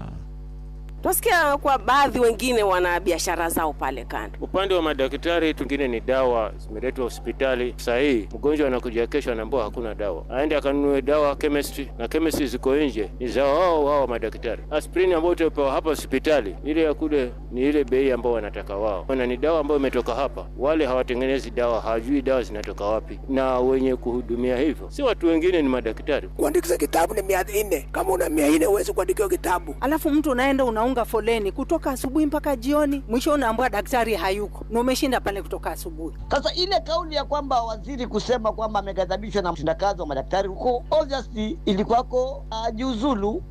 Tusikia kwa baadhi wengine wana biashara zao pale kando. Upande wa madaktari tungine ni dawa zimeletwa hospitali. Sahi mgonjwa anakuja kesho anaambiwa hakuna dawa, aende akanunue dawa chemistry, na chemistry ziko nje ni zao wao madaktari. Aspirin ambayo tupewa hapa hospitali ile ya kule ni ile bei ambayo wanataka wao, na ni dawa ambayo imetoka hapa. Wale hawatengenezi dawa, hawajui dawa zinatoka wapi, na wenye kuhudumia hivyo si watu wengine, ni madaktari. Kuandika kitabu ni 400, kama una 400 uweze kuandika kitabu, alafu mtu unaenda unaunga foleni kutoka asubuhi mpaka jioni, mwisho unaambiwa daktari hayuko na umeshinda pale kutoka asubuhi. Sasa ile kauli ya kwamba waziri kusema kwamba amegadhabishwa na mtendakazi wa madaktari huko, obviously ilikuwako jiuzulu.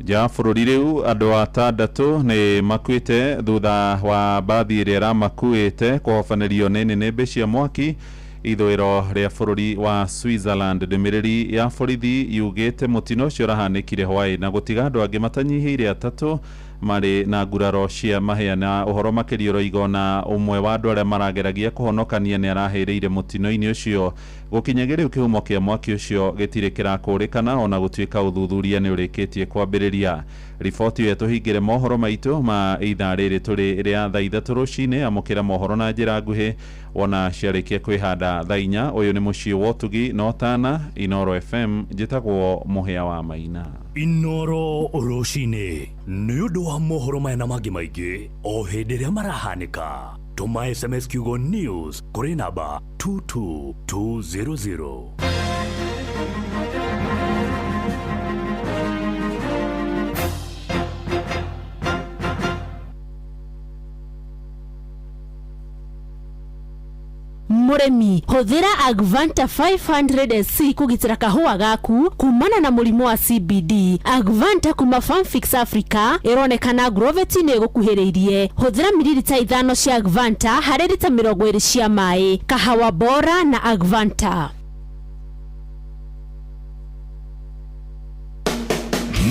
Ja bũrũri rĩu andũ atandatũ nĩ makuĩte thutha wa bathi ĩrĩa ramakuĩte kũhobanĩrio nĩ nĩnĩmbĩ cia mwaki ithũĩro rĩa bũrũri wa Switzerland. Ndũmĩrĩri ya borithi yugĩte mũtino ũcio ũrahanĩkire hwaĩ na gũtiga andũ angĩ matanyihĩire 3 marĩ na nguraro cia maheana ũhoro makĩria ũroiga na ũmwe wa andũ arĩa marageragia kũhonokania nĩ arahĩrĩire mũtino-inĩ ũcio. Gũkinyagia rĩu kĩhumo kĩa mwaki ũcio gĩtirĩ kĩrakũrĩkana ona gũtuĩka ũthuthuria nĩ ũrĩkĩtie kwambĩrĩria. Riboti ĩyo tũhingĩre mohoro maitũ ma ithaa rĩrĩ tũrĩ rĩa thaa 3 rũcinĩ, amũkĩra mohoro na njĩra nguhĩ ona ciarĩkia kwĩhanda thaa 4. Ũyũ nĩ mũciĩ wa Ũtugi no Tana, Inooro FM, njĩtagwo Mũhĩa wa Maina. Inooro rũcinĩ nĩ ũndũ wa mohoro maya na mangĩ maingĩ o hĩndĩ ĩrĩa marahanĩka. Tũma SMS kiugo news kũrĩ namba 22200. Muremi, huthira Agvanta 500SC kugitira kahua gaku kumana na murimu wa CBD. Agvanta kuma Farmfix Africa ironekana Grovet ni gukuhiriirie. Huthira mililita 5 cia Agvanta harĩ lita 20 cia mai. Kahawa bora na Agvanta.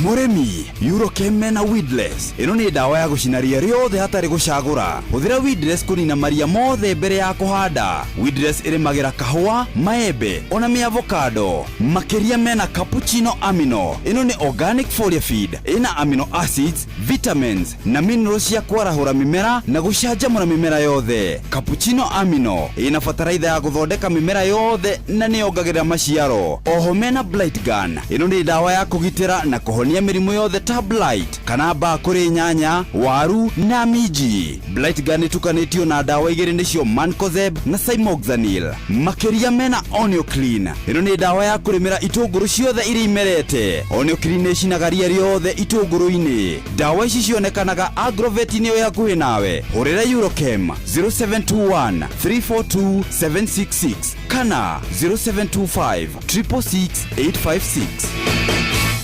Muremi, Eurochem na Weedless. Ino ni dawa ya gucinaria riothe hatari gucagura. Huthira Weedless kunina maria mothe mbere ya kuhanda. Weedless irimagira kahua, maembe, ona mi avocado. Makiria mena cappuccino amino. Ino ni organic foliar feed. Ina amino acids, vitamins na minerals ya kwarahura mimera na gucanjamura mimera yothe. Cappuccino amino ina fataraitha ya guthondeka mimera yothe na ni ongagira maciaro. Oho mena blight gun. Ino ni dawa ya kugitira na kuhonia mirimu yothe ta blight kana ba kuri nyanya, waru na miji. Blight gun tukanitio na dawa igiri nicio Mancozeb na Cymoxanil. Makiria mena Onio Clean. Ino ni dawa ya kurimira itunguru ciothe iri imerete. Onio Clean ni cinagaria riothe itunguru-ini. Dawa ici cionekanaga Agrovet ni ya kuhi nawe. Hurira Eurochem 0721 342 766 kana 0725 666 856.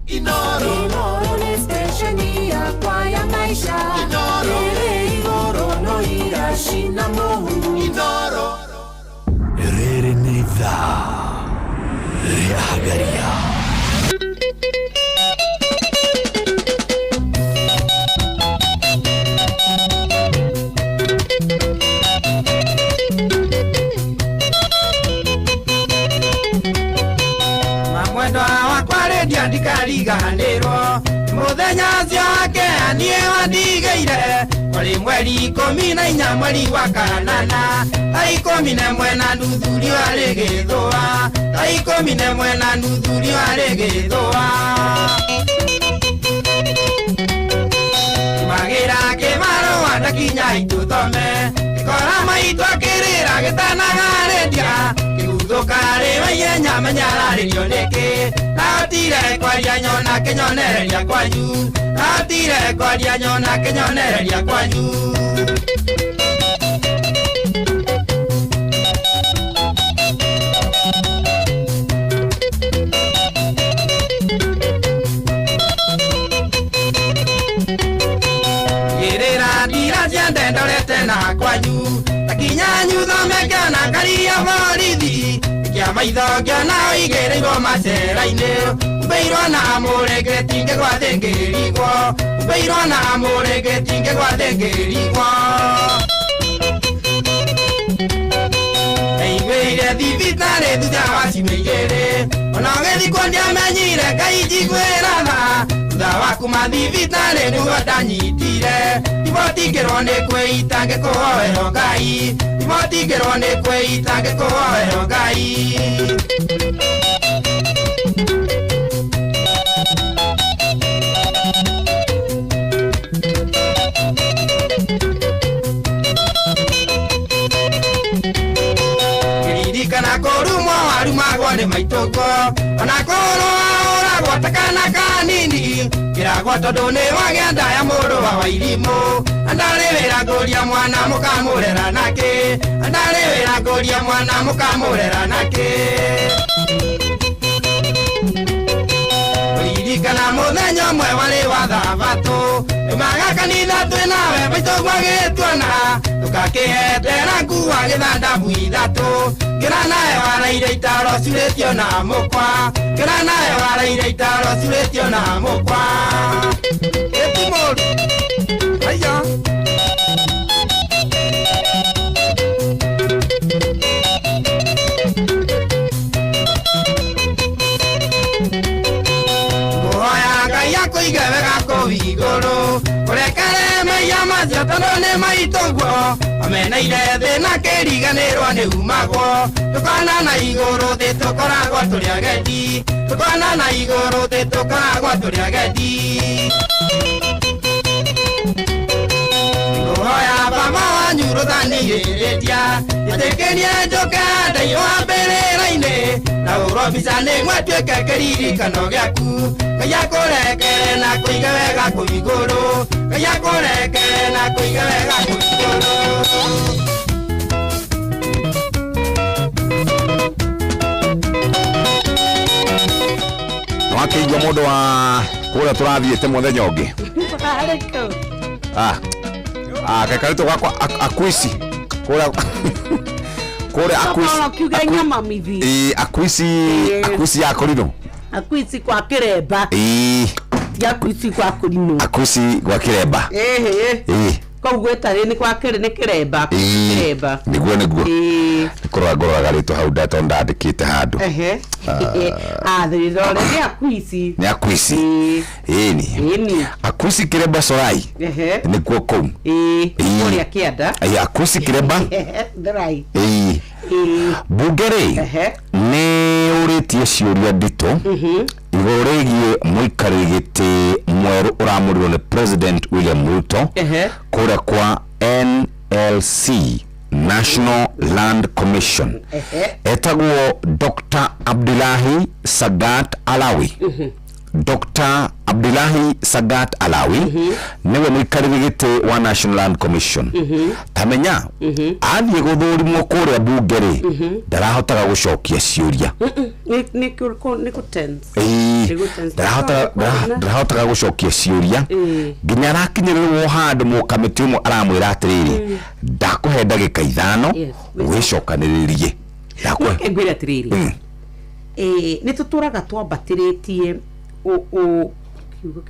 Inoro ni stesheni ya kwa ya maisha. Inoro Igoro no Higashina Mohu. Inoro Rere ni dha Rea Hagaria. Ndikariganirwo muthenya cio wake anie wandigeire uri mweri 14 mweri wa kanana 11 na nuthu riũa rĩgĩthũa 11 na nuthu riũa rĩgĩthũa magira kĩmarũa ndakinya ituthome ikora maitũ akĩrĩra gĩtanagarĩndia kĩguthũkarĩ waiye nyamenyararĩrio nĩkĩ naotire kwaria nyona kĩnyonereria kwanyu naotire kwaria nyona kĩnyonereria kwanyu gĩrĩra ndira ciende ndorete na kwanyu takinyanyu thomekana karia borithi kia maitho ngiona igĩrĩirwo macera-inĩ mbeirwo na mũrĩngĩ tingĩ gwathĩngĩrigwo mbeirwo na mũrĩngĩ tingĩ gwathĩngĩrigwo ĩigĩire thibitarĩ thutha wa ciumia igĩrĩ ona ũgĩthikwo ndiamenyire Ngai njiguĩra tha thutha wa kuma thibitarĩ nĩguo ndanyitire ibotingĩrwo nĩ kwĩita ngĩkũhoerwo Ngai ibotingĩrwo nĩ kwĩita ngĩkũhoerwo Ngai kiririkana kũrumwo warumagwo nĩ maitũko ona kũrũa takana kanini kiragwo tondũ nĩ wagĩa nda ya mũndũ wa irimũ ndarĩ wĩra ngũria mwana mũkamũrera nakĩ ndarĩ wĩra ngũria mwana mũkamũrera nakĩ ririkana mũthenya ũmwe warĩ wa thabatũ nĩmaga kanitha twĩ nawe maitũ gwagĩtuona tũkakĩhetera nguwa gĩthandabu ithatũ ngĩra nawe waraire itaro curĩtio na mũkwa ngĩra nawe waraire itaro curĩtio na mũkwa ĩtimũru aya mũhoya Ngai akũige wega kũu igũrũ ũrekere maiya macio tondũ nĩ maitũguo ameneire thĩna kĩriganĩrwo nĩ umagwo tũkona na igũrũ thĩ tũkoragwo tũrĩ agendi tũkona na igũrũ thĩ tũkoragwo tũrĩ agendi ngũhoya baba wanyu rũthanirĩrĩria ĩtĩkĩrie njũke ndaiwa mbĩrĩra-inĩ na urobicane mwatuĩke kĩririkano gĩaku Ngai akũrekere na kũige wega kũu igũrũ Ngai akũrekere na kũige wega kũu igũrũ Wakĩigua mũndũ wa kũrĩa tũrathiĩte mũthenya ũngĩ kakarĩtwo gakwa Akwisi kũrĩa Akwisi ya Kũrinũ Akwisi kwa Kĩremba ya Akwisi kwa Kũrinũ Akwisi kwa Kĩremba kwa gwetare ni kwa Kĩremba niguo ngoroga rĩtwa hau ndandĩkĩte handũ thirore ni Akwisi ni Akwisi Kĩremba Sorai nĩkuo kũu kũrĩa Kĩanda Akwisi Kĩremba mbunge nĩ ũrĩtie ciũria nditũ igũrũ rĩgiĩ mũikarĩri gĩtĩ mwerũ ũramũrirwo nĩ President William Ruto kũrĩa kwa NLC National Land Commission etagwo Dr. Abdullahi Sagat Alawi Dr. Abdullahi Sagat Alawi niwe mũikarĩri gĩtĩ wa National Land Commission tamenya athiĩ gũthũrimwo kũrĩa mbunge ndarahotaga gũcokia ciũria ndarahotaga gũcokia ciũria nginya arakinyĩrĩrwo handũ mũkamĩtĩ ũmwe aramwĩra atĩrĩrĩ ndakũhe ndagĩka 5 wĩcokanĩrĩrie ngwĩre atĩrĩrĩ nĩ tũtũraga twambatĩrĩtie kiugo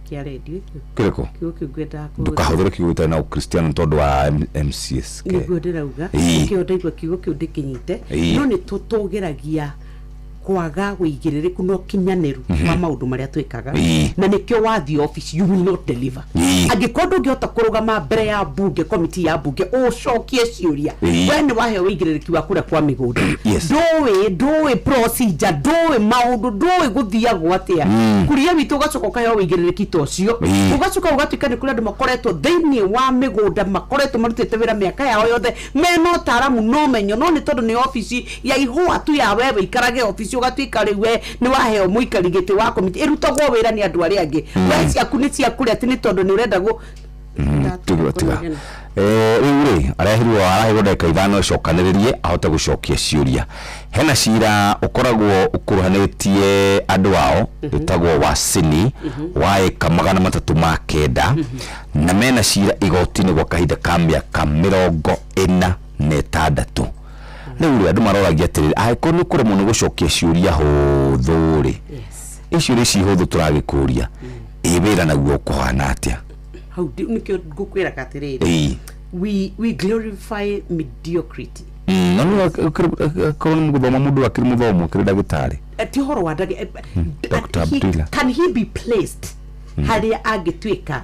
kia radio kireko ndukahũthĩre kiugo gĩtarĩ na Ukristiano tondũ wa MCS nĩguo ndĩrauga kĩondaigua kiugo kĩu ndĩkinyite no nĩ tũtũgeragia kwaga wĩigĩrĩrĩku no kinyanĩru wa maũndũ marĩa twĩkaga na nĩkĩo wathi office you will not deliver angĩkorwo ndũngĩhota kũrũgama mbere ya bunge komiti ya bunge ũcokie ciũria we nĩ waheo wĩigĩrĩrĩki wa kũrĩa kwa mĩgũnda ndũĩ procedure ndũĩ maũndũ ndũĩ gũthiagwo atĩa kuria witũ ũgacoka ũkaheo wĩigĩrĩrĩki ta ũcio ũgacoka ũgatuĩka nĩ kũrĩ andũ makoretwo thĩinĩ wa mĩgũnda makoretwo marutĩte wĩra mĩaka yao yothe mena ũtaaramu no menyo no nĩ tondũ nĩ ofici ya ihũa tu ya we wĩikarage ofici ũgatuĩka rĩu we nĩ waheo mũikari gĩtĩ wa komiti ĩrutagwo wĩra nĩ andũ arĩa angĩ we ciaku nĩ ciakũrĩa atĩ nĩ tondũ nĩ ũrenda rĩu arahirwo ndagĩka 5 cokanĩrĩrie ahote gũcokia ciũria hena cira ũkoragwo ũkuruhanĩtie andũ ao wĩtagwo wa Sini wa eka 309 na mena cira igoti-inĩ gwa kahinda ka mĩaka 46 rĩu andũ maroragia atĩrĩrĩ angĩkorwo nĩ kũremwo nĩ gũcokia ciũria hũthũ icio ici hũthũ tũragĩkũria wĩra naguo ũkũhana atĩa hau nĩkĩo ngũkwĩraga atĩrĩrĩ we glorify mediocrity no korwo nĩ gũthoma mũndũ akĩrĩ mũthomo akĩrĩ ndagĩtarĩ ti ũhoro wa Dr. Abdullah can he be placed harĩa angĩtuĩka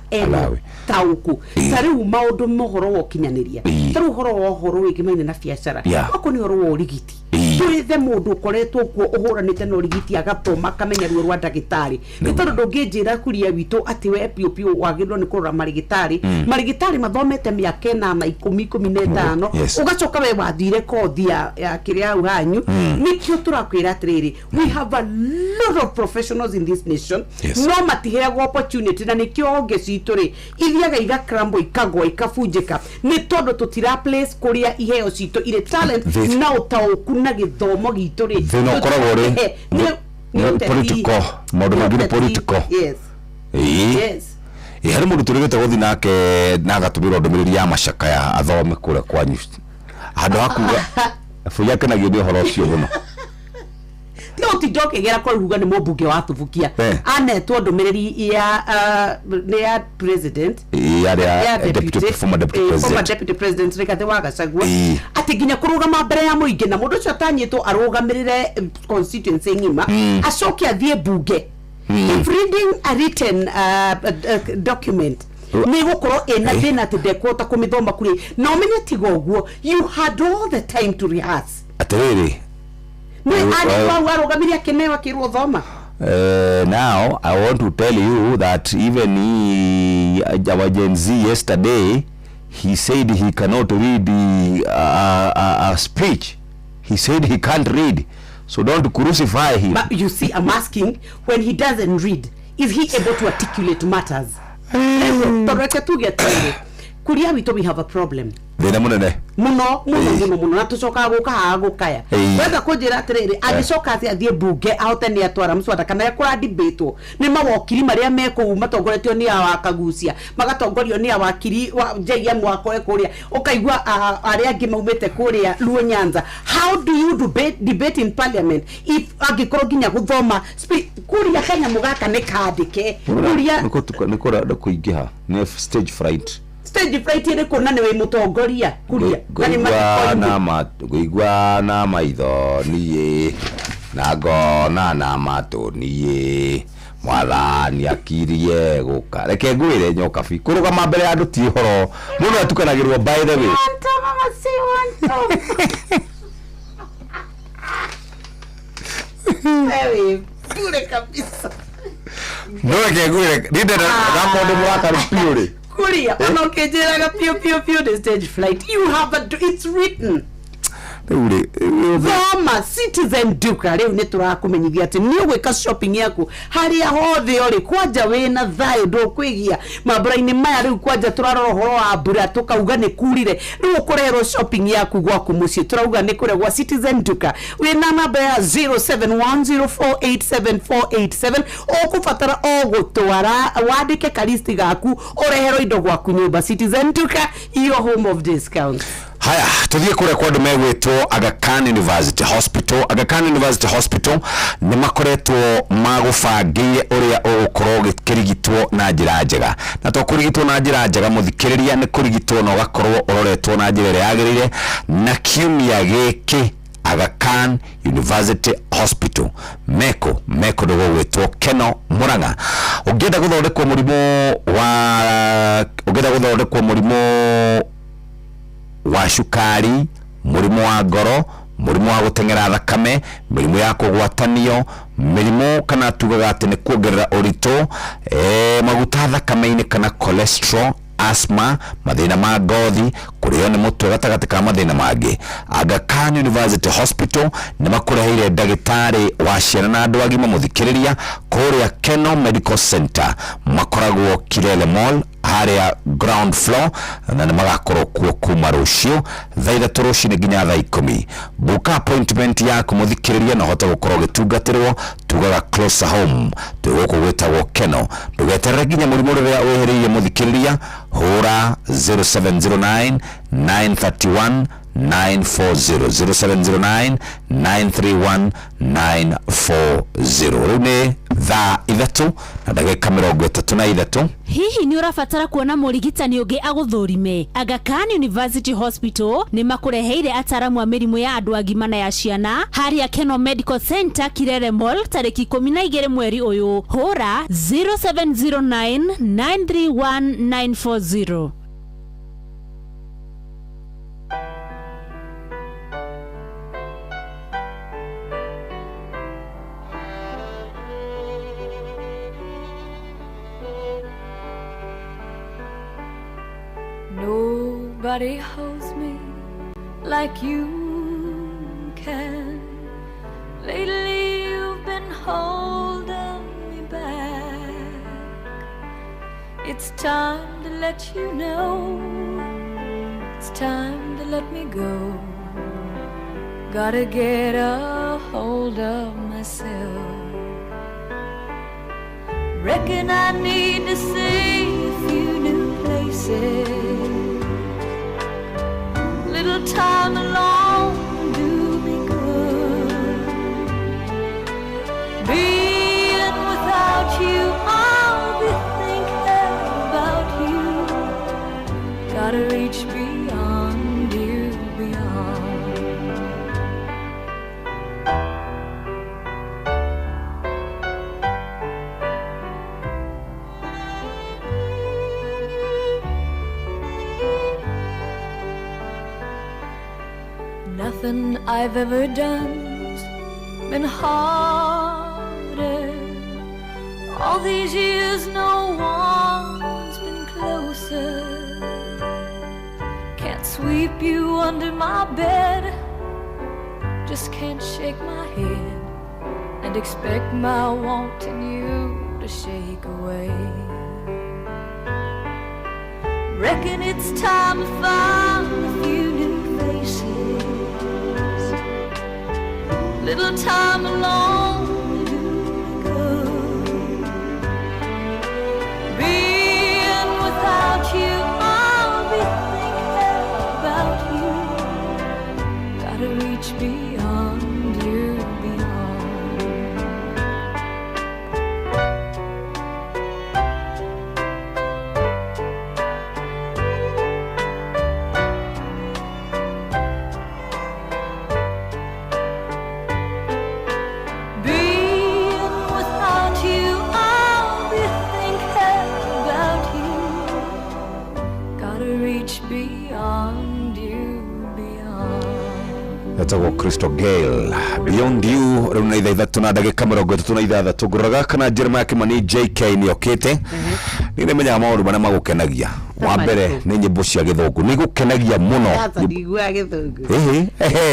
taũku ta rĩu maũndũ mohoro wa ũkinyanĩria ta rĩu ũhoro wa ũhoro wĩgimaine na biacara oko nĩ ũhoro wa ũrigiti twĩthe mũndũ ũkoretwo kuo ũhũranĩte na ũrigiti agathoma akamenya ruo rwa ndagĩtarĩ nĩ tondũ ndũngĩnjĩra kuria witũ atĩ we piũ wagĩrĩirwo nĩ kũrora marigĩtarĩ mathomete mĩaka 8 10 15 ũgacoka we wathire kothi ya kĩrĩa hau hanyu nĩkĩo tũrakwĩra atĩrĩrĩ we have a lot of professionals in this nation no matiheagwo opportunity na nĩkĩo onge citũ rĩ ithiaga igakrambo ikagwa ikabunjĩka nĩ tondũ tũtira place kũrĩa iheo citũ irĩ talent na ũtaũku na gĩthomo gitũ rĩ thĩna ũkoragwo rĩ political maũndũ mangĩ nĩ political harĩ mũndũ tũrĩgĩte gũthiĩ nake na agatũmĩrwo ndũmĩrĩri ya macakaya athome kũrĩa kwanyu handũ hakuga bũ yakenagio nĩ ũhoro ũcio mũno no ti ndokĩgera kũruga nĩ mũmbunge wa Tubukia anetwo ndũmĩrĩri ya president ya former deputy president Rigathi wa Gachagua atĩ nginya kũrũgama mbere ya mũingĩ na mũndũ ũcio atanyĩtwo arũgamĩrĩre constituency ng'ima acoke athiĩ mbunge if reading a written document nĩ gũkorwo ĩna thĩna atĩ ndekũhota kũmĩthoma kũrĩ na ũmenye tiga ũguo you had all the time to rehearse atĩrĩrĩ now I want to tell you that even our Gen Z yesterday he said he cannot read a speech. He said he can't read. So don't crucify him. But you see, I'm asking, when he doesn't read, is he able to articulate matters? Kuria wito we have a problem. Thina munene. Muno na tucoka guka gukaya. Wenda kunjira atiriri agicoka athie bunge ahote ni atwara mswada kana yakura debate ni mawakiri maria meko matongoretio ni awakagucia magatongorio ni awakiri wa JM wako kuria ukaigua aria angi maumete kuria Luo Nyanza. How do you debate in parliament if agikorwo ginya guthoma kuria Kenya mugaka ne kandike kuria nikora kuingiha ne stage fright. Stage fright ire kona ni we mutongoria kuria guigwa na maitho niye na ngona na mato niye mwathani akirie guka reke ngwire nyoka bi kurugama mbere ya andu ti horo muno atukanagirwo by the way Ewe bure kabisa no reke ngwire ninde na mundu mwaka piuri Kuria, onokejeraga pio the stage flight. You have it's written. Thoma Citizen Duka leo niturakumenyithia ati ni gwika shopping yaku haria hothe ori kwanja wina thayo ndo kwigia maburaini maya riu kwanja turarora horo wa mbura tukauga ni kurire riu kurero shopping yaku gwaku muci turauga ni kure gwa Citizen Duka wina namba ya 0710487487 okufatara ogutwara wandike kalisti gaku orehero indo gwaku nyumba Citizen Duka your home of discount. Haya, tuthie kure kwa ndume gwetwo Aga Khan University Hospital. Aga Khan University Hospital ni makoretwo magubangire uria ugukorwo gikirigitwo na njira njega. Na to kurigitwo na njira njega muthikiriria ni kurigitwo no gakorwo uroretwo na njira ria yagirire na kiumia giki Aga Khan University Hospital meko ndogo gwetwo Keno Muranga. Ugenda guthondekwo murimo wa shukari, murimo wa ngoro, murimo wa gutengera thakame, mirimu ya kugwatanio, mirimu kana tugaga ati ni kuongerera urito, maguta thakame-ini kana cholesterol, asthma, mathina ma ngothi, kurio ni mutwe gatagati ka mathina mangi. Aga Khan University Hospital ni makureheire ndagitari wa ciana na andu agima muthikiriria kuria Keno Medical Center makoragwo Kirele Mall haria ground floor na ni magakorwo kuo kuma rucio thaa 3 rucini nginya thaa 10. Buka appointment yaku muthikiriria na hote gukorwo gitungatirwo tugaga closer home tuguko gwetagwo Keno. Ndugeterere nginya murimu riria wehereirie muthikiriria hura 0709 931 940 0709 931 940. Rune thaa 3 na ndagika 33. Hihi ni urafatara kuona murigitani ungi aguthurime? Aga Khan University Hospital ni makureheire ataramu a mirimu ya andu agima na ya ciana haria Keno Medical Center Kirere Mall tariki 12 mweri uyu hura 0709 931 940. Nobody holds me like you can. Lately you've been holding me back. It's time to let you know. It's time to let me go. Gotta get a hold of myself. Reckon I need to see a few new places. Little time alone do me good. Being without you, I'll be thinking about you. Gotta reach beyond you, beyond. Nothing I've ever done's been harder. All these years no one's been closer. Can't sweep you under my bed, just can't shake my head and expect my wanting you to shake away. Reckon it's time I found a few new faces. Little time alone will do me good. Being without you, I'll be thinking about you. Gotta reach beyond you, etagwo Crystal Gale Beyond You rĩu na ithaa ithatũ na ndagĩka 36 ngũraga kana Jeremiah Kimani JK nĩ okĩte nĩ nĩmenyaga maũndũ marĩa magũkenagia wa mbere nĩ nyĩmbo cia gĩthũngũ nĩ gũkenagia mũno ndigua gĩthũngũ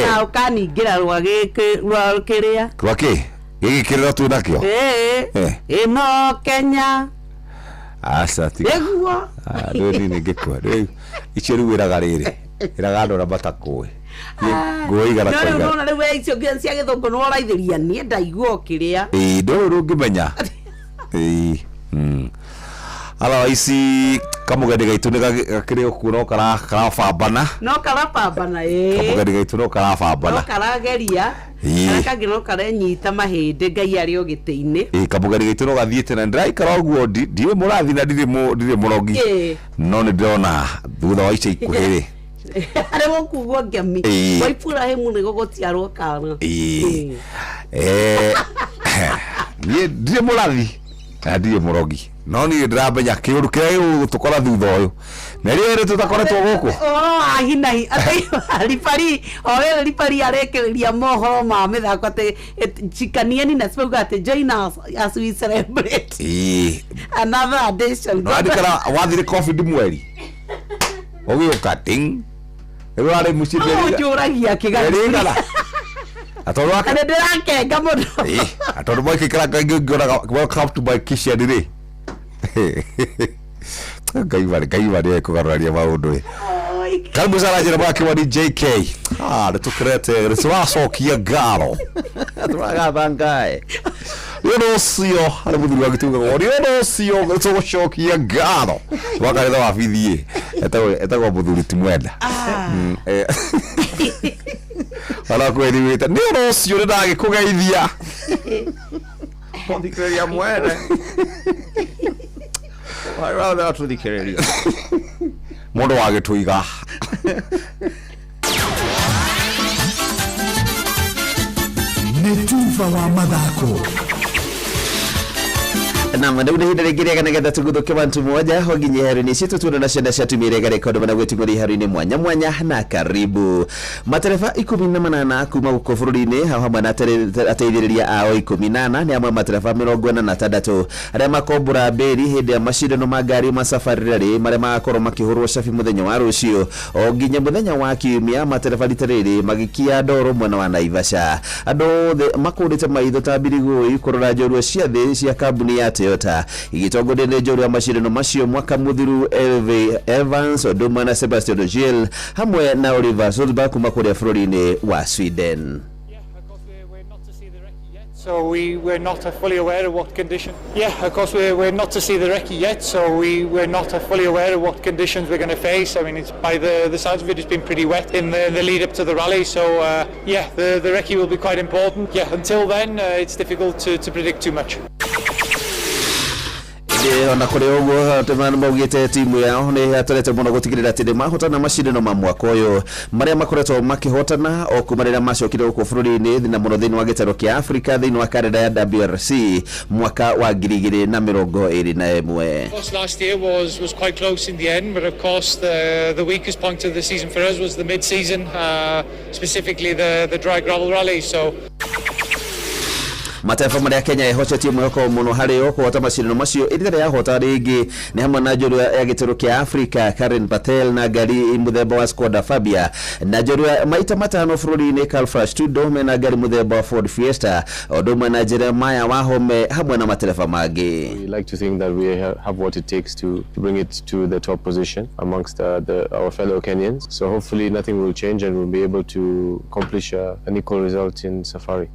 na ũkaningĩra rwa kĩrĩa rwa kĩ gĩkĩrĩra twĩ nakĩo ĩno Kenya asati nĩguo rĩu nĩ ngĩkua rĩu icio rĩu ĩraga rĩrĩ ĩraga andũ arĩa matakũĩ ngũigana kwa igana no rĩu icio cia gĩthũngũ nĩ ũraithĩria niĩ ndaigua kĩrĩa ndũrũ rũngĩmenya ala ici kamũgeni gaitũ nĩ gakĩrĩ kuo karabambana kamũgeni gaitũ no karabambana no karageria kangĩ no karenyita mahĩndĩ Ngai arĩ o gĩtĩ-inĩ kamũgeni gaitũ no gathiĩte na ndĩraikara ũguo ndirĩ mũrathi na ndirĩ mũrogi no nĩ ndĩrona thutha wa ica ikuhĩ arĩ gũkugwo ngemi wa Ibrahimu nĩ gũgũciarwo kana ndirĩ mũrathi na ndirĩ mũrogi no niĩ ndĩramenya kĩũndũ kĩrĩa gĩgũtũkora thutha ũyũ na rĩrĩ tũtakoretwo gũkũ hinahi ribari arekĩrĩria mohoro ma mĩthako atĩ Chikanieni na Spauga atĩ join us as we celebrate another edition andĩkana wathire COVID mweri ũgĩũka ting rĩu arĩ mũciĩ njũragia kĩgari atoro aka ndĩrakenga mũno atoro mwĩkĩra ngĩona welcome to my kitchen rĩ Ngai kũgarũraria maũndũ karibu sana Jeremiah Kimani JK nĩ tũkĩrete nĩtũracokia ngaro tũragathangae nĩ ũcio arĩ mũthuri wa gĩtungagwo nĩ ũcio tũgũcokia ngaro wakanitha wa bithi etagwo mũthuri ti mwenda ala kweli nĩ ũcio ndagĩkũgeithia mũthikĩrĩria mwenda rather tuthikĩrĩria mũndũ wa gĩtũiga nĩ tuva wa mathako na mwana hinde regerea ngetha tuguthuke bantu moja hoginye herini citu tuna na ciana ciatumire rekodo bana gwetingori herini mwanya na karibu matereba 18 kuma guko bururi-ini hamwe na ateithĩrĩria ao 18 ni amwe matereba 46 arĩa makombora mberi hĩndĩ ya macindano ma ngari ma Safari Rally marĩa magakorwo makĩhũrwo cabi mũthenya wa rũciũ o nginya mũthenya wa kiumia matereba rĩrĩ magikia ndoro mwena wa Naivasha andũ makũrĩte maitho ta mbirigũ kũrora njorua cia thĩ cia kambuni ya Toyota igitongoria nĩ njorua macindano macio mwaka muthiru Evans Oduma na Sebastian Ogiel hamwe na Oliver Solberg kuma kũrĩa bũrũri-inĩ wa Sweden. So we were not fully aware of what condition. Yeah, of course we're not to see the recce yet, so we were not fully aware of what conditions we're going to face. I mean, it's by the sounds of it, it's been pretty wet in the lead up to the rally. So yeah, the recce will be quite important. Yeah, until then, it's difficult to predict too much. ona kũrĩ ũguo temana maugĩte timu yao nĩ atorete mũno gũtigĩrĩra atĩ mahotana macindano ma mwaka ũyũ marĩa makoretwo makĩhotana o kuma rĩrĩa macokire gũkũ bũrũri-inĩ na mũno thĩinĩ wa gĩtarũ kĩa Africa thĩinĩ wa karenda ya WRC mwaka wa 2021. Last year was quite close in the end, but of course the weakest point of the season for us was the mid-season, specifically the dry gravel rally. So mataifa maria Kenya ehocetie mweko muno harĩ kuhota macindano macio ithire yahota rĩngĩ nĩ hamwe na njorua ya gĩtaro kĩa Africa Karen Patel na ngari muthemba wa Skoda Fabia na njorua maita matano bũrũri-inĩ Calfresh Tudo mena ngari muthemba wa Ford Fiesta odoma na Jeremiah Wahome hamwe na matereba mangĩ. We like to think that we have what it takes to bring it to the top position amongst our fellow Kenyans, so hopefully nothing will change and we'll be able to accomplish an equal result in Safari.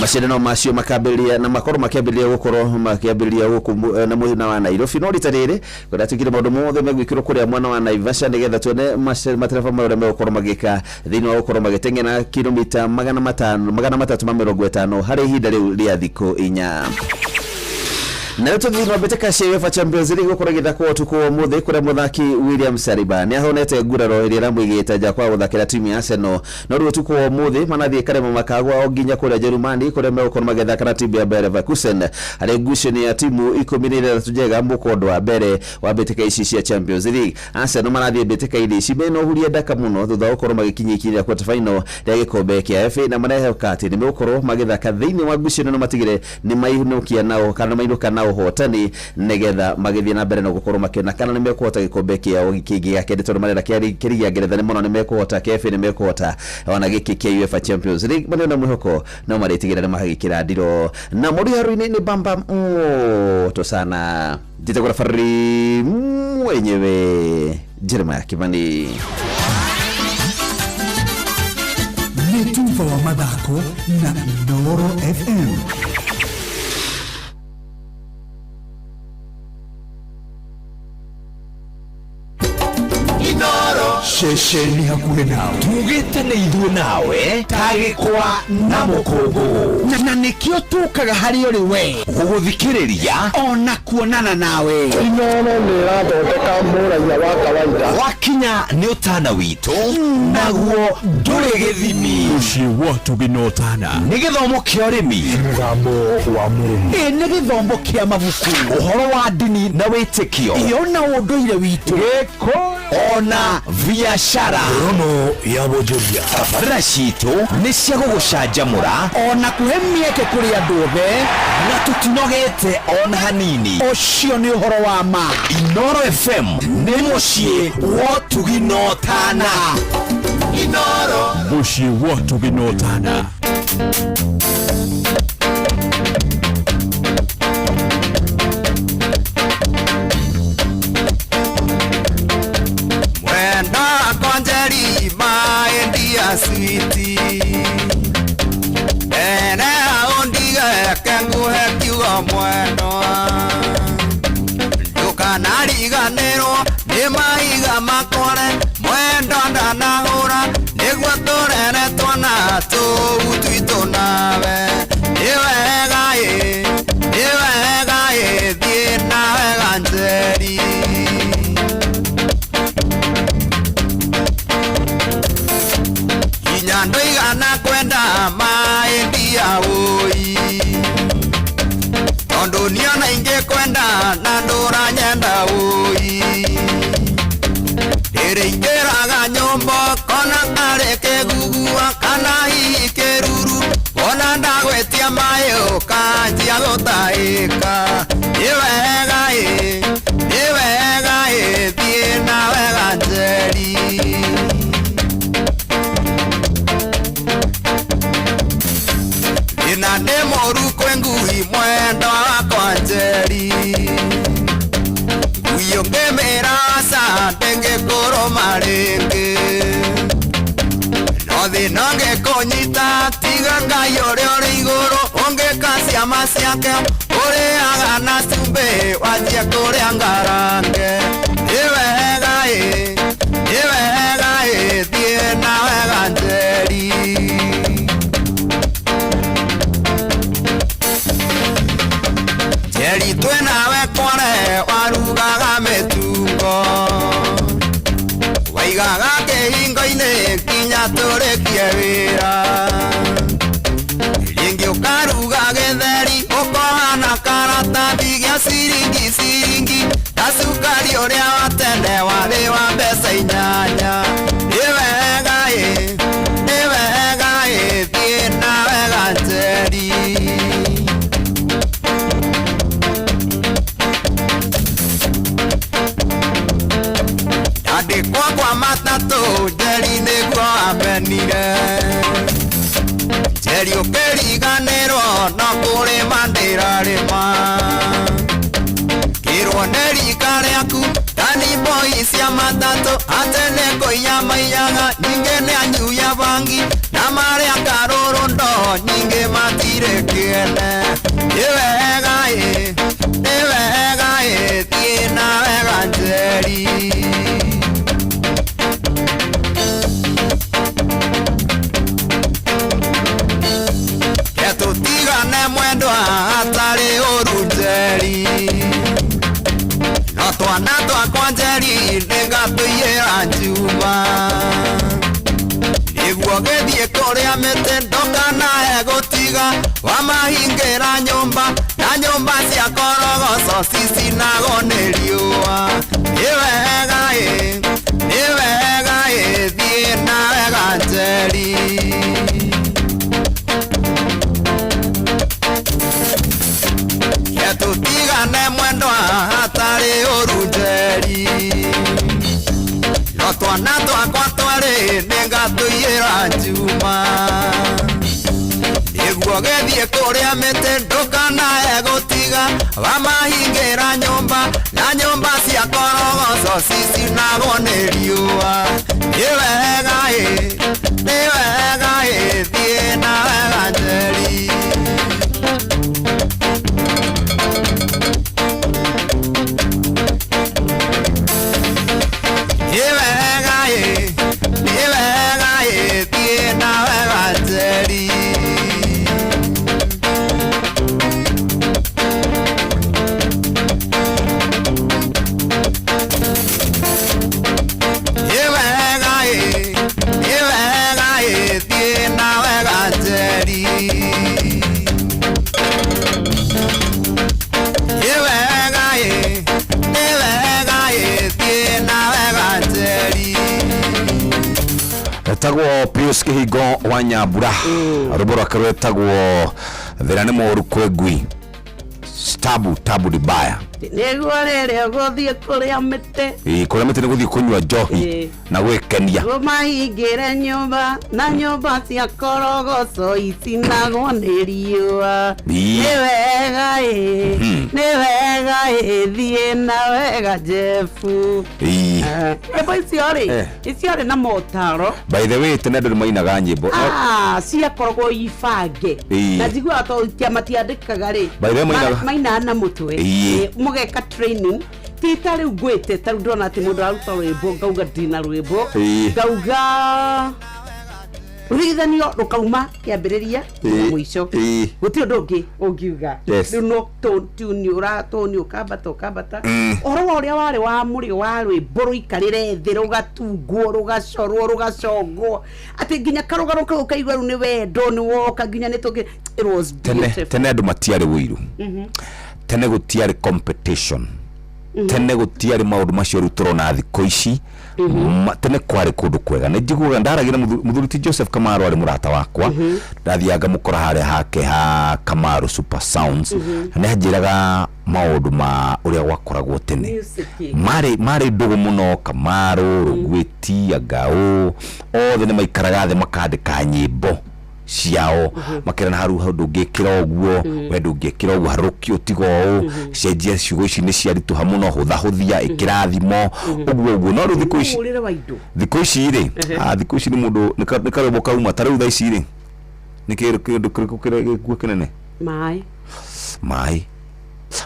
Macindano macio makambĩrĩria na makoro makĩambĩrĩria gũkũ na mwena wa Nairobi no rita rĩrĩ kwenda tukire maũndũ mothe megwĩkĩrwo kũrĩa mwena wa Naivasha nĩgetha tuone matereba marĩa megũkorwo magĩka thĩinĩ wa gũkorwo magĩteng'era kilomita 350 harĩ ihinda rĩu rĩa thikũ 4. Na tuthini wa beteka cia UEFA Champions League gũkorwo gĩthako ũtukũ wa mũthĩ kũrĩa mũthaki William Saliba nĩ ahonete nguraro ĩrĩa ĩramwĩgĩte nja kwa gũthakĩra timu ya Arsenal no rĩu ũtukũ wa mũthĩ manathiĩ karema makagwa o nginya kũrĩa Germany kũrĩa megũkorwo magĩthaka na timu ya Bayer Leverkusen harĩ ngucanio ya timu 13 njega mũkondo wa mbere wa beteka ici cia Champions League. Arsenal marathiĩ beteka ici mena ũhuria ndaka mũno thutha gũkorwo magĩkinyia ikinya rĩa quarter final rĩa gĩkombe kĩa FA na marehoka atĩ nĩ megũkorwo magĩthaka thĩinĩ wa ngucanio na matigire nĩ mainũkia nao kana mainũka nao hotani negetha magithie na mbere no gukorwo makena kana nĩ mekuhota gikombe kĩao gĩkĩ gĩa kende tondũ marenda kĩrĩa Ngeretha nĩ mũno nĩ mekuhota KFA nĩ mekuhota ona gĩkĩ kĩa UEFA Champions League mane na mwĩhoko no marĩtigĩra nĩ magagĩkĩra ndiro na mũri haruinĩ nĩ bamba moto sana nditegura fari mwenyewe Jeremiah Kivani Netumva wa mathako na Inooro FM. Shesheni hakuhe nawe tugite nĩ ithuĩ nawe tagĩkwa na mũkũngũ na nĩkĩo tũkaga harĩ ũrĩ we gũgũthikĩrĩria ona kuonana nawe. Inooro nĩ ĩrathondeka mũraia wa kawaida wakinya nĩ ũtana witũ naguo ndũrĩ gĩthimi. Mũciĩ wa Tuginotana nĩ gĩthomo kĩa ũrĩmi, mũgambo wa mũrĩmi, nĩ gĩthomo kĩa mabuku, ũhoro wa ndini na wĩtĩkio, ona ũndũire witũ, gĩkũ ona biashara rono ya bojoria. Tabarĩra citũ nĩ cia gũgũcanjamũra ona kũhe mĩeke kũrĩ andũ othe na tũtinogete ona hanini. Ũcio nĩ ũhoro wa ma. Inooro FM nĩ mũciĩ wa Tuginotana. Inooro mũciĩ wa Tuginotana. Sweetie, ene ondiga kangu hekiuga mweno ndukanariganĩrwo nĩ maiga makore mwendo ndanahũra nĩguo tũreretwo na tũu twitũ nawe. Nĩ wega thiĩ na wega Njeri. Ndoigana kwenda maendia oi tondo niona ingekwenda na ndũra nyenda oi ĩrĩingĩraga nyũmbo kona kareke gugua kana hihi kĩruru ona ndagwetia maĩ ũkanjia gũtahĩka. Nĩ wega thiĩ na wega Njeri. Na ndemoru kwengui mwendo wakwa Njeri nguyo ngemera sa ndengĩkorwo marĩngĩ no thĩna ngĩkũnyita tiga Ngai ũrĩa ũrĩ igũrũ ũngĩka ciama ciake ũrĩaga na cumbĩ wanjia kũrĩa ngarange. Nĩ wega thiĩ na wega Njeri. Njeri twĩnawe kware warugaga mĩtungo waigaga kĩhingo-inĩ kinya tũrĩkie wĩra rĩngĩ ũkaruga gĩtheri ũkohana karatathi gĩa ciringi ta cukari ũrĩa wa tene warĩ wa mbeca 8. Nĩ wega thiĩ na wega ndukeriganirwo no kurima ndirarima kirwo nĩ rika rĩaku Danny Boy cia matatũ atene kũiya maiyaga nyingĩ nĩ anyuya bangi na marĩa karũrũ ndo nyingĩ matirĩ kĩene nĩ wega thiĩ na wega Njeri tũtigane mwendwa hatarĩ ũru Njeri no twana twakwa Njeri nĩngatũiyĩra njuma nĩguo gĩthiĩ kũrĩa mĩtĩ ndũkanahe gũtiga wamahingĩra nyũmba na nyũmba cia korogoco cicinagwo nĩ riũa nĩ wega thiĩ na wega Njeri tũtigane mwendwa hatarĩ ũru Njeri no twana twakwa twarĩ nĩngatũiyĩra njuma nĩguo gĩthiĩ kũrĩa mĩtĩ ndũkanahe gũtiga wamahingĩra nyũmba na nyũmba cia korogoco cicinagwo nĩ riũa nĩ wega thiĩ na wega Njeri etagwo Pius Kĩhingo wa Nyambura rũmbo rwake rwetagwo thĩna nĩ mũru kwĩ ngui tabu dibaya nĩguo rĩrĩa gũthiĩ kũrĩa mĩtĩ kũrĩa mĩtĩ nĩ gũthiĩ kũnyua njohi na gwĩkenia mahingĩre nyũmba na nyũmba cia korogoco icinagwo nĩ riũa nĩ wega thiĩ na wega Jefu nyĩmbo icio rĩ na motaro by the way tene andũ nĩmainaga nyĩmbo ciakoragwo ibange na njiguaga to matiandĩkaga rĩ mainaga na mũtwe mũgeka training tita rĩu ngwĩte tarĩu ndona atĩ mũndũ aruta rwĩmbo ngauga ndina rwĩmbo ngauga rũthithanio rũkauma kĩambĩrĩria mũico gũtirĩ ũndũ ũngĩ ũngiuga rĩu no tũni ũratũni ũkambata ũhoro wa ũrĩa warĩ wa mũrĩo wa rwĩmbo rũikarĩre thĩ rũgatungwo rũgacorwo rũgacongwo atĩ nginya karũgano kau kaigua rĩu nĩ wendo nĩ woka nginya nĩ tũngĩ tene andũ matiarĩ wĩiru tene gũtiarĩ competition tene gũtiarĩ maũndũ macio rĩu tũrona thikũ ici tene kwarĩ kũndũ kwega nĩ njiguaga ndaragira mũthuri ti Joseph Kamaru arĩ mũrata wakwa ndathiaga mũkora harĩa hake ha Kamaru Super Sounds nĩ anjĩraga maũndũ ma ũrĩa gwakoragwo tene marĩ ndũgũ mũno Kamaru Rũgwĩti Angao othe nĩ maikaraga thĩ makandĩka nyĩmbo ciao makĩrana haru ndũngĩkĩra ũguo we ndũngĩkĩra ũguo harũkio tiga ũũ cenjia ciugo ici nĩ ciaritũha mũno hũthahũthia ĩkĩrathimo ũguo no rĩu thikũ ici rĩ thikũ ici nĩ mũndũ nĩ karwĩmbo kauma ta rĩu thaa ici rĩ nĩ kĩndũ kĩrĩkũ kĩnene maĩ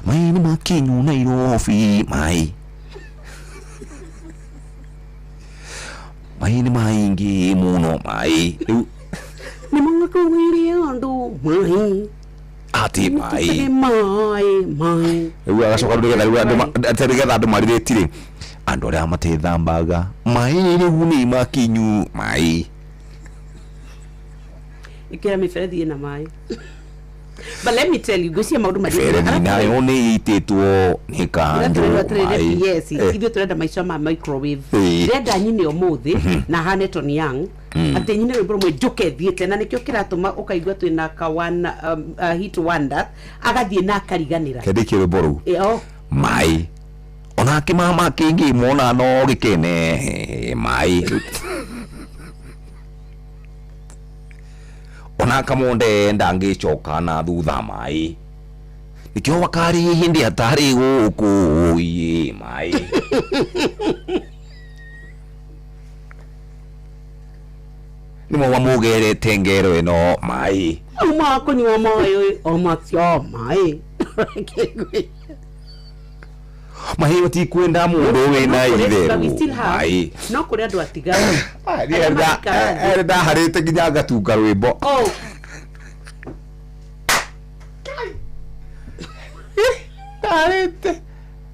nĩ makinyu Nairobi maĩ nĩ maingĩ mũno maĩ rĩu nĩ mangakũgĩria andũ maĩ ati maĩ rĩu agacoka nĩgetha andũ marirĩti-rĩ andũ arĩa matĩthambaga maĩ rĩu nĩ makinyu maĩ ĩkĩra mĩberethi ĩna maĩ. But let me tell you, gusia maundu madini nayo nĩ itĩtwo nĩ kanjũ maĩ. Yes, ithuĩ tũrenda maica ma microwave. Ndĩrenda nyine ũmũthĩ na Haneton Young atĩ nyine rwĩmbo rũmwe njoke thiĩte na nĩkĩo kĩratũma ũkaigua twĩna ka one hit wonder agathiĩ na akariganĩra. Kendĩkĩ rwĩmbo rũu maĩ onake mama kĩngĩ mona no gĩkene maĩ kana Kamonde ndangicoka na thutha mai nikio wakari hindi atari guku yi mai nimo wamugerete ngero ino mai uma ko ni mai o matio mai mahiro ti kwenda mundu wina itheru mai no kuri andu atigana enda harite nginya gatunga rwimbo harite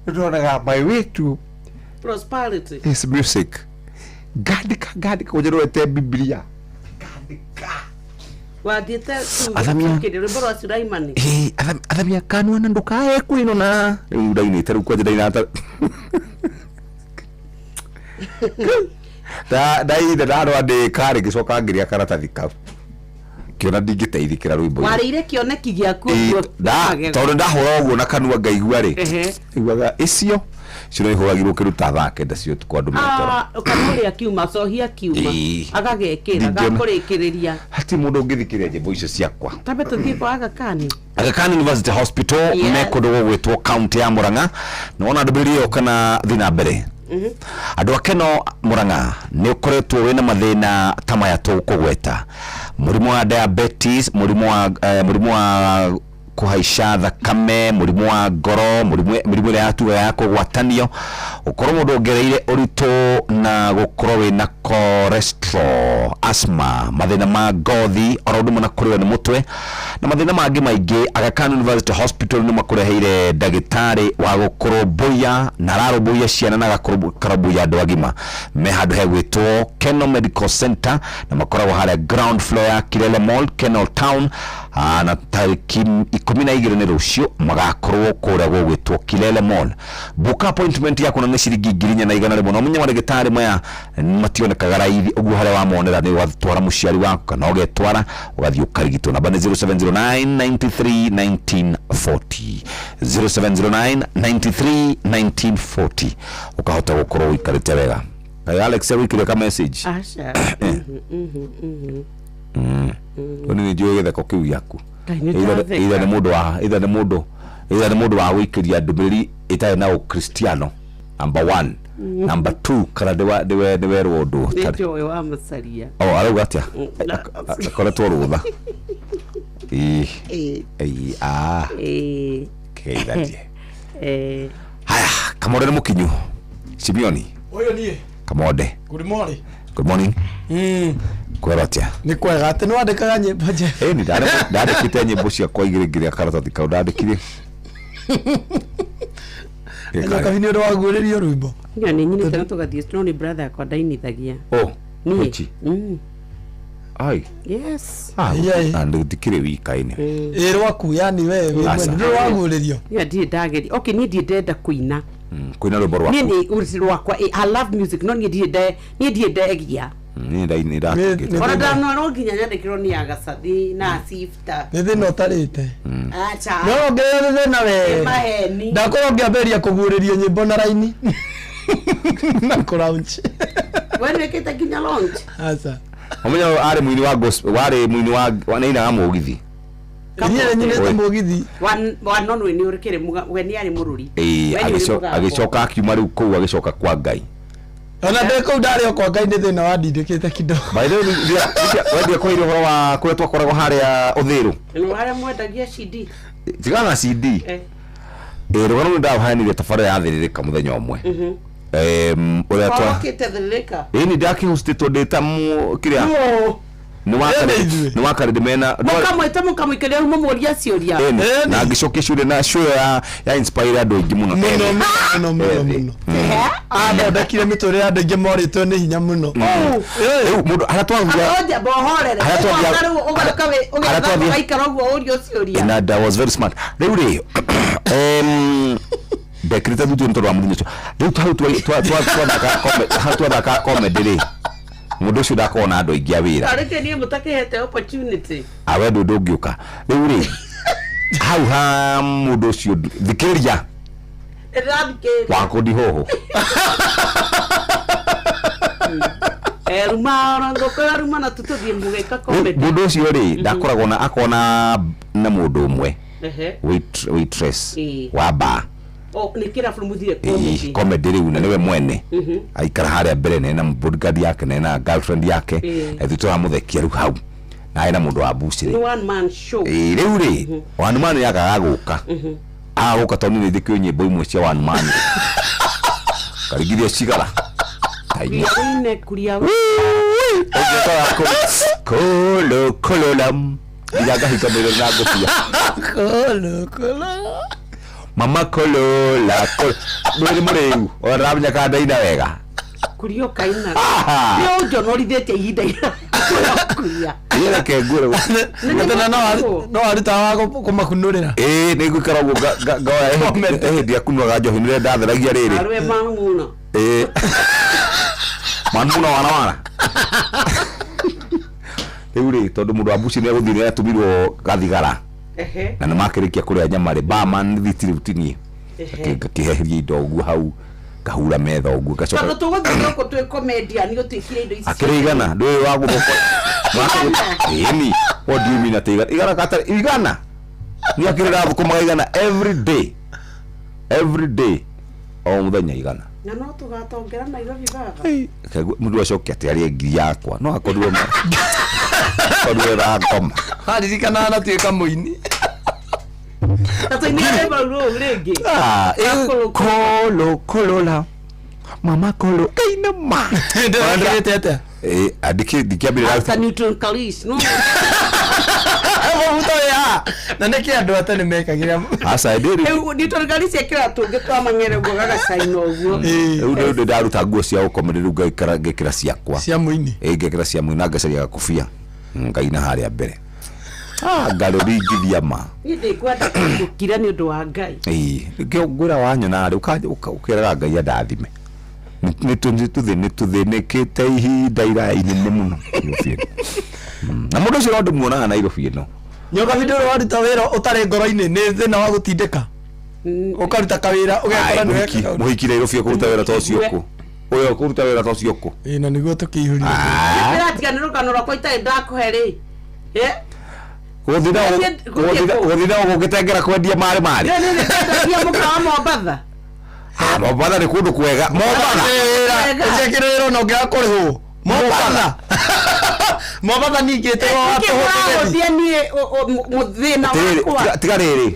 ndonaga my way to prosperity is music gandika kujerete biblia wadita Athamia. kidire boro Sulaimani athamia kanwa na ndukae kwino na ndainite ru kwa ndainata da ndaro ande kare gicoka ngiria karatathi kau kiona ndingiteithikira rwimbo warire kioneki giaku tondu ndahora uguo na kanua ngaigua ri iguaga icio ciro ihoragirwo kiruta thake ndacio tukwandu metoro kanuri akiuma sohia kiuma agagekira gakurikiria hati mundu ngithikiria nyimbo icio ciakwa tabe tuthie kwa Agakani University Hospital mekodo gwitwo county ya Murang'a nona ndubiriyo kana thina mbere andu akeno Murang'a ni ukoretwo wina mathina tamaya tukugweta murimu wa diabetes murimu wa kuhaisha thakame murimu wa ngoro murimu ya tuga ya kugwatanio ukorwo mundu ongereire uritu na gukorwo wina cholesterol asthma mathina ma ngothi orondu mona kuriwa ni mutwe na mathina mangi maingi Aga University Hospital ni makureheire ndagitari wa gukoromboya na raromboya ciana na gakoromboya andu agima me handu hegwitwo Keno Medical Center na makoragwo haria ground floor ya Kilele Mall Keno Town na tariki 12 ni rucio magakorwo kuria gwitwo Kilele Mall book appointment yako na ciringi 400 muno munya ndagitari maya mationekaga raithi uguo haria wamonera ni watwara muciari wako kana ugetwara ugathii ukarigitwo namba ni 0709931940 0709931940 ukahota gukorwo ikarite wega Alex wikire ka message asha ni njoo getheko kiu yaku ida ni mundu wa wikiria ndumiri ita na Ukristiano number 1 number 2 kana dewe rodo ndio wa masaria arauga atia akoretwo rutha keithatie haya Kamonde mukinyu Simeoni oyo nie Kamonde good morning kweratia ni kwega ati no andikaga nyimbo je ni ndandikite nyimbo cia kwa igire karatathi kau ndandikire eka kabini ndo waguririo rwimbo ni nyine kana tugathie strong brother kwa dainithagia ni ai yes ndikire wikaine rwaku yani wewe ndo waguririo ndie ndageri okay ni ndie ndenda kuina kuina rwimbo rwaku ni urisi rwakwa I love music no ni ndie ndegia ni ndainira ora ndano nginya nyandikirwo ni agacathi na sifta ni thina utarite acha no ngerere na we maheni ndakorwo ngiamberia kuguririo nyimbo na raini na kuraunch wewe kete kinya launch acha omenya ari mwini wa gospel wari mwini wa naina amugithi nyine mugithi wa nonwe ni urikire we ni ari mururi agicoka akiuma riu kou agicoka kwa Ngai ona ndeko ndari okwa Ngai ni thina wa ndindikite kidogo by the way wendi ko iro wa kure twakoragwo haria uthiru ni haria mwendagia CD tigana CD rugano ndahanire tafara ya thiririka muthenya umwe uria twa kite thiririka ni ndakihostitwo ndita kiria ni wakaride mena mukamwikire mumuria cioria na ngicokia ciuria na show ya inspire andu aingi muno muno ndakire mitore ya ndege moritwo ni hinya muno mundu aratwathia aja bohorere ugaruka gaikara uguo urio cioria and I was very smart riu ri dekrita bitu ntoro amunyo riu twathaka comedy ri mundu ucio ndakona andu aingi awira areke nie mutakehete opportunity awe ndu ngiuka riu ri hau ha mundu ucio thikiriria wako ndi hoho Ruma orango kwa ruma na tututhie mugeka comedy. Mundu ucio ri ndakoragwo na akona na mundu umwe. Waitress wa bar. Ni kira fulumuthie comedy. Comedy riu na niwe mwene. Aikara haria mbere na bodyguard yake na girlfriend yake. Ethutora muthekia riu hau. Na ina mundu wa bucire. One man show. Riu ri one man yakaga guka. Guka toni ni thikio nyimbo imwe cia one man. Karigiria cigara. Kuria kuria. Kolo lam. Ilaga hikamelo na gofia. Kolo. Mama kolo la kolo. Mwere mureu. Orabnya kada ina wega. Kurio kaina. Yo jonorithete ihinda. Kuria. Yera ke ngure. Natana no arita wago kumakunurira. Nigukara go gawa ehedia kunwa njohi nire ndatheragia riri. Arwe mamuno. Mamuno wana. Riu tondu mundu wa buci ni guthire atumirwo gathigara. Na nä makärä kuria nyama rä barman thitiri utinie ngakiheheria indo guo hau ngahura metha guo ngacoka tondå tå gå thiä gå twä komedia nä gå twä kire indo ici akärä igana ndå yå wa gå thoko what do you mean atä igana katari igana nä akärä ra thå maga igana every day o må thenya igana na no tå gatongera Nairobi baba må ndå acoke atä arä ngiri yakwa no akorwo korwo rakoma haririkana anatuä ka må ini kolo mama kolo kaina ma tete dikiambire after neutral colors no na nä kä andå ate nä mekagira neutral colors ekira tångä twamang'ere guo gagacaina ũguo rĩu ndĩ ndaruta nguo cia gũkomera rĩu ngĩkĩra ciakwa cia mũini ngĩkĩra cia mũini na ngacaria gakobia ngaina harĩa mbere ngarũringithia ma ndĩ kwenda gũkira nĩ ũndũ wa Ngai ngwĩra wanyona rĩ ũkĩraga Ngai andathime nĩ tũthĩnĩkĩte ihinda iraya-inĩ mũno na mũndũ ũcio no ndĩmuonaga Nairobi ĩno nyoka bindå rä waruta wä ra å tarä ngoro-inä nä thä na wa gå tindä ka å karuta kawä ra å gekora må hiki Nairobi kå ruta wä ra tocio kå å yå kå ruta wä ra tocio kå na nä guo tå kä ihå ria tigana rå gano rwakwa itarä ndakå he rä gå thiä na gå gä tengera kwendia marä marä må kawa Mombatha Mombatha nä kå ndå kwega å cekä rä ra na å ngä ga kå rä hwo Mombatha ningä tä tiga rä rä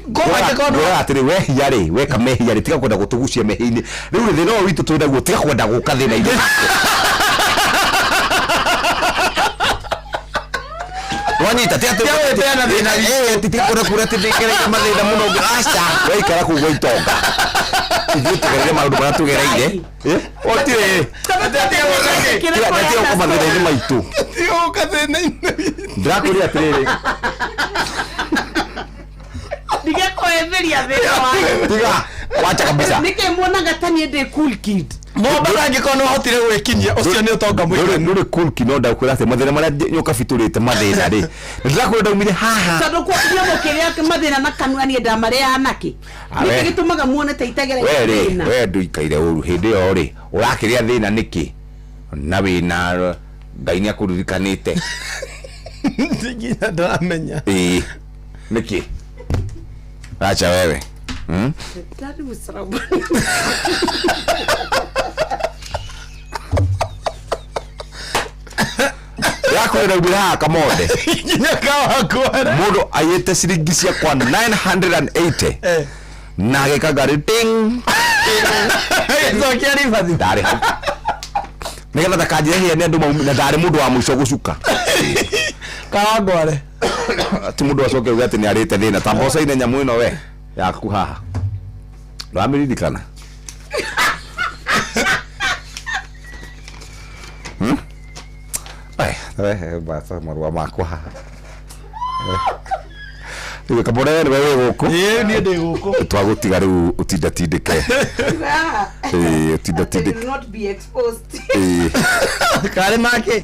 atä rä we hiya rä weka mehia rä tiga kwenda gå tå gucia mehia-inä rä u rä thä na witå twä naguo tiga kwenda gå ka thä na-inä wanyita tiga kwenda kå rä atä ndä gereire mathä na må no ngä weikara kå gwa itonga ithuä tå gereire maå ndå marä a tå gereire otirä tiga gå mathä na-inä maitå ndärakå rä atä rä rä ndigekoetheria thä tiga wacha kabisa nä kä muonaga taniä ndä cool kid Mombatha angä korwo no hotire gwä kinyia å cio nä å tonga må nä rä cool kid no ndakwä ra atä mathä na marä a nyoka bitå rä te mathä na rä nä ndärakwä ndaumire haha tondå kwambia må kä rä a mathä na na kanua niä ndamarä anake nä kä gä tå maga muone ta itagereina we ndå ikaire å ru hä ndä ä yo rä å rakä rä a thä na nä kä na wä na Ngai nä akå ririkanä te nginya ndaramenya nä kä acha wewe yakwä ra umire haha kamothe nginya kawakwara må ndå aiyä te ciringi ciakwa 980 na agä ka ngarä cokia ribathi ndarä hau nä getha ndakanjä hia nä andå na ndarä må ndå wa må ico gå cuka kawangware ti må ndå acoke uge atä nä arä te thä na ta mboca-inä nyamå ä no we yaku haha ndå ramä ririkana marua makwa haha rä kamå nä we wä gå kå niä ndä gå kå twagå tiga rä u å tindatindä ke å tindatindä karä makä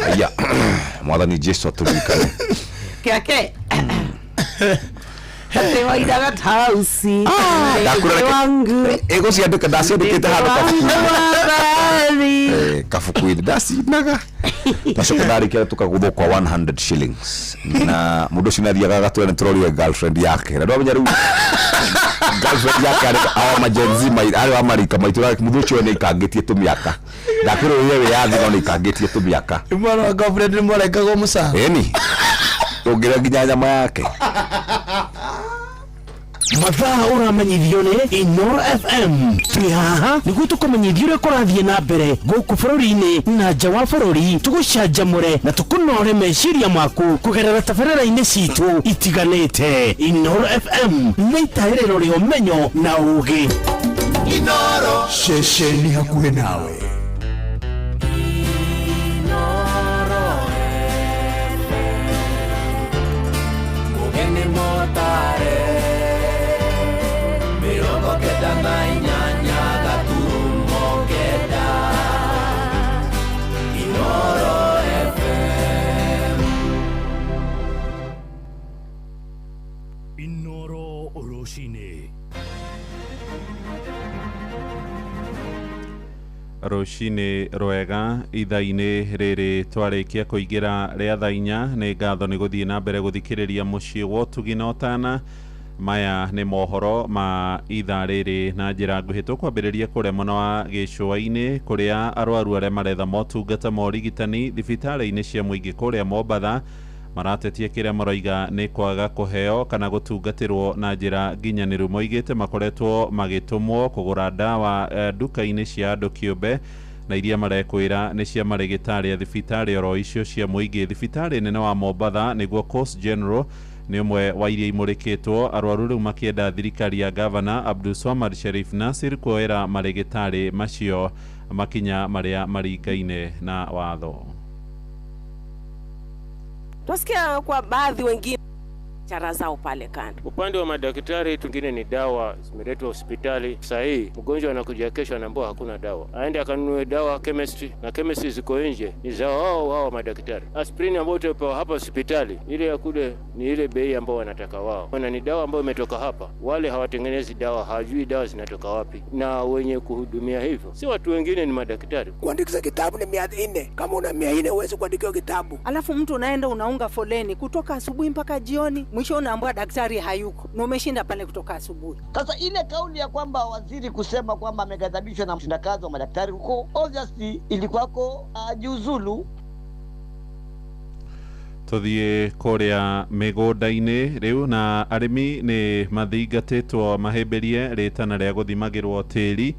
aya mwathani Jesu atå ririkane keke Ate waidaga tausi. Wangu. Ego siandika ndasiandikite handu kafuku-ini ndacinaga tacoka ndarĩkia tukaguthwo kwa 100 shillings na mũndũ ũcio nĩathiaga agatwĩra nĩtũrorire girlfriend yake na ndwamenya rĩu girlfriend yake arĩ majenzi arĩ wa marika maitũ mũndũ ũcio nĩikangĩtie tũmĩaka ndakĩrũire wĩyathi no nĩikangĩtie tũmĩaka mwana wa girlfriend nĩmwarengagwo mũcara ĩni ũngĩra nginya nyama yake mathaa ũramenyithio nĩ Inoro FM tũrĩ haha nĩguo tũkũmenyithia ũrĩa kũrathiĩ na mbere gũkũ bũrũri-inĩ na nja wa bũrũri tũgũcanjamũre na tũkũnore meciria maku kũgerera tabarĩra-inĩ citũ itiganĩte. Inoro FM nĩ itaĩrĩro rĩa ũmenyo na ũũgĩ. Inoro ceceni hakuhĩ nawe. Rũcinĩ rwega ithaa-inĩ rĩrĩ twarĩkia kũingĩra rĩa thaa 4 nĩ ngatho nĩ gũthiĩ na mbere gũthikĩrĩria mũciĩ wa ũtugi na ũtana. Maya nĩ mohoro ma ithaa rĩrĩ na njĩra nguhĩ tũkwambĩrĩria kũrĩa mwena wa gĩcũa-inĩ kũrĩa arwaru arĩa maretha motungata ma ũrigitani thibitarĩ-inĩ cia mũingĩ kũrĩa Mombatha maratetia kĩrĩa maroiga nĩ kwaga kũheo kana gũtungatĩrwo na njĩra nginyanĩru. Moigĩte makoretwo magĩtũmwo kũgũra ndawa nduka-inĩ cia andũ kĩũmbe na iria marekwĩra nĩ cia marĩgĩtarĩ a thibitarĩ oro icio cia mũingĩ. Thibitarĩ nene wa Mombatha nĩguo Coast General nĩ ũmwe wa iria imũrĩkĩtwo. Arwaru rĩu makĩenda thirikari ya Gavana Abdulswamad Sharif Nassir kuoera marĩgĩtarĩ macio makinya marĩa maringaine na watho. Tusikia kwa baadhi wengine biashara zao pale kando. Upande wa madaktari tungine ni dawa zimeletwa hospitali. Sahi mgonjwa anakuja kesho anaambiwa hakuna dawa, aende akanunue dawa chemistry, na chemistry ziko nje ni za wao madaktari. Aspirin ambayo tupewa hapa hospitali ile ya kule ni ile bei ambayo wanataka wao, na ni dawa ambayo imetoka hapa. Wale hawatengenezi dawa, hawajui dawa zinatoka wapi, na wenye kuhudumia hivyo si watu wengine, ni madaktari. Kuandika kitabu ni 400. Kama una 400 uweze kuandika kitabu, alafu mtu unaenda unaunga foleni kutoka asubuhi mpaka jioni, mwisho unaambiwa daktari hayuko na umeshinda pale kutoka asubuhi. Sasa ile kauli ya kwamba waziri kusema kwamba ameghadhabishwa na mtendakazi wa madaktari huko, obviously ilikuwako jiuzulu. Tuthiĩ kũrĩa mĩgũnda-inĩ rĩu na arĩmi nĩ mathingatĩtwo mahĩmbĩrie rĩtana rĩa gũthimagĩrwo tĩri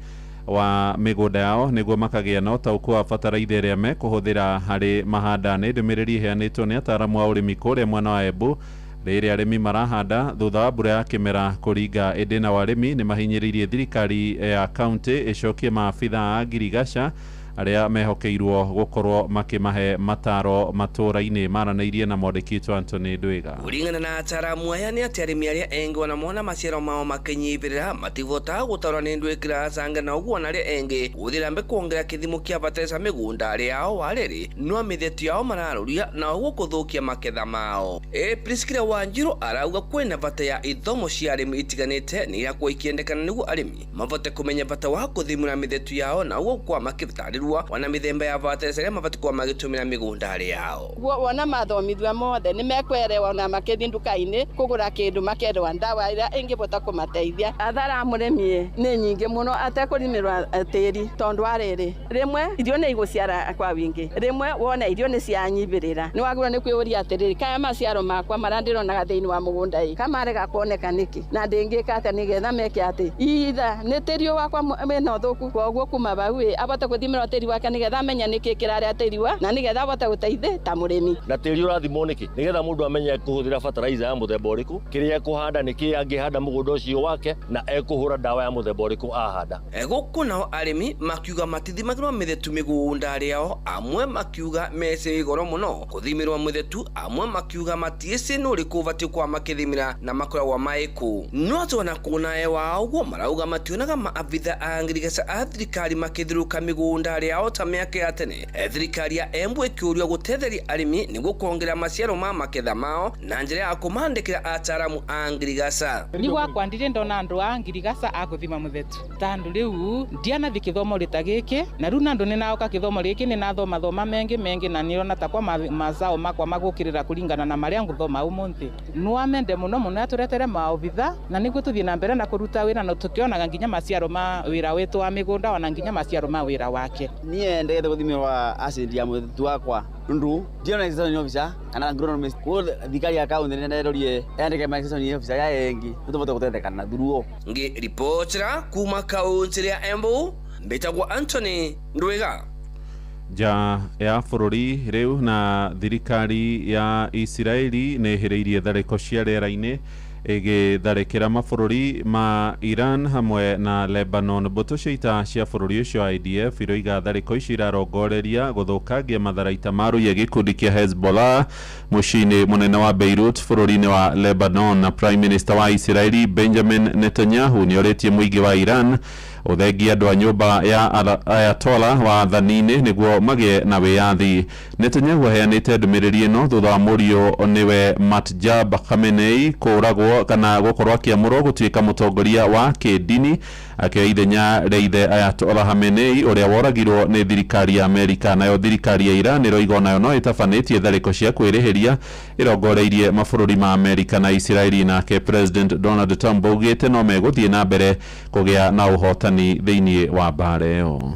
wa mĩgũnda yao nĩguo makagĩa na ũtaũku wa bataraitha ĩrĩa mekũhũthĩra harĩ mahanda. Nĩ ndũmĩrĩri ĩheanĩtwo nĩ ataaramu a ũrĩmi kũrĩa mwena wa Embu rĩrĩa arĩmi marahanda thutha wa mbura ya kĩmera kũringa. Ĩndĩ nao arĩmi nĩ mahinyĩrĩirie thirikari ya kaunti ĩcokie maabitha a ngirigaca arĩa mehokeirwo gũkorwo makĩmahe mataro matũra-inĩ. Maranĩirie na mwandĩki Anthony Ndwiga. Kũringana na ataaramu aya nĩ atĩ arĩmi arĩa engĩ wanamona maciaro mao makĩnyibĩrĩra matigũtaga gũtarwo nĩ Ndwĩkĩra Acanga na ũguo narĩa engĩ gũthĩra mbe kuongerera kĩthimo kĩa bataraitha mĩgũnda yao warĩrĩ no mĩtheti yao mararũria na ũguo kũthũkia maketha mao. Priskila Wanjiru arauga kwĩna bata ya ithomo cia arĩmi itiganĩte nĩ irakorwo ikĩendekana nĩguo arĩmi mabote kũmenya bata wa kũthimũra mĩthetu yao na ũguo kwa makĩtarĩrwo wana mĩthemba ya bataraitha ĩrĩa mabati kwa magĩtũmĩra mĩgũnda yao. Wona mathomithio mothe nĩ mekwerewa na makĩthi nduka-inĩ kũgũra kĩndũ makendewa ndawa ĩrĩa ĩngĩbota kũmateithia. Athara mũrĩmi nĩ nyingĩ mũno atekũrĩmĩrwa tĩri tondũ wa rĩrĩ rĩmwe irio nĩ igũciara kwa wingi, rĩmwe wona irio nĩ cianyibĩrĩra nĩ wagĩrĩirwo nĩ kwĩũria atĩrĩrĩ kaya maciaro makwa marandĩronaga thĩinĩ wa mũgũnda ĩ kamarega kuoneka nĩkĩ na ndĩngĩka atĩ nĩgetha meke atĩ itha nĩ tĩri wakwa mena ũthũku koguo kuma bau abote gũthimĩrwo tĩri wake nĩgetha amenya nĩkĩ kĩrarĩa tĩri wa na nĩgetha abote gũteithia ta mũrĩmi. Na tĩri ũrathimwo nĩkĩ nĩgetha mũndũ amenye kũhũthĩra bataraitha ya mũthemba ũrĩkũ, kĩrĩa ekũhanda nĩkĩ angĩhanda mũgũnda ũcio wake na ekũhũra ndawa ya mũthemba ũrĩkũ ahanda. Gũkũ nao arĩmi makiuga matithimagĩrwo mĩthetu mĩgũnda yao, amwe makiuga mece goro mũno kũthimĩrwo mĩthetu, amwe makiuga matiĩci nĩ ũrĩkũ ũbatiĩ kwa makĩthimĩra na makoragwo maĩkũ. No twana kũna wao ũguo marauga mationaga maabitha a ngirigaca a thirikari makĩthiũrũka mĩgũnda rĩao ta mĩaka ya tene. Thirikari ya Embu ĩkĩũrio gũtetheria arĩmi nĩguo kuongerera maciaro ma maketha mao na njĩra ya kũmandĩkĩra ataramu a ngirigaca. Nĩguo akwandire ndona andũ a ngirigaca agũthima mũthetu tandũ rĩu ndianathi kĩthomo rĩta gĩkĩ na rĩu andũ nĩnaoka kĩthomo gĩkĩ nĩnathoma mengi na nĩona takwa mazao makwa magũkĩrĩra kũringana na marĩa ngũthoma ũmũthĩ. Nĩwamende mũno atũretere maobitha na nĩguo tũthiĩ na mbere na kũruta wĩra na tũkĩonaga nginya maciaro ma wĩra witũ wa mĩgũnda ona nginya maciaro ma wĩra wake. Niĩ ndegete gũthimĩrwa acid ya mũthetu wakwa ndu ndiona extension officer kana agronomist ko thikari ya kaunti nĩnderorie yandĩke ma extension officer ya yengi tũbote gũtethekana thuruo. Ngĩ reportera kuma kaunti ya Embu mbĩtagwo Anthony Ndwĩga. Nja ya bũrũri rĩu na thirikari ya Isiraeli nĩ ĩhĩrĩirie tharĩko cia rĩera-inĩ ĩgĩtharĩkĩra mabũrũri ma Iran hamwe na Lebanon. Mbũtũ cia ita cia bũrũri ũcio IDF iroiga tharĩko ici irarongoreria gũthũkangia matharaita ma rũiya gĩkundi kĩa Hezbollah mũciĩ-inĩ mũnene wa Beirut bũrũri-inĩ wa Lebanon. Na Prime Minister wa Isiraeli Benjamin Netanyahu nĩorĩtie mũingĩ wa Iran ũthengia andũ a nyũmba ya Ayatollah wathani-inĩ nĩguo magĩe na wĩyathi. Netanyahu aheanĩte ndũmĩrĩri ĩno thutha wa mũriũ nĩwe Matjab Khamenei kũragwo kana gũkorwo akĩamũrwo gũtuĩka mũtongoria wa kĩndini akĩoya ithenya rĩa ithe Ayatollah Khamenei ũrĩa woragirwo nĩ thirikari ya Amerika. Nayo thirikari ya Iran ĩroiga onayo no ĩtabanĩtie tharĩko cia kwĩrĩhĩria ĩrongoreirie mabũrũri ma Amerika na Isiraeli. Nake President Donald Trump augĩte no megũthiĩ na mbere kũgĩa na ũhotani thĩinĩ wa mbara ĩyo.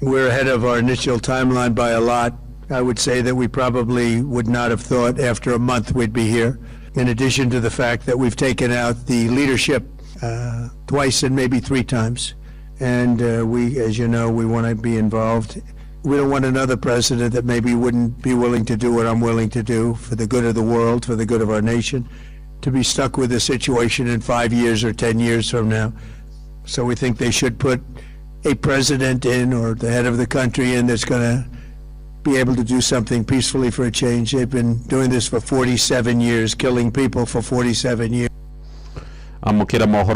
We're ahead of our initial timeline by a lot. I would say that we probably would not have thought after a month we'd be here. In addition to the fact that we've taken out the leadership twice and maybe 3 times. And we, as you know, we want to be involved. We don't want another president that maybe wouldn't be willing to do what I'm willing to do for the good of the world, for the good of our nation, to be stuck with a situation in 5 years or 10 years from now. So we think they should put a president in or the head of the country in that's going to be able to do something peacefully for a change. They've been doing this for 47 years, killing people for 47 years.